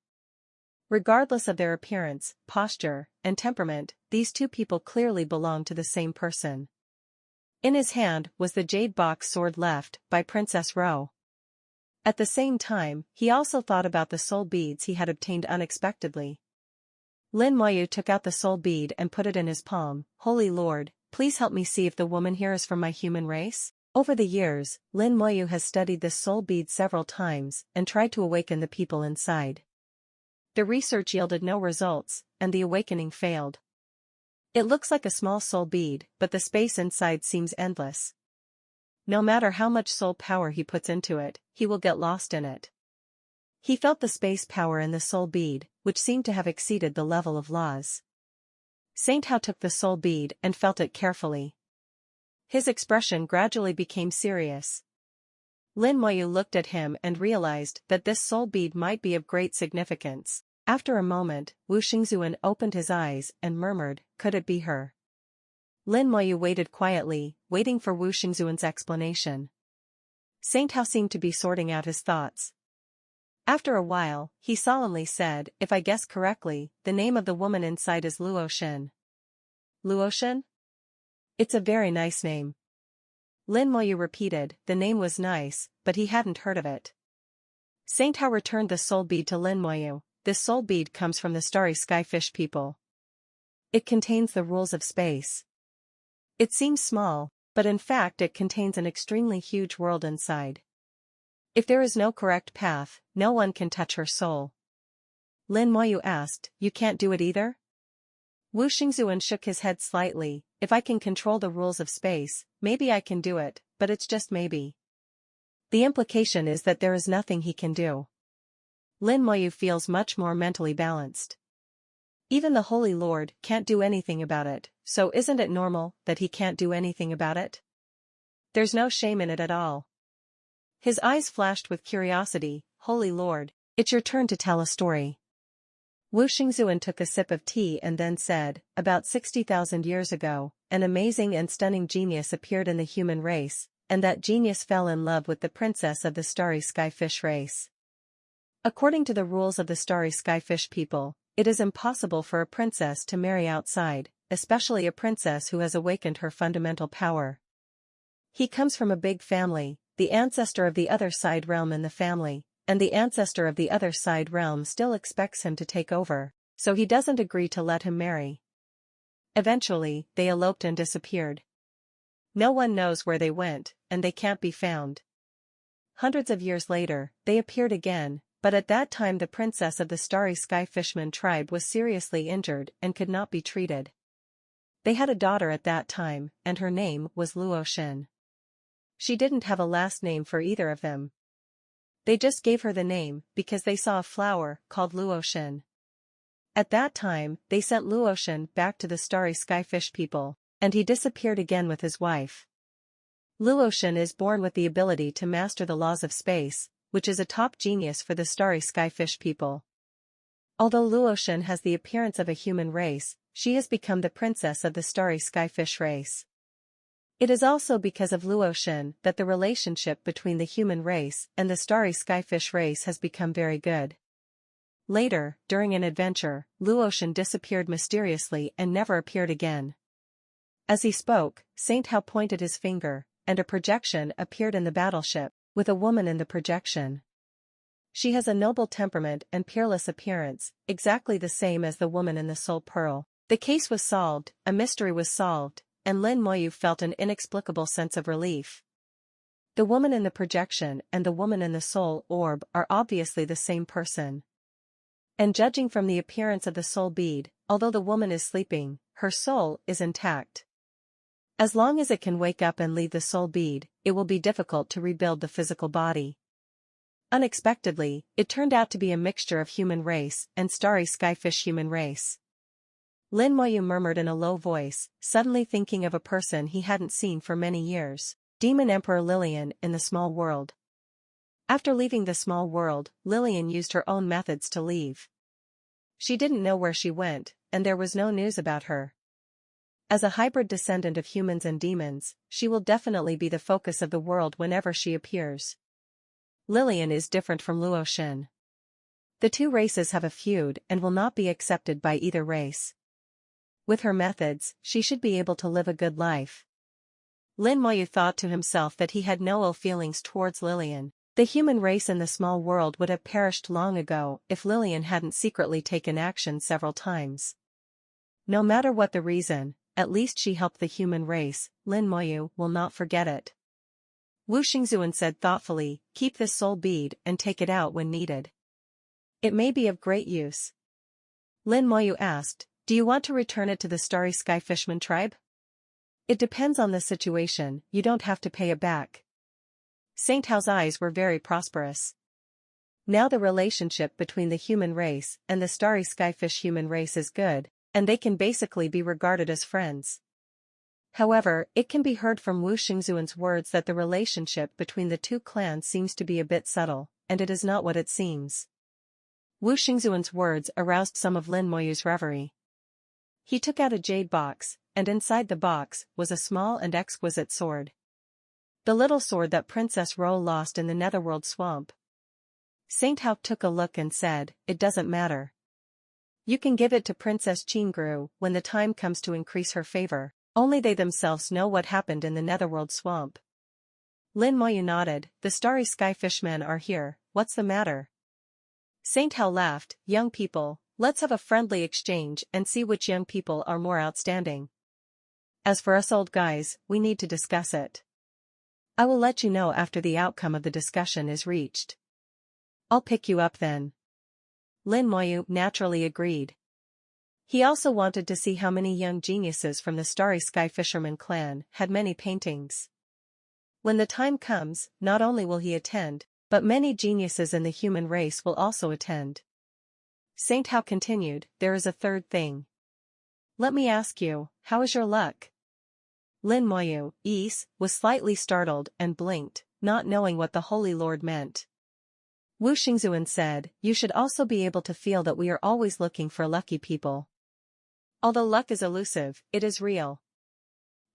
Regardless of their appearance, posture, and temperament, these two people clearly belong to the same person. In his hand was the jade box sword left by Princess Ro. At the same time, he also thought about the soul beads he had obtained unexpectedly. Lin Moyu took out the soul bead and put it in his palm. Holy Lord, please help me see if the woman here is from my human race? Over the years, Lin Moyu has studied this soul bead several times and tried to awaken the people inside. The research yielded no results, and the awakening failed. It looks like a small soul bead, but the space inside seems endless. No matter how much soul power he puts into it, he will get lost in it. He felt the space power in the soul bead, which seemed to have exceeded the level of laws. Saint Hao took the soul bead and felt it carefully. His expression gradually became serious. Lin Moyu looked at him and realized that this soul bead might be of great significance. After a moment, Wu Xingzuan opened his eyes and murmured, "Could it be her?" Lin Moyu waited quietly, waiting for Wu Xingzuan's explanation. Saint Hao seemed to be sorting out his thoughts. After a while, he solemnly said, "If I guess correctly, the name of the woman inside is Luo Shen." Luo Shen? It's a very nice name. Lin Moyu repeated, the name was nice, but he hadn't heard of it. Saint Hao returned the soul bead to Lin Moyu. This soul bead comes from the starry skyfish people. It contains the rules of space. It seems small, but in fact it contains an extremely huge world inside. If there is no correct path, no one can touch her soul. Lin Moyu asked, "You can't do it either?" Wu Xingzuan shook his head slightly. "If I can control the rules of space, maybe I can do it, but it's just maybe." The implication is that there is nothing he can do. Lin Moyu feels much more mentally balanced. Even the Holy Lord can't do anything about it, so isn't it normal that he can't do anything about it? There's no shame in it at all. His eyes flashed with curiosity. "Holy Lord, it's your turn to tell a story." Wu Xingzuan took a sip of tea and then said, "About 60,000 years ago, an amazing and stunning genius appeared in the human race, and that genius fell in love with the princess of the starry skyfish race. According to the rules of the starry skyfish people, it is impossible for a princess to marry outside, especially a princess who has awakened her fundamental power. He comes from a big family, the ancestor of the other side realm in the family, and the ancestor of the other side realm still expects him to take over, so he doesn't agree to let him marry. Eventually, they eloped and disappeared. No one knows where they went, and they can't be found. Hundreds of years later, they appeared again, but at that time the princess of the starry skyfishman tribe was seriously injured and could not be treated. They had a daughter at that time, and her name was Luo Shen. She didn't have a last name for either of them. They just gave her the name because they saw a flower called Luo Shen. At that time, they sent Luo Shen back to the starry skyfish people, and he disappeared again with his wife. Luo Shen is born with the ability to master the laws of space, which is a top genius for the starry skyfish people. Although Luo Shen has the appearance of a human race, she has become the princess of the starry skyfish race. It is also because of Luo Shen that the relationship between the human race and the starry skyfish race has become very good. Later, during an adventure, Luo Shen disappeared mysteriously and never appeared again. As he spoke, Saint Hao pointed his finger, and a projection appeared in the battleship, with a woman in the projection. She has a noble temperament and peerless appearance, exactly the same as the woman in the soul pearl. The case was solved, a mystery was solved, and Lin Moyu felt an inexplicable sense of relief. The woman in the projection and the woman in the soul orb are obviously the same person. And judging from the appearance of the soul bead, although the woman is sleeping, her soul is intact. As long as it can wake up and leave the soul bead, it will be difficult to rebuild the physical body. Unexpectedly, it turned out to be a mixture of human race and starry skyfish human race. Lin Moyu murmured in a low voice, suddenly thinking of a person he hadn't seen for many years, Demon Emperor Lillian in the small world. After leaving the small world, Lillian used her own methods to leave. She didn't know where she went, and there was no news about her. As a hybrid descendant of humans and demons, she will definitely be the focus of the world whenever she appears. Lillian is different from Luo Shen. The two races have a feud and will not be accepted by either race. With her methods, she should be able to live a good life. Lin Moyu thought to himself that he had no ill feelings towards Lillian. The human race in the small world would have perished long ago if Lillian hadn't secretly taken action several times. No matter what the reason, at least she helped the human race, Lin Moyu will not forget it. Wu Xingzuan said thoughtfully, keep this soul bead and take it out when needed. It may be of great use. Lin Moyu asked, do you want to return it to the starry skyfishman tribe? It depends on the situation, you don't have to pay it back. Saint Hao's eyes were very prosperous. Now the relationship between the human race and the starry skyfish human race is good, and they can basically be regarded as friends. However, it can be heard from Wu Xingzuan's words that the relationship between the two clans seems to be a bit subtle, and it is not what it seems. Wu Xingzuan's words aroused some of Lin Moyu's reverie. He took out a jade box, and inside the box was a small and exquisite sword. The little sword that Princess Ro lost in the Netherworld swamp. Saint Hao took a look and said, it doesn't matter. You can give it to Princess Qingru when the time comes to increase her favor, only they themselves know what happened in the Netherworld swamp. Lin Moyu nodded, the starry skyfishmen are here, what's the matter? Saint Hao laughed, young people, let's have a friendly exchange and see which young people are more outstanding. As for us old guys, we need to discuss it. I will let you know after the outcome of the discussion is reached. I'll pick you up then. Lin Moyu naturally agreed. He also wanted to see how many young geniuses from the starry sky fisherman clan had many paintings. When the time comes, not only will he attend, but many geniuses in the human race will also attend. Saint Hao continued, there is a third thing. Let me ask you, how is your luck? Lin Moyu, was slightly startled and blinked, not knowing what the Holy Lord meant. Wu Xingzuan said, you should also be able to feel that we are always looking for lucky people. Although luck is elusive, it is real.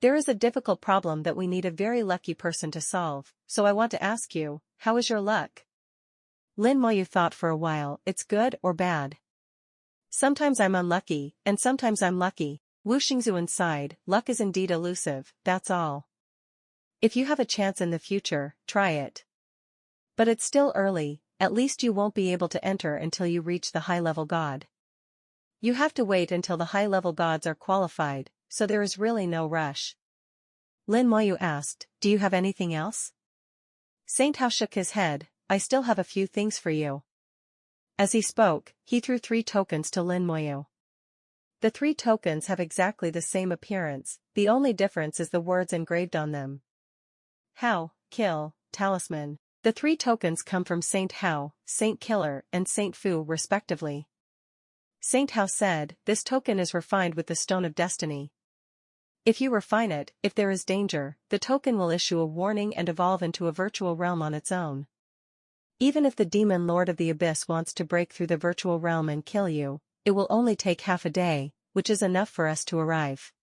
There is a difficult problem that we need a very lucky person to solve, so I want to ask you, how is your luck? Lin Moyu thought for a while, it's good or bad. Sometimes I'm unlucky, and sometimes I'm lucky. Wu Xingzuan sighed, luck is indeed elusive, that's all. If you have a chance in the future, try it. But it's still early, at least you won't be able to enter until you reach the high-level god. You have to wait until the high-level gods are qualified, so there is really no rush. Lin Moyu asked, do you have anything else? Saint Hao shook his head, I still have a few things for you. As he spoke, he threw 3 tokens to Lin Moyu. The 3 tokens have exactly the same appearance, the only difference is the words engraved on them. Hao, Kill, Talisman. The 3 tokens come from Saint Hao, Saint Killer and Saint Fu respectively. Saint Hao said, this token is refined with the Stone of Destiny. If you refine it, if there is danger, the token will issue a warning and evolve into a virtual realm on its own. Even if the demon Lord of the Abyss wants to break through the virtual realm and kill you, it will only take half a day, which is enough for us to arrive.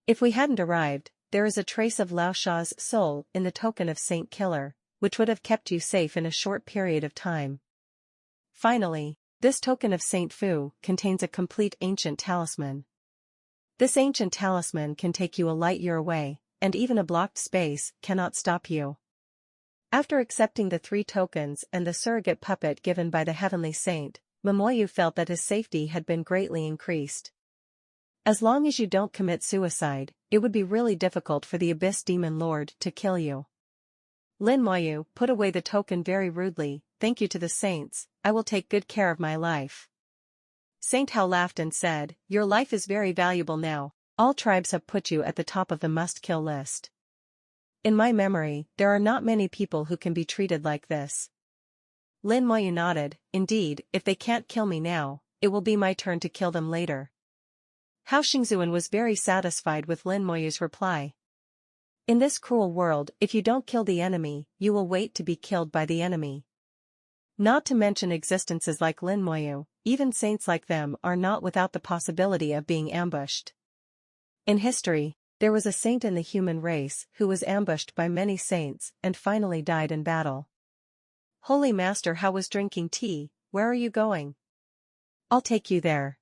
If we hadn't arrived, there is a trace of Lao Sha's soul in the token of Saint Killer, which would have kept you safe in a short period of time. Finally, this token of Saint Fu contains a complete ancient talisman. This ancient talisman can take you a light year away, and even a blocked space cannot stop you. After accepting the 3 tokens and the surrogate puppet given by the heavenly saint, Lin Moyu felt that his safety had been greatly increased. As long as you don't commit suicide, it would be really difficult for the Abyss Demon Lord to kill you. Lin Moyu put away the token very rudely, thank you to the saints, I will take good care of my life. Saint Hao laughed and said, your life is very valuable now, all tribes have put you at the top of the must-kill list. In my memory, there are not many people who can be treated like this. Lin Moyu nodded, indeed, if they can't kill me now, it will be my turn to kill them later. Hao Xingzuan was very satisfied with Lin Moyu's reply. In this cruel world, if you don't kill the enemy, you will wait to be killed by the enemy. Not to mention existences like Lin Moyu, even saints like them are not without the possibility of being ambushed. In history, there was a saint in the human race who was ambushed by many saints and finally died in battle. Holy Master Hao was drinking tea, where are you going? I'll take you there.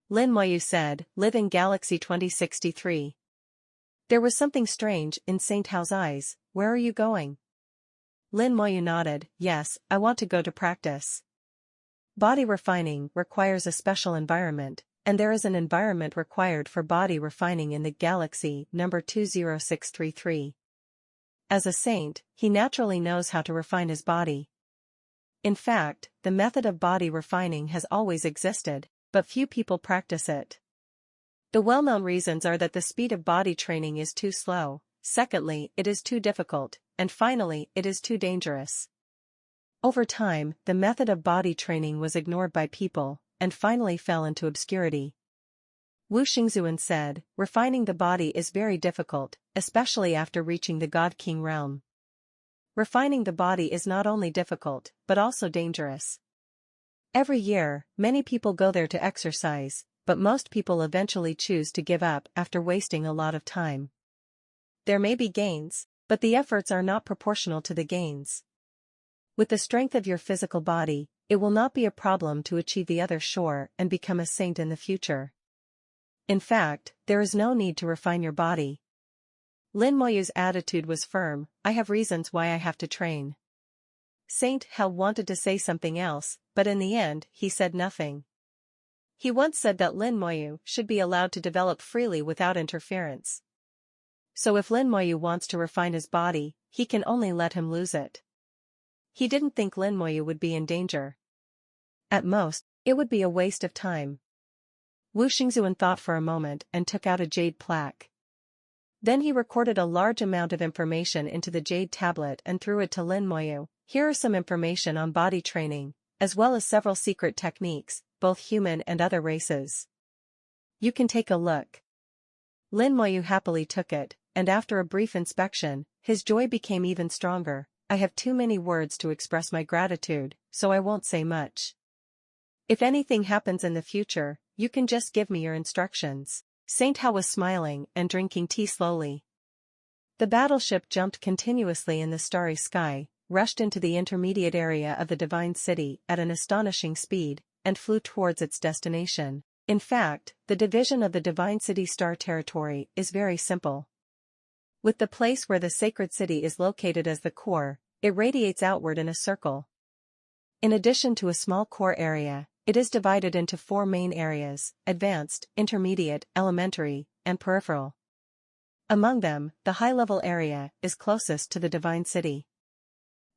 Lin Moyu said, live in Galaxy 2063. There was something strange in Saint Hao's eyes, where are you going? Lin Moyu nodded, yes, I want to go to practice. Body refining requires a special environment, and there is an environment required for body refining in the galaxy number 20633. As a saint, he naturally knows how to refine his body. In fact, the method of body refining has always existed, but few people practice it. The well-known reasons are that the speed of body training is too slow, secondly, it is too difficult, and finally, it is too dangerous. Over time, the method of body training was ignored by people, and finally fell into obscurity. Wu Xingzuan said, refining the body is very difficult, especially after reaching the God King realm. Refining the body is not only difficult, but also dangerous. Every year, many people go there to exercise, but most people eventually choose to give up after wasting a lot of time. There may be gains, but the efforts are not proportional to the gains. With the strength of your physical body, it will not be a problem to achieve the other shore and become a saint in the future. In fact, there is no need to refine your body. Lin Moyu's attitude was firm, I have reasons why I have to train. Saint Hao wanted to say something else, but in the end, he said nothing. He once said that Lin Moyu should be allowed to develop freely without interference. So if Lin Moyu wants to refine his body, he can only let him lose it. He didn't think Lin Moyu would be in danger. At most, it would be a waste of time. Wu Xingzuan thought for a moment and took out a jade plaque. Then he recorded a large amount of information into the jade tablet and threw it to Lin Moyu. Here are some information on body training, as well as several secret techniques, both human and other races. You can take a look. Lin Moyu happily took it, and after a brief inspection, his joy became even stronger. I have too many words to express my gratitude, so I won't say much. If anything happens in the future, you can just give me your instructions. Saint Hao was smiling and drinking tea slowly. The battleship jumped continuously in the starry sky, rushed into the intermediate area of the divine city at an astonishing speed, and flew towards its destination. In fact, the division of the divine city star territory is very simple. With the place where the sacred city is located as the core, it radiates outward in a circle. In addition to a small core area, it is divided into 4 main areas: advanced, intermediate, elementary, and peripheral. Among them, the high-level area is closest to the divine city.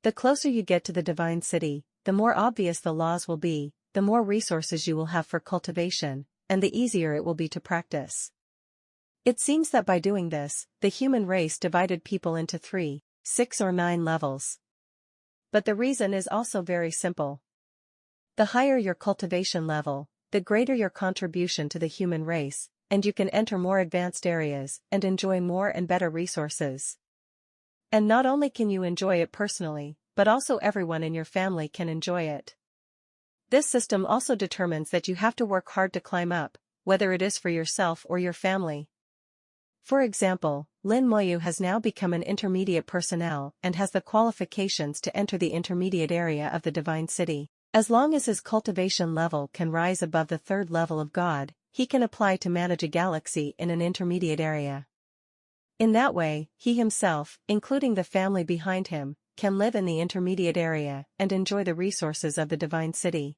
The closer you get to the divine city, the more obvious the laws will be, the more resources you will have for cultivation, and the easier it will be to practice. It seems that by doing this, the human race divided people into 3, 6 or 9 levels. But the reason is also very simple. The higher your cultivation level, the greater your contribution to the human race, and you can enter more advanced areas and enjoy more and better resources. And not only can you enjoy it personally, but also everyone in your family can enjoy it. This system also determines that you have to work hard to climb up, whether it is for yourself or your family. For example, Lin Moyu has now become an intermediate personnel and has the qualifications to enter the intermediate area of the divine city. As long as his cultivation level can rise above the 3rd level of God, he can apply to manage a galaxy in an intermediate area. In that way, he himself, including the family behind him, can live in the intermediate area and enjoy the resources of the divine city.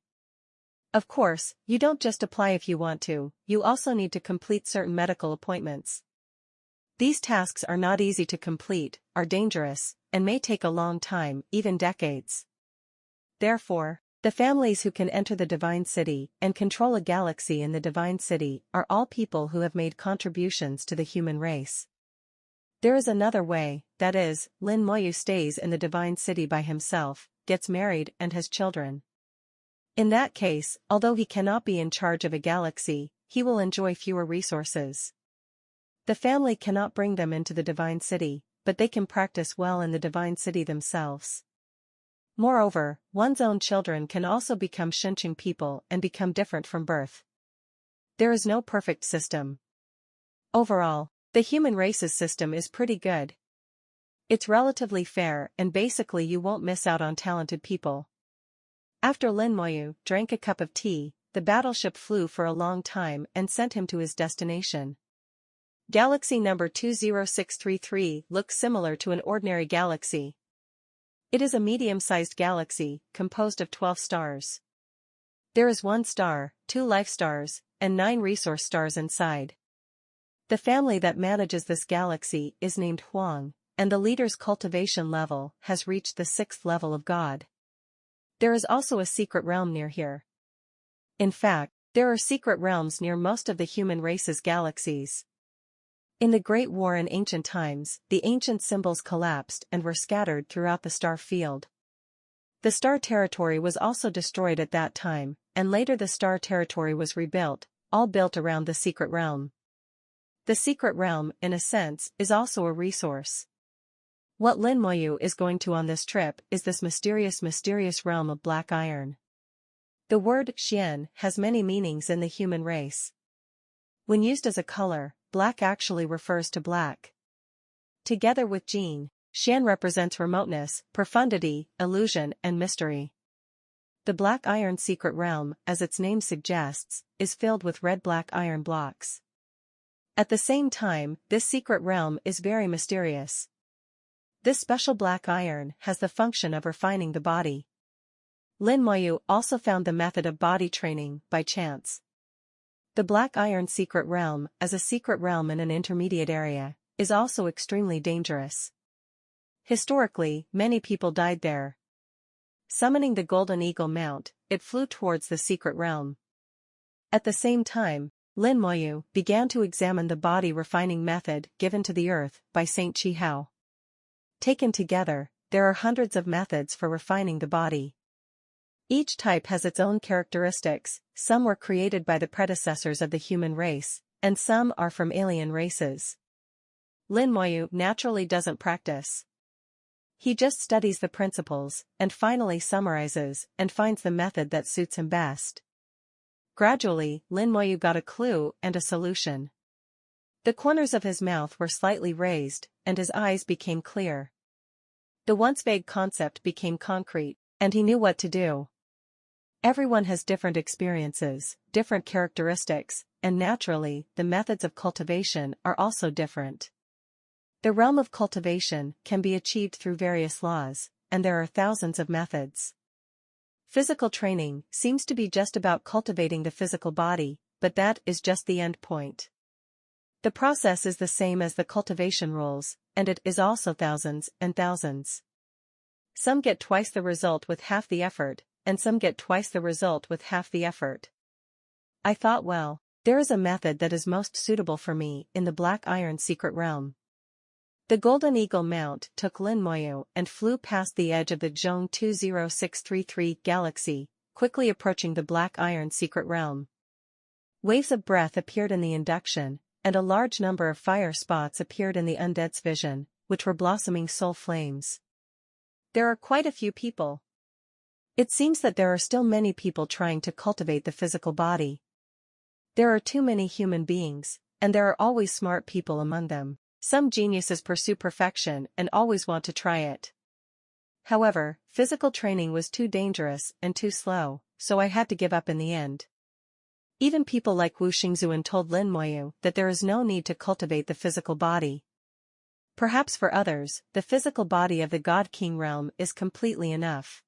Of course, you don't just apply if you want to, you also need to complete certain medical appointments. These tasks are not easy to complete, are dangerous, and may take a long time, even decades. Therefore, the families who can enter the divine city and control a galaxy in the divine city are all people who have made contributions to the human race. There is another way, that is, Lin Moyu stays in the divine city by himself, gets married and has children. In that case, although he cannot be in charge of a galaxy, he will enjoy fewer resources. The family cannot bring them into the divine city, but they can practice well in the divine city themselves. Moreover, one's own children can also become Shenqing people and become different from birth. There is no perfect system. Overall, the human race's system is pretty good. It's relatively fair and basically you won't miss out on talented people. After Lin Moyu drank a cup of tea, the battleship flew for a long time and sent him to his destination. Galaxy number 20633 looks similar to an ordinary galaxy. It is a medium-sized galaxy, composed of 12 stars. There is 1 star, 2 life stars, and 9 resource stars inside. The family that manages this galaxy is named Huang, and the leader's cultivation level has reached the 6th level of God. There is also a secret realm near here. In fact, there are secret realms near most of the human race's galaxies. In the Great War in ancient times, the ancient symbols collapsed and were scattered throughout the star field. The star territory was also destroyed at that time, and later the star territory was rebuilt, all built around the secret realm. The secret realm, in a sense, is also a resource. What Lin Moyu is going to on this trip is this mysterious realm of black iron. The word xian has many meanings in the human race. When used as a color, black actually refers to black. Together with Jin, xian represents remoteness, profundity, illusion, and mystery. The black iron secret realm, as its name suggests, is filled with red-black iron blocks. At the same time, this secret realm is very mysterious. This special black iron has the function of refining the body. Lin Moyu also found the method of body training by chance. The black iron secret realm, as a secret realm in an intermediate area, is also extremely dangerous. Historically, many people died there. Summoning the Golden Eagle Mount, it flew towards the secret realm. At the same time, Lin Moyu began to examine the body refining method given to the earth by Saint Chi Hao. Taken together, there are hundreds of methods for refining the body. Each type has its own characteristics, some were created by the predecessors of the human race, and some are from alien races. Lin Moyu naturally doesn't practice. He just studies the principles, and finally summarizes, and finds the method that suits him best. Gradually, Lin Moyu got a clue and a solution. The corners of his mouth were slightly raised, and his eyes became clear. The once vague concept became concrete, and he knew what to do. Everyone has different experiences, different characteristics, and naturally, the methods of cultivation are also different. The realm of cultivation can be achieved through various laws, and there are thousands of methods. Physical training seems to be just about cultivating the physical body, but that is just the end point. The process is the same as the cultivation rules, and it is also thousands and thousands. Some get twice the result with half the effort, and some get twice the result with half the effort. I thought, well, there is a method that is most suitable for me in the black iron secret realm. The Golden Eagle Mount took Lin Moyu and flew past the edge of the Zhong 20633 galaxy, quickly approaching the black iron secret realm. Waves of breath appeared in the induction, and a large number of fire spots appeared in the undead's vision, which were blossoming soul flames. There are quite a few people. It seems that there are still many people trying to cultivate the physical body. There are too many human beings, and there are always smart people among them. Some geniuses pursue perfection and always want to try it. However, physical training was too dangerous and too slow, so I had to give up in the end. Even people like Wu Xingzuan told Lin Moyu that there is no need to cultivate the physical body. Perhaps for others, the physical body of the God King realm is completely enough.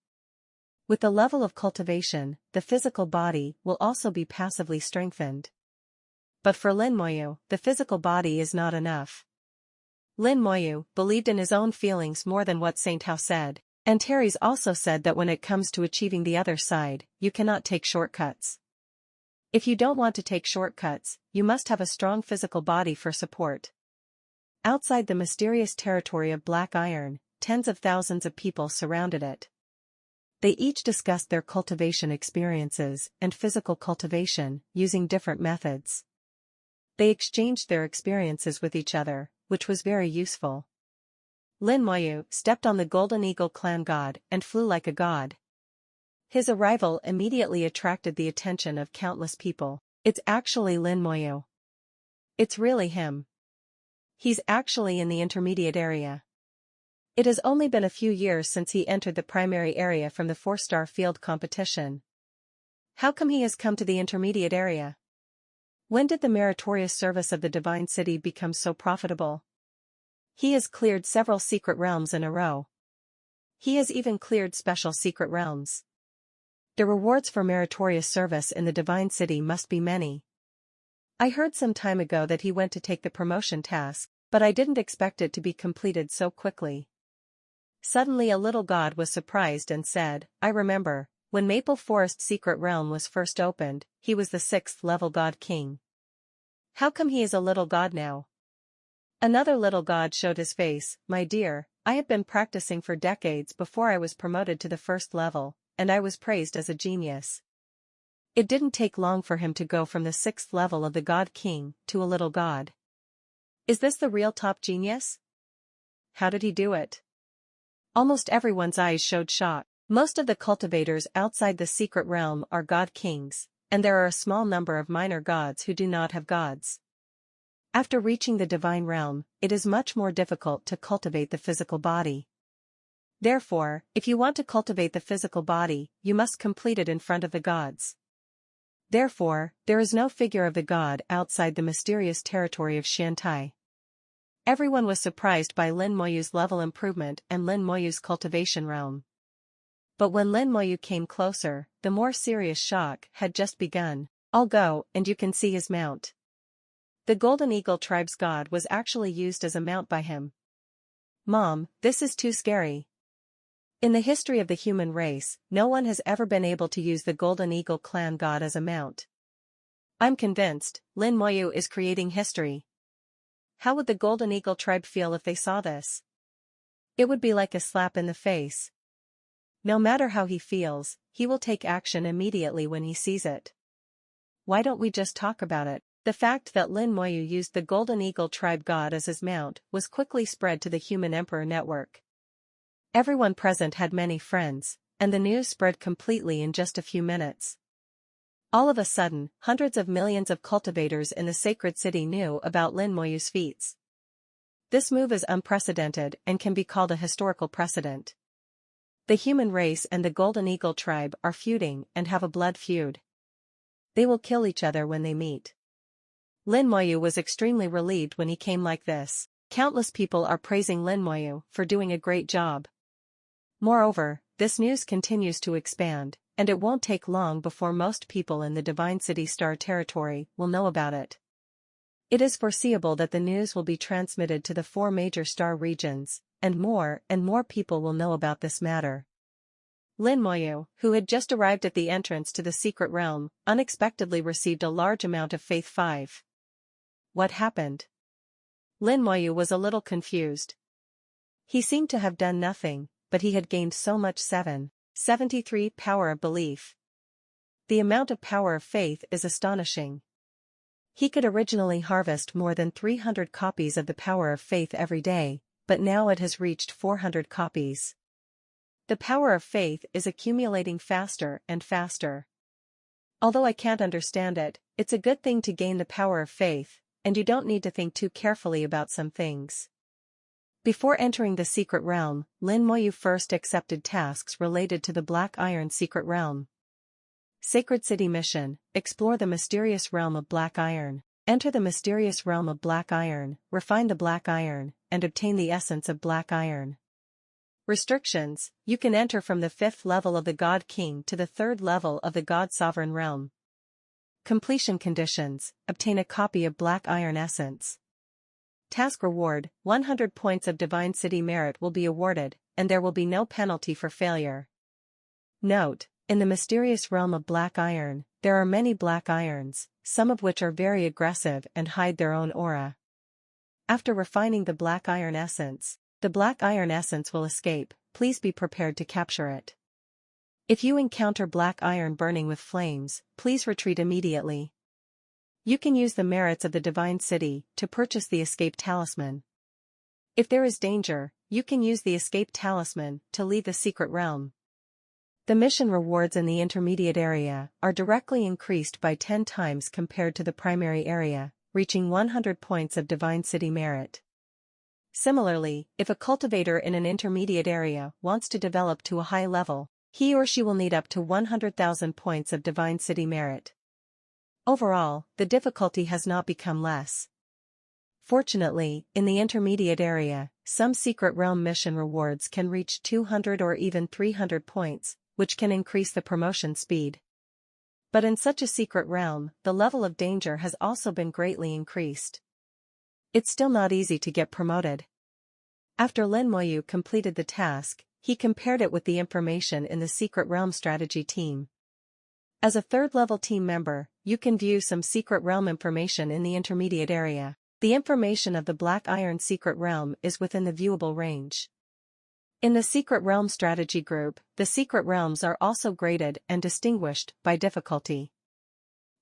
With the level of cultivation, the physical body will also be passively strengthened. But for Lin Moyu, the physical body is not enough. Lin Moyu believed in his own feelings more than what Saint Hao said. Antares also said that when it comes to achieving the other side, you cannot take shortcuts. If you don't want to take shortcuts, you must have a strong physical body for support. Outside the mysterious territory of black iron, tens of thousands of people surrounded it. They each discussed their cultivation experiences and physical cultivation, using different methods. They exchanged their experiences with each other, which was very useful. Lin Moyu stepped on the Golden Eagle clan god and flew like a god. His arrival immediately attracted the attention of countless people. It's actually Lin Moyu. It's really him. He's actually in the intermediate area. It has only been a few years since he entered the primary area from the 4-star field competition. How come he has come to the intermediate area? When did the meritorious service of the Divine City become so profitable? He has cleared several secret realms in a row. He has even cleared special secret realms. The rewards for meritorious service in the Divine City must be many. I heard some time ago that he went to take the promotion task, but I didn't expect it to be completed so quickly. Suddenly a little god was surprised and said, I remember, when Maple Forest Secret Realm was first opened, he was the 6th level god king. How come he is a little god now? Another little god showed his face, my dear, I have been practicing for decades before I was promoted to the 1st level, and I was praised as a genius. It didn't take long for him to go from the 6th level of the god king to a little god. Is this the real top genius? How did he do it? Almost everyone's eyes showed shock. Most of the cultivators outside the secret realm are god kings, and there are a small number of minor gods who do not have gods. After reaching the divine realm, it is much more difficult to cultivate the physical body. Therefore, if you want to cultivate the physical body, you must complete it in front of the gods. Therefore, there is no figure of the god outside the mysterious territory of Shantai. Everyone was surprised by Lin Moyu's level improvement and Lin Moyu's cultivation realm. But when Lin Moyu came closer, the more serious shock had just begun. I'll go, and you can see his mount. The Golden Eagle tribe's god was actually used as a mount by him. Mom, this is too scary. In the history of the human race, no one has ever been able to use the Golden Eagle clan god as a mount. I'm convinced, Lin Moyu is creating history. How would the Golden Eagle tribe feel if they saw this? It would be like a slap in the face. No matter how he feels, he will take action immediately when he sees it. Why don't we just talk about it? The fact that Lin Moyu used the Golden Eagle tribe god as his mount was quickly spread to the Human Emperor network. Everyone present had many friends, and the news spread completely in just a few minutes. All of a sudden, hundreds of millions of cultivators in the sacred city knew about Lin Moyu's feats. This move is unprecedented and can be called a historical precedent. The human race and the Golden Eagle tribe are feuding and have a blood feud. They will kill each other when they meet. Lin Moyu was extremely relieved when he came like this. Countless people are praising Lin Moyu for doing a great job. Moreover, this news continues to expand, and it won't take long before most people in the Divine City Star territory will know about it. It is foreseeable that the news will be transmitted to the 4 major star regions, and more people will know about this matter. Lin Moyu, who had just arrived at the entrance to the secret realm, unexpectedly received a large amount of Faith 5. What happened? Lin Moyu was a little confused. He seemed to have done nothing, but he had gained so much 73 power of belief. The amount of power of faith is astonishing. He could originally harvest more than 300 copies of the power of faith every day, but now it has reached 400 copies. The power of faith is accumulating faster and faster. Although I can't understand it, it's a good thing to gain the power of faith, and you don't need to think too carefully about some things. Before entering the secret realm, Lin Moyu first accepted tasks related to the Black Iron secret realm. Sacred City Mission: explore the mysterious realm of Black Iron. Enter the mysterious realm of Black Iron, refine the Black Iron, and obtain the essence of Black Iron. Restrictions: you can enter from the 5th level of the God King to the 3rd level of the God Sovereign realm. Completion conditions: obtain a copy of Black Iron Essence. Task reward: 100 points of Divine City merit will be awarded, and there will be no penalty for failure. Note: in the mysterious realm of Black Iron, there are many Black Irons, some of which are very aggressive and hide their own aura. After refining the Black Iron Essence, the Black Iron Essence will escape. Please be prepared to capture it. If you encounter Black Iron burning with flames, please retreat immediately. You can use the merits of the Divine City to purchase the Escape Talisman. If there is danger, you can use the Escape Talisman to leave the secret realm. The mission rewards in the intermediate area are directly increased by 10 times compared to the primary area, reaching 100 points of Divine City merit. Similarly, if a cultivator in an intermediate area wants to develop to a high level, he or she will need up to 100,000 points of Divine City merit. Overall, the difficulty has not become less. Fortunately, in the intermediate area, some secret realm mission rewards can reach 200 or even 300 points, which can increase the promotion speed. But in such a secret realm, the level of danger has also been greatly increased. It's still not easy to get promoted. After Lin Moyu completed the task, he compared it with the information in the Secret Realm strategy team. As a third-level team member, you can view some Secret Realm information in the intermediate area. The information of the Black Iron Secret Realm is within the viewable range. In the Secret Realm strategy group, the secret realms are also graded and distinguished by difficulty.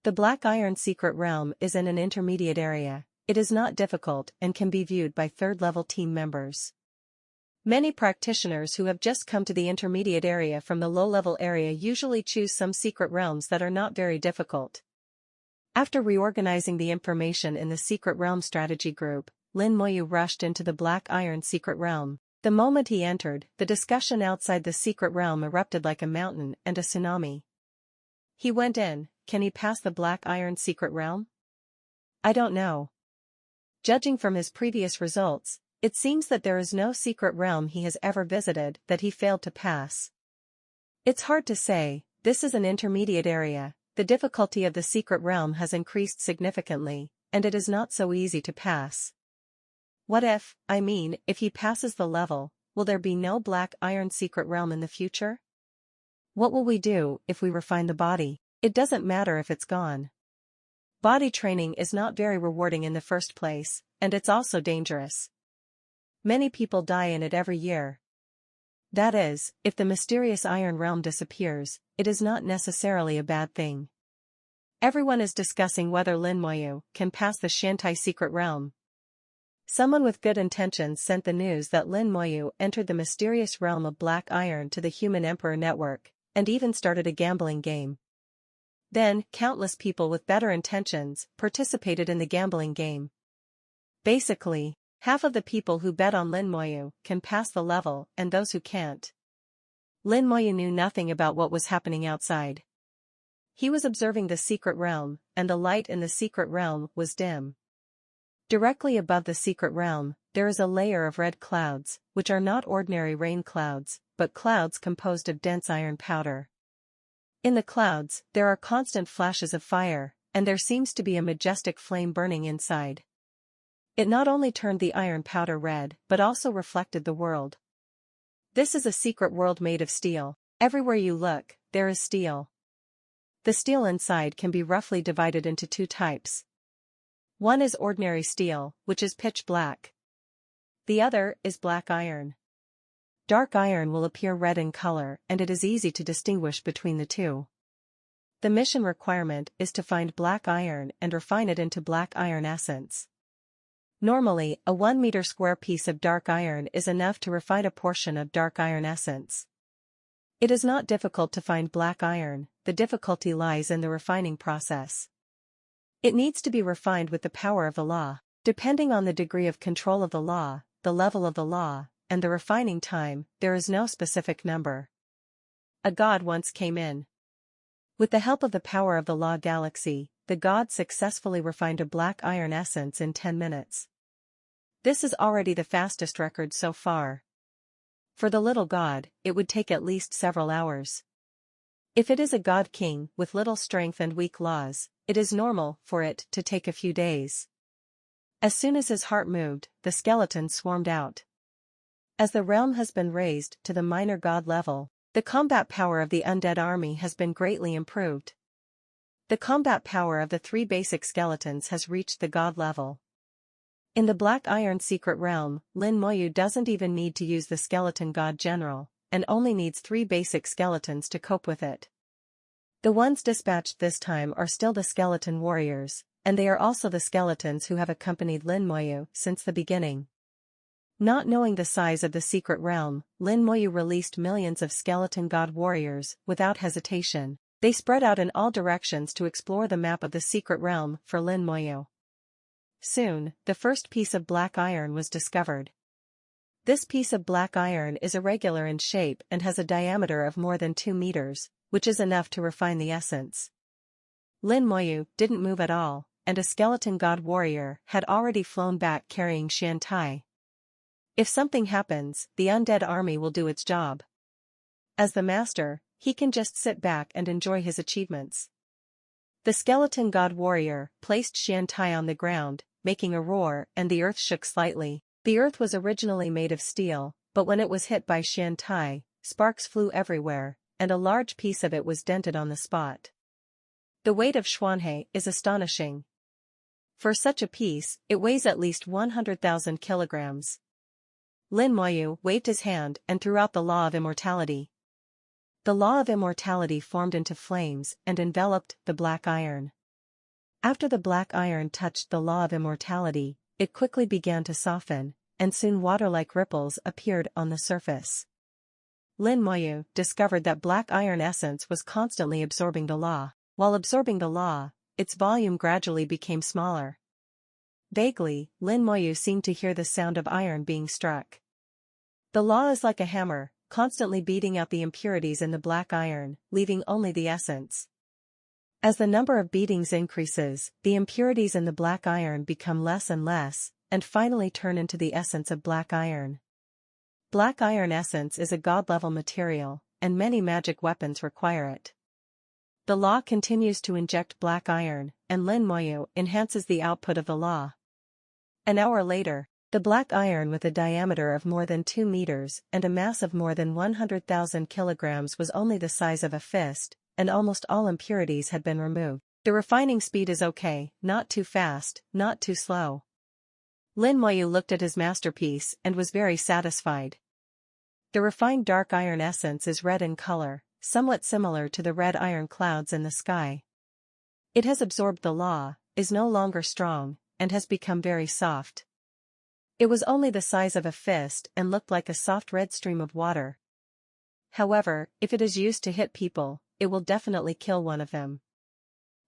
The Black Iron Secret Realm is in an intermediate area. It is not difficult and can be viewed by third-level team members. Many practitioners who have just come to the intermediate area from the low-level area usually choose some secret realms that are not very difficult. After reorganizing the information in the Secret Realm strategy group, Lin Moyu rushed into the Black Iron Secret Realm. The moment he entered, the discussion outside the secret realm erupted like a mountain and a tsunami. He went in. Can he pass the Black Iron Secret Realm? I don't know. Judging from his previous results, it seems that there is no secret realm he has ever visited that he failed to pass. It's hard to say. This is an intermediate area. The difficulty of the secret realm has increased significantly, and it is not so easy to pass. What if he passes the level, will there be no Black Iron Secret Realm in the future? What will we do if we refine the body? It doesn't matter if it's gone. Body training is not very rewarding in the first place, and it's also dangerous. Many people die in it every year. That is, if the mysterious Iron Realm disappears, it is not necessarily a bad thing. Everyone is discussing whether Lin Moyu can pass the Shantai Secret Realm. Someone with good intentions sent the news that Lin Moyu entered the mysterious realm of Black Iron to the Human Emperor Network, and even started a gambling game. Then, countless people with better intentions participated in the gambling game. Basically, half of the people who bet on Lin Moyu can pass the level and those who can't. Lin Moyu knew nothing about what was happening outside. He was observing the secret realm, and the light in the secret realm was dim. Directly above the secret realm, there is a layer of red clouds, which are not ordinary rain clouds, but clouds composed of dense iron powder. In the clouds, there are constant flashes of fire, and there seems to be a majestic flame burning inside. It not only turned the iron powder red, but also reflected the world. This is a secret world made of steel. Everywhere you look, there is steel. The steel inside can be roughly divided into two types. One is ordinary steel, which is pitch black. The other is black iron. Dark iron will appear red in color, and it is easy to distinguish between the two. The mission requirement is to find black iron and refine it into black iron essence. Normally, a 1 meter square piece of dark iron is enough to refine a portion of dark iron essence. It is not difficult to find black iron, the difficulty lies in the refining process. It needs to be refined with the power of the law. Depending on the degree of control of the law, the level of the law, and the refining time, there is no specific number. A god once came in. With the help of the power of the law galaxy, the god successfully refined a black iron essence in 10 minutes. This is already the fastest record so far. For the little god, it would take at least several hours. If it is a god king with little strength and weak laws, it is normal for it to take a few days. As soon as his heart moved, the skeletons swarmed out. As the realm has been raised to the minor god level, the combat power of the undead army has been greatly improved. The combat power of the 3 basic skeletons has reached the god level. In the Black Iron Secret Realm, Lin Moyu doesn't even need to use the skeleton god general, and only needs 3 basic skeletons to cope with it. The ones dispatched this time are still the skeleton warriors, and they are also the skeletons who have accompanied Lin Moyu since the beginning. Not knowing the size of the secret realm, Lin Moyu released millions of skeleton god warriors without hesitation. They spread out in all directions to explore the map of the secret realm for Lin Moyu. Soon, the first piece of black iron was discovered. This piece of black iron is irregular in shape and has a diameter of more than 2 meters, which is enough to refine the essence. Lin Moyu didn't move at all, and a skeleton god warrior had already flown back carrying Shantai. If something happens, the undead army will do its job. As the master, he can just sit back and enjoy his achievements. The skeleton god warrior placed Xiantai on the ground, making a roar, and the earth shook slightly. The earth was originally made of steel, but when it was hit by Xiantai, sparks flew everywhere, and a large piece of it was dented on the spot. The weight of Xuanhe is astonishing. For such a piece, it weighs at least 100,000 kilograms. Lin Moyu waved his hand and threw out the law of immortality. The law of immortality formed into flames and enveloped the black iron. After the black iron touched the law of immortality, it quickly began to soften, and soon water-like ripples appeared on the surface. Lin Moyu discovered that black iron essence was constantly absorbing the law. While absorbing the law, its volume gradually became smaller. Vaguely, Lin Moyu seemed to hear the sound of iron being struck. The law is like a hammer, constantly beating out the impurities in the black iron, leaving only the essence. As the number of beatings increases, the impurities in the black iron become less and less, and finally turn into the essence of black iron. Black iron essence is a god-level material, and many magic weapons require it. The law continues to inject black iron, and Lin Moyu enhances the output of the law. An hour later, the black iron with a diameter of more than 2 meters and a mass of more than 100,000 kilograms was only the size of a fist, and almost all impurities had been removed. The refining speed is okay, not too fast, not too slow. Lin Moyu looked at his masterpiece and was very satisfied. The refined dark iron essence is red in color, somewhat similar to the red iron clouds in the sky. It has absorbed the law, is no longer strong, and has become very soft. It was only the size of a fist and looked like a soft red stream of water. However, if it is used to hit people, it will definitely kill one of them.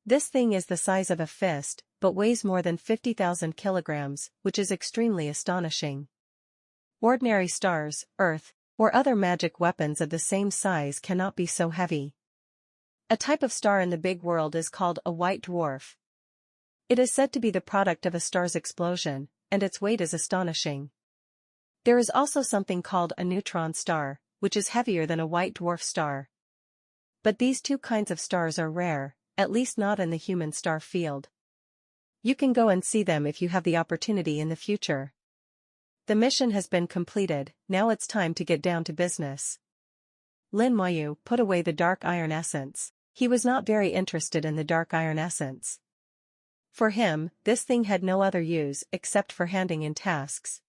This thing is the size of a fist, but weighs more than 50,000 kilograms, which is extremely astonishing. Ordinary stars, earth, or other magic weapons of the same size cannot be so heavy. A type of star in the big world is called a white dwarf. It is said to be the product of a star's explosion, and its weight is astonishing. There is also something called a neutron star, which is heavier than a white dwarf star. But these two kinds of stars are rare, at least not in the human star field. You can go and see them if you have the opportunity in the future. The mission has been completed, now it's time to get down to business. Lin Moyu put away the dark iron essence. He was not very interested in the dark iron essence. For him, this thing had no other use except for handing in tasks.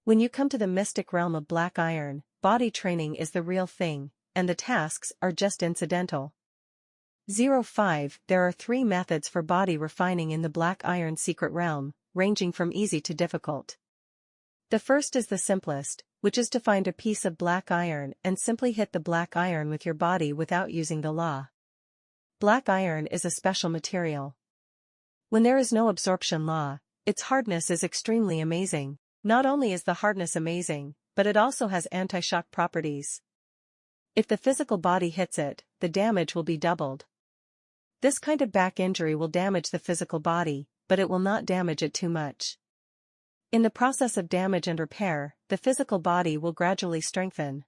When you come to the mystic realm of black iron, body training is the real thing, and the tasks are just incidental. 05 There are 3 methods for body refining in the black iron secret realm, ranging from easy to difficult. The first is the simplest, which is to find a piece of black iron and simply hit the black iron with your body without using the law. Black iron is a special material. When there is no absorption law, its hardness is extremely amazing. Not only is the hardness amazing, but it also has anti-shock properties. If the physical body hits it, the damage will be doubled. This kind of back injury will damage the physical body, but it will not damage it too much. In the process of damage and repair, the physical body will gradually strengthen.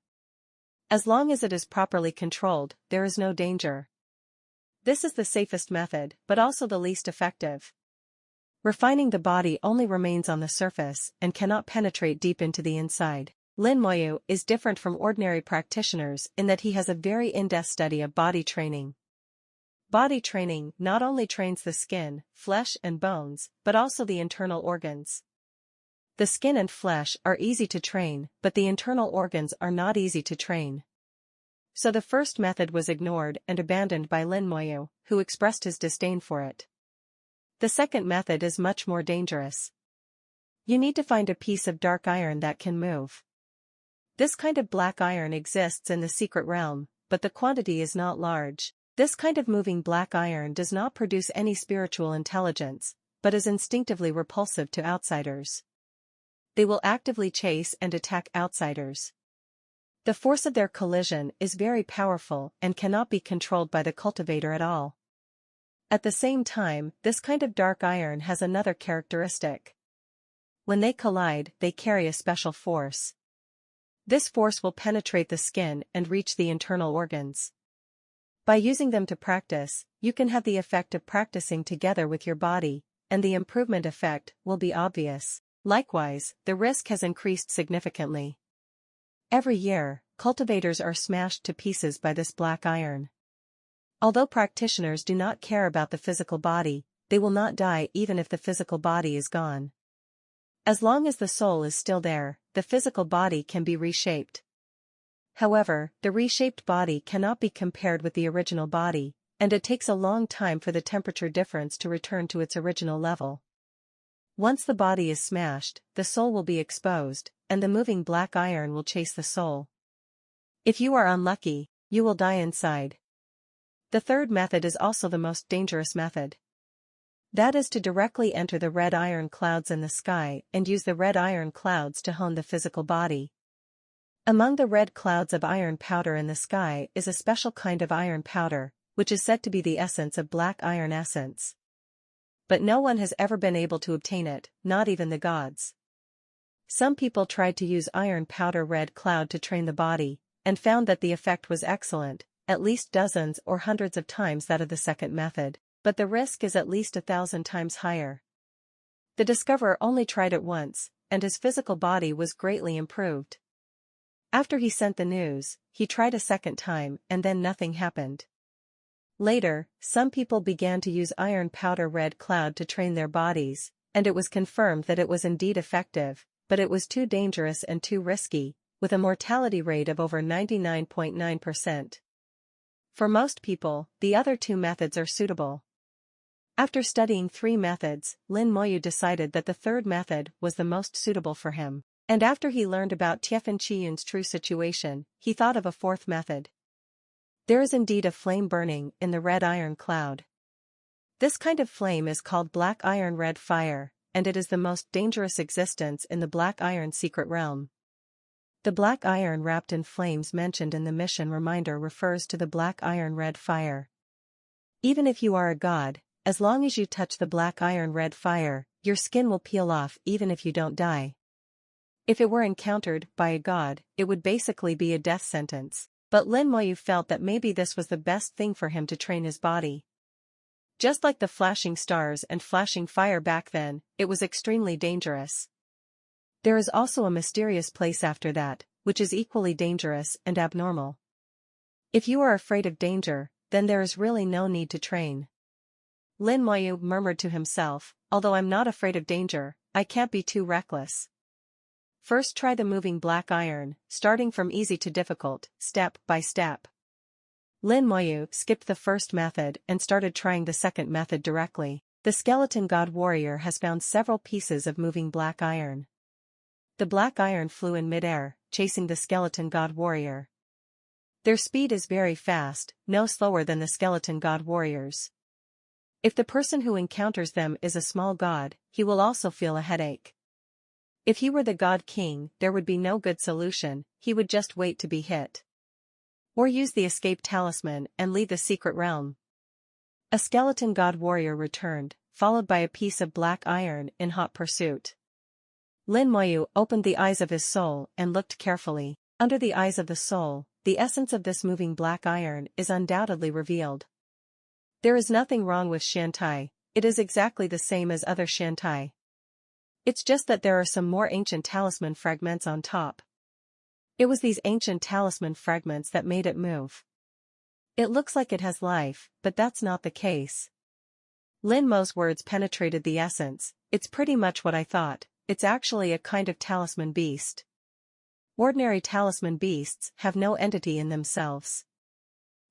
As long as it is properly controlled, there is no danger. This is the safest method, but also the least effective. Refining the body only remains on the surface and cannot penetrate deep into the inside. Lin Moyu is different from ordinary practitioners in that he has a very in-depth study of body training. Body training not only trains the skin, flesh and bones, but also the internal organs. The skin and flesh are easy to train, but the internal organs are not easy to train. So the first method was ignored and abandoned by Lin Moyu, who expressed his disdain for it. The second method is much more dangerous. You need to find a piece of dark iron that can move. This kind of black iron exists in the secret realm, but the quantity is not large. This kind of moving black iron does not produce any spiritual intelligence, but is instinctively repulsive to outsiders. They will actively chase and attack outsiders. The force of their collision is very powerful and cannot be controlled by the cultivator at all. At the same time, this kind of dark iron has another characteristic. When they collide, they carry a special force. This force will penetrate the skin and reach the internal organs. By using them to practice, you can have the effect of practicing together with your body, and the improvement effect will be obvious. Likewise, the risk has increased significantly. Every year, cultivators are smashed to pieces by this black iron. Although practitioners do not care about the physical body, they will not die even if the physical body is gone. As long as the soul is still there, the physical body can be reshaped. However, the reshaped body cannot be compared with the original body, and it takes a long time for the temperature difference to return to its original level. Once the body is smashed, the soul will be exposed, and the moving black iron will chase the soul. If you are unlucky, you will die inside. The third method is also the most dangerous method. That is to directly enter the red iron clouds in the sky and use the red iron clouds to hone the physical body. Among the red clouds of iron powder in the sky is a special kind of iron powder, which is said to be the essence of black iron essence. But no one has ever been able to obtain it, not even the gods. Some people tried to use iron powder red cloud to train the body, and found that the effect was excellent, at least dozens or hundreds of times that of the second method, but the risk is at least 1,000 times higher. The discoverer only tried it once, and his physical body was greatly improved. After he sent the news, he tried a second time and then nothing happened. Later, some people began to use iron powder red cloud to train their bodies, and it was confirmed that it was indeed effective, but it was too dangerous and too risky, with a mortality rate of over 99.9%. For most people, the other two methods are suitable. After studying 3 methods, Lin Moyu decided that the third method was the most suitable for him, and after he learned about Tiefan Chiyun's true situation, he thought of a fourth method. There is indeed a flame burning in the red iron cloud. This kind of flame is called black iron red fire, and it is the most dangerous existence in the black iron secret realm. The black iron wrapped in flames mentioned in the mission reminder refers to the black iron red fire. Even if you are a god, as long as you touch the black iron red fire, your skin will peel off even if you don't die. If it were encountered by a god, it would basically be a death sentence, but Lin Moyu felt that maybe this was the best thing for him to train his body. Just like the flashing stars and flashing fire back then, it was extremely dangerous. There is also a mysterious place after that, which is equally dangerous and abnormal. If you are afraid of danger, then there is really no need to train. Lin Moyu murmured to himself, although I'm not afraid of danger, I can't be too reckless. First try the moving black iron, starting from easy to difficult, step by step. Lin Moyu skipped the first method and started trying the second method directly. The skeleton god warrior has found several pieces of moving black iron. The black iron flew in midair, chasing the skeleton god warrior. Their speed is very fast, no slower than the skeleton god warriors. If the person who encounters them is a small god, he will also feel a headache. If he were the god king, there would be no good solution, he would just wait to be hit. Or use the escape talisman and leave the secret realm. A skeleton god warrior returned, followed by a piece of black iron in hot pursuit. Lin Moyu opened the eyes of his soul and looked carefully. Under the eyes of the soul, the essence of this moving black iron is undoubtedly revealed. There is nothing wrong with Shantai, it is exactly the same as other Shantai. It's just that there are some more ancient talisman fragments on top. It was these ancient talisman fragments that made it move. It looks like it has life, but that's not the case. Lin Mo's words penetrated the essence, it's pretty much what I thought, it's actually a kind of talisman beast. Ordinary talisman beasts have no entity in themselves.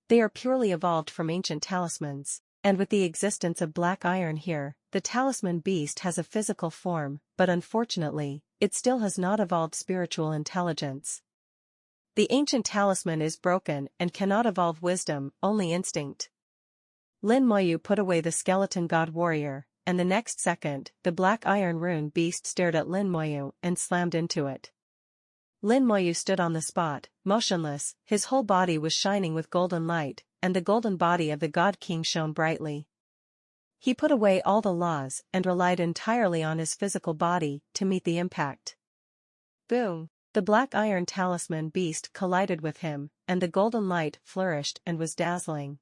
They are purely evolved from ancient talismans, and with the existence of black iron here, the talisman beast has a physical form, but unfortunately, it still has not evolved spiritual intelligence. The ancient talisman is broken and cannot evolve wisdom, only instinct. Lin Moyu put away the skeleton god warrior, and the next second, the black iron rune beast stared at Lin Moyu and slammed into it. Lin Moyu stood on the spot, motionless, his whole body was shining with golden light, and the golden body of the god king shone brightly. He put away all the laws and relied entirely on his physical body to meet the impact. Boom! The black iron talisman beast collided with him, and the golden light flourished and was dazzling.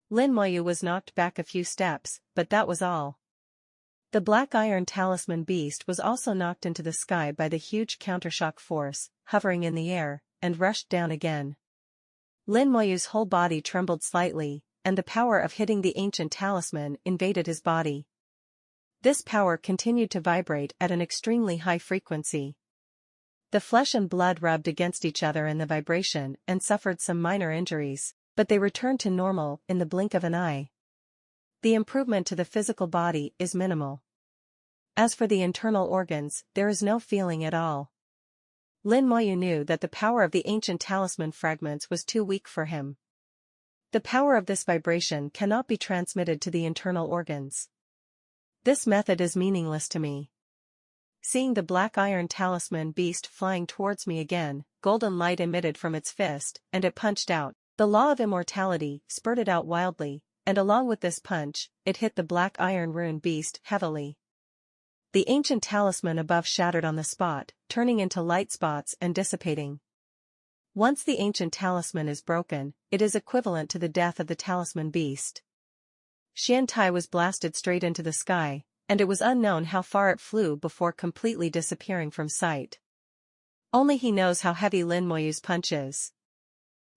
Lin Moyu was knocked back a few steps, but that was all. The black iron talisman beast was also knocked into the sky by the huge countershock force, hovering in the air, and rushed down again. Lin Moyu's whole body trembled slightly, and the power of hitting the ancient talisman invaded his body. This power continued to vibrate at an extremely high frequency. The flesh and blood rubbed against each other in the vibration and suffered some minor injuries, but they returned to normal in the blink of an eye. The improvement to the physical body is minimal. As for the internal organs, there is no feeling at all. Lin Moyu knew that the power of the ancient talisman fragments was too weak for him. The power of this vibration cannot be transmitted to the internal organs. This method is meaningless to me. Seeing the black iron talisman beast flying towards me again, golden light emitted from its fist, and it punched out. The law of immortality spurted out wildly, and along with this punch, it hit the black iron rune beast heavily. The ancient talisman above shattered on the spot, turning into light spots and dissipating. Once the ancient talisman is broken, it is equivalent to the death of the talisman beast. Xiantai was blasted straight into the sky, and it was unknown how far it flew before completely disappearing from sight. Only he knows how heavy Lin Moyu's punch is.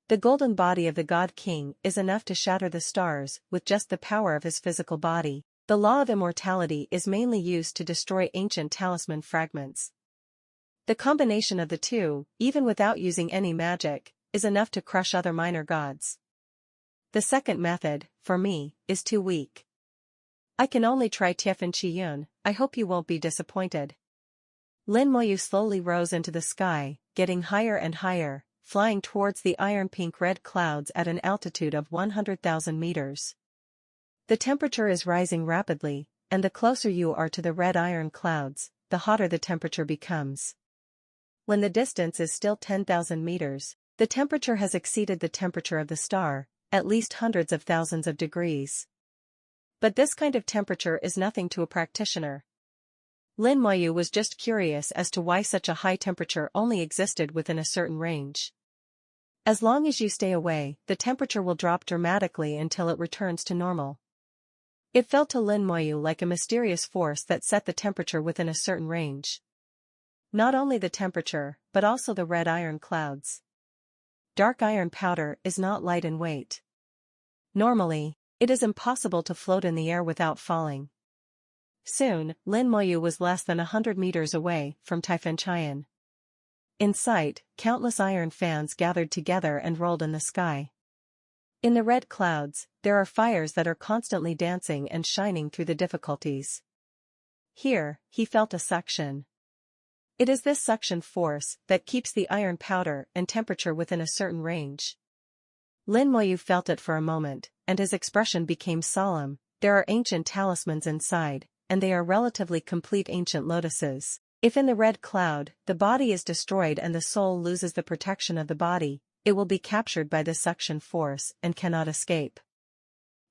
The golden body of the God King is enough to shatter the stars with just the power of his physical body. The law of immortality is mainly used to destroy ancient talisman fragments. The combination of the two, even without using any magic, is enough to crush other minor gods. The second method, for me, is too weak. I can only try Tiefan Qiyun. I hope you won't be disappointed. Lin Moyu slowly rose into the sky, getting higher and higher, flying towards the iron-pink-red clouds at an altitude of 100,000 meters. The temperature is rising rapidly, and the closer you are to the red iron clouds, the hotter the temperature becomes. When the distance is still 10,000 meters, the temperature has exceeded the temperature of the star, at least hundreds of thousands of degrees. But this kind of temperature is nothing to a practitioner. Lin Moyu was just curious as to why such a high temperature only existed within a certain range. As long as you stay away, the temperature will drop dramatically until it returns to normal. It felt to Lin Moyu like a mysterious force that set the temperature within a certain range. Not only the temperature, but also the red iron clouds. Dark iron powder is not light in weight. Normally, it is impossible to float in the air without falling. Soon, Lin Moyu was less than 100 meters away from Taifenchayan. In sight, countless iron fans gathered together and rolled in the sky. In the red clouds, there are fires that are constantly dancing and shining through the difficulties. Here, he felt a suction. It is this suction force that keeps the iron powder and temperature within a certain range. Lin Moyu felt it for a moment, and his expression became solemn. There are ancient talismans inside, and they are relatively complete ancient lotuses. If in the red cloud, the body is destroyed and the soul loses the protection of the body, it will be captured by this suction force and cannot escape.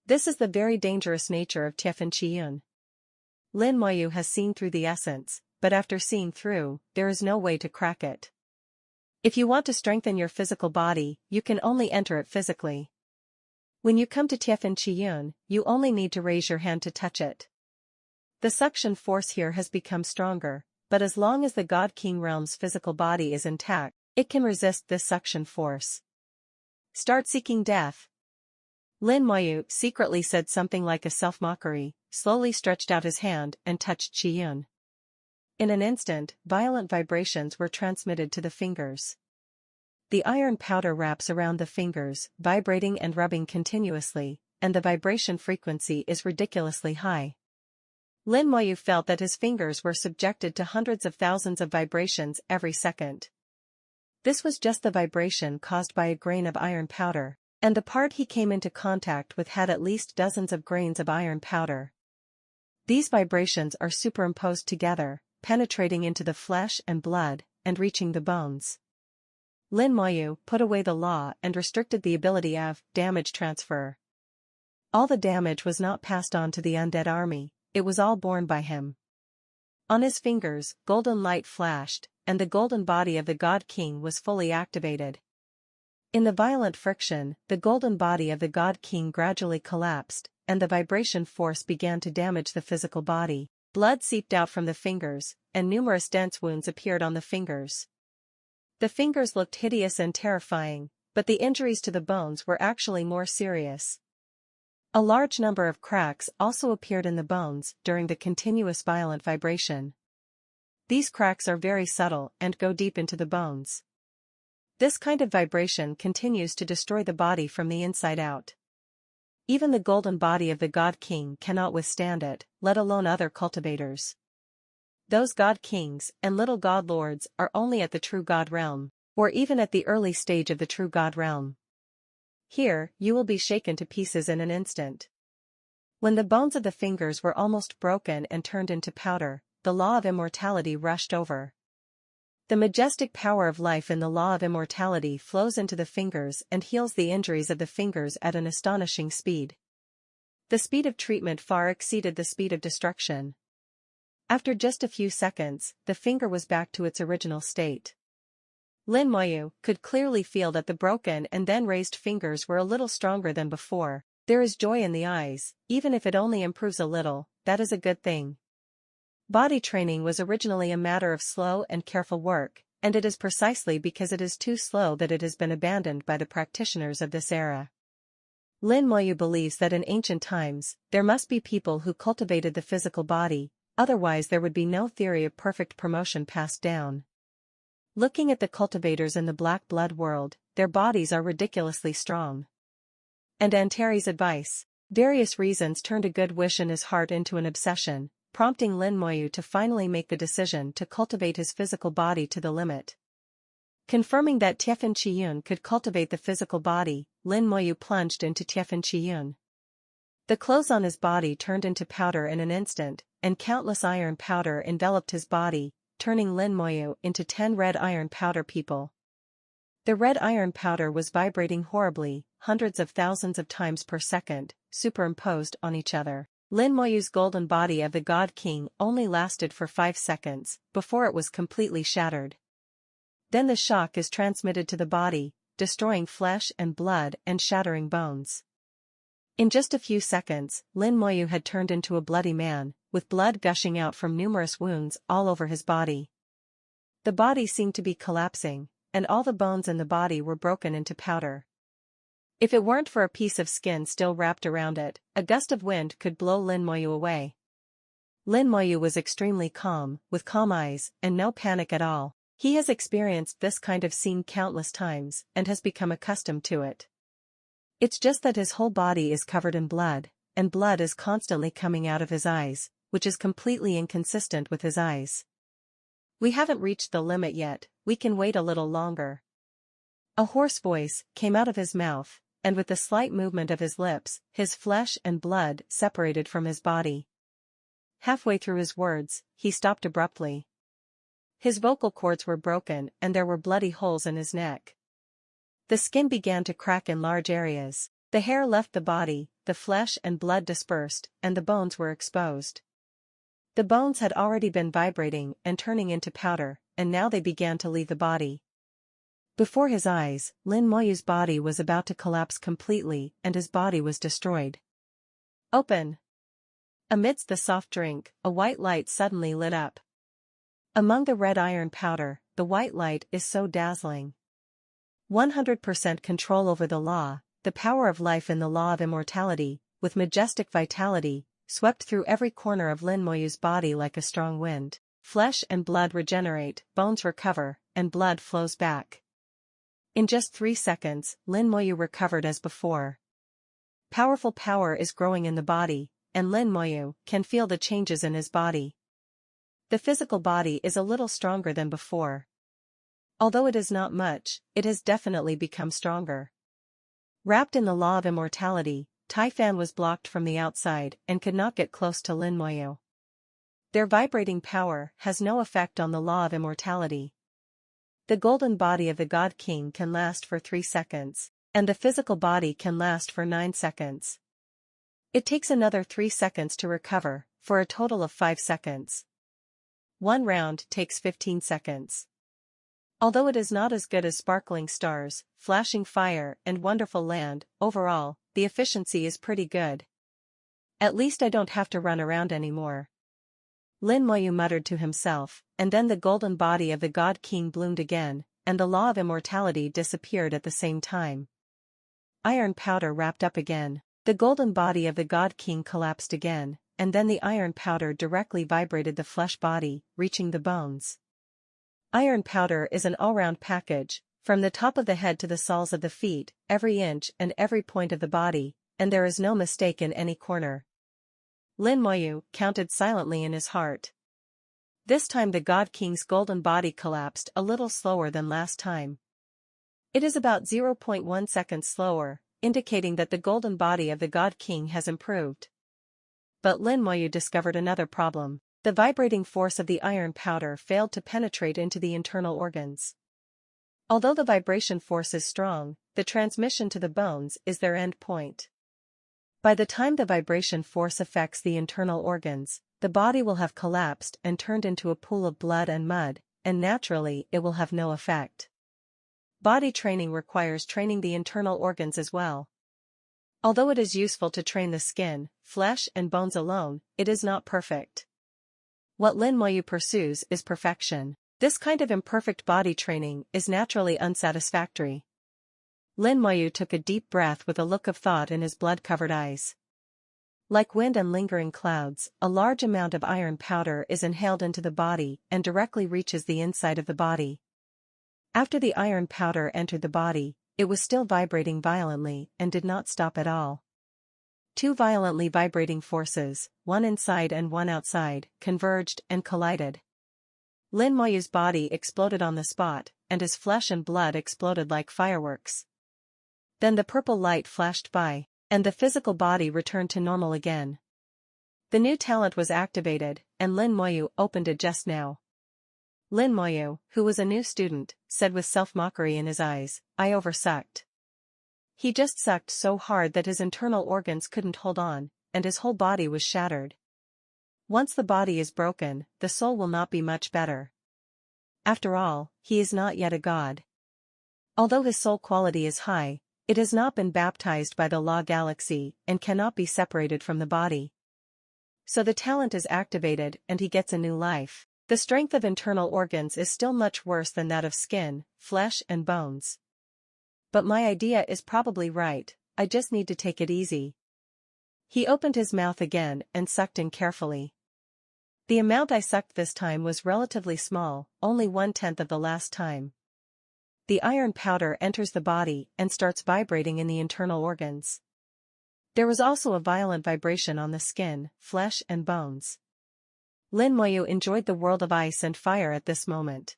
This is the very dangerous nature of Tiefan Qiyun. Lin Moyu has seen through the essence, but after seeing through, there is no way to crack it. If you want to strengthen your physical body, you can only enter it physically. When you come to Tiefan Qiyun, you only need to raise your hand to touch it. The suction force here has become stronger, but as long as the God King realm's physical body is intact, it can resist this suction force. Start seeking death. Lin Moyu secretly said something like a self-mockery, slowly stretched out his hand and touched Qiyun. In an instant, violent vibrations were transmitted to the fingers. The iron powder wraps around the fingers, vibrating and rubbing continuously, and the vibration frequency is ridiculously high. Lin Moyu felt that his fingers were subjected to hundreds of thousands of vibrations every second. This was just the vibration caused by a grain of iron powder, and the part he came into contact with had at least dozens of grains of iron powder. These vibrations are superimposed together, penetrating into the flesh and blood, and reaching the bones. Lin Moyu put away the law and restricted the ability of damage transfer. All the damage was not passed on to the undead army, it was all borne by him. On his fingers, golden light flashed, and the golden body of the God King was fully activated. In the violent friction, the golden body of the god king gradually collapsed, and the vibration force began to damage the physical body. Blood seeped out from the fingers, and numerous dense wounds appeared on the fingers. The fingers looked hideous and terrifying, but the injuries to the bones were actually more serious. A large number of cracks also appeared in the bones during the continuous violent vibration. These cracks are very subtle and go deep into the bones. This kind of vibration continues to destroy the body from the inside out. Even the golden body of the god king cannot withstand it, let alone other cultivators. Those god kings and little god lords are only at the true god realm, or even at the early stage of the true god realm. Here, you will be shaken to pieces in an instant. When the bones of the fingers were almost broken and turned into powder, the law of immortality rushed over. The majestic power of life in the law of immortality flows into the fingers and heals the injuries of the fingers at an astonishing speed. The speed of treatment far exceeded the speed of destruction. After just a few seconds, the finger was back to its original state. Lin Moyu could clearly feel that the broken and then raised fingers were a little stronger than before. There is joy in the eyes, even if it only improves a little, that is a good thing. Body training was originally a matter of slow and careful work, and it is precisely because it is too slow that it has been abandoned by the practitioners of this era. Lin Moyu believes that in ancient times, there must be people who cultivated the physical body, otherwise there would be no theory of perfect promotion passed down. Looking at the cultivators in the black blood world, their bodies are ridiculously strong. And Antares' advice, various reasons turned a good wish in his heart into an obsession, prompting Lin Moyu to finally make the decision to cultivate his physical body to the limit. Confirming that Tiefin Chiyun could cultivate the physical body, Lin Moyu plunged into Tiefin Chiyun. The clothes on his body turned into powder in an instant, and countless iron powder enveloped his body, turning Lin Moyu into 10 red iron powder people. The red iron powder was vibrating horribly, hundreds of thousands of times per second, superimposed on each other. Lin Moyu's golden body of the god king only lasted for 5 seconds, before it was completely shattered. Then the shock is transmitted to the body, destroying flesh and blood and shattering bones. In just a few seconds, Lin Moyu had turned into a bloody man, with blood gushing out from numerous wounds all over his body. The body seemed to be collapsing, and all the bones in the body were broken into powder. If it weren't for a piece of skin still wrapped around it, a gust of wind could blow Lin Moyu away. Lin Moyu was extremely calm, with calm eyes, and no panic at all. He has experienced this kind of scene countless times, and has become accustomed to it. It's just that his whole body is covered in blood, and blood is constantly coming out of his eyes, which is completely inconsistent with his eyes. We haven't reached the limit yet, we can wait a little longer. A hoarse voice came out of his mouth, and with the slight movement of his lips, his flesh and blood separated from his body. Halfway through his words, he stopped abruptly. His vocal cords were broken and there were bloody holes in his neck. The skin began to crack in large areas, the hair left the body, the flesh and blood dispersed, and the bones were exposed. The bones had already been vibrating and turning into powder, and now they began to leave the body. Before his eyes, Lin Moyu's body was about to collapse completely and his body was destroyed. Open! Amidst the soft drink, a white light suddenly lit up. Among the red iron powder, the white light is so dazzling. 100% control over the law, the power of life in the law of immortality, with majestic vitality, swept through every corner of Lin Moyu's body like a strong wind. Flesh and blood regenerate, bones recover, and blood flows back. In just 3 seconds, Lin Moyu recovered as before. Powerful power is growing in the body, and Lin Moyu can feel the changes in his body. The physical body is a little stronger than before. Although it is not much, it has definitely become stronger. Wrapped in the law of immortality, Taifan was blocked from the outside and could not get close to Lin Moyu. Their vibrating power has no effect on the law of immortality. The golden body of the God King can last for 3 seconds, and the physical body can last for 9 seconds. It takes another 3 seconds to recover, for a total of 5 seconds. One round takes 15 seconds. Although it is not as good as sparkling stars, flashing fire, and wonderful land, overall, the efficiency is pretty good. At least I don't have to run around anymore. Lin Moyu muttered to himself, and then the golden body of the God King bloomed again, and the law of immortality disappeared at the same time. Iron powder wrapped up again. The golden body of the God King collapsed again, and then the iron powder directly vibrated the flesh body, reaching the bones. Iron powder is an all-round package, from the top of the head to the soles of the feet, every inch and every point of the body, and there is no mistake in any corner. Lin Moyu counted silently in his heart. This time the God King's golden body collapsed a little slower than last time. It is about 0.1 seconds slower, indicating that the golden body of the God King has improved. But Lin Moyu discovered another problem. The vibrating force of the iron powder failed to penetrate into the internal organs. Although the vibration force is strong, the transmission to the bones is their end point. By the time the vibration force affects the internal organs, the body will have collapsed and turned into a pool of blood and mud, and naturally it will have no effect. Body training requires training the internal organs as well. Although it is useful to train the skin, flesh and bones alone, it is not perfect. What Lin Moyu pursues is perfection. This kind of imperfect body training is naturally unsatisfactory. Lin Moyu took a deep breath with a look of thought in his blood-covered eyes. Like wind and lingering clouds, a large amount of iron powder is inhaled into the body and directly reaches the inside of the body. After the iron powder entered the body, it was still vibrating violently and did not stop at all. Two violently vibrating forces, one inside and one outside, converged and collided. Lin Moyu's body exploded on the spot, and his flesh and blood exploded like fireworks. Then the purple light flashed by, and the physical body returned to normal again. The new talent was activated, and Lin Moyu opened it just now. Lin Moyu, who was a new student, said with self-mockery in his eyes, "I oversucked." He just sucked so hard that his internal organs couldn't hold on, and his whole body was shattered. Once the body is broken, the soul will not be much better. After all, he is not yet a god. Although his soul quality is high, it has not been baptized by the law galaxy and cannot be separated from the body. So the talent is activated and he gets a new life. The strength of internal organs is still much worse than that of skin, flesh and bones. But my idea is probably right, I just need to take it easy. He opened his mouth again and sucked in carefully. The amount I sucked this time was relatively small, only 1/10 of the last time. The iron powder enters the body and starts vibrating in the internal organs. There was also a violent vibration on the skin, flesh and bones. Lin Moyu enjoyed the world of ice and fire at this moment.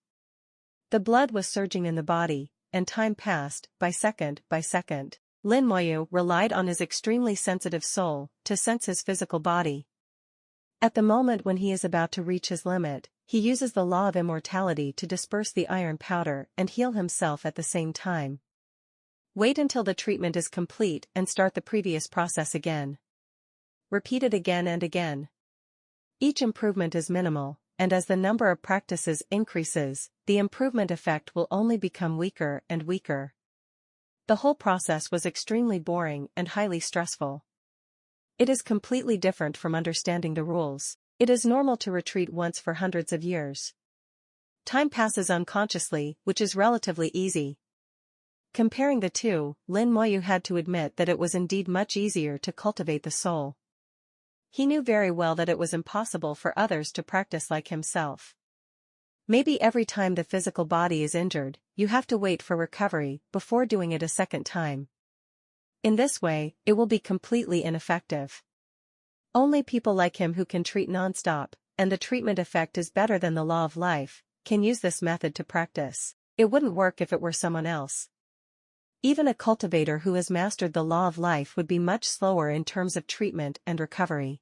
The blood was surging in the body, and time passed, by second by second. Lin Moyu relied on his extremely sensitive soul to sense his physical body. At the moment when he is about to reach his limit, he uses the law of immortality to disperse the iron powder and heal himself at the same time. Wait until the treatment is complete and start the previous process again. Repeat it again and again. Each improvement is minimal, and as the number of practices increases, the improvement effect will only become weaker and weaker. The whole process was extremely boring and highly stressful. It is completely different from understanding the rules. It is normal to retreat once for hundreds of years. Time passes unconsciously, which is relatively easy. Comparing the two, Lin Moyu had to admit that it was indeed much easier to cultivate the soul. He knew very well that it was impossible for others to practice like himself. Maybe every time the physical body is injured, you have to wait for recovery before doing it a second time. In this way, it will be completely ineffective. Only people like him who can treat non-stop, and the treatment effect is better than the law of life, can use this method to practice. It wouldn't work if it were someone else. Even a cultivator who has mastered the law of life would be much slower in terms of treatment and recovery.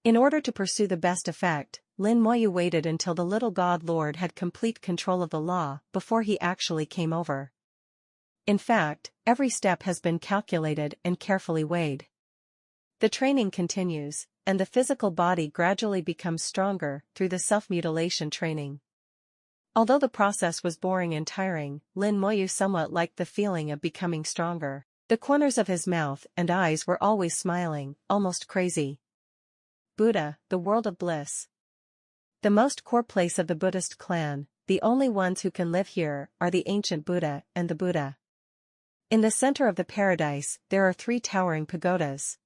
In order to pursue the best effect, Lin Moyu waited until the little god lord had complete control of the law before he actually came over. In fact, every step has been calculated and carefully weighed. The training continues, and the physical body gradually becomes stronger through the self-mutilation training. Although the process was boring and tiring, Lin Moyu somewhat liked the feeling of becoming stronger. The corners of his mouth and eyes were always smiling, almost crazy. Buddha, the world of bliss. The most core place of the Buddhist clan, the only ones who can live here, are the ancient Buddha and the Buddha. In the center of the paradise, there are 3 towering pagodas.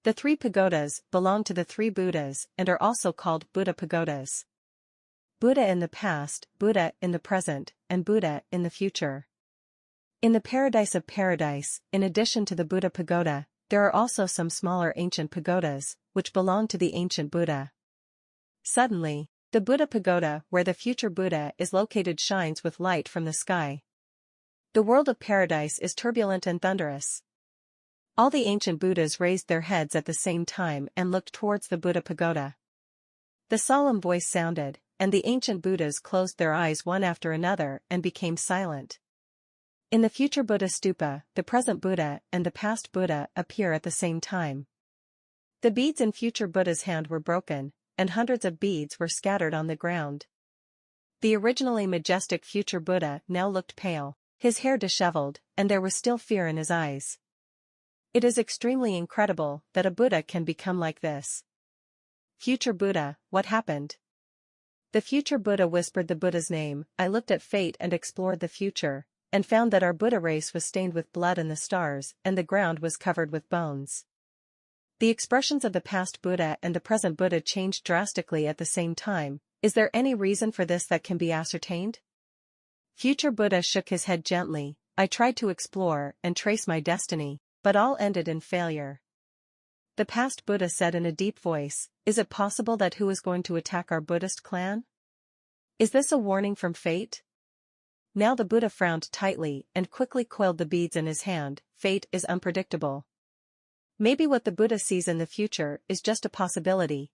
The 3 pagodas belong to the 3 Buddhas and are also called Buddha pagodas. Buddha in the past, Buddha in the present, and Buddha in the future. In the paradise of paradise, in addition to the Buddha pagoda, there are also some smaller ancient pagodas, which belong to the ancient Buddha. Suddenly, the Buddha pagoda where the future Buddha is located shines with light from the sky. The world of paradise is turbulent and thunderous. All the ancient Buddhas raised their heads at the same time and looked towards the Buddha pagoda. The solemn voice sounded, and the ancient Buddhas closed their eyes one after another and became silent. In the future Buddha stupa, the present Buddha and the past Buddha appear at the same time. The beads in future Buddha's hand were broken, and hundreds of beads were scattered on the ground. The originally majestic future Buddha now looked pale, his hair disheveled, and there was still fear in his eyes. It is extremely incredible that a Buddha can become like this. Future Buddha, what happened? The future Buddha whispered the Buddha's name. I looked at fate and explored the future, and found that our Buddha race was stained with blood and the stars, and the ground was covered with bones. The expressions of the past Buddha and the present Buddha changed drastically at the same time. Is there any reason for this that can be ascertained? Future Buddha shook his head gently. I tried to explore and trace my destiny, but all ended in failure. The past Buddha said in a deep voice, is it possible that who is going to attack our Buddhist clan? Is this a warning from fate? Now the Buddha frowned tightly and quickly coiled the beads in his hand. Fate is unpredictable. Maybe what the Buddha sees in the future is just a possibility.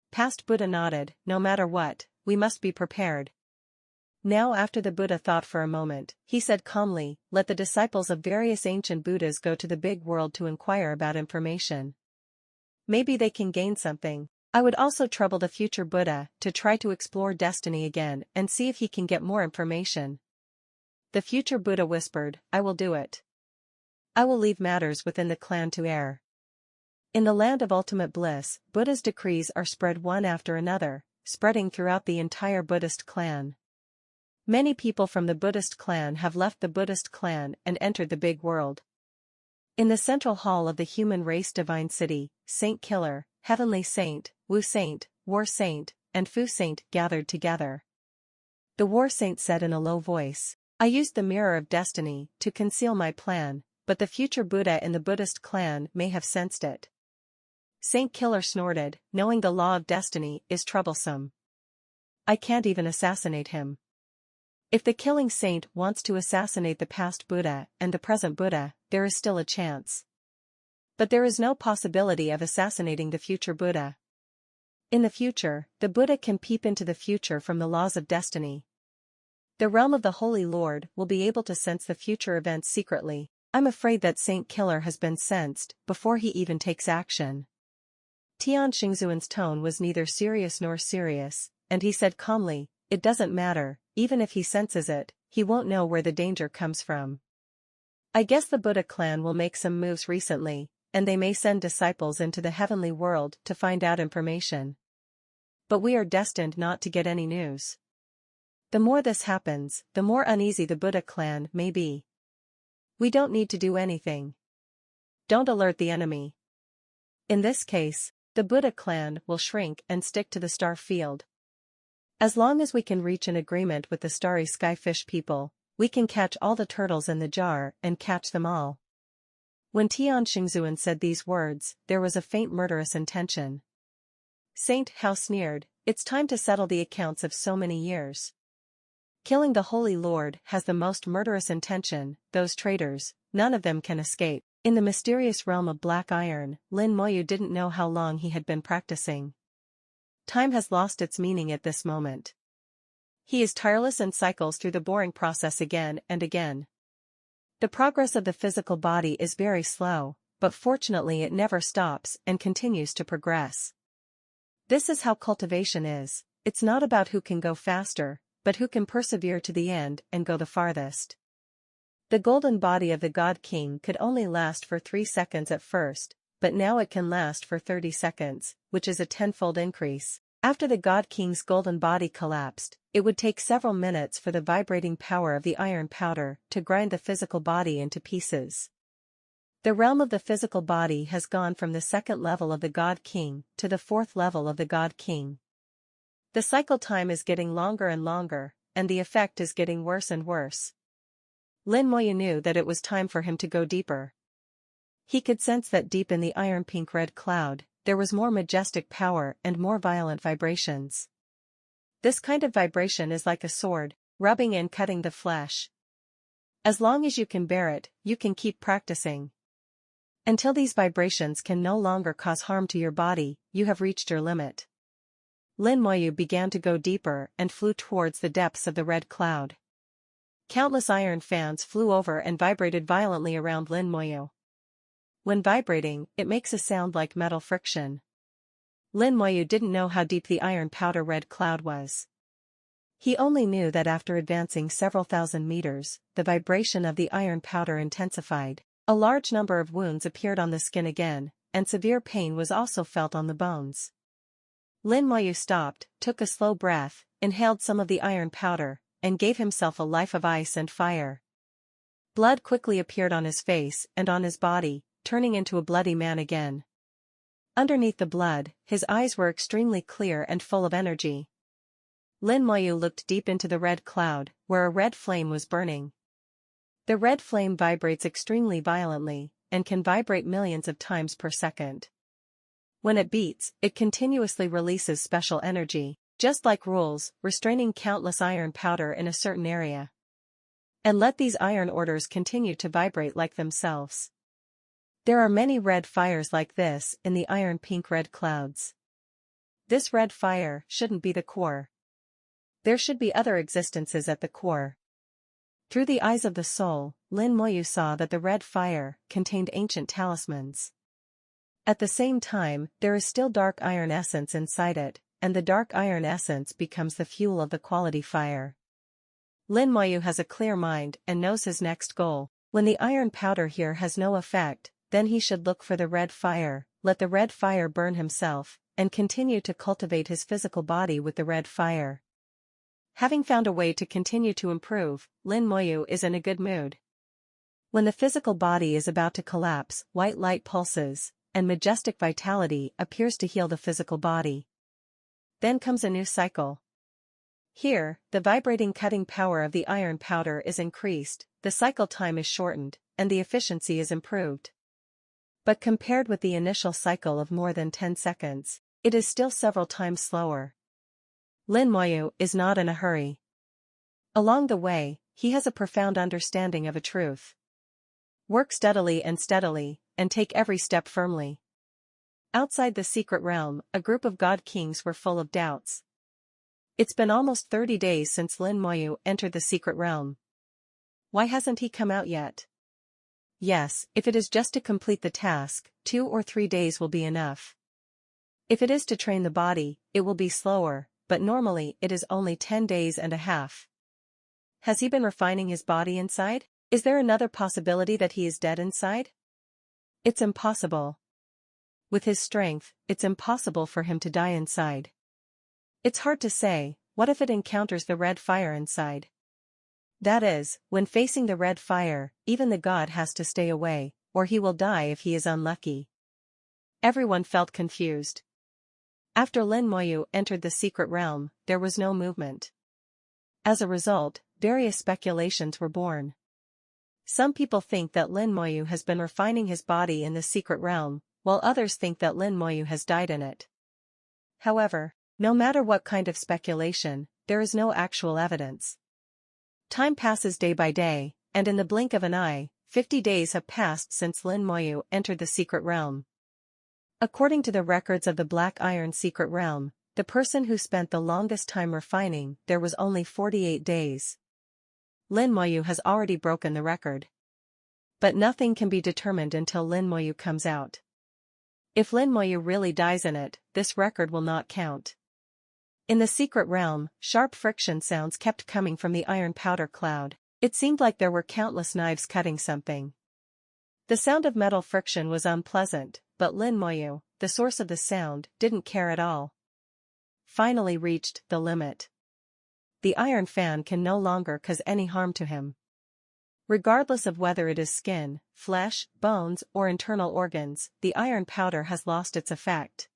Past Buddha nodded. No matter what, we must be prepared. Now after the Buddha thought for a moment, he said calmly, let the disciples of various ancient Buddhas go to the big world to inquire about information. Maybe they can gain something. I would also trouble the future Buddha to try to explore destiny again and see if he can get more information. The future Buddha whispered, I will do it. I will leave matters within the clan to air. In the land of ultimate bliss, Buddha's decrees are spread one after another, spreading throughout the entire Buddhist clan. Many people from the Buddhist clan have left the Buddhist clan and entered the big world. In the central hall of the human race divine city, Saint Killer, Heavenly Saint, Wu Saint, War Saint, and Fu Saint gathered together. The War Saint said in a low voice, I used the mirror of destiny to conceal my plan, but the future Buddha in the Buddhist clan may have sensed it. Saint Killer snorted, knowing the law of destiny is troublesome. I can't even assassinate him. If the killing saint wants to assassinate the past Buddha and the present Buddha, there is still a chance. But there is no possibility of assassinating the future Buddha. In the future, the Buddha can peep into the future from the laws of destiny. The realm of the Holy Lord will be able to sense the future events secretly. I'm afraid that Saint Killer has been sensed before he even takes action. Tian Xingzuan's tone was neither serious nor serious, and he said calmly, it doesn't matter, even if he senses it, he won't know where the danger comes from. I guess the Buddha clan will make some moves recently, and they may send disciples into the heavenly world to find out information. But we are destined not to get any news. The more this happens, the more uneasy the Buddha clan may be. We don't need to do anything. Don't alert the enemy. In this case, the Buddha clan will shrink and stick to the star field. As long as we can reach an agreement with the starry skyfish people, we can catch all the turtles in the jar and catch them all. When Tian Xingzuan said these words, there was a faint murderous intention. Saint Hao sneered, it's time to settle the accounts of so many years. Killing the Holy Lord has the most murderous intention, those traitors, none of them can escape. In the mysterious realm of black iron, Lin Moyu didn't know how long he had been practicing. Time has lost its meaning at this moment. He is tireless and cycles through the boring process again and again. The progress of the physical body is very slow, but fortunately it never stops and continues to progress. This is how cultivation is. It's not about who can go faster, but who can persevere to the end and go the farthest. The golden body of the God King could only last for 3 seconds at first, but now it can last for 30 seconds, which is a tenfold increase. After the God King's golden body collapsed, it would take several minutes for the vibrating power of the iron powder to grind the physical body into pieces. The realm of the physical body has gone from the second level of the God King to the fourth level of the God King. The cycle time is getting longer and longer, and the effect is getting worse and worse. Lin Moyu knew that it was time for him to go deeper. He could sense that deep in the iron pink-red cloud, there was more majestic power and more violent vibrations. This kind of vibration is like a sword, rubbing and cutting the flesh. As long as you can bear it, you can keep practicing. Until these vibrations can no longer cause harm to your body, you have reached your limit. Lin Moyu began to go deeper and flew towards the depths of the red cloud. Countless iron fans flew over and vibrated violently around Lin Moyu. When vibrating, it makes a sound like metal friction. Lin Moyu didn't know how deep the iron powder red cloud was. He only knew that after advancing several thousand meters, the vibration of the iron powder intensified. A large number of wounds appeared on the skin again, and severe pain was also felt on the bones. Lin Moyu stopped, took a slow breath, inhaled some of the iron powder, and gave himself a life of ice and fire. Blood quickly appeared on his face and on his body, turning into a bloody man again. Underneath the blood, his eyes were extremely clear and full of energy. Lin Moyu looked deep into the red cloud, where a red flame was burning. The red flame vibrates extremely violently, and can vibrate millions of times per second. When it beats, it continuously releases special energy, just like rules, restraining countless iron powder in a certain area. And let these iron orders continue to vibrate like themselves. There are many red fires like this in the iron pink-red clouds. This red fire shouldn't be the core. There should be other existences at the core. Through the eyes of the soul, Lin Moyu saw that the red fire contained ancient talismans. At the same time, there is still dark iron essence inside it, and the dark iron essence becomes the fuel of the quality fire. Lin Moyu has a clear mind and knows his next goal. When the iron powder here has no effect, then he should look for the red fire, let the red fire burn himself, and continue to cultivate his physical body with the red fire. Having found a way to continue to improve, Lin Moyu is in a good mood. When the physical body is about to collapse, white light pulses, and majestic vitality appears to heal the physical body. Then comes a new cycle. Here, the vibrating cutting power of the iron powder is increased, the cycle time is shortened, and the efficiency is improved. But compared with the initial cycle of more than 10 seconds, it is still several times slower. Lin Moyu is not in a hurry. Along the way, he has a profound understanding of a truth. Work steadily, and take every step firmly. Outside the secret realm, a group of god kings were full of doubts. It's been almost 30 days since Lin Moyu entered the secret realm. Why hasn't he come out yet? Yes, if it is just to complete the task, 2 or 3 days will be enough. If it is to train the body, it will be slower, but normally it is only 10 days and a half. Has he been refining his body inside? Is there another possibility that he is dead inside? It's impossible. With his strength, it's impossible for him to die inside. It's hard to say, what if it encounters the red fire inside? That is, when facing the red fire, even the god has to stay away, or he will die if he is unlucky. Everyone felt confused. After Lin Moyu entered the secret realm, there was no movement. As a result, various speculations were born. Some people think that Lin Moyu has been refining his body in the secret realm, while others think that Lin Moyu has died in it. However, no matter what kind of speculation, there is no actual evidence. Time passes day by day, and in the blink of an eye, 50 days have passed since Lin Moyu entered the secret realm. According to the records of the Black Iron Secret Realm, the person who spent the longest time refining there was only 48 days. Lin Moyu has already broken the record. But nothing can be determined until Lin Moyu comes out. If Lin Moyu really dies in it, this record will not count. In the secret realm, sharp friction sounds kept coming from the iron powder cloud. It seemed like there were countless knives cutting something. The sound of metal friction was unpleasant, but Lin Moyu, the source of the sound, didn't care at all. Finally reached the limit. The iron fan can no longer cause any harm to him. Regardless of whether it is skin, flesh, bones, or internal organs, the iron powder has lost its effect.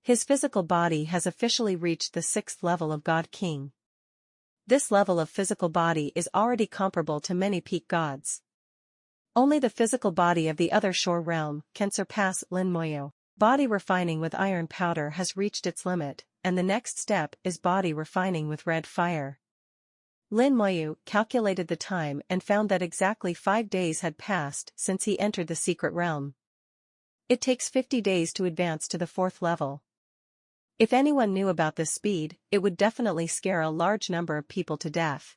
His physical body has officially reached the 6th level of God King. This level of physical body is already comparable to many peak gods. Only the physical body of the other shore realm can surpass Lin Moyu. Body refining with iron powder has reached its limit, and the next step is body refining with red fire. Lin Moyu calculated the time and found that exactly 5 days had passed since he entered the secret realm. It takes 50 days to advance to the 4th level. If anyone knew about this speed, it would definitely scare a large number of people to death.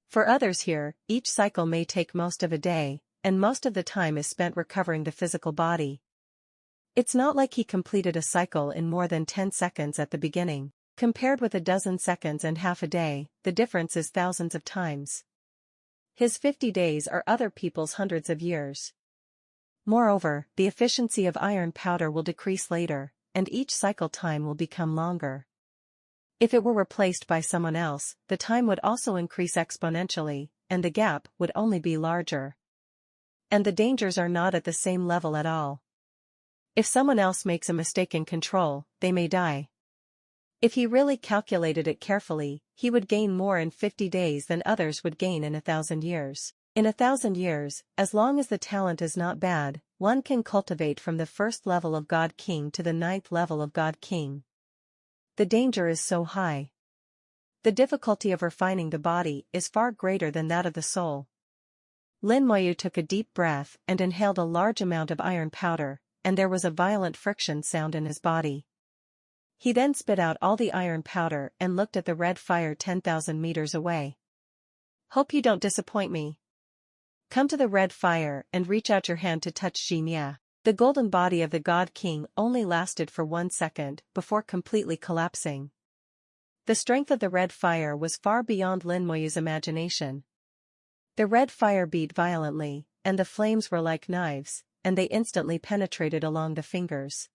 For others here, each cycle may take most of a day, and most of the time is spent recovering the physical body. It's not like he completed a cycle in more than 10 seconds at the beginning. Compared with a dozen seconds and half a day, the difference is thousands of times. His 50 days are other people's hundreds of years. Moreover, the efficiency of iron powder will decrease later, and each cycle time will become longer. If it were replaced by someone else, the time would also increase exponentially, and the gap would only be larger. And the dangers are not at the same level at all. If someone else makes a mistake in control, they may die. If he really calculated it carefully, he would gain more in 50 days than others would gain in 1,000 years. In 1,000 years, as long as the talent is not bad, one can cultivate from the 1st level of God King to the 9th level of God King. The danger is so high. The difficulty of refining the body is far greater than that of the soul. Lin Moyu took a deep breath and inhaled a large amount of iron powder, and there was a violent friction sound in his body. He then spit out all the iron powder and looked at the red fire 10,000 meters away. Hope you don't disappoint me. Come to the red fire and reach out your hand to touch Ximia. The golden body of the God King only lasted for 1 second before completely collapsing. The strength of the red fire was far beyond Lin Moyu's imagination. The red fire beat violently, and the flames were like knives, and they instantly penetrated along the fingers.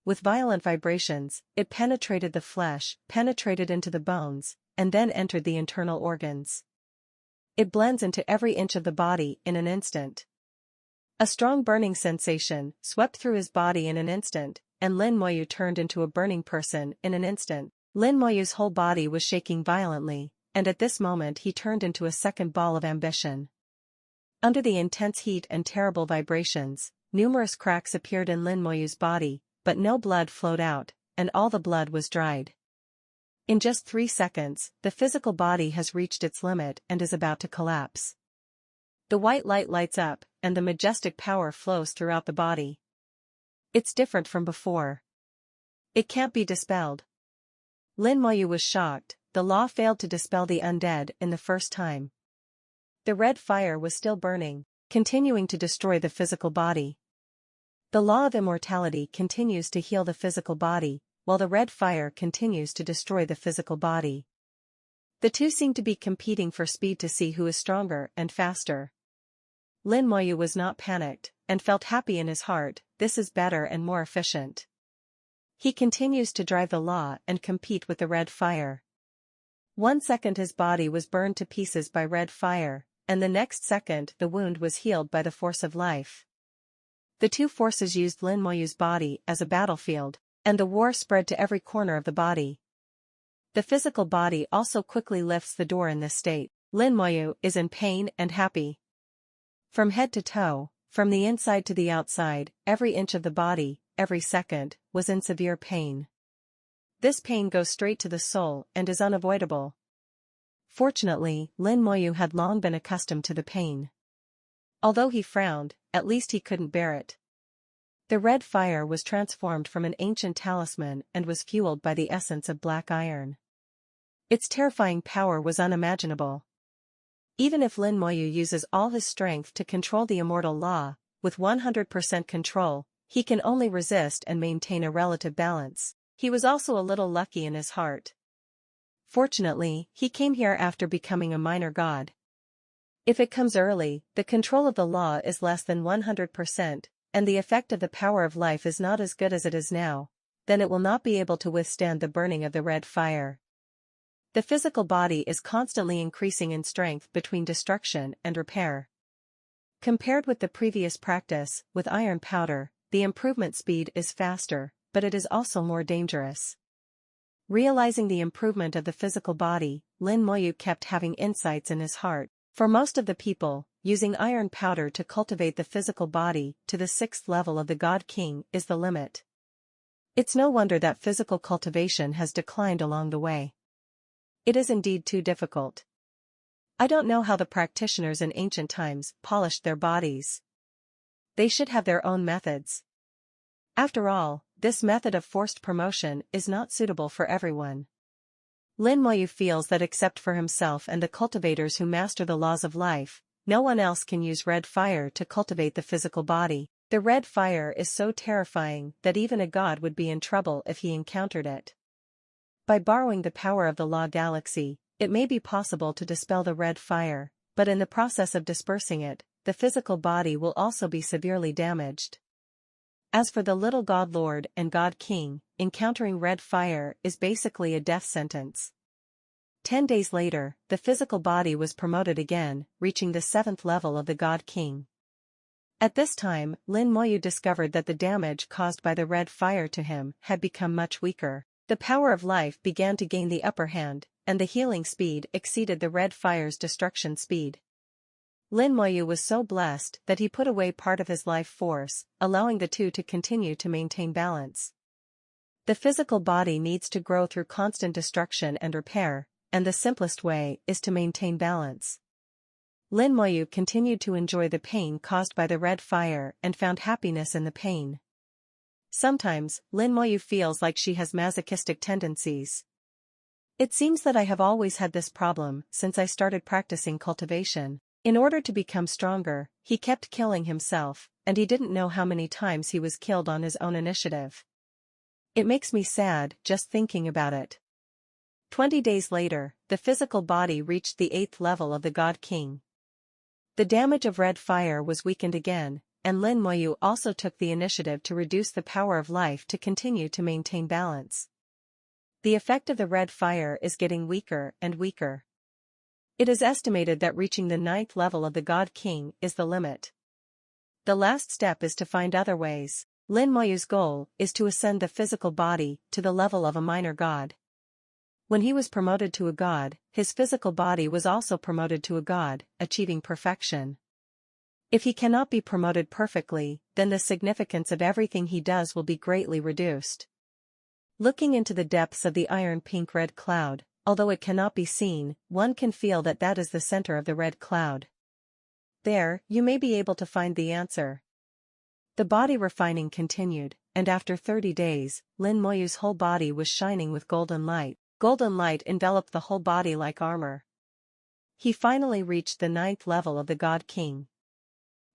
With violent vibrations, it penetrated the flesh, penetrated into the bones, and then entered the internal organs. It blends into every inch of the body in an instant. A strong burning sensation swept through his body in an instant, and Lin Moyu turned into a burning person in an instant. Lin Moyu's whole body was shaking violently, and at this moment he turned into a second ball of ambition. Under the intense heat and terrible vibrations, numerous cracks appeared in Lin Moyu's body, but no blood flowed out, and all the blood was dried. In just 3 seconds, the physical body has reached its limit and is about to collapse. The white light lights up, and the majestic power flows throughout the body. It's different from before. It can't be dispelled. Lin Moyu was shocked. The law failed to dispel the undead in the first time. The red fire was still burning, continuing to destroy the physical body. The law of immortality continues to heal the physical body, while the red fire continues to destroy the physical body. The two seem to be competing for speed to see who is stronger and faster. Lin Moyu was not panicked, and felt happy in his heart. This is better and more efficient. He continues to drive the law and compete with the red fire. 1 second his body was burned to pieces by red fire, and the next second the wound was healed by the force of life. The two forces used Lin Moyu's body as a battlefield, and the war spread to every corner of the body. The physical body also quickly lifts the door in this state. Lin Moyu is in pain and happy. From head to toe, from the inside to the outside, every inch of the body, every second, was in severe pain. This pain goes straight to the soul and is unavoidable. Fortunately, Lin Moyu had long been accustomed to the pain. Although he frowned, at least he couldn't bear it. The red fire was transformed from an ancient talisman and was fueled by the essence of black iron. Its terrifying power was unimaginable. Even if Lin Moyu uses all his strength to control the immortal law, with 100% control, he can only resist and maintain a relative balance. He was also a little lucky in his heart. Fortunately, he came here after becoming a minor god. If it comes early, the control of the law is less than 100%, and the effect of the power of life is not as good as it is now, then it will not be able to withstand the burning of the red fire. The physical body is constantly increasing in strength between destruction and repair. Compared with the previous practice, with iron powder, the improvement speed is faster, but it is also more dangerous. Realizing the improvement of the physical body, Lin Moyu kept having insights in his heart. For most of the people, using iron powder to cultivate the physical body to the 6th level of the God King is the limit. It's no wonder that physical cultivation has declined along the way. It is indeed too difficult. I don't know how the practitioners in ancient times polished their bodies. They should have their own methods. After all, this method of forced promotion is not suitable for everyone. Lin Moyu feels that except for himself and the cultivators who master the laws of life, no one else can use red fire to cultivate the physical body. The red fire is so terrifying that even a god would be in trouble if he encountered it. By borrowing the power of the law galaxy, it may be possible to dispel the red fire, but in the process of dispersing it, the physical body will also be severely damaged. As for the little god lord and god king, encountering red fire is basically a death sentence. 10 days later, the physical body was promoted again, reaching the 7th level of the god king. At this time, Lin Moyu discovered that the damage caused by the red fire to him had become much weaker. The power of life began to gain the upper hand, and the healing speed exceeded the red fire's destruction speed. Lin Moyu was so blessed that he put away part of his life force, allowing the two to continue to maintain balance. The physical body needs to grow through constant destruction and repair, and the simplest way is to maintain balance. Lin Moyu continued to enjoy the pain caused by the red fire and found happiness in the pain. Sometimes, Lin Moyu feels like she has masochistic tendencies. It seems that I have always had this problem since I started practicing cultivation. In order to become stronger, he kept killing himself, and he didn't know how many times he was killed on his own initiative. It makes me sad just thinking about it. 20 days later, the physical body reached the 8th level of the God King. The damage of red fire was weakened again, and Lin Moyu also took the initiative to reduce the power of life to continue to maintain balance. The effect of the red fire is getting weaker and weaker. It is estimated that reaching the 9th level of the God King is the limit. The last step is to find other ways. Lin Moyu's goal is to ascend the physical body to the level of a minor god. When he was promoted to a god, his physical body was also promoted to a god, achieving perfection. If he cannot be promoted perfectly, then the significance of everything he does will be greatly reduced. Looking into the depths of the iron pink-red cloud, although it cannot be seen, one can feel that that is the center of the red cloud. There, you may be able to find the answer. The body refining continued, and after 30 days, Lin Moyu's whole body was shining with golden light. Golden light enveloped the whole body like armor. He finally reached the 9th level of the God King.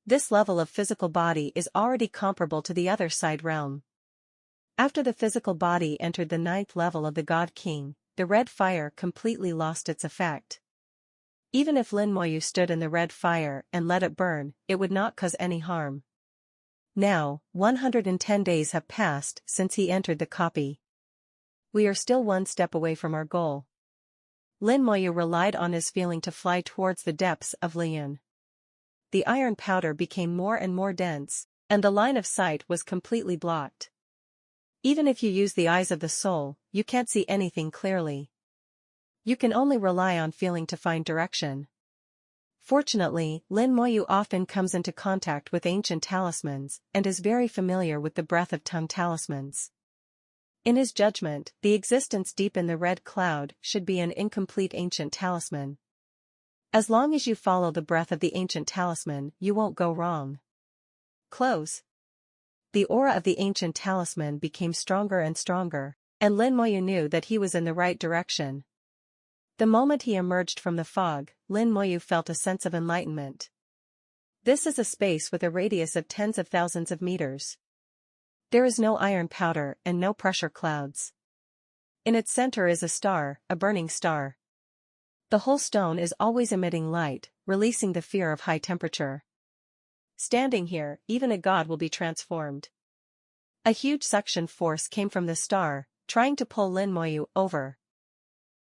This level of physical body is already comparable to the other side realm. After the physical body entered the 9th level of the God King, the red fire completely lost its effect. Even if Lin Moyu stood in the red fire and let it burn, it would not cause any harm. Now, 110 days have passed since he entered the copy. We are still one step away from our goal. Lin Moyu relied on his feeling to fly towards the depths of Liyun. The iron powder became more and more dense, and the line of sight was completely blocked. Even if you use the eyes of the soul, you can't see anything clearly. You can only rely on feeling to find direction. Fortunately, Lin Moyu often comes into contact with ancient talismans and is very familiar with the breath of tongue talismans. In his judgment, the existence deep in the red cloud should be an incomplete ancient talisman. As long as you follow the breath of the ancient talisman, you won't go wrong. Close. The aura of the ancient talisman became stronger and stronger, and Lin Moyu knew that he was in the right direction. The moment he emerged from the fog, Lin Moyu felt a sense of enlightenment. This is a space with a radius of tens of thousands of meters. There is no iron powder and no pressure clouds. In its center is a star, a burning star. The whole stone is always emitting light, releasing the fear of high temperature. Standing here, even a god will be transformed. A huge suction force came from the star, trying to pull Lin Moyu over.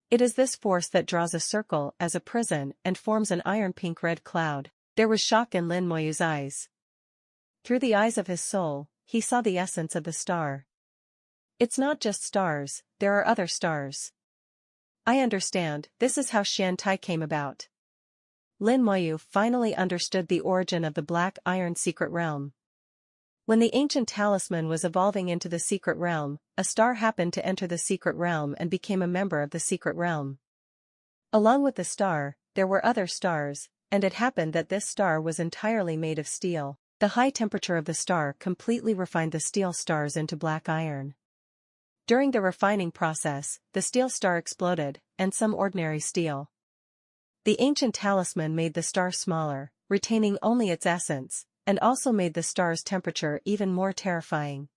It is this force that draws a circle as a prison and forms an iron pink-red cloud. There was shock in Lin Moyu's eyes. Through the eyes of his soul, he saw the essence of the star. It's not just stars, there are other stars. I understand, this is how Shantai came about. Lin Moyu finally understood the origin of the Black Iron Secret Realm. When the ancient talisman was evolving into the Secret Realm, a star happened to enter the Secret Realm and became a member of the Secret Realm. Along with the star, there were other stars, and it happened that this star was entirely made of steel. The high temperature of the star completely refined the steel stars into black iron. During the refining process, the steel star exploded, and some ordinary steel. The ancient talisman made the star smaller, retaining only its essence, and also made the star's temperature even more terrifying.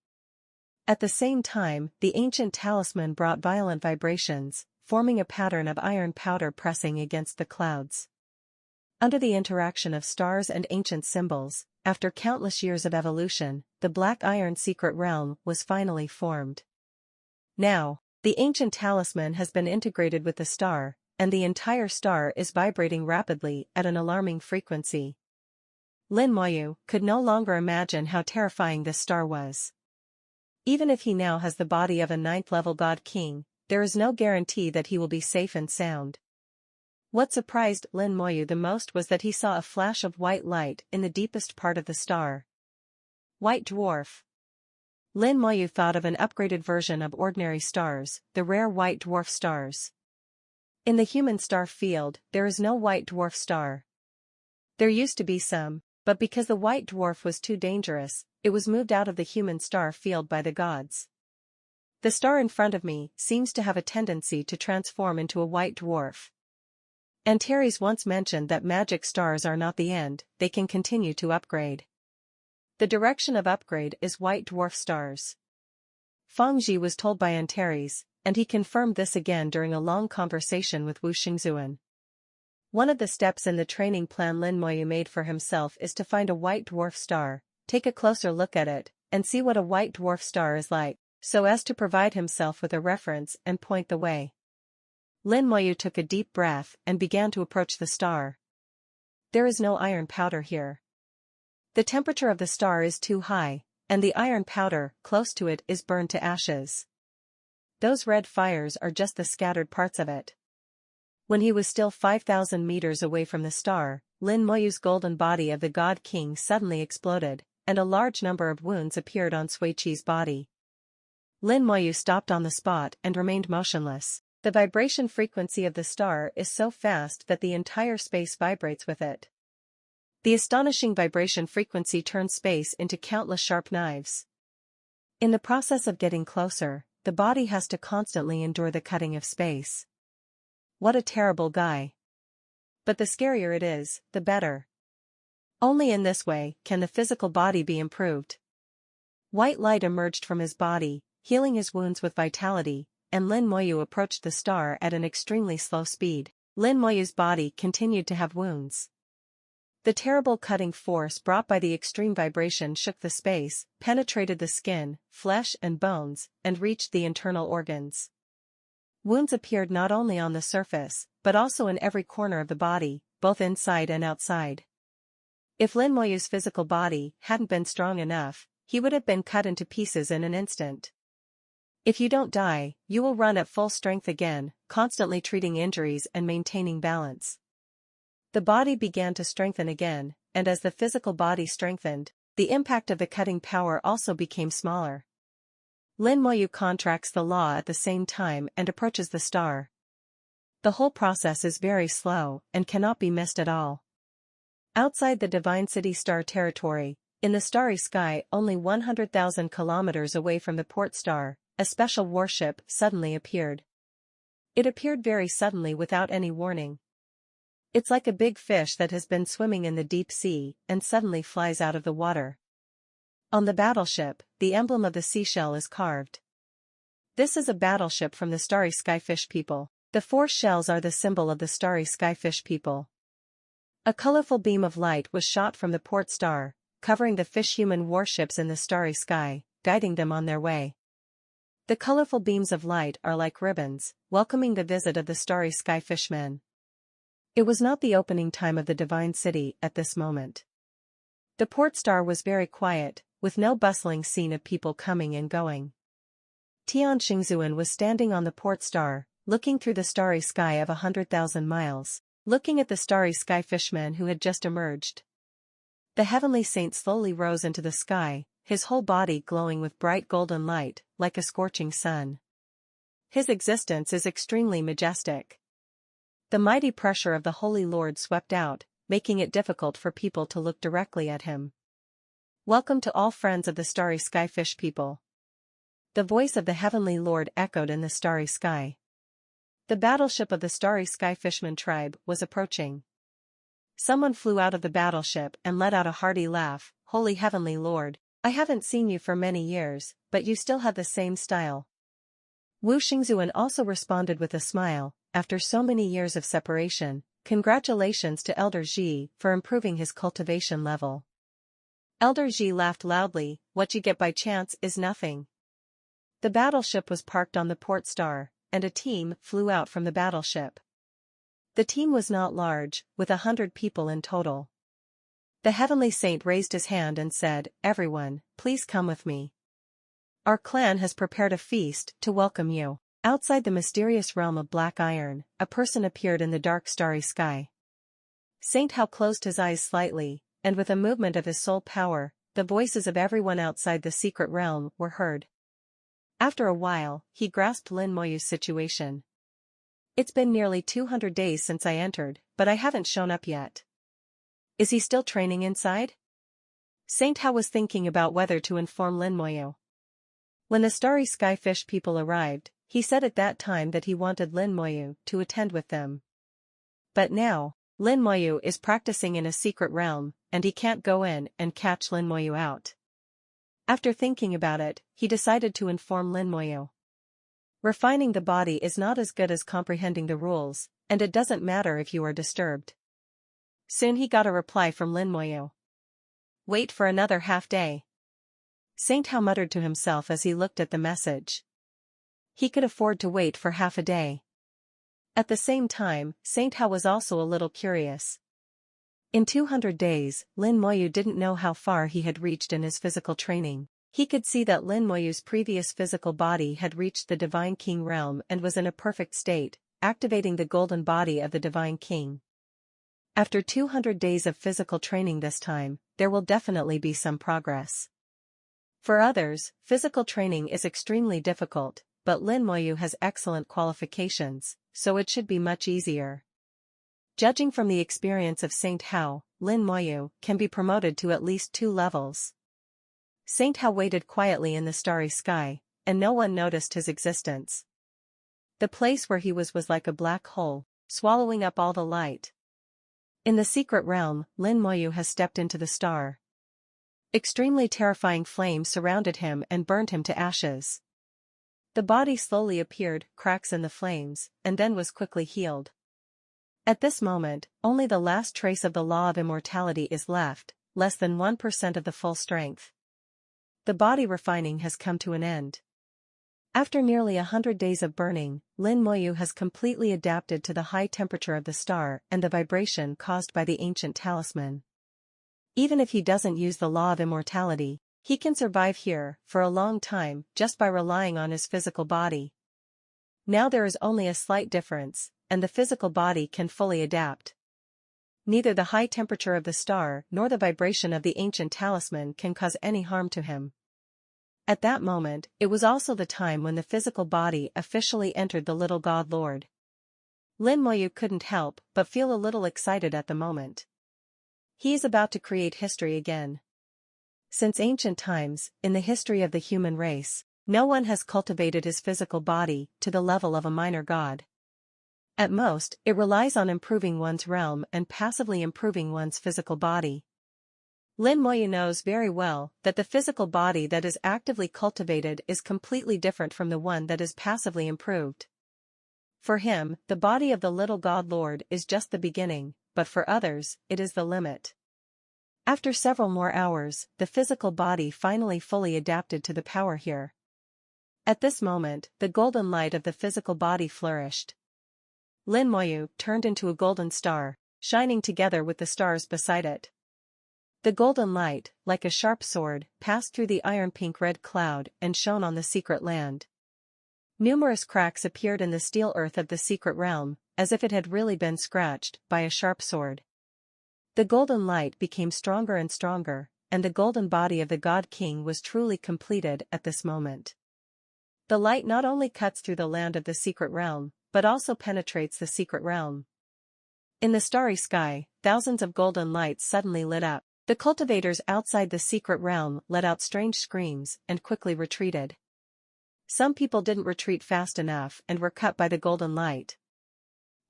At the same time, the ancient talisman brought violent vibrations, forming a pattern of iron powder pressing against the clouds. Under the interaction of stars and ancient symbols, after countless years of evolution, the Black Iron Secret Realm was finally formed. Now, the ancient talisman has been integrated with the star, and the entire star is vibrating rapidly at an alarming frequency. Lin Moyu could no longer imagine how terrifying this star was. Even if he now has the body of a 9th-level god king, there is no guarantee that he will be safe and sound. What surprised Lin Moyu the most was that he saw a flash of white light in the deepest part of the star. White dwarf. Lin Moyu thought of an upgraded version of ordinary stars, the rare white dwarf stars. In the human star field, there is no white dwarf star. There used to be some, but because the white dwarf was too dangerous, it was moved out of the human star field by the gods. The star in front of me seems to have a tendency to transform into a white dwarf. Antares once mentioned that magic stars are not the end, they can continue to upgrade. The direction of upgrade is white dwarf stars. Feng Ji was told by Antares, and he confirmed this again during a long conversation with Wu Xingzuan. One of the steps in the training plan Lin Moyu made for himself is to find a white dwarf star, take a closer look at it, and see what a white dwarf star is like, so as to provide himself with a reference and point the way. Lin Moyu took a deep breath and began to approach the star. There is no iron powder here. The temperature of the star is too high, and the iron powder close to it is burned to ashes. Those red fires are just the scattered parts of it. When he was still 5,000 meters away from the star, Lin Moyu's golden body of the God King suddenly exploded, and a large number of wounds appeared on Sui Chi's body. Lin Moyu stopped on the spot and remained motionless. The vibration frequency of the star is so fast that the entire space vibrates with it. The astonishing vibration frequency turns space into countless sharp knives. In the process of getting closer, the body has to constantly endure the cutting of space. What a terrible guy. But the scarier it is, the better. Only in this way can the physical body be improved. White light emerged from his body, healing his wounds with vitality, and Lin Moyu approached the star at an extremely slow speed. Lin Moyu's body continued to have wounds. The terrible cutting force brought by the extreme vibration shook the space, penetrated the skin, flesh and bones, and reached the internal organs. Wounds appeared not only on the surface, but also in every corner of the body, both inside and outside. If Lin Moyu's physical body hadn't been strong enough, he would have been cut into pieces in an instant. If you don't die, you will run at full strength again, constantly treating injuries and maintaining balance. The body began to strengthen again, and as the physical body strengthened, the impact of the cutting power also became smaller. Lin Moyu contracts the law at the same time and approaches the star. The whole process is very slow and cannot be missed at all. Outside the Divine City Star territory, in the starry sky only 100,000 kilometers away from the port star, a special warship suddenly appeared. It appeared very suddenly without any warning. It's like a big fish that has been swimming in the deep sea and suddenly flies out of the water. On the battleship, the emblem of the seashell is carved. This is a battleship from the starry skyfish people. The 4 shells are the symbol of the starry skyfish people. A colorful beam of light was shot from the port star, covering the fish-human warships in the starry sky, guiding them on their way. The colorful beams of light are like ribbons, welcoming the visit of the starry skyfishmen. It was not the opening time of the divine city at this moment. The port star was very quiet, with no bustling scene of people coming and going. Tian Xingzuan was standing on the port star, looking through the starry sky of 100,000 miles, looking at the starry skyfishmen who had just emerged. The heavenly saint slowly rose into the sky, his whole body glowing with bright golden light, like a scorching sun. His existence is extremely majestic. The mighty pressure of the Holy Lord swept out, making it difficult for people to look directly at him. Welcome to all friends of the starry skyfish people. The voice of the heavenly Lord echoed in the starry sky. The battleship of the starry skyfishman tribe was approaching. Someone flew out of the battleship and let out a hearty laugh. Holy heavenly Lord, I haven't seen you for many years, but you still have the same style. Wu Xingzuan also responded with a smile. After so many years of separation, congratulations to Elder Ji for improving his cultivation level. Elder Ji laughed loudly. What you get by chance is nothing. The battleship was parked on the port star, and a team flew out from the battleship. The team was not large, with 100 people in total. The heavenly saint raised his hand and said, "Everyone, please come with me. Our clan has prepared a feast to welcome you." Outside the mysterious realm of black iron, a person appeared in the dark starry sky. Saint Hao closed his eyes slightly, and with a movement of his soul power, the voices of everyone outside the secret realm were heard. After a while, he grasped Lin Moyu's situation. It's been nearly 200 days since I entered, but I haven't shown up yet. Is he still training inside? Saint Hao was thinking about whether to inform Lin Moyu. When the starry skyfish people arrived, he said at that time that he wanted Lin Moyu to attend with them. But now, Lin Moyu is practicing in a secret realm, and he can't go in and catch Lin Moyu out. After thinking about it, he decided to inform Lin Moyu. Refining the body is not as good as comprehending the rules, and it doesn't matter if you are disturbed. Soon he got a reply from Lin Moyu. Wait for another half day. Saint Hao muttered to himself as he looked at the message. He could afford to wait for half a day. At the same time, Saint Hao was also a little curious. In 200 days, Lin Moyu didn't know how far he had reached in his physical training. He could see that Lin Moyu's previous physical body had reached the Divine King realm and was in a perfect state, activating the golden body of the Divine King. After 200 days of physical training this time, there will definitely be some progress. For others, physical training is extremely difficult, but Lin Moyu has excellent qualifications, so it should be much easier. Judging from the experience of Saint Hao, Lin Moyu can be promoted to at least 2 levels. Saint Hao waited quietly in the starry sky, and no one noticed his existence. The place where he was like a black hole, swallowing up all the light. In the secret realm, Lin Moyu has stepped into the star. Extremely terrifying flames surrounded him and burned him to ashes. The body slowly appeared, cracks in the flames, and then was quickly healed. At this moment, only the last trace of the law of immortality is left, less than 1% of the full strength. The body refining has come to an end. After nearly 100 days of burning, Lin Moyu has completely adapted to the high temperature of the star and the vibration caused by the ancient talisman. Even if he doesn't use the law of immortality, he can survive here for a long time just by relying on his physical body. Now there is only a slight difference, and the physical body can fully adapt. Neither the high temperature of the star nor the vibration of the ancient talisman can cause any harm to him. At that moment, it was also the time when the physical body officially entered the little god lord. Lin Moyu couldn't help but feel a little excited at the moment. He is about to create history again. Since ancient times, in the history of the human race, no one has cultivated his physical body to the level of a minor god. At most, it relies on improving one's realm and passively improving one's physical body. Lin Moyu knows very well that the physical body that is actively cultivated is completely different from the one that is passively improved. For him, the body of the little god lord is just the beginning, but for others, it is the limit. After several more hours, the physical body finally fully adapted to the power here. At this moment, the golden light of the physical body flourished. Lin Moyu turned into a golden star, shining together with the stars beside it. The golden light, like a sharp sword, passed through the iron-pink-red cloud and shone on the secret land. Numerous cracks appeared in the steel earth of the secret realm, as if it had really been scratched by a sharp sword. The golden light became stronger and stronger, and the golden body of the God King was truly completed at this moment. The light not only cuts through the land of the secret realm, but also penetrates the secret realm. In the starry sky, thousands of golden lights suddenly lit up. The cultivators outside the secret realm let out strange screams and quickly retreated. Some people didn't retreat fast enough and were cut by the golden light.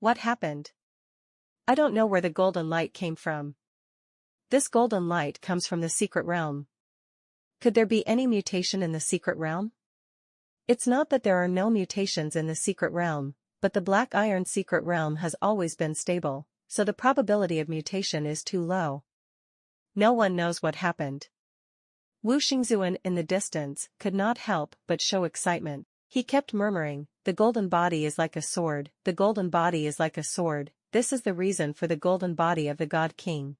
What happened? I don't know where the golden light came from. This golden light comes from the secret realm. Could there be any mutation in the secret realm? It's not that there are no mutations in the secret realm, but the black iron secret realm has always been stable, so the probability of mutation is too low. No one knows what happened. Wu Xingzuan in the distance could not help but show excitement. He kept murmuring, "The golden body is like a sword, the golden body is like a sword, this is the reason for the golden body of the God King.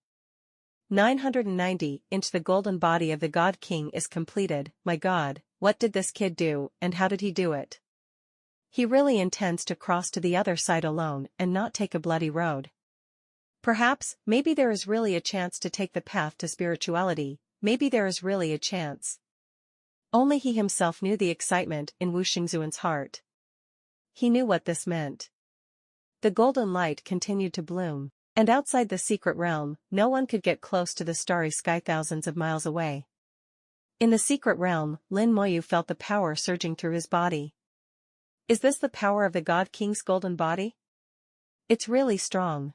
990 The golden body of the God King is completed. My God, what did this kid do and how did he do it? He really intends to cross to the other side alone and not take a bloody road. Perhaps, maybe there is really a chance to take the path to spirituality, maybe there is really a chance." Only he himself knew the excitement in Wu Xingzuan's heart. He knew what this meant. The golden light continued to bloom, and outside the secret realm, no one could get close to the starry sky thousands of miles away. In the secret realm, Lin Moyu felt the power surging through his body. Is this the power of the God King's golden body? It's really strong.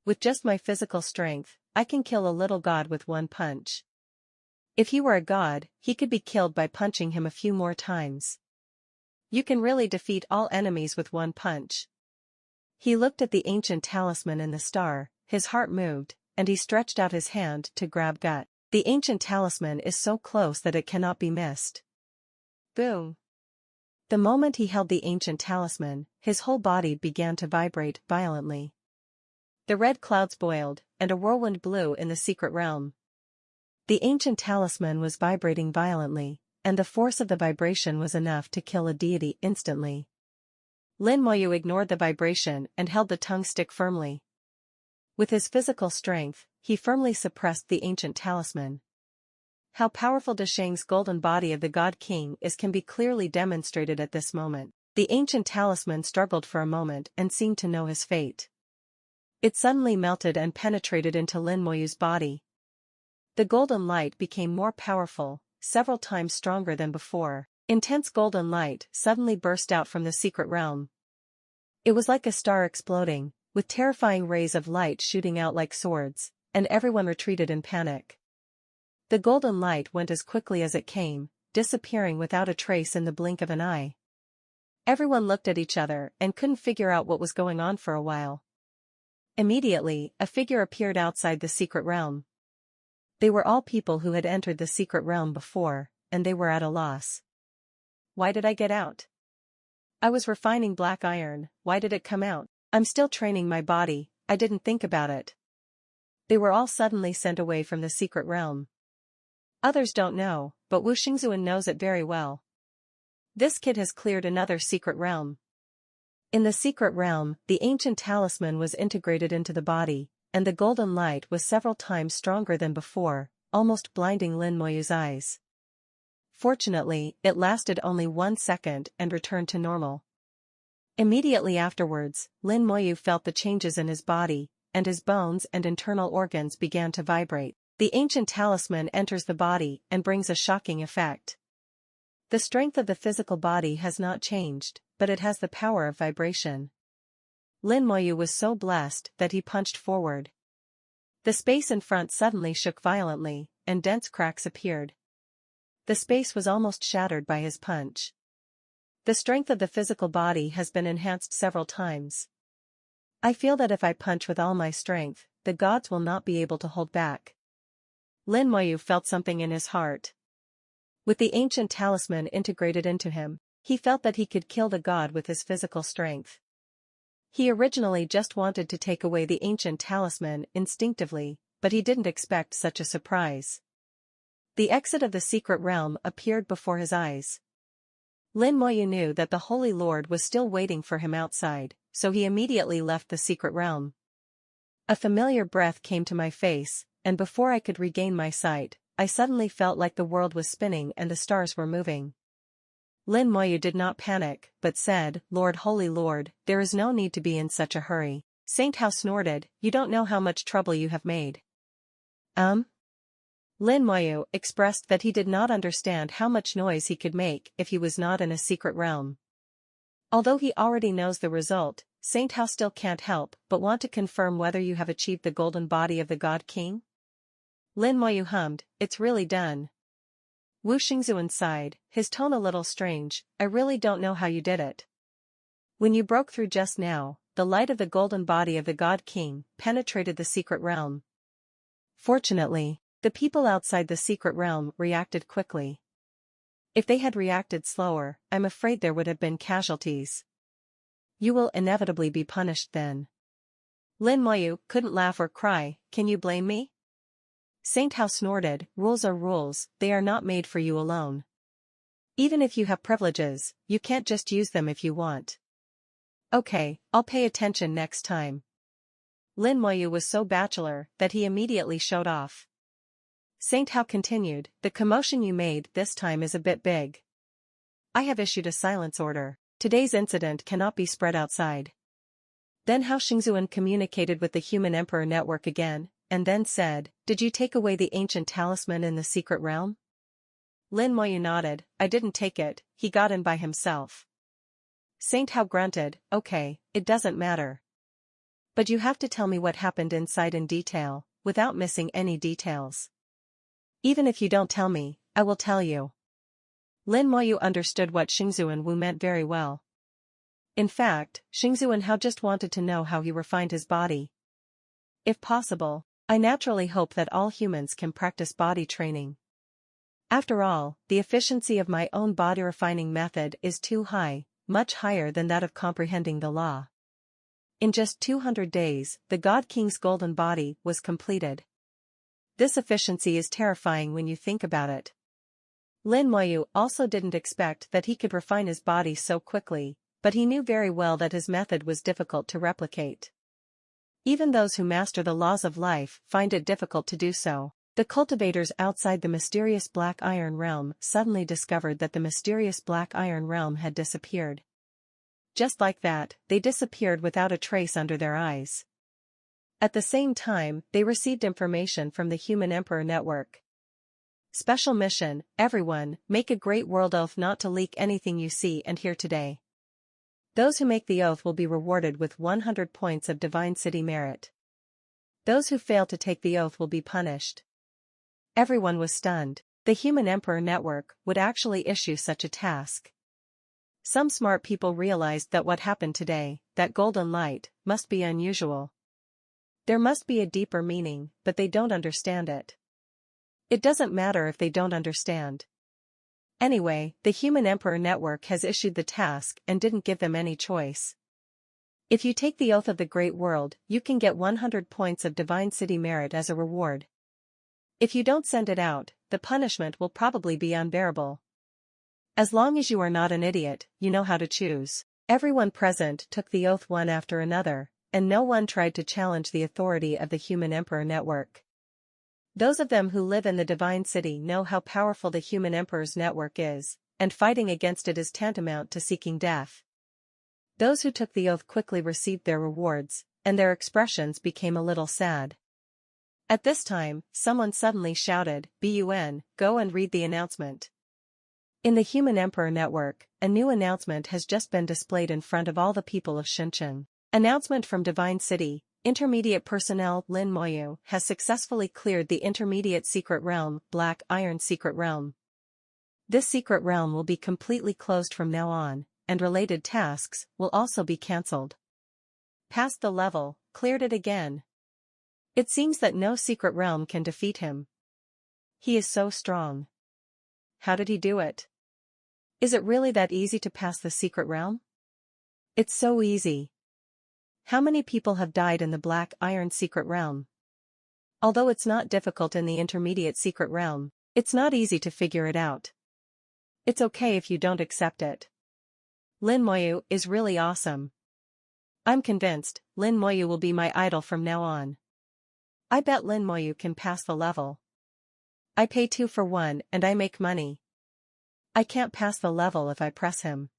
With just my physical strength, I can kill a little god with one punch. If he were a god, he could be killed by punching him a few more times. You can really defeat all enemies with one punch. He looked at the ancient talisman in the star, his heart moved, and he stretched out his hand to grab Gut. The ancient talisman is so close that it cannot be missed. Boom! The moment he held the ancient talisman, his whole body began to vibrate violently. The red clouds boiled, and a whirlwind blew in the secret realm. The ancient talisman was vibrating violently, and the force of the vibration was enough to kill a deity instantly. Lin Moyu ignored the vibration and held the tongue stick firmly. With his physical strength, he firmly suppressed the ancient talisman. How powerful Desheng's golden body of the God King is can be clearly demonstrated at this moment. The ancient talisman struggled for a moment and seemed to know his fate. It suddenly melted and penetrated into Lin Moyu's body. The golden light became more powerful, several times stronger than before. Intense golden light suddenly burst out from the secret realm. It was like a star exploding, with terrifying rays of light shooting out like swords, and everyone retreated in panic. The golden light went as quickly as it came, disappearing without a trace in the blink of an eye. Everyone looked at each other and couldn't figure out what was going on for a while. Immediately, a figure appeared outside the secret realm. They were all people who had entered the secret realm before, and they were at a loss. Why did I get out? I was refining black iron, why did it come out? I'm still training my body, I didn't think about it. They were all suddenly sent away from the secret realm. Others don't know, but Wu Xingzuan knows it very well. This kid has cleared another secret realm. In the secret realm, the ancient talisman was integrated into the body, and the golden light was several times stronger than before, almost blinding Lin Moyu's eyes. Fortunately, it lasted only 1 second and returned to normal. Immediately afterwards, Lin Moyu felt the changes in his body, and his bones and internal organs began to vibrate. The ancient talisman enters the body and brings a shocking effect. The strength of the physical body has not changed, but it has the power of vibration. Lin Moyu was so blessed that he punched forward. The space in front suddenly shook violently, and dense cracks appeared. The space was almost shattered by his punch. The strength of the physical body has been enhanced several times. I feel that if I punch with all my strength, the gods will not be able to hold back. Lin Moyu felt something in his heart. With the ancient talisman integrated into him, he felt that he could kill the god with his physical strength. He originally just wanted to take away the ancient talisman instinctively, but he didn't expect such a surprise. The exit of the secret realm appeared before his eyes. Lin Moyu knew that the Holy Lord was still waiting for him outside, so he immediately left the secret realm. A familiar breath came to my face, and before I could regain my sight, I suddenly felt like the world was spinning and the stars were moving. Lin Moyu did not panic, but said, "Lord, Holy Lord, there is no need to be in such a hurry." Saint Hao snorted, "You don't know how much trouble you have made." Lin Moyu expressed that he did not understand how much noise he could make if he was not in a secret realm. Although he already knows the result, Saint Hao still can't help but want to confirm whether you have achieved the golden body of the God King. Lin Moyu hummed, "It's really done." Wu Xingzuan sighed, his tone a little strange, "I really don't know how you did it. When you broke through just now, the light of the golden body of the God King penetrated the secret realm. Fortunately, the people outside the secret realm reacted quickly. If they had reacted slower, I'm afraid there would have been casualties. You will inevitably be punished then." Lin Moyu couldn't laugh or cry, "Can you blame me?" Saint Hao snorted, "Rules are rules, they are not made for you alone. Even if you have privileges, you can't just use them if you want." "Okay, I'll pay attention next time." Lin Moyu was so bachelor that he immediately showed off. Saint Hao continued, "The commotion you made this time is a bit big. I have issued a silence order. Today's incident cannot be spread outside." Then Hao Xingzuan communicated with the Human Emperor Network again, and then said, "Did you take away the ancient talisman in the secret realm?" Lin Moyu nodded, "I didn't take it, he got in by himself." Saint Hao grunted, "Okay, it doesn't matter. But you have to tell me what happened inside in detail, without missing any details. Even if you don't tell me, I will tell you." Lin Moyu understood what Xingzuan Wu meant very well. In fact, Xingzuan Hao just wanted to know how he refined his body. If possible, I naturally hope that all humans can practice body training. After all, the efficiency of my own body refining method is too high, much higher than that of comprehending the law. In just 200 days, the God King's golden body was completed. This efficiency is terrifying when you think about it. Lin Moyu also didn't expect that he could refine his body so quickly, but he knew very well that his method was difficult to replicate. Even those who master the laws of life find it difficult to do so. The cultivators outside the mysterious Black Iron Realm suddenly discovered that the mysterious Black Iron Realm had disappeared. Just like that, they disappeared without a trace under their eyes. At the same time, they received information from the Human Emperor Network. Special mission, everyone, make a great world oath not to leak anything you see and hear today. Those who make the oath will be rewarded with 100 points of Divine City merit. Those who fail to take the oath will be punished. Everyone was stunned. The Human Emperor Network would actually issue such a task. Some smart people realized that what happened today, that golden light, must be unusual. There must be a deeper meaning, but they don't understand it. It doesn't matter if they don't understand. Anyway, the Human Emperor Network has issued the task and didn't give them any choice. If you take the oath of the Great World, you can get 100 points of Divine City merit as a reward. If you don't send it out, the punishment will probably be unbearable. As long as you are not an idiot, you know how to choose. Everyone present took the oath one after another, and no one tried to challenge the authority of the Human Emperor Network. Those of them who live in the Divine City know how powerful the Human Emperor's network is, and fighting against it is tantamount to seeking death. Those who took the oath quickly received their rewards, and their expressions became a little sad. At this time, someone suddenly shouted, "Bun, go and read the announcement." In the Human Emperor Network, a new announcement has just been displayed in front of all the people of Shenzhen. Announcement from Divine City, Intermediate personnel Lin Moyu has successfully cleared the intermediate secret realm, Black Iron Secret Realm. This secret realm will be completely closed from now on, and related tasks will also be cancelled. Passed the level, cleared it again. It seems that no secret realm can defeat him. He is so strong. How did he do it? Is it really that easy to pass the secret realm? It's so easy. How many people have died in the Black Iron Secret Realm? Although it's not difficult in the intermediate secret realm, it's not easy to figure it out. It's okay if you don't accept it. Lin Moyu is really awesome. I'm convinced Lin Moyu will be my idol from now on. I bet Lin Moyu can pass the level. I pay 2 for 1 and I make money. I can't pass the level if I press him.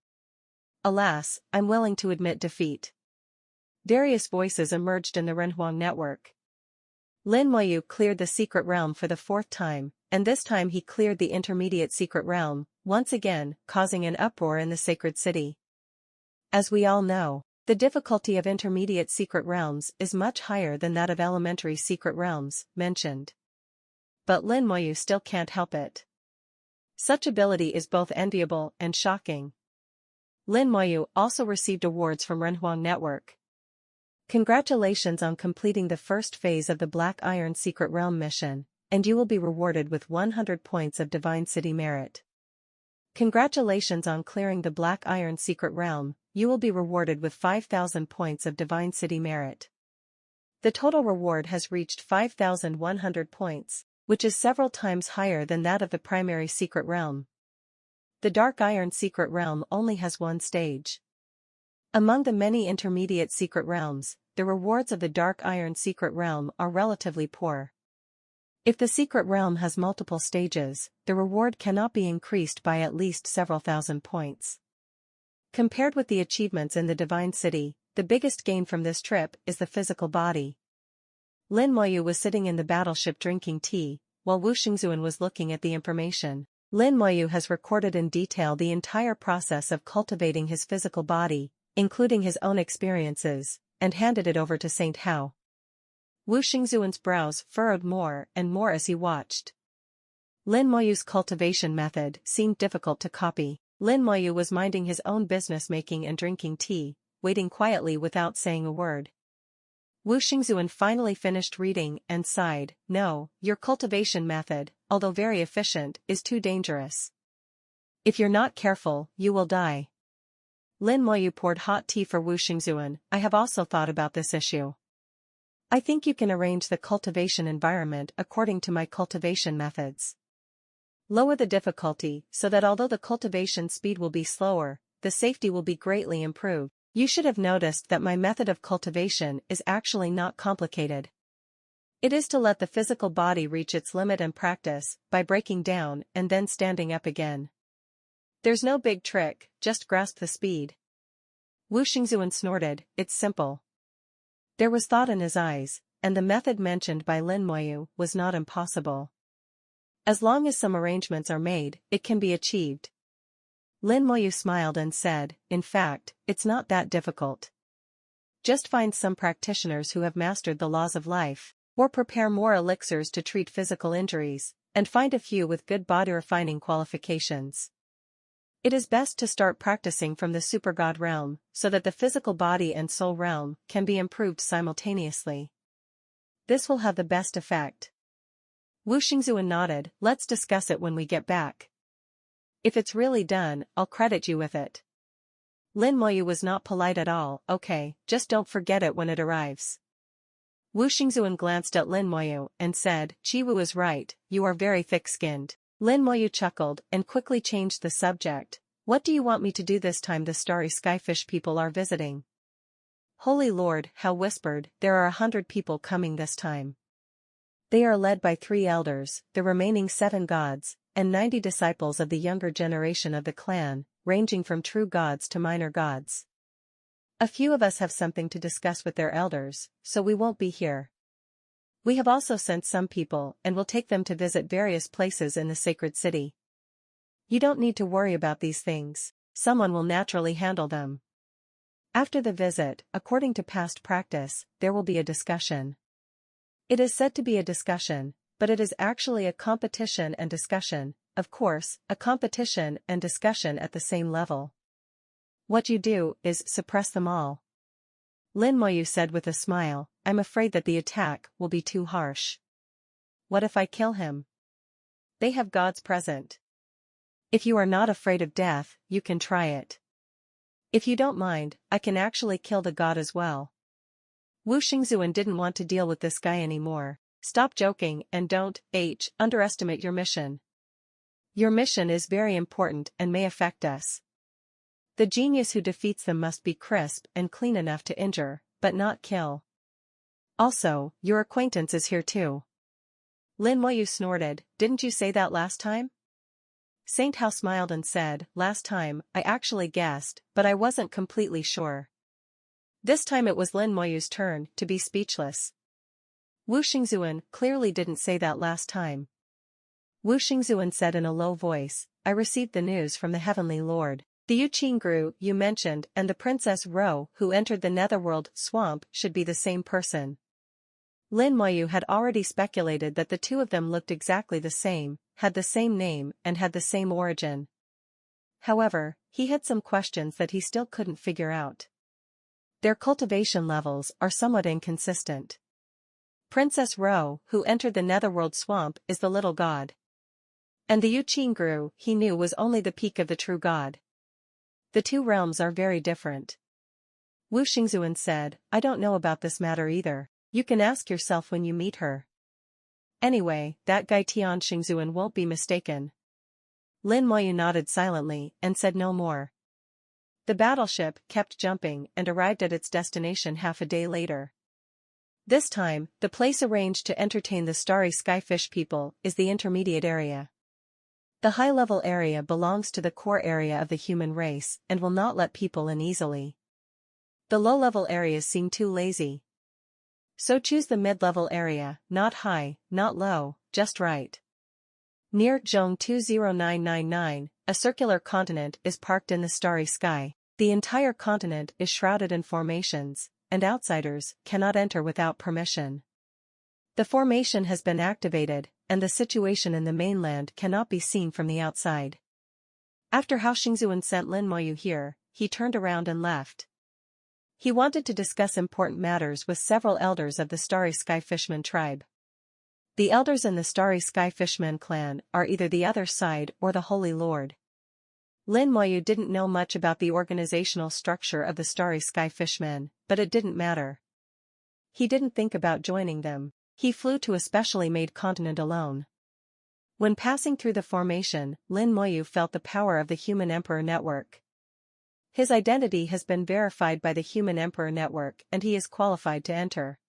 Alas, I'm willing to admit defeat. Various voices emerged in the Renhuang network. Lin Moyu cleared the secret realm for the 4th time, and this time he cleared the intermediate secret realm, once again, causing an uproar in the sacred city. As we all know, the difficulty of intermediate secret realms is much higher than that of elementary secret realms, mentioned. But Lin Moyu still can't help it. Such ability is both enviable and shocking. Lin Moyu also received awards from Renhuang Network. Congratulations on completing the first phase of the Black Iron Secret Realm mission, and you will be rewarded with 100 points of Divine City merit. Congratulations on clearing the Black Iron Secret Realm, you will be rewarded with 5,000 points of Divine City merit. The total reward has reached 5,100 points, which is several times higher than that of the primary secret realm. The Dark Iron Secret Realm only has 1 stage. Among the many intermediate secret realms, the rewards of the Dark Iron Secret Realm are relatively poor. If the secret realm has multiple stages, the reward cannot be increased by at least several thousand points. Compared with the achievements in the Divine City, the biggest gain from this trip is the physical body. Lin Moyu was sitting in the battleship drinking tea, while Wu Xingzuan was looking at the information. Lin Moyu has recorded in detail the entire process of cultivating his physical body, including his own experiences, and handed it over to Saint Hao. Wu Xingzuan's brows furrowed more and more as he watched. Lin Moyu's cultivation method seemed difficult to copy. Lin Moyu was minding his own business, making and drinking tea, waiting quietly without saying a word. Wu Xingzuan finally finished reading and sighed. No, your cultivation method, although very efficient, is too dangerous. If you're not careful, you will die. Lin Moyu poured hot tea for Wu Xingzuan. I have also thought about this issue. I think you can arrange the cultivation environment according to my cultivation methods. Lower the difficulty so that although the cultivation speed will be slower, the safety will be greatly improved. You should have noticed that my method of cultivation is actually not complicated. It is to let the physical body reach its limit and practice by breaking down and then standing up again. There's no big trick, just grasp the speed. Wu Xingzuan snorted, it's simple. There was thought in his eyes, and the method mentioned by Lin Moyu was not impossible. As long as some arrangements are made, it can be achieved. Lin Moyu smiled and said, in fact, it's not that difficult. Just find some practitioners who have mastered the laws of life, or prepare more elixirs to treat physical injuries, and find a few with good body refining qualifications. It is best to start practicing from the super god realm, so that the physical body and soul realm can be improved simultaneously. This will have the best effect. Wu Xingzuan nodded. Let's discuss it when we get back. If it's really done, I'll credit you with it. Lin Moyu was not polite at all. Okay, just don't forget it when it arrives. Wu Xingzuan glanced at Lin Moyu and said, Chi-Wu is right, you are very thick-skinned. Lin Moyu chuckled and quickly changed the subject. What do you want me to do this time? The starry skyfish people are visiting. Holy Lord, Hao whispered, there are 100 people coming this time. They are led by 3 elders, the remaining 7 gods, and 90 disciples of the younger generation of the clan, ranging from true gods to minor gods. A few of us have something to discuss with their elders, so we won't be here. We have also sent some people and will take them to visit various places in the sacred city. You don't need to worry about these things, someone will naturally handle them. After the visit, according to past practice, there will be a discussion. It is said to be a discussion, but it is actually a competition and discussion, of course, a competition and discussion at the same level. What you do is suppress them all. Lin Moyu said with a smile, I'm afraid that the attack will be too harsh. What if I kill him? They have gods present. If you are not afraid of death, you can try it. If you don't mind, I can actually kill the god as well. Wu Xingzuan didn't want to deal with this guy anymore. Stop joking and don't underestimate your mission. Your mission is very important and may affect us. The genius who defeats them must be crisp and clean enough to injure, but not kill. Also, your acquaintance is here too. Lin Moyu snorted, didn't you say that last time? Saint Hao smiled and said, last time, I actually guessed, but I wasn't completely sure. This time it was Lin Moyu's turn to be speechless. Wu Xingzuan clearly didn't say that last time. Wu Xingzuan said in a low voice, I received the news from the Heavenly Lord. The Yu Qingru you mentioned and the Princess Ro who entered the Netherworld swamp should be the same person. Lin Moyu had already speculated that the two of them looked exactly the same, had the same name and had the same origin. However, he had some questions that he still couldn't figure out. Their cultivation levels are somewhat inconsistent. Princess Ro, who entered the Netherworld swamp, is the little god. And the Yu Qingru he knew was only the peak of the true god. The two realms are very different. Wu Xingzuan said, I don't know about this matter either. You can ask yourself when you meet her. Anyway, that guy Tian Xingzuan won't be mistaken. Lin Moyu nodded silently and said no more. The battleship kept jumping and arrived at its destination half a day later. This time, the place arranged to entertain the starry skyfish people is the intermediate area. The high-level area belongs to the core area of the human race and will not let people in easily. The low-level areas seem too lazy. So choose the mid-level area, not high, not low, just right. Near Zhong 20999, a circular continent is parked in the starry sky. The entire continent is shrouded in formations, and outsiders cannot enter without permission. The formation has been activated, and the situation in the mainland cannot be seen from the outside. After Hao Xingzuan sent Lin Moyu here, he turned around and left. He wanted to discuss important matters with several elders of the Starry Skyfishman tribe. The elders in the Starry Skyfishman clan are either the other side or the Holy Lord. Lin Moyu didn't know much about the organizational structure of the Starry Skyfishmen, but it didn't matter. He didn't think about joining them. He flew to a specially made continent alone. When passing through the formation, Lin Moyu felt the power of the Human Emperor Network. His identity has been verified by the Human Emperor Network and he is qualified to enter.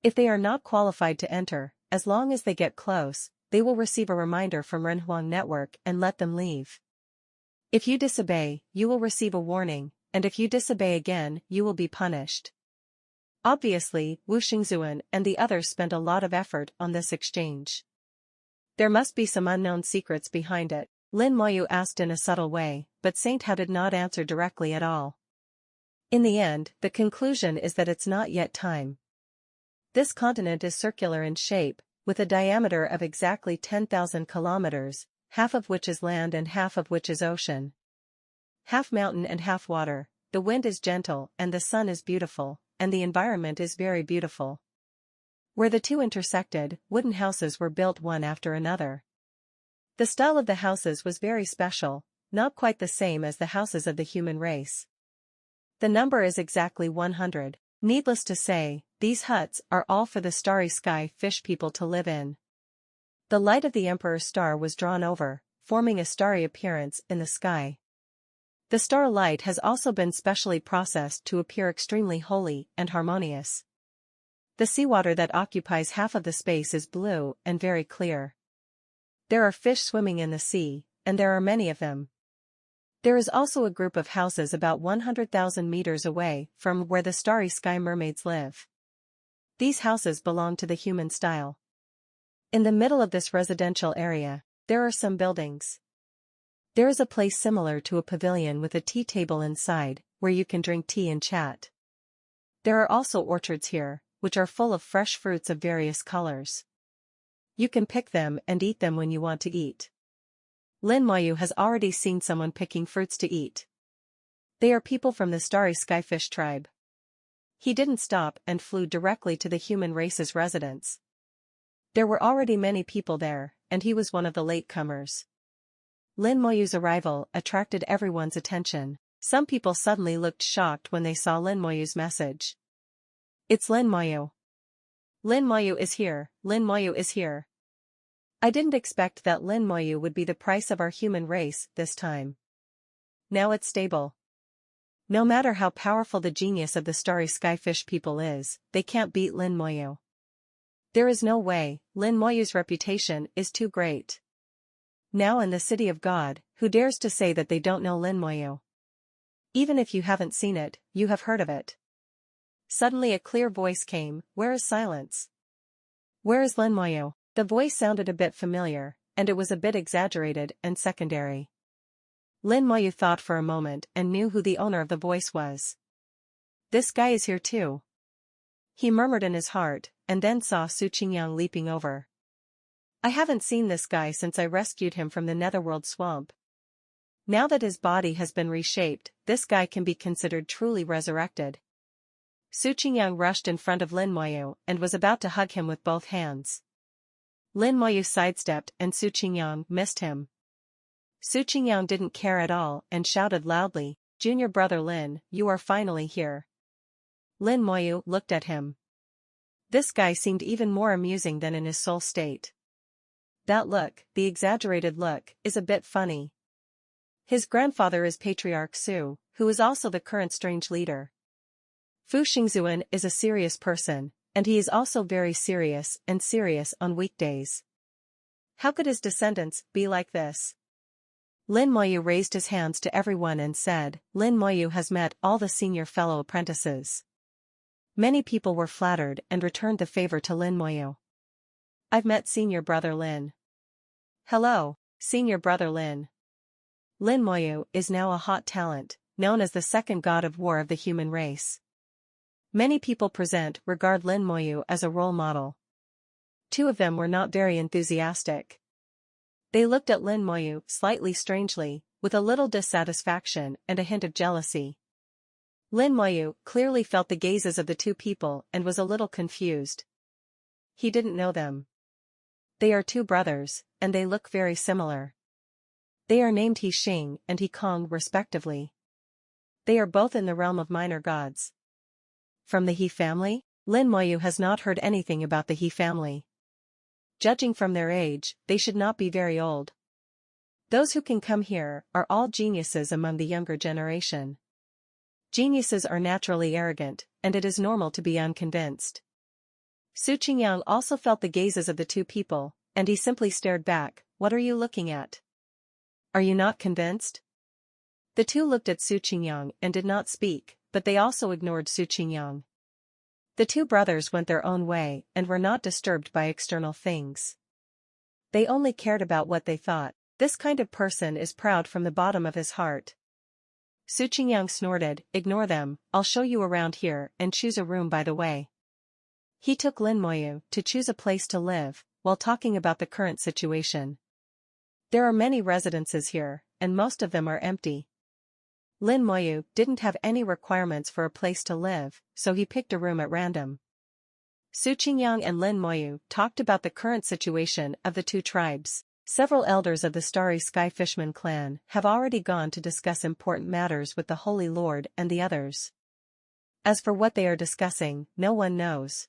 If they are not qualified to enter, as long as they get close, they will receive a reminder from Renhuang Network and let them leave. If you disobey, you will receive a warning, and if you disobey again, you will be punished. Obviously, Wu Xingzuan and the others spent a lot of effort on this exchange. There must be some unknown secrets behind it, Lin Moyu asked in a subtle way, but Saint Hao did not answer directly at all. In the end, the conclusion is that it's not yet time. This continent is circular in shape, with a diameter of exactly 10,000 kilometers, half of which is land and half of which is ocean. Half mountain and half water, the wind is gentle and the sun is beautiful, and the environment is very beautiful. Where the two intersected, wooden houses were built one after another. The style of the houses was very special, not quite the same as the houses of the human race. The number is exactly 100. Needless to say, these huts are all for the starry sky fish people to live in. The light of the Emperor's star was drawn over, forming a starry appearance in the sky. The star light has also been specially processed to appear extremely holy and harmonious. The seawater that occupies half of the space is blue and very clear. There are fish swimming in the sea, and there are many of them. There is also a group of houses about 100,000 meters away from where the starry sky mermaids live. These houses belong to the human style. In the middle of this residential area, there are some buildings. There is a place similar to a pavilion with a tea table inside, where you can drink tea and chat. There are also orchards here, which are full of fresh fruits of various colors. You can pick them and eat them when you want to eat. Lin Moyu has already seen someone picking fruits to eat. They are people from the starry skyfish tribe. He didn't stop and flew directly to the human race's residence. There were already many people there, and he was one of the latecomers. Lin Moyu's arrival attracted everyone's attention. Some people suddenly looked shocked when they saw Lin Moyu's message. It's Lin Moyu. Lin Moyu is here, Lin Moyu is here. I didn't expect that Lin Moyu would be the price of our human race this time. Now it's stable. No matter how powerful the genius of the starry skyfish people is, they can't beat Lin Moyu. There is no way, Lin Moyu's reputation is too great. Now in the city of God, who dares to say that they don't know Lin Moyu? Even if you haven't seen it, you have heard of it. Suddenly a clear voice came, where is silence? Where is Lin Moyu? The voice sounded a bit familiar, and it was a bit exaggerated and secondary. Lin Moyu thought for a moment and knew who the owner of the voice was. This guy is here too. He murmured in his heart, and then saw Su Qingyang leaping over. I haven't seen this guy since I rescued him from the netherworld swamp. Now that his body has been reshaped, this guy can be considered truly resurrected. Su Qingyang rushed in front of Lin Moyu and was about to hug him with both hands. Lin Moyu sidestepped and Su Qingyang missed him. Su Qingyang didn't care at all and shouted loudly, Junior brother Lin, you are finally here. Lin Moyu looked at him. This guy seemed even more amusing than in his soul state. That look, the exaggerated look, is a bit funny. His grandfather is Patriarch Su, who is also the current strange leader. Fu Xingzuan is a serious person, and he is also very serious on weekdays. How could his descendants be like this? Lin Moyu raised his hands to everyone and said, Lin Moyu has met all the senior fellow apprentices. Many people were flattered and returned the favor to Lin Moyu. I've met senior brother Lin. Hello, senior brother Lin. Lin Moyu is now a hot talent, known as the second god of war of the human race. Many people present regard Lin Moyu as a role model. Two of them were not very enthusiastic. They looked at Lin Moyu slightly strangely, with a little dissatisfaction and a hint of jealousy. Lin Moyu clearly felt the gazes of the two people and was a little confused. He didn't know them. They are two brothers, and they look very similar. They are named He Xing and He Kong respectively. They are both in the realm of minor gods. From the He family? Lin Moyu has not heard anything about the He family. Judging from their age, they should not be very old. Those who can come here are all geniuses among the younger generation. Geniuses are naturally arrogant, and it is normal to be unconvinced. Su Qingyang also felt the gazes of the two people, and he simply stared back. What are you looking at? Are you not convinced? The two looked at Su Qingyang and did not speak, but they also ignored Su Qingyang. The two brothers went their own way and were not disturbed by external things. They only cared about what they thought. This kind of person is proud from the bottom of his heart. Su Qingyang snorted, ignore them, I'll show you around here and choose a room by the way. He took Lin Moyu to choose a place to live, while talking about the current situation. There are many residences here, and most of them are empty. Lin Moyu didn't have any requirements for a place to live, so he picked a room at random. Su Qingyang and Lin Moyu talked about the current situation of the two tribes. Several elders of the starry skyfishman clan have already gone to discuss important matters with the Holy Lord and the others. As for what they are discussing, no one knows.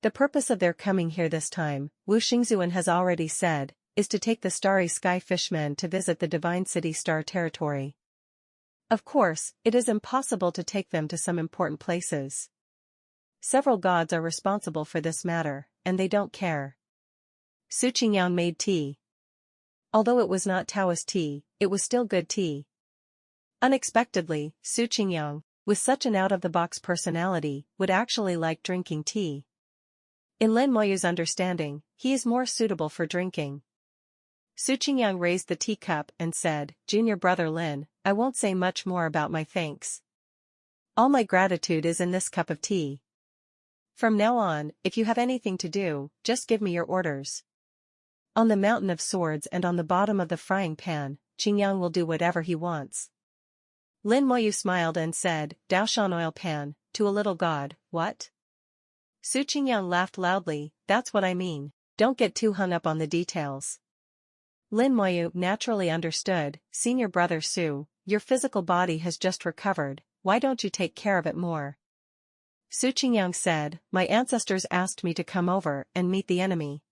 The purpose of their coming here this time, Wu Xingzuan has already said, is to take the starry skyfishmen to visit the divine city Star territory. Of course, it is impossible to take them to some important places. Several gods are responsible for this matter, and they don't care. Su Qingyang made tea. Although it was not Taoist tea, it was still good tea. Unexpectedly, Su Qingyang, with such an out-of-the-box personality, would actually like drinking tea. In Lin Moyu's understanding, he is more suitable for drinking. Su Qingyang raised the teacup and said, Junior brother Lin, I won't say much more about my thanks. All my gratitude is in this cup of tea. From now on, if you have anything to do, just give me your orders. On the mountain of swords and on the bottom of the frying pan, Qingyang will do whatever he wants. Lin Moyu smiled and said, Daoshan oil pan, to a little god, what? Su Qingyang laughed loudly, that's what I mean, don't get too hung up on the details. Lin Moyu naturally understood, senior brother Su, your physical body has just recovered, why don't you take care of it more? Su Qingyang said, my ancestors asked me to come over and meet the enemy.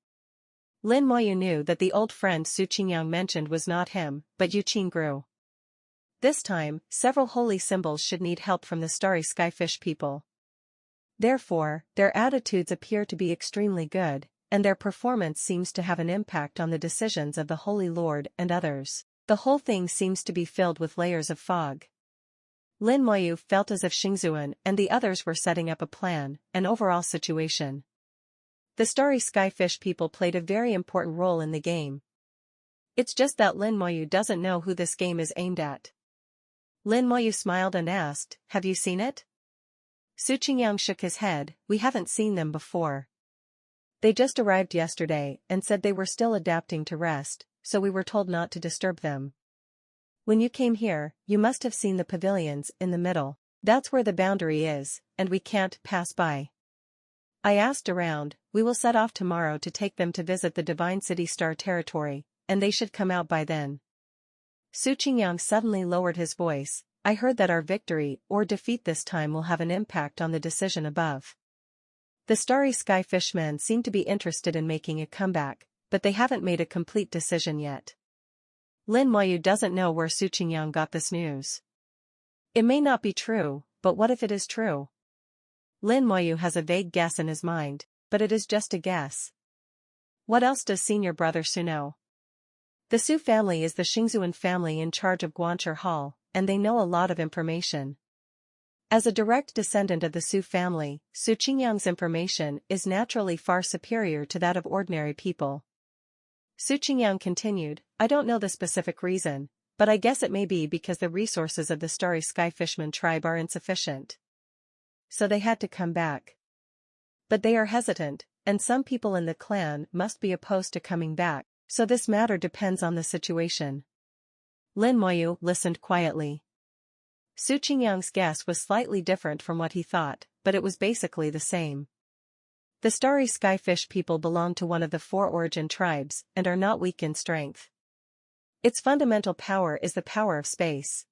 Lin Moyu knew that the old friend Su Qingyang mentioned was not him, but Yu Qingru. This time, several holy symbols should need help from the starry skyfish people. Therefore, their attitudes appear to be extremely good, and their performance seems to have an impact on the decisions of the Holy Lord and others. The whole thing seems to be filled with layers of fog. Lin Moyu felt as if Xingzuan and the others were setting up a plan, an overall situation. The starry skyfish people played a very important role in the game. It's just that Lin Moyu doesn't know who this game is aimed at. Lin Moyu smiled and asked, have you seen it? Su Qingyang shook his head, we haven't seen them before. They just arrived yesterday and said they were still adapting to rest, so we were told not to disturb them. When you came here, you must have seen the pavilions in the middle. That's where the boundary is, and we can't pass by. I asked around, we will set off tomorrow to take them to visit the Divine City Star territory, and they should come out by then. Su Qingyang suddenly lowered his voice, I heard that our victory or defeat this time will have an impact on the decision above. The starry skyfish men seem to be interested in making a comeback, but they haven't made a complete decision yet. Lin Moyu doesn't know where Su Qingyang got this news. It may not be true, but what if it is true? Lin Moyu has a vague guess in his mind, but it is just a guess. What else does senior brother Su know? The Su family is the Xingzuan family in charge of Guancher Hall, and they know a lot of information. As a direct descendant of the Su family, Su Qingyang's information is naturally far superior to that of ordinary people. Su Qingyang continued, I don't know the specific reason, but I guess it may be because the resources of the starry skyfishman tribe are insufficient. So they had to come back. But they are hesitant, and some people in the clan must be opposed to coming back, so this matter depends on the situation. Lin Moyu listened quietly. Su Qingyang's guess was slightly different from what he thought, but it was basically the same. The starry skyfish people belong to one of the 4 origin tribes and are not weak in strength. Its fundamental power is the power of space.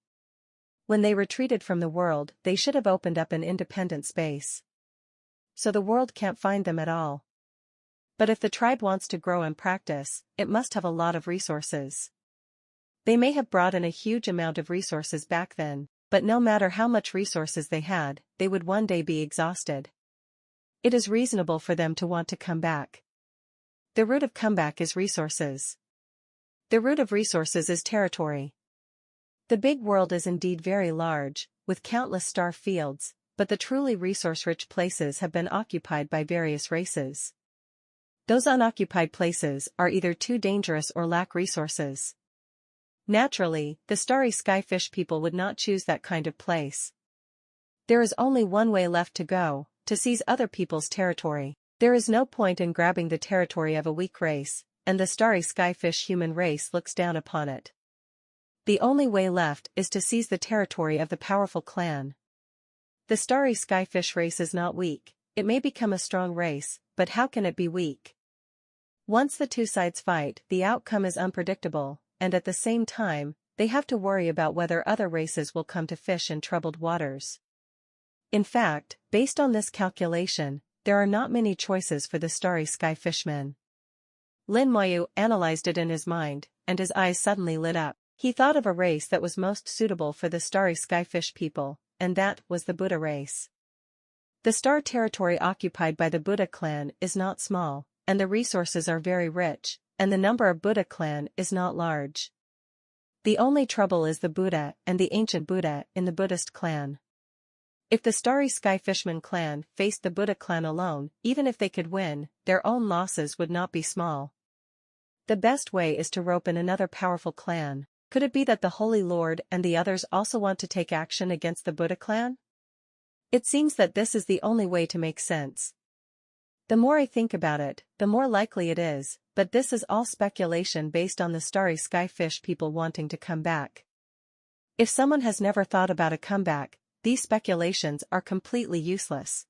When they retreated from the world, they should have opened up an independent space. So the world can't find them at all. But if the tribe wants to grow and practice, it must have a lot of resources. They may have brought in a huge amount of resources back then, but no matter how much resources they had, they would one day be exhausted. It is reasonable for them to want to come back. The root of comeback is resources. The root of resources is territory. The big world is indeed very large, with countless star fields, but the truly resource-rich places have been occupied by various races. Those unoccupied places are either too dangerous or lack resources. Naturally, the starry skyfish people would not choose that kind of place. There is only one way left to go, to seize other people's territory. There is no point in grabbing the territory of a weak race, and the starry skyfish human race looks down upon it. The only way left is to seize the territory of the powerful clan. The starry skyfish race is not weak, it may become a strong race, but how can it be weak? Once the two sides fight, the outcome is unpredictable, and at the same time, they have to worry about whether other races will come to fish in troubled waters. In fact, based on this calculation, there are not many choices for the starry skyfishmen. Lin Moyu analyzed it in his mind, and his eyes suddenly lit up. He thought of a race that was most suitable for the starry skyfish people, and that was the Buddha race. The star territory occupied by the Buddha clan is not small, and the resources are very rich, and the number of Buddha clan is not large. The only trouble is the Buddha and the ancient Buddha in the Buddhist clan. If the starry skyfishman clan faced the Buddha clan alone, even if they could win, their own losses would not be small. The best way is to rope in another powerful clan. Could it be that the Holy Lord and the others also want to take action against the Buddha clan? It seems that this is the only way to make sense. The more I think about it, the more likely it is, but this is all speculation based on the starry skyfish people wanting to come back. If someone has never thought about a comeback, these speculations are completely useless.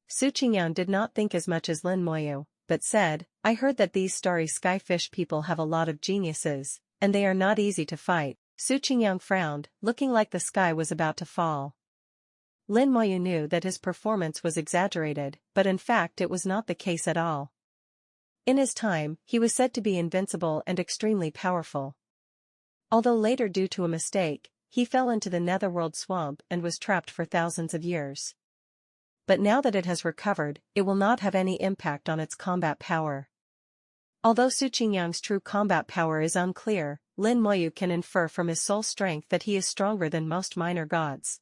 Su Qingyang did not think as much as Lin Moyu, but said, I heard that these starry skyfish people have a lot of geniuses, and they are not easy to fight. Su Qingyang frowned, looking like the sky was about to fall. Lin Moyu knew that his performance was exaggerated, but in fact it was not the case at all. In his time, he was said to be invincible and extremely powerful. Although later due to a mistake, he fell into the netherworld swamp and was trapped for thousands of years. But now that it has recovered, it will not have any impact on its combat power. Although Su Qingyang's true combat power is unclear, Lin Moyu can infer from his soul strength that he is stronger than most minor gods.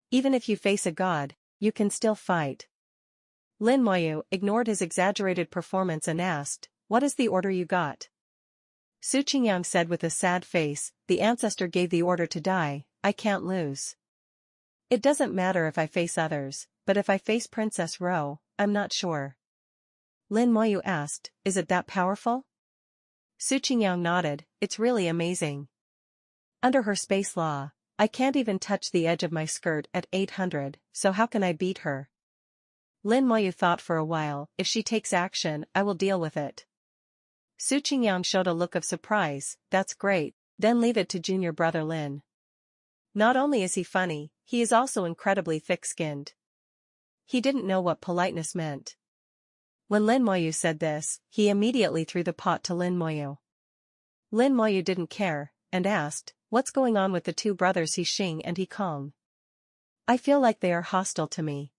Even if you face a god, you can still fight. Lin Moyu ignored his exaggerated performance and asked, what is the order you got? Su Qingyang said with a sad face, the ancestor gave the order to die, I can't lose. It doesn't matter if I face others, but if I face Princess Ro, I'm not sure. Lin Moyu asked, is it that powerful? Su Qingyang nodded, it's really amazing. Under her space law, I can't even touch the edge of my skirt at 800, so how can I beat her? Lin Moyu thought for a while, if she takes action, I will deal with it. Su Qingyang showed a look of surprise, that's great, then leave it to junior brother Lin. Not only is he funny, he is also incredibly thick-skinned. He didn't know what politeness meant. When Lin Moyu said this, he immediately threw the pot to Lin Moyu. Lin Moyu didn't care, and asked, what's going on with the two brothers He Xing and He Kong? I feel like they are hostile to me.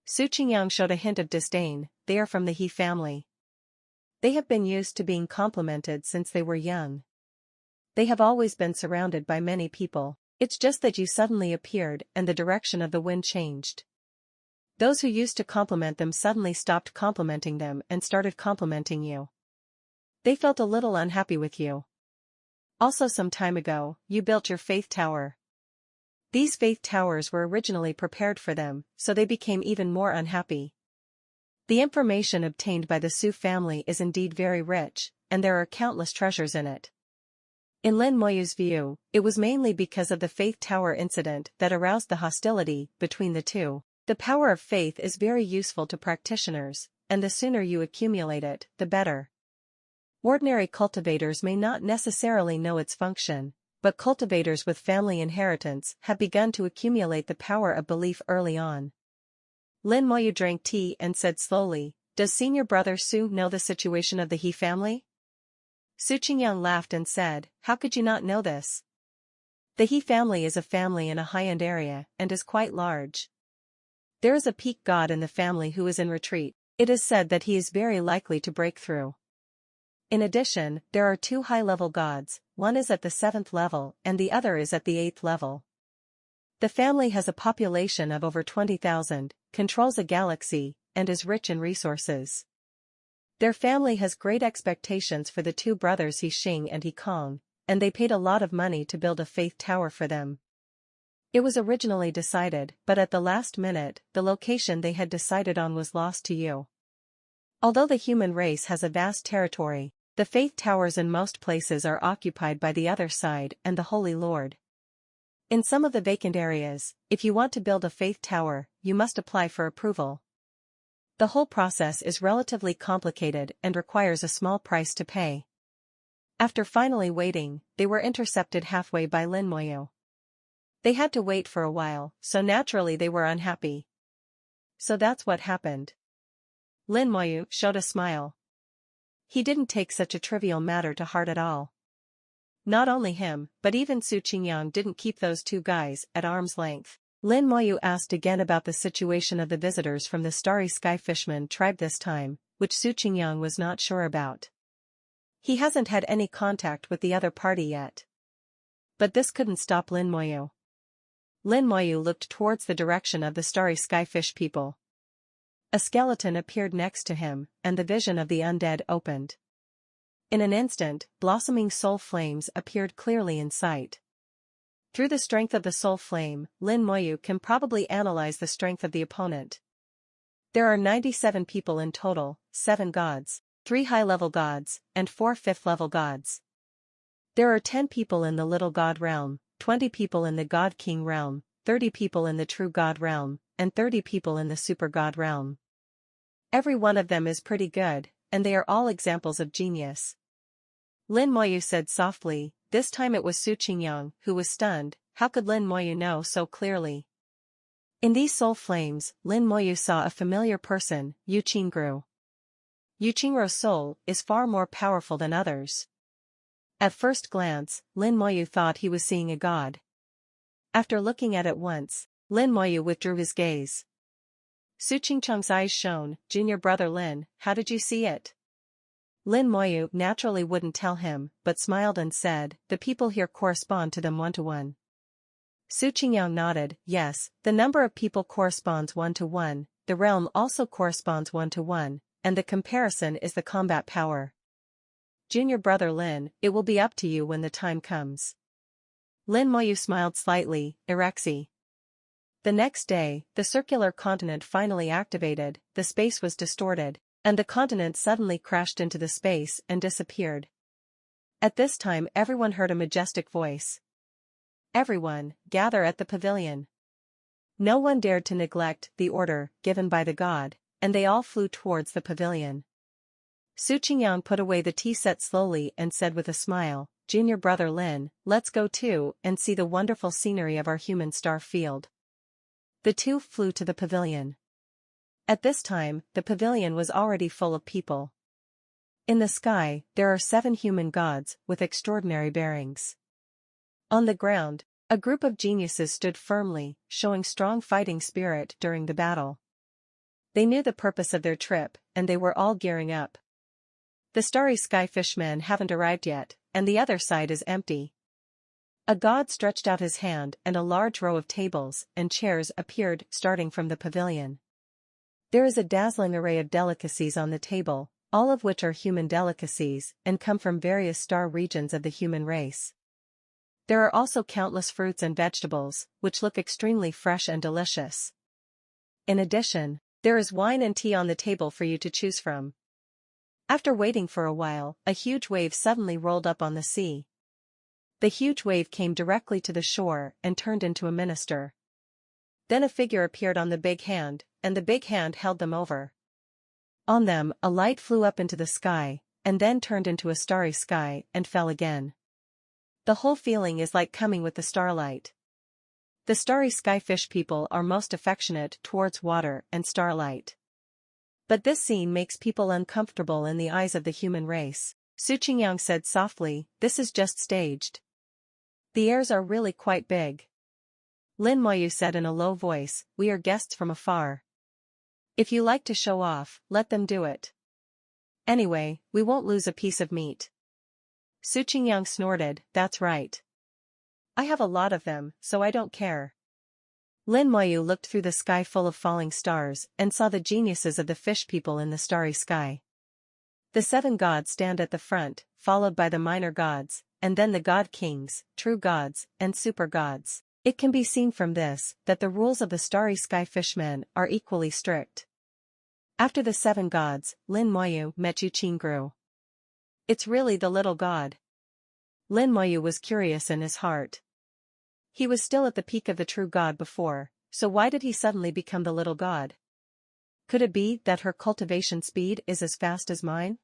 Su Qingyang showed a hint of disdain, they are from the He family. They have been used to being complimented since they were young. They have always been surrounded by many people, it's just that you suddenly appeared and the direction of the wind changed. Those who used to compliment them suddenly stopped complimenting them and started complimenting you. They felt a little unhappy with you. Also some time ago, you built your faith tower. These faith towers were originally prepared for them, so they became even more unhappy. The information obtained by the Su family is indeed very rich, and there are countless treasures in it. In Lin Moyu's view, it was mainly because of the faith tower incident that aroused the hostility between the two. The power of faith is very useful to practitioners, and the sooner you accumulate it, the better. Ordinary cultivators may not necessarily know its function, but cultivators with family inheritance have begun to accumulate the power of belief early on. Lin Moyu drank tea and said slowly, does senior brother Su know the situation of the He family? Su Qingyang laughed and said, how could you not know this? The He family is a family in a high-end area and is quite large. There is a peak god in the family who is in retreat. It is said that he is very likely to break through. In addition, there are two high-level gods, one is at the 7th level and the other is at the 8th level. The family has a population of over 20,000, controls a galaxy, and is rich in resources. Their family has great expectations for the two brothers He Xing and He Kong, and they paid a lot of money to build a faith tower for them. It was originally decided, but at the last minute, the location they had decided on was lost to you. Although the human race has a vast territory, the faith towers in most places are occupied by the other side and the Holy Lord. In some of the vacant areas, if you want to build a faith tower, you must apply for approval. The whole process is relatively complicated and requires a small price to pay. After finally waiting, they were intercepted halfway by Lin Moyu. They had to wait for a while, so naturally they were unhappy. So that's what happened. Lin Moyu showed a smile. He didn't take such a trivial matter to heart at all. Not only him, but even Su Qingyang didn't keep those two guys at arm's length. Lin Moyu asked again about the situation of the visitors from the starry skyfishman tribe this time, which Su Qingyang was not sure about. He hasn't had any contact with the other party yet. But this couldn't stop Lin Moyu. Lin Moyu looked towards the direction of the starry skyfish people. A skeleton appeared next to him, and the vision of the undead opened. In an instant, blossoming soul flames appeared clearly in sight. Through the strength of the soul flame, Lin Moyu can probably analyze the strength of the opponent. There are 97 people in total, 7 gods, 3 high-level gods, and 4 fifth-level gods. There are 10 people in the little god realm, 20 people in the god king realm, 30 people in the true god realm, and 30 people in the super god realm. Every one of them is pretty good, and they are all examples of genius. Lin Moyu said softly. This time it was Su Qingyang who was stunned. How could Lin Moyu know so clearly? In these soul flames, Lin Moyu saw a familiar person, Yu Qingru. Yu Qingru's soul is far more powerful than others. At first glance, Lin Moyu thought he was seeing a god. After looking at it once, Lin Moyu withdrew his gaze. Su Qingchang's eyes shone. Junior brother Lin, how did you see it? Lin Moyu naturally wouldn't tell him, but smiled and said, the people here correspond to them one-to-one. Su Qingyang nodded, yes, the number of people corresponds one-to-one, the realm also corresponds one-to-one, and the comparison is the combat power. Junior brother Lin, it will be up to you when the time comes. Lin Moyu smiled slightly, Erexi. The next day, the circular continent finally activated, the space was distorted, and the continent suddenly crashed into the space and disappeared. At this time everyone heard a majestic voice. Everyone, gather at the pavilion. No one dared to neglect the order given by the god, and they all flew towards the pavilion. Su Qingyang put away the tea set slowly and said with a smile, Junior brother Lin, let's go too and see the wonderful scenery of our human star field. The two flew to the pavilion. At this time, the pavilion was already full of people. In the sky, there are 7 human gods, with extraordinary bearings. On the ground, a group of geniuses stood firmly, showing strong fighting spirit during the battle. They knew the purpose of their trip, and they were all gearing up. The starry skyfish men haven't arrived yet, and the other side is empty. A god stretched out his hand and a large row of tables and chairs appeared starting from the pavilion. There is a dazzling array of delicacies on the table, all of which are human delicacies and come from various star regions of the human race. There are also countless fruits and vegetables, which look extremely fresh and delicious. In addition, there is wine and tea on the table for you to choose from. After waiting for a while, a huge wave suddenly rolled up on the sea. The huge wave came directly to the shore and turned into a minister. Then a figure appeared on the big hand, and the big hand held them over. On them, a light flew up into the sky, and then turned into a starry sky and fell again. The whole feeling is like coming with the starlight. The starry skyfish people are most affectionate towards water and starlight. But this scene makes people uncomfortable in the eyes of the human race. Su Qingyang said softly, this is just staged. The airs are really quite big. Lin Moyu said in a low voice, we are guests from afar. If you like to show off, let them do it. Anyway, we won't lose a piece of meat. Su Qingyang snorted, that's right. I have a lot of them, so I don't care. Lin Moyu looked through the sky full of falling stars and saw the geniuses of the fish people in the starry sky. The 7 gods stand at the front, followed by the minor gods, and then the god kings, true gods, and super gods. It can be seen from this that the rules of the starry sky fishmen are equally strict. After the 7 gods, Lin Moyu met Yu Qingru. It's really the little god. Lin Moyu was curious in his heart. He was still at the peak of the true god before, so why did he suddenly become the little god? Could it be that her cultivation speed is as fast as mine?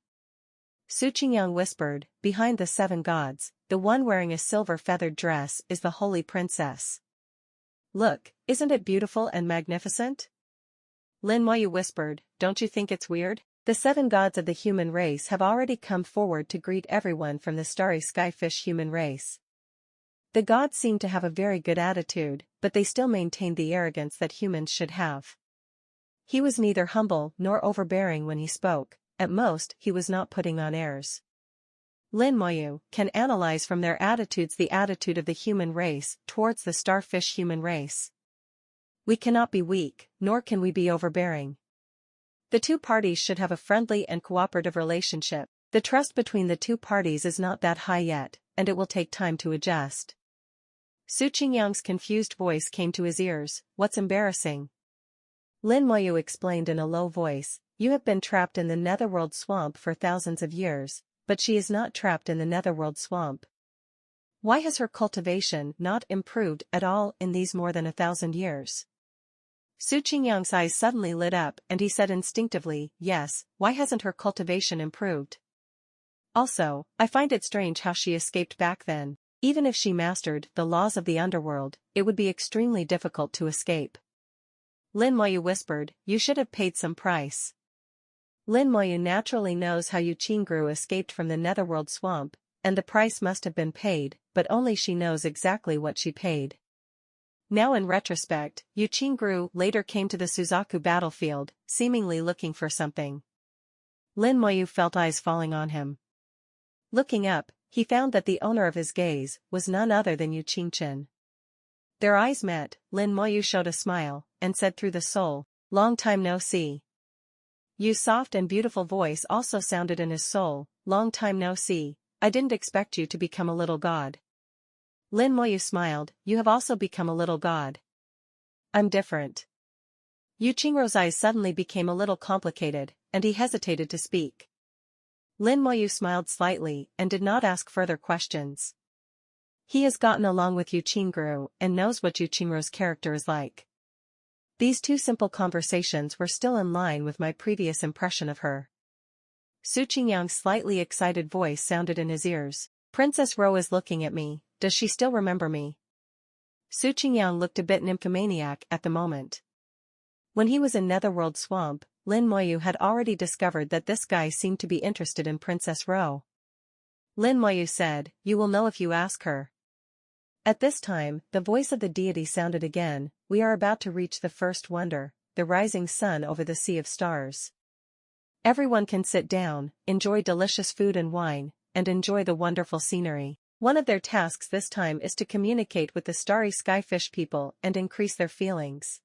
Su Qingyang whispered, behind the 7 gods, the one wearing a silver feathered dress is the holy princess. Look, isn't it beautiful and magnificent? Lin Moyu whispered, don't you think it's weird? The 7 gods of the human race have already come forward to greet everyone from the starry skyfish human race. The gods seem to have a very good attitude, but they still maintained the arrogance that humans should have. He was neither humble nor overbearing when he spoke, at most he was not putting on airs. Lin Moyu can analyze from their attitudes the attitude of the human race towards the starfish human race. We cannot be weak, nor can we be overbearing. The 2 parties should have a friendly and cooperative relationship. The trust between the 2 parties is not that high yet, and it will take time to adjust. Su Qingyang's confused voice came to his ears. What's embarrassing? Lin Moyu explained in a low voice, you have been trapped in the netherworld swamp for thousands of years, but she is not trapped in the netherworld swamp. Why has her cultivation not improved at all in these more than 1,000 years? Su Qingyang's eyes suddenly lit up and he said instinctively, yes, why hasn't her cultivation improved? Also, I find it strange how she escaped back then. Even if she mastered the laws of the underworld, it would be extremely difficult to escape. Lin Moyu whispered, you should have paid some price. Lin Moyu naturally knows how Yu Qingru escaped from the netherworld swamp, and the price must have been paid, but only she knows exactly what she paid. Now in retrospect, Yu Qingru later came to the Suzaku battlefield, seemingly looking for something. Lin Moyu felt eyes falling on him. Looking up, he found that the owner of his gaze was none other than Yu Qingchen. Their eyes met, Lin Moyu showed a smile, and said through the soul, long time no see. Yu's soft and beautiful voice also sounded in his soul, long time no see, I didn't expect you to become a little god. Lin Moyu smiled, you have also become a little god. I'm different. Yu Qingru's eyes suddenly became a little complicated, and he hesitated to speak. Lin Moyu smiled slightly and did not ask further questions. He has gotten along with Yu Qingru and knows what Yu Qingru's character is like. These two simple conversations were still in line with my previous impression of her. Su Qingyang's slightly excited voice sounded in his ears. Princess Ro is looking at me, does she still remember me? Su Qingyang looked a bit nymphomaniac at the moment. When he was in Netherworld Swamp, Lin Moyu had already discovered that this guy seemed to be interested in Princess Ro. Lin Moyu said, you will know if you ask her. At this time, the voice of the deity sounded again, we are about to reach the first wonder, the rising sun over the sea of stars. Everyone can sit down, enjoy delicious food and wine, and enjoy the wonderful scenery. One of their tasks this time is to communicate with the starry skyfish people and increase their feelings.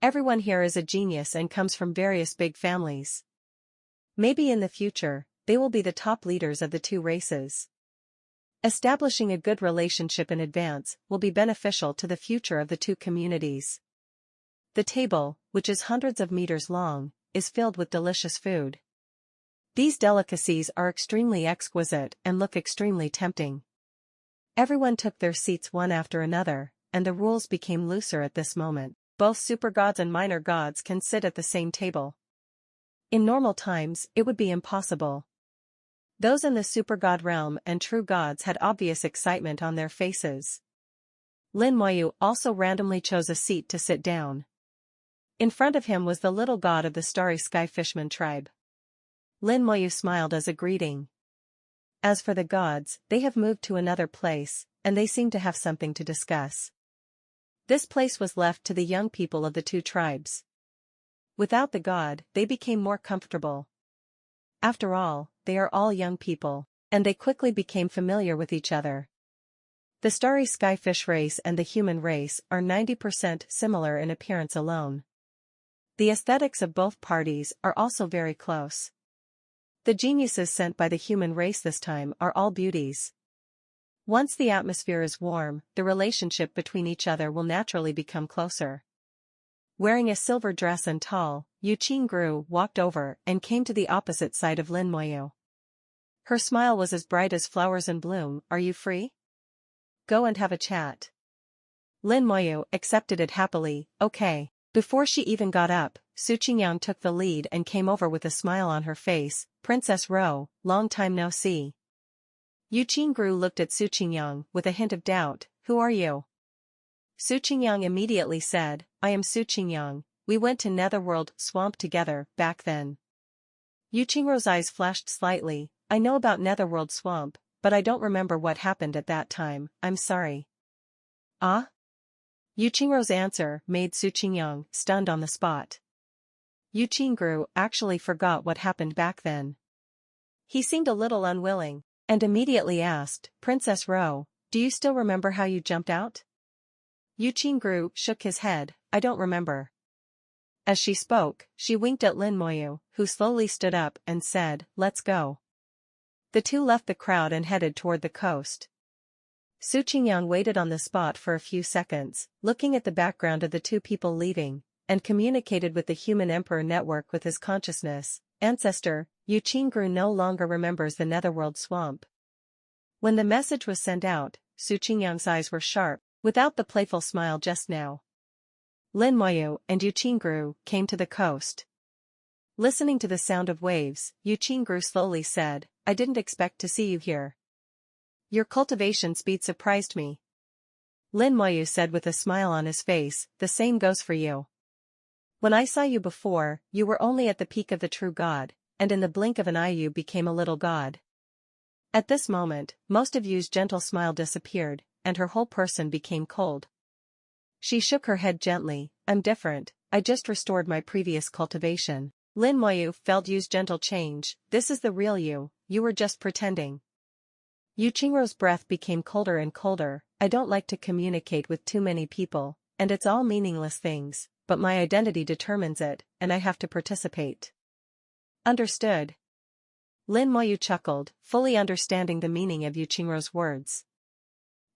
Everyone here is a genius and comes from various big families. Maybe in the future, they will be the top leaders of the two races. Establishing a good relationship in advance will be beneficial to the future of the two communities. The table, which is hundreds of meters long, is filled with delicious food. These delicacies are extremely exquisite and look extremely tempting. Everyone took their seats one after another, and the rules became looser at this moment. Both super gods and minor gods can sit at the same table. In normal times, it would be impossible. Those in the super god realm and true gods had obvious excitement on their faces. Lin Moyu also randomly chose a seat to sit down. In front of him was the little god of the starry skyfishman tribe. Lin Moyu smiled as a greeting. As for the gods, they have moved to another place, and they seem to have something to discuss. This place was left to the young people of the two tribes. Without the god, they became more comfortable. After all, they are all young people, and they quickly became familiar with each other. The starry skyfish race and the human race are 90% similar in appearance alone. The aesthetics of both parties are also very close. The geniuses sent by the human race this time are all beauties. Once the atmosphere is warm, the relationship between each other will naturally become closer. Wearing a silver dress and tall, Yu Qingru walked over and came to the opposite side of Lin Moyu. Her smile was as bright as flowers in bloom. Are you free? Go and have a chat. Lin Moyu accepted it happily, okay. Before she even got up, Su Qingyang took the lead and came over with a smile on her face. Princess Ro, long time no see. Yu Qingru looked at Su Qingyang with a hint of doubt, who are you? Su Qingyang immediately said, I am Su Qingyang, we went to Netherworld Swamp together, back then. Yu Qingru's eyes flashed slightly, I know about Netherworld Swamp, but I don't remember what happened at that time, I'm sorry. Ah? Yu Qingru's answer made Su Qingyang stunned on the spot. Yu Qingru actually forgot what happened back then. He seemed a little unwilling, and immediately asked, Princess Ro, do you still remember how you jumped out? Yu Qingru shook his head, I don't remember. As she spoke, she winked at Lin Moyu, who slowly stood up and said, let's go. The two left the crowd and headed toward the coast. Su Qingyang waited on the spot for a few seconds, looking at the background of the two people leaving, and communicated with the human emperor network with his consciousness. Ancestor, Yu Qingru no longer remembers the netherworld swamp. When the message was sent out, Su Qingyang's eyes were sharp, without the playful smile just now. Lin Moyu and Yu Qingru came to the coast. Listening to the sound of waves, Yu Qingru slowly said, I didn't expect to see you here. Your cultivation speed surprised me. Lin Moyu said with a smile on his face, the same goes for you. When I saw you before, you were only at the peak of the true god, and in the blink of an eye you became a little god. At this moment, most of Yu's gentle smile disappeared, and her whole person became cold. She shook her head gently, I'm different, I just restored my previous cultivation. Lin Moyu felt Yu's gentle change, this is the real you, you were just pretending. Yu Qingru's breath became colder and colder, I don't like to communicate with too many people, and it's all meaningless things, but my identity determines it, and I have to participate. Understood. Lin Moyu chuckled, fully understanding the meaning of Yu Qingru's words.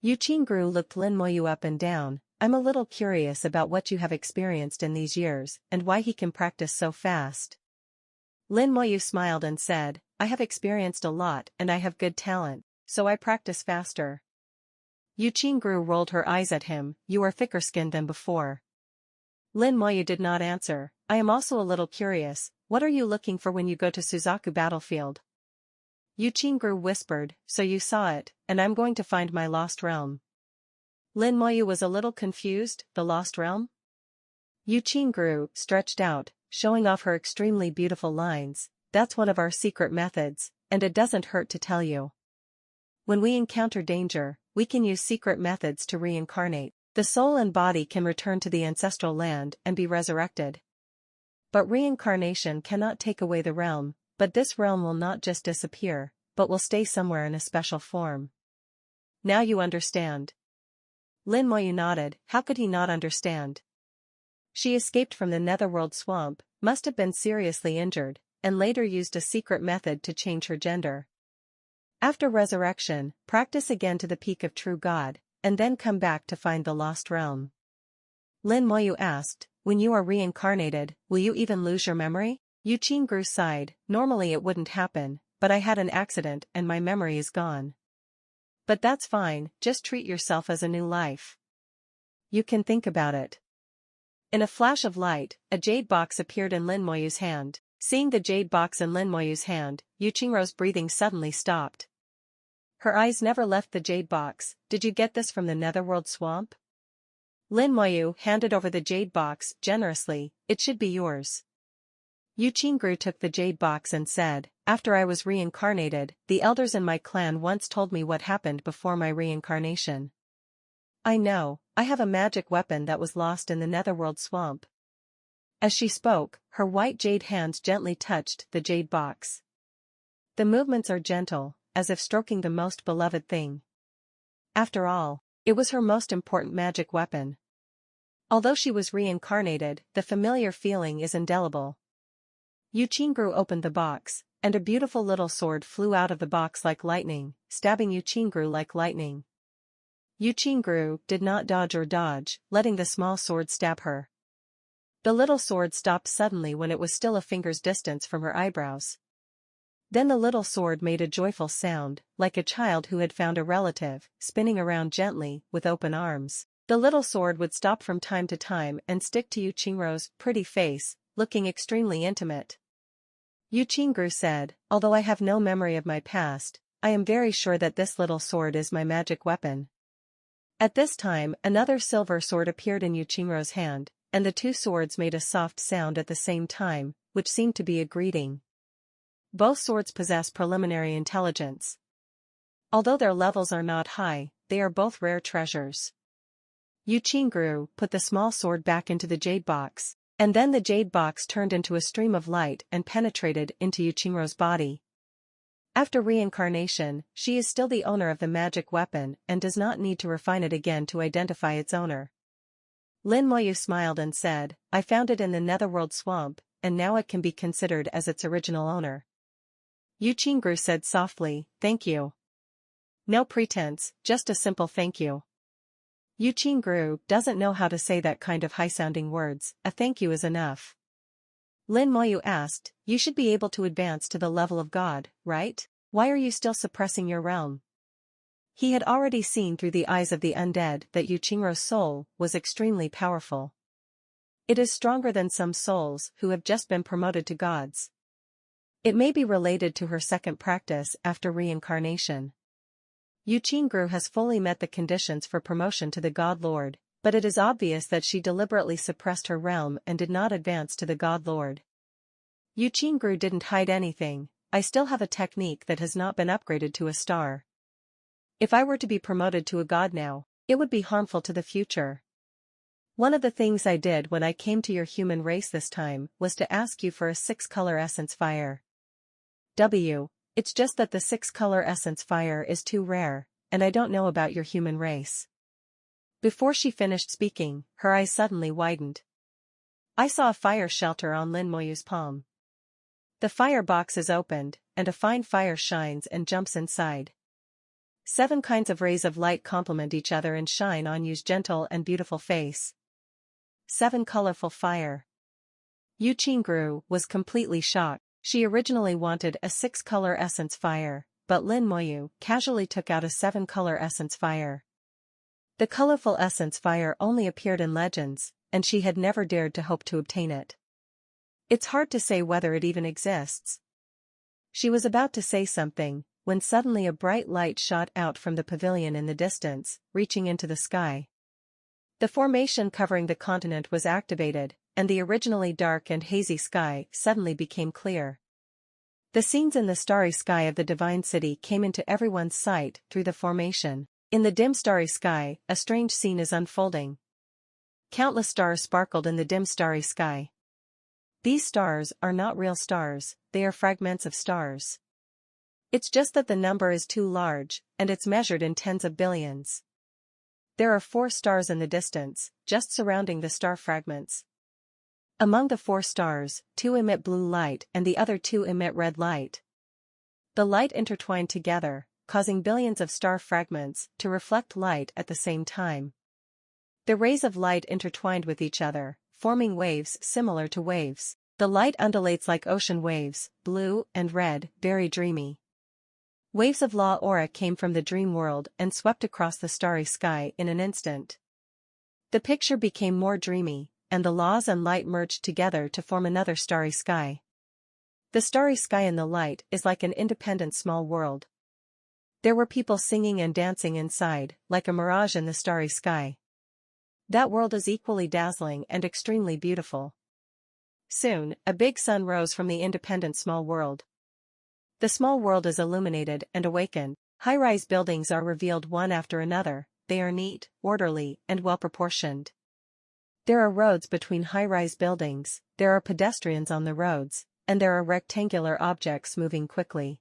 Yu Qingru looked Lin Moyu up and down, I'm a little curious about what you have experienced in these years, and why he can practice so fast. Lin Moyu smiled and said, I have experienced a lot and I have good talent, so I practice faster. Yu Qingru rolled her eyes at him, you are thicker-skinned than before. Lin Moyu did not answer, I am also a little curious, what are you looking for when you go to Suzaku battlefield? Yu Qingru whispered, so you saw it, and I'm going to find my lost realm. Lin Moyu was a little confused, the lost realm? Yu Qingru stretched out, showing off her extremely beautiful lines, that's one of our secret methods, and it doesn't hurt to tell you. When we encounter danger, we can use secret methods to reincarnate. The soul and body can return to the ancestral land and be resurrected. But reincarnation cannot take away the realm, but this realm will not just disappear, but will stay somewhere in a special form. Now you understand. Lin Moyu nodded, how could he not understand? She escaped from the netherworld swamp, must have been seriously injured, and later used a secret method to change her gender. After resurrection, practice again to the peak of true God, and then come back to find the lost realm. Lin Moyu asked, when you are reincarnated, will you even lose your memory? Yu Qingru sighed, normally it wouldn't happen, but I had an accident and my memory is gone. But that's fine, just treat yourself as a new life. You can think about it. In a flash of light, a jade box appeared in Lin Moyu's hand. Seeing the jade box in Lin Moyu's hand, Yu Qingru's breathing suddenly stopped. Her eyes never left the jade box. Did you get this from the netherworld swamp? Lin Moyu handed over the jade box generously, it should be yours. Yu Qingru took the jade box and said, after I was reincarnated, the elders in my clan once told me what happened before my reincarnation. I know, I have a magic weapon that was lost in the netherworld swamp. As she spoke, her white jade hands gently touched the jade box. The movements are gentle, as if stroking the most beloved thing. After all, it was her most important magic weapon. Although she was reincarnated, the familiar feeling is indelible. Yu Qingru opened the box, and a beautiful little sword flew out of the box like lightning, stabbing Yu Qingru like lightning. Yu Qingru did not dodge or dodge, letting the small sword stab her. The little sword stopped suddenly when it was still a finger's distance from her eyebrows. Then the little sword made a joyful sound, like a child who had found a relative, spinning around gently, with open arms. The little sword would stop from time to time and stick to Yu Qingru's pretty face, looking extremely intimate. Yu Qingru said, although I have no memory of my past, I am very sure that this little sword is my magic weapon. At this time, another silver sword appeared in Yu Qingru's hand, and the two swords made a soft sound at the same time, which seemed to be a greeting. Both swords possess preliminary intelligence. Although their levels are not high, they are both rare treasures. Yu Qingru put the small sword back into the jade box, and then the jade box turned into a stream of light and penetrated into Yu Qingru's body. After reincarnation, she is still the owner of the magic weapon and does not need to refine it again to identify its owner. Lin Moyu smiled and said, I found it in the netherworld swamp, and now it can be considered as its original owner. Yu Qingru said softly, thank you. No pretense, just a simple thank you. Yu Qingru doesn't know how to say that kind of high-sounding words, a thank you is enough. Lin Moyu asked, you should be able to advance to the level of God, right? Why are you still suppressing your realm? He had already seen through the eyes of the undead that Yu Qingru's soul was extremely powerful. It is stronger than some souls who have just been promoted to gods. It may be related to her second practice after reincarnation. Yu Qingru has fully met the conditions for promotion to the God Lord, but it is obvious that she deliberately suppressed her realm and did not advance to the God Lord. Yu Qingru didn't hide anything. I still have a technique that has not been upgraded to a star. If I were to be promoted to a god now, it would be harmful to the future. One of the things I did when I came to your human race this time was to ask you for a 6-color essence fire. It's just that the 6-color essence fire is too rare, and I don't know about your human race. Before she finished speaking, her eyes suddenly widened. I saw a fire shelter on Lin Moyu's palm. The fire box is opened, and a fine fire shines and jumps inside. 7 kinds of rays of light complement each other and shine on Yu's gentle and beautiful face. 7 colorful fire. Yu Qingru was completely shocked. She originally wanted a 6-color essence fire, but Lin Moyu casually took out a 7-color essence fire. The colorful essence fire only appeared in legends, and she had never dared to hope to obtain it. It's hard to say whether it even exists. She was about to say something, when suddenly a bright light shot out from the pavilion in the distance, reaching into the sky. The formation covering the continent was activated, and the originally dark and hazy sky suddenly became clear. The scenes in the starry sky of the divine city came into everyone's sight through the formation. In the dim starry sky, a strange scene is unfolding. Countless stars sparkled in the dim starry sky. These stars are not real stars, they are fragments of stars. It's just that the number is too large, and it's measured in tens of billions. There are 4 stars in the distance, just surrounding the star fragments. Among the 4 stars, 2 emit blue light and the other 2 emit red light. The light intertwined together, causing billions of star fragments to reflect light at the same time. The rays of light intertwined with each other, forming waves similar to waves. The light undulates like ocean waves, blue and red, very dreamy. Waves of law aura came from the dream world and swept across the starry sky in an instant. The picture became more dreamy, and the laws and light merged together to form another starry sky. The starry sky in the light is like an independent small world. There were people singing and dancing inside, like a mirage in the starry sky. That world is equally dazzling and extremely beautiful. Soon, a big sun rose from the independent small world. The small world is illuminated and awakened. High-rise buildings are revealed one after another. They are neat, orderly, and well-proportioned. There are roads between high-rise buildings, there are pedestrians on the roads, and there are rectangular objects moving quickly.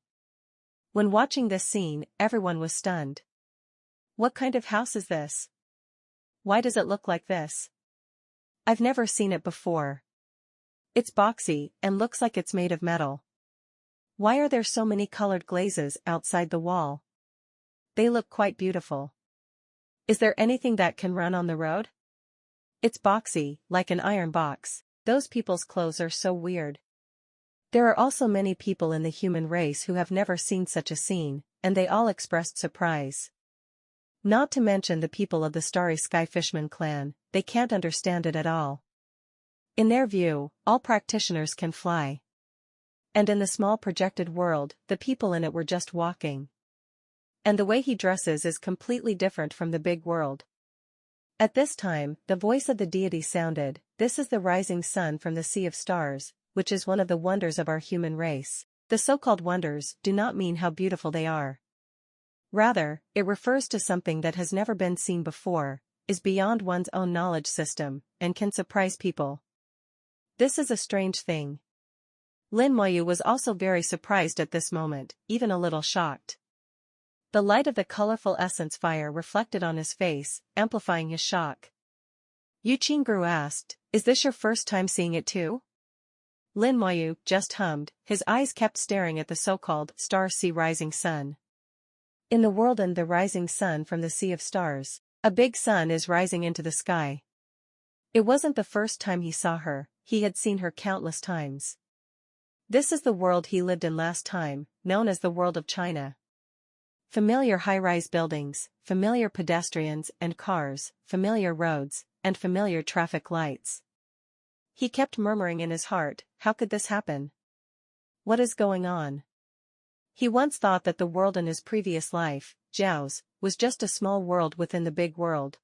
When watching this scene, everyone was stunned. What kind of house is this? Why does it look like this? I've never seen it before. It's boxy and looks like it's made of metal. Why are there so many colored glazes outside the wall? They look quite beautiful. Is there anything that can run on the road? It's boxy, like an iron box. Those people's clothes are so weird. There are also many people in the human race who have never seen such a scene, and they all expressed surprise. Not to mention the people of the starry skyfishman clan, they can't understand it at all. In their view, all practitioners can fly. And in the small projected world, the people in it were just walking. And the way he dresses is completely different from the big world. At this time, the voice of the deity sounded, "This is the rising sun from the sea of stars, which is one of the wonders of our human race." The so-called wonders do not mean how beautiful they are. Rather, it refers to something that has never been seen before, is beyond one's own knowledge system, and can surprise people. This is a strange thing. Lin Moyu was also very surprised at this moment, even a little shocked. The light of the colorful essence fire reflected on his face, amplifying his shock. Yu Qingru asked, "Is this your first time seeing it too?" Lin Moyu just hummed, his eyes kept staring at the so-called star-sea rising sun. In the world and the rising sun from the sea of stars, a big sun is rising into the sky. It wasn't the first time he saw her, he had seen her countless times. This is the world he lived in last time, known as the world of China. Familiar high-rise buildings, familiar pedestrians and cars, familiar roads, and familiar traffic lights. He kept murmuring in his heart, how could this happen? What is going on? He once thought that the world in his previous life, Zhao's, was just a small world within the big world.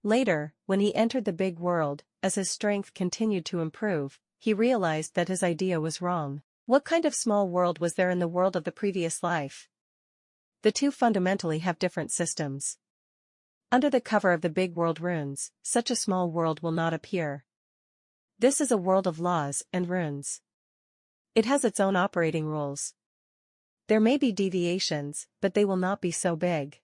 Later, when he entered the big world, as his strength continued to improve, he realized that his idea was wrong. What kind of small world was there in the world of the previous life? The two fundamentally have different systems. Under the cover of the big world runes, such a small world will not appear. This is a world of laws and runes. It has its own operating rules. There may be deviations, but they will not be so big.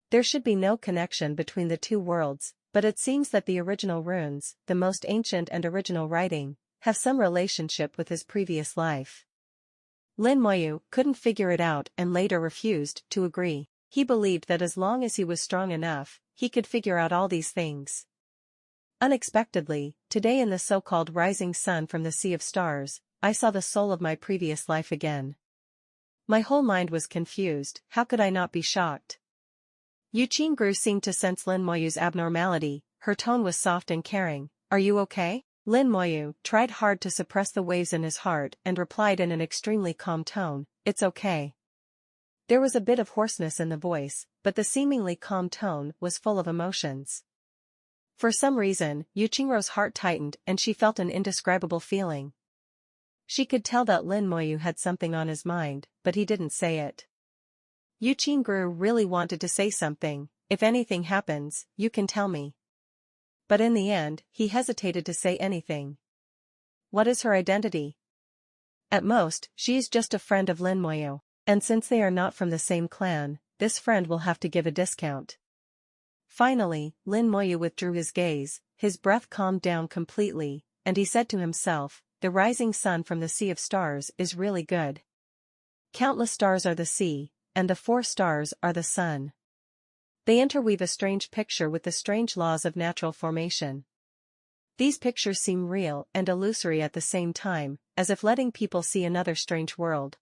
There should be no connection between the two worlds, but it seems that the original runes, the most ancient and original writing, have some relationship with his previous life. Lin Moyu couldn't figure it out and later refused to agree. He believed that as long as he was strong enough, he could figure out all these things. Unexpectedly, today in the so-called rising sun from the sea of stars, I saw the soul of my previous life again. My whole mind was confused, how could I not be shocked? Yu Qingru seemed to sense Lin Moyu's abnormality, her tone was soft and caring. Are you okay? Lin Moyu tried hard to suppress the waves in his heart and replied in an extremely calm tone, it's okay. There was a bit of hoarseness in the voice, but the seemingly calm tone was full of emotions. For some reason, Yu Qingru's heart tightened and she felt an indescribable feeling. She could tell that Lin Moyu had something on his mind, but he didn't say it. Yu Qingru really wanted to say something, if anything happens, you can tell me. But in the end, he hesitated to say anything. What is her identity? At most, she is just a friend of Lin Moyu, and since they are not from the same clan, this friend will have to give a discount. Finally, Lin Moyu withdrew his gaze, his breath calmed down completely, and he said to himself, the rising sun from the sea of stars is really good. Countless stars are the sea, and the 4 stars are the sun. They interweave a strange picture with the strange laws of natural formation. These pictures seem real and illusory at the same time, as if letting people see another strange world.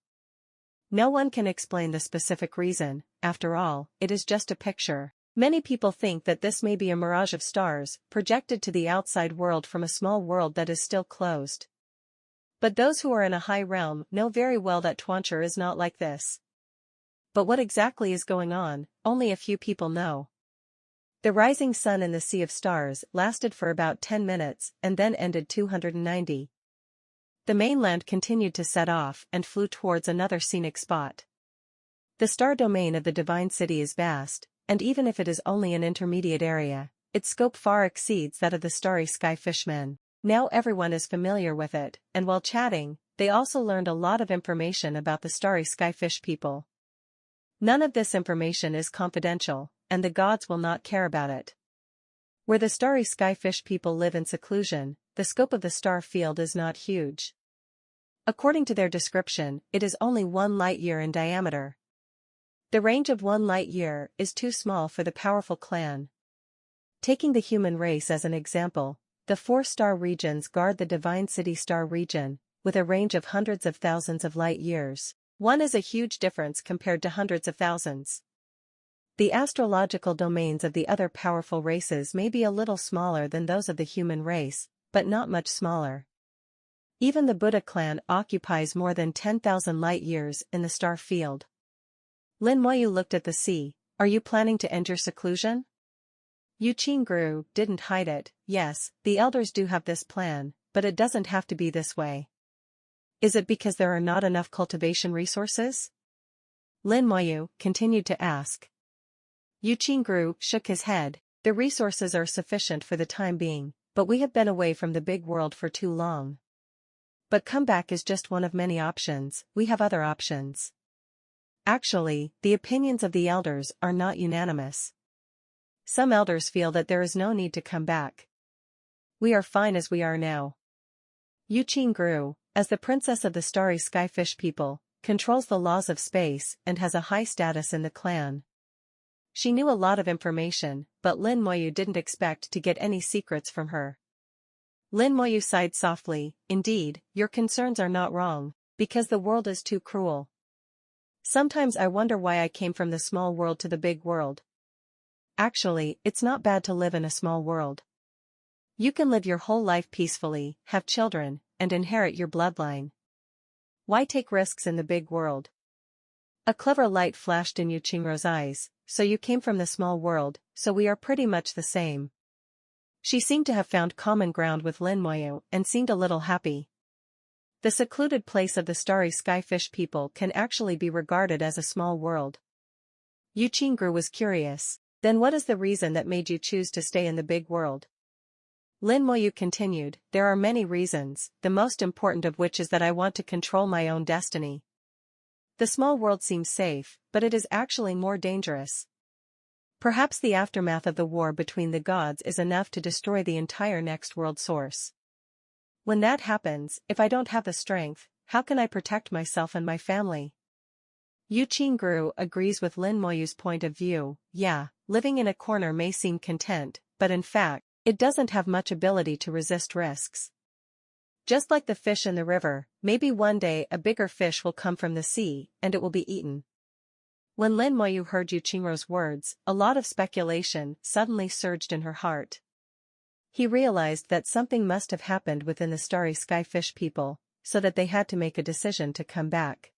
No one can explain the specific reason, after all, it is just a picture. Many people think that this may be a mirage of stars, projected to the outside world from a small world that is still closed. But those who are in a high realm know very well that Tuancher is not like this. But what exactly is going on, only a few people know. The rising sun in the sea of stars lasted for about 10 minutes and then ended 290. The mainland continued to set off and flew towards another scenic spot. The star domain of the divine city is vast, and even if it is only an intermediate area, its scope far exceeds that of the starry skyfish men. Now everyone is familiar with it, and while chatting, they also learned a lot of information about the starry skyfish people. None of this information is confidential, and the gods will not care about it. Where the starry skyfish people live in seclusion, the scope of the star field is not huge. According to their description, it is only 1 light-year in diameter. The range of 1 light-year is too small for the powerful clan. Taking the human race as an example, the 4-star regions guard the Divine City star region, with a range of hundreds of thousands of light-years. 1 is a huge difference compared to hundreds of thousands. The astrological domains of the other powerful races may be a little smaller than those of the human race, but not much smaller. Even the Buddha clan occupies more than 10,000 light-years in the star field. Lin Moyu looked at the sea. Are you planning to end your seclusion? Yu Qingru didn't hide it. Yes, the elders do have this plan, but it doesn't have to be this way. Is it because there are not enough cultivation resources? Lin Moyu continued to ask. Yu Qingru shook his head. The resources are sufficient for the time being, but we have been away from the big world for too long. But comeback is just one of many options, we have other options. Actually, the opinions of the elders are not unanimous. Some elders feel that there is no need to come back. We are fine as we are now. Yu Qingru, as the princess of the starry skyfish people, controls the laws of space and has a high status in the clan. She knew a lot of information, but Lin Moyu didn't expect to get any secrets from her. Lin Moyu sighed softly. Indeed, your concerns are not wrong, because the world is too cruel. Sometimes I wonder why I came from the small world to the big world. Actually, it's not bad to live in a small world. You can live your whole life peacefully, have children, and inherit your bloodline. Why take risks in the big world? A clever light flashed in Yu Qingruo's eyes. So you came from the small world, so we are pretty much the same. She seemed to have found common ground with Lin Moyu and seemed a little happy. The secluded place of the starry skyfish people can actually be regarded as a small world. Yu Qingru was curious. Then what is the reason that made you choose to stay in the big world? Lin Moyu continued, there are many reasons, the most important of which is that I want to control my own destiny. The small world seems safe, but it is actually more dangerous. Perhaps the aftermath of the war between the gods is enough to destroy the entire next world source. When that happens, if I don't have the strength, how can I protect myself and my family? Yu Qingru agrees with Lin Moyu's point of view. Yeah, living in a corner may seem content, but in fact, it doesn't have much ability to resist risks. Just like the fish in the river, maybe one day a bigger fish will come from the sea, and it will be eaten. When Lin Moyu heard Yu Qingruo's words, a lot of speculation suddenly surged in her heart. He realized that something must have happened within the starry skyfish people, so that they had to make a decision to come back.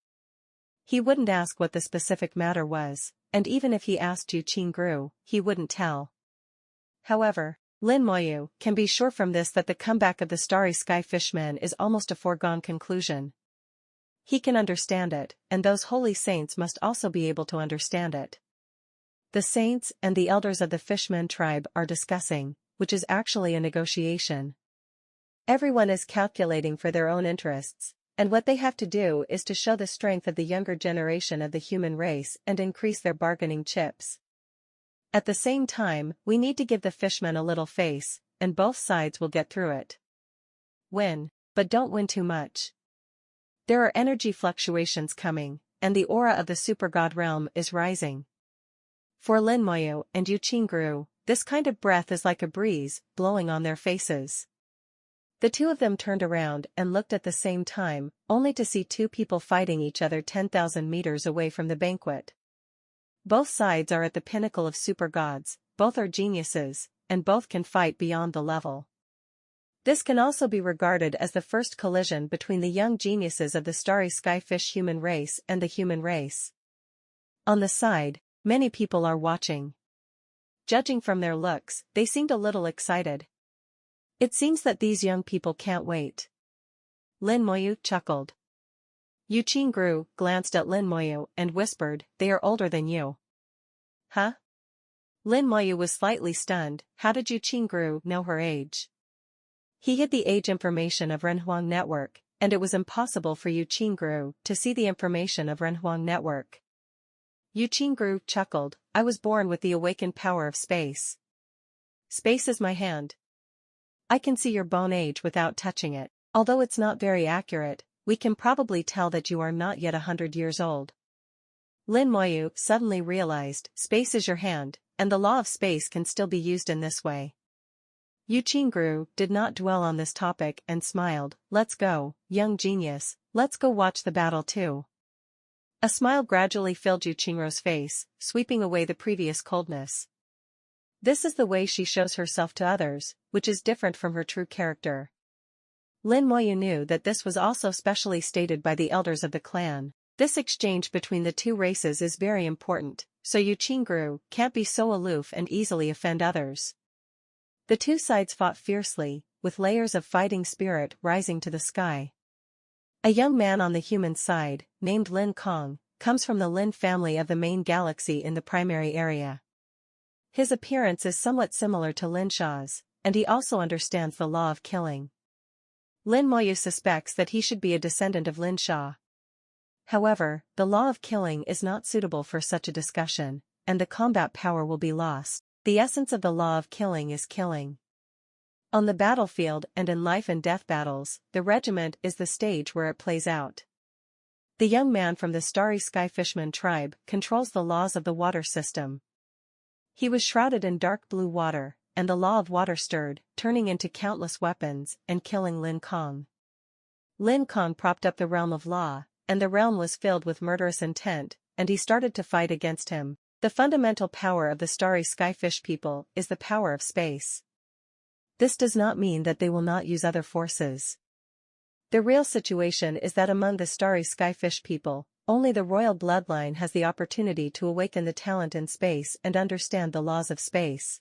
He wouldn't ask what the specific matter was, and even if he asked Yu Qingru, he wouldn't tell. However, Lin Moyu can be sure from this that the comeback of the starry skyfishmen is almost a foregone conclusion. He can understand it, and those holy saints must also be able to understand it. The saints and the elders of the Fishman tribe are discussing, which is actually a negotiation. Everyone is calculating for their own interests, and what they have to do is to show the strength of the younger generation of the human race and increase their bargaining chips. At the same time, we need to give the fishmen a little face, and both sides will get through it. Win, but don't win too much. There are energy fluctuations coming, and the aura of the supergod realm is rising. For Lin Moyu and Yu Qingru, this kind of breath is like a breeze, blowing on their faces. The two of them turned around and looked at the same time, only to see two people fighting each other 10,000 meters away from the banquet. Both sides are at the pinnacle of super gods, both are geniuses, and both can fight beyond the level. This can also be regarded as the first collision between the young geniuses of the starry skyfish human race and the human race. On the side, many people are watching. Judging from their looks, they seemed a little excited. It seems that these young people can't wait. Lin Moyu chuckled. Yu Qingru glanced at Lin Moyu and whispered, they are older than you. Huh? Lin Moyu was slightly stunned. How did Yu Qingru know her age? He hid the age information of Renhuang Network, and it was impossible for Yu Qingru to see the information of Renhuang Network. Yu Qingru chuckled, I was born with the awakened power of space. Space is my hand. I can see your bone age without touching it. Although it's not very accurate, we can probably tell that you are not yet 100 years old. Lin Moyu suddenly realized, space is your hand, and the law of space can still be used in this way. Yu Qingru did not dwell on this topic and smiled, let's go, young genius, let's go watch the battle too. A smile gradually filled Yu Qingruo's face, sweeping away the previous coldness. This is the way she shows herself to others, which is different from her true character. Lin Moyu knew that this was also specially stated by the elders of the clan. This exchange between the two races is very important, so Yu Qingru can't be so aloof and easily offend others. The two sides fought fiercely, with layers of fighting spirit rising to the sky. A young man on the human side, named Lin Kong, comes from the Lin family of the main galaxy in the primary area. His appearance is somewhat similar to Lin Sha's, and he also understands the law of killing. Lin Moyu suspects that he should be a descendant of Lin Sha. However, the law of killing is not suitable for such a discussion, and the combat power will be lost. The essence of the law of killing is killing. On the battlefield and in life and death battles, the regiment is the stage where it plays out. The young man from the starry skyfishman tribe controls the laws of the water system. He was shrouded in dark blue water, and the law of water stirred, turning into countless weapons and killing Lin Kong. Lin Kong propped up the realm of law, and the realm was filled with murderous intent, and he started to fight against him. The fundamental power of the starry skyfish people is the power of space. This does not mean that they will not use other forces. The real situation is that among the starry skyfish people, only the royal bloodline has the opportunity to awaken the talent in space and understand the laws of space.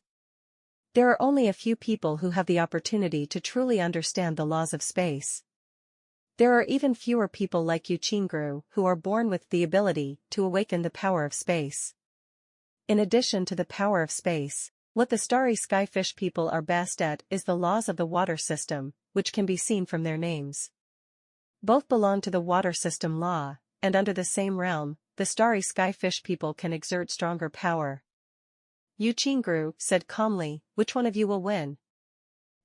There are only a few people who have the opportunity to truly understand the laws of space. There are even fewer people like Yu Qingru who are born with the ability to awaken the power of space. In addition to the power of space, what the starry skyfish people are best at is the laws of the water system, which can be seen from their names. Both belong to the water system law, and under the same realm, the starry skyfish people can exert stronger power. Yu Qingru said calmly, "Which one of you will win?"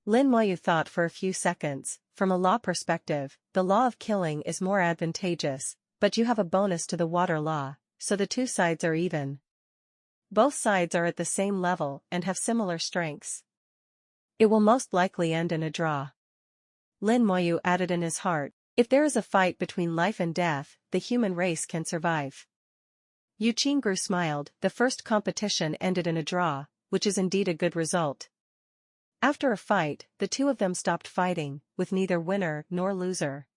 Lin Moyu thought for a few seconds. From a law perspective, the law of killing is more advantageous, but you have a bonus to the water law, so the two sides are even. Both sides are at the same level and have similar strengths. It will most likely end in a draw. Lin Moyu added in his heart, "If there is a fight between life and death, the human race can survive." Yu Qingru smiled. The first competition ended in a draw, which is indeed a good result. After a fight, the two of them stopped fighting, with neither winner nor loser.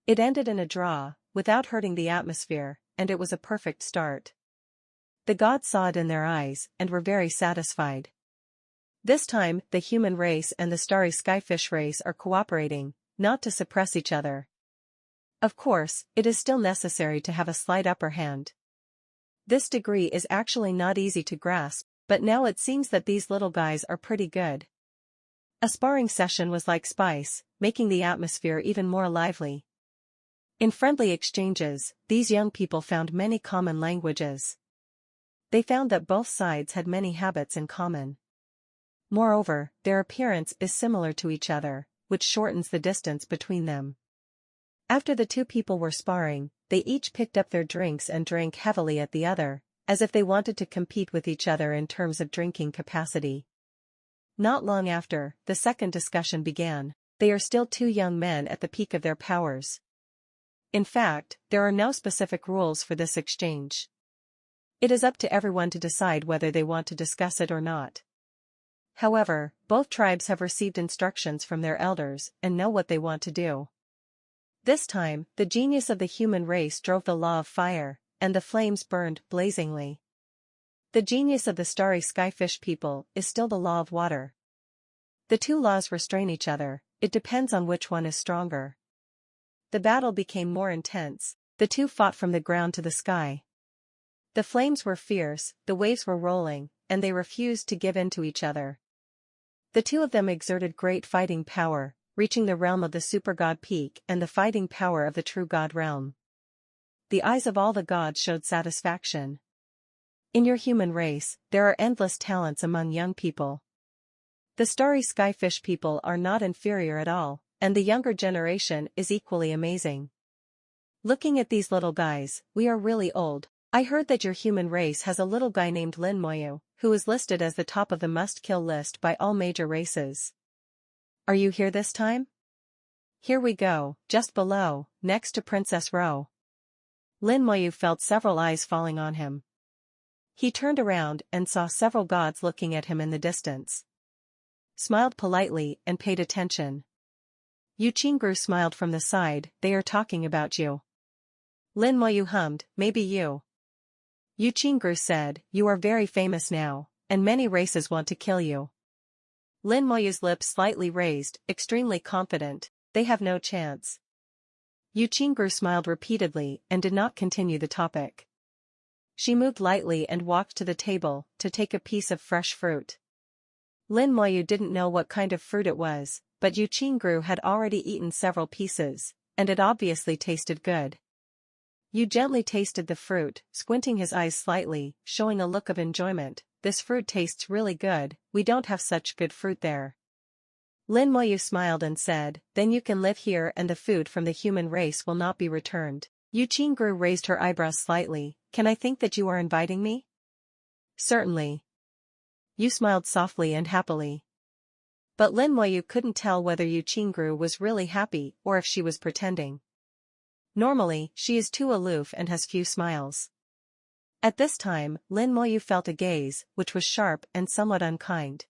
It ended in a draw, without hurting the atmosphere, and it was a perfect start. The gods saw it in their eyes and were very satisfied. This time, the human race and the starry skyfish race are cooperating, not to suppress each other. Of course, it is still necessary to have a slight upper hand. This degree is actually not easy to grasp, but now it seems that these little guys are pretty good. A sparring session was like spice, making the atmosphere even more lively. In friendly exchanges, these young people found many common languages. They found that both sides had many habits in common. Moreover, their appearance is similar to each other, which shortens the distance between them. After the two people were sparring, they each picked up their drinks and drank heavily at the other, as if they wanted to compete with each other in terms of drinking capacity. Not long after, the second discussion began. They are still two young men at the peak of their powers. In fact, there are no specific rules for this exchange. It is up to everyone to decide whether they want to discuss it or not. However, both tribes have received instructions from their elders and know what they want to do. This time, the genius of the human race drove the law of fire, and the flames burned blazingly. The genius of the starry skyfish people is still the law of water. The two laws restrain each other, it depends on which one is stronger. The battle became more intense, the two fought from the ground to the sky. The flames were fierce, the waves were rolling, and they refused to give in to each other. The two of them exerted great fighting power, reaching the realm of the super god peak and the fighting power of the true god realm. The eyes of all the gods showed satisfaction. In your human race, there are endless talents among young people. The starry skyfish people are not inferior at all, and the younger generation is equally amazing. Looking at these little guys, we are really old. I heard that your human race has a little guy named Lin Moyu, who is listed as the top of the must-kill list by all major races. Are you here this time? Here we go, just below, next to Princess Ro. Lin Moyu felt several eyes falling on him. He turned around and saw several gods looking at him in the distance. Smiled politely and paid attention. Yu Qingru smiled from the side. They are talking about you. Lin Moyu hummed, maybe you. Yu Qingru said, you are very famous now, and many races want to kill you. Lin Moyu's lips slightly raised, extremely confident, they have no chance. Yu Qingru smiled repeatedly and did not continue the topic. She moved lightly and walked to the table to take a piece of fresh fruit. Lin Moyu didn't know what kind of fruit it was, but Yu Qingru had already eaten several pieces, and it obviously tasted good. Yu gently tasted the fruit, squinting his eyes slightly, showing a look of enjoyment. This fruit tastes really good, we don't have such good fruit there. Lin Moyu smiled and said, then you can live here and the food from the human race will not be returned. Yu Qingru raised her eyebrows slightly. Can I think that you are inviting me? Certainly. Yu smiled softly and happily. But Lin Moyu couldn't tell whether Yu Qingru was really happy or if she was pretending. Normally, she is too aloof and has few smiles. At this time, Lin Moyu felt a gaze, which was sharp and somewhat unkind.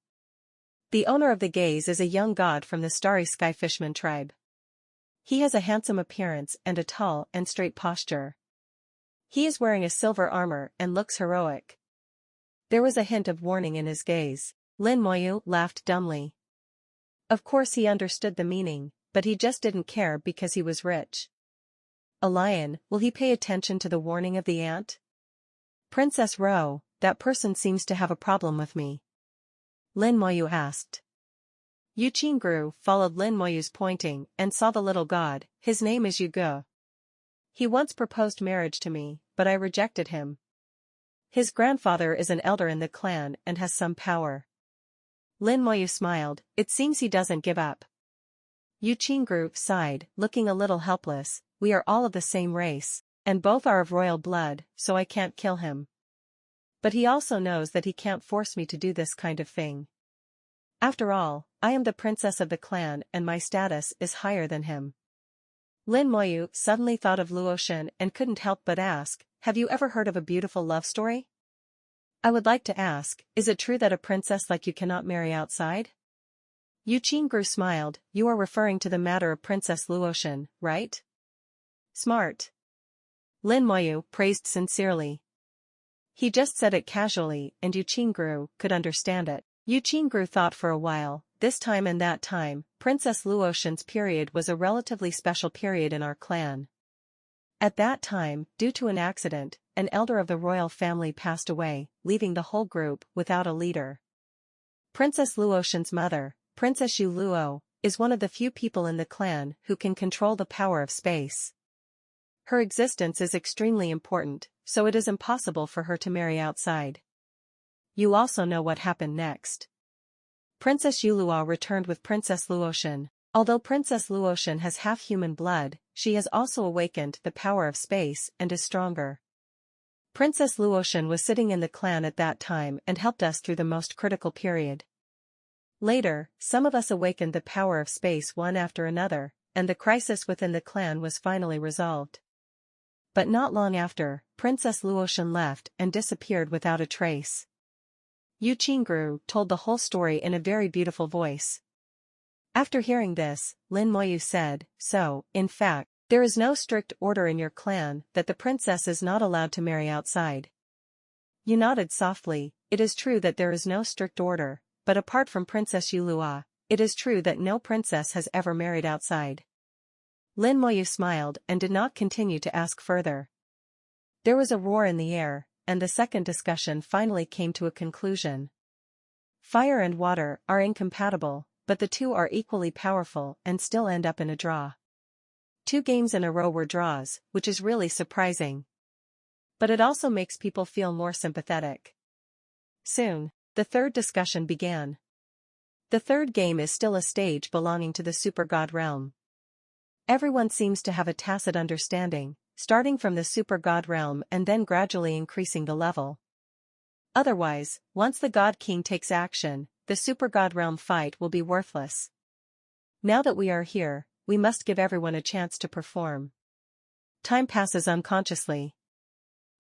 The owner of the gaze is a young god from the starry skyfishman tribe. He has a handsome appearance and a tall and straight posture. He is wearing a silver armor and looks heroic. There was a hint of warning in his gaze. Lin Moyu laughed dumbly. Of course he understood the meaning, but he just didn't care because he was rich. A lion, will he pay attention to the warning of the ant? Princess Ro, that person seems to have a problem with me. Lin Moyu asked. Yu Qingru followed Lin Moyu's pointing and saw the little god. His name is Yu Ge. He once proposed marriage to me, but I rejected him. His grandfather is an elder in the clan and has some power. Lin Moyu smiled. It seems he doesn't give up. Yu Qingru sighed, looking a little helpless. We are all of the same race, and both are of royal blood, so I can't kill him. But he also knows that he can't force me to do this kind of thing. After all, I am the princess of the clan and my status is higher than him. Lin Moyu suddenly thought of Luoshan and couldn't help but ask, have you ever heard of a beautiful love story? I would like to ask, is it true that a princess like you cannot marry outside? Yu Qingru smiled. You are referring to the matter of Princess Luoshan, right? Smart. Lin Moyu praised sincerely. He just said it casually and Yu Qingru could understand it. Yu Qingru thought for a while. This time and that time, Princess Luoshan's period was a relatively special period in our clan. At that time, due to an accident, an elder of the royal family passed away, leaving the whole group without a leader. Princess Luoshan's mother, Princess Yu Luo, is one of the few people in the clan who can control the power of space. Her existence is extremely important, so it is impossible for her to marry outside. You also know what happened next. Princess Yulua returned with Princess Luoshan. Although Princess Luoshan has half human blood, she has also awakened the power of space and is stronger. Princess Luoshan was sitting in the clan at that time and helped us through the most critical period. Later, some of us awakened the power of space one after another, and the crisis within the clan was finally resolved. But not long after, Princess Luoshan left and disappeared without a trace. Yu Qingru told the whole story in a very beautiful voice. After hearing this, Lin Moyu said, so, in fact, there is no strict order in your clan that the princess is not allowed to marry outside. You nodded softly. It is true that there is no strict order, but apart from Princess Yulua, it is true that no princess has ever married outside. Lin Moyu smiled and did not continue to ask further. There was a roar in the air, and the second discussion finally came to a conclusion. Fire and water are incompatible, but the two are equally powerful and still end up in a draw. 2 games in a row were draws, which is really surprising. But it also makes people feel more sympathetic. Soon, the third discussion began. The third game is still a stage belonging to the super god realm. Everyone seems to have a tacit understanding, starting from the super god realm and then gradually increasing the level. Otherwise, once the god king takes action, the super god realm fight will be worthless. Now that we are here, we must give everyone a chance to perform. Time passes unconsciously.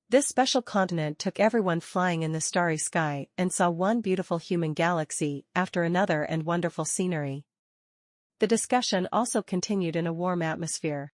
This special continent took everyone flying in the starry sky and saw one beautiful human galaxy after another and wonderful scenery. The discussion also continued in a warm atmosphere.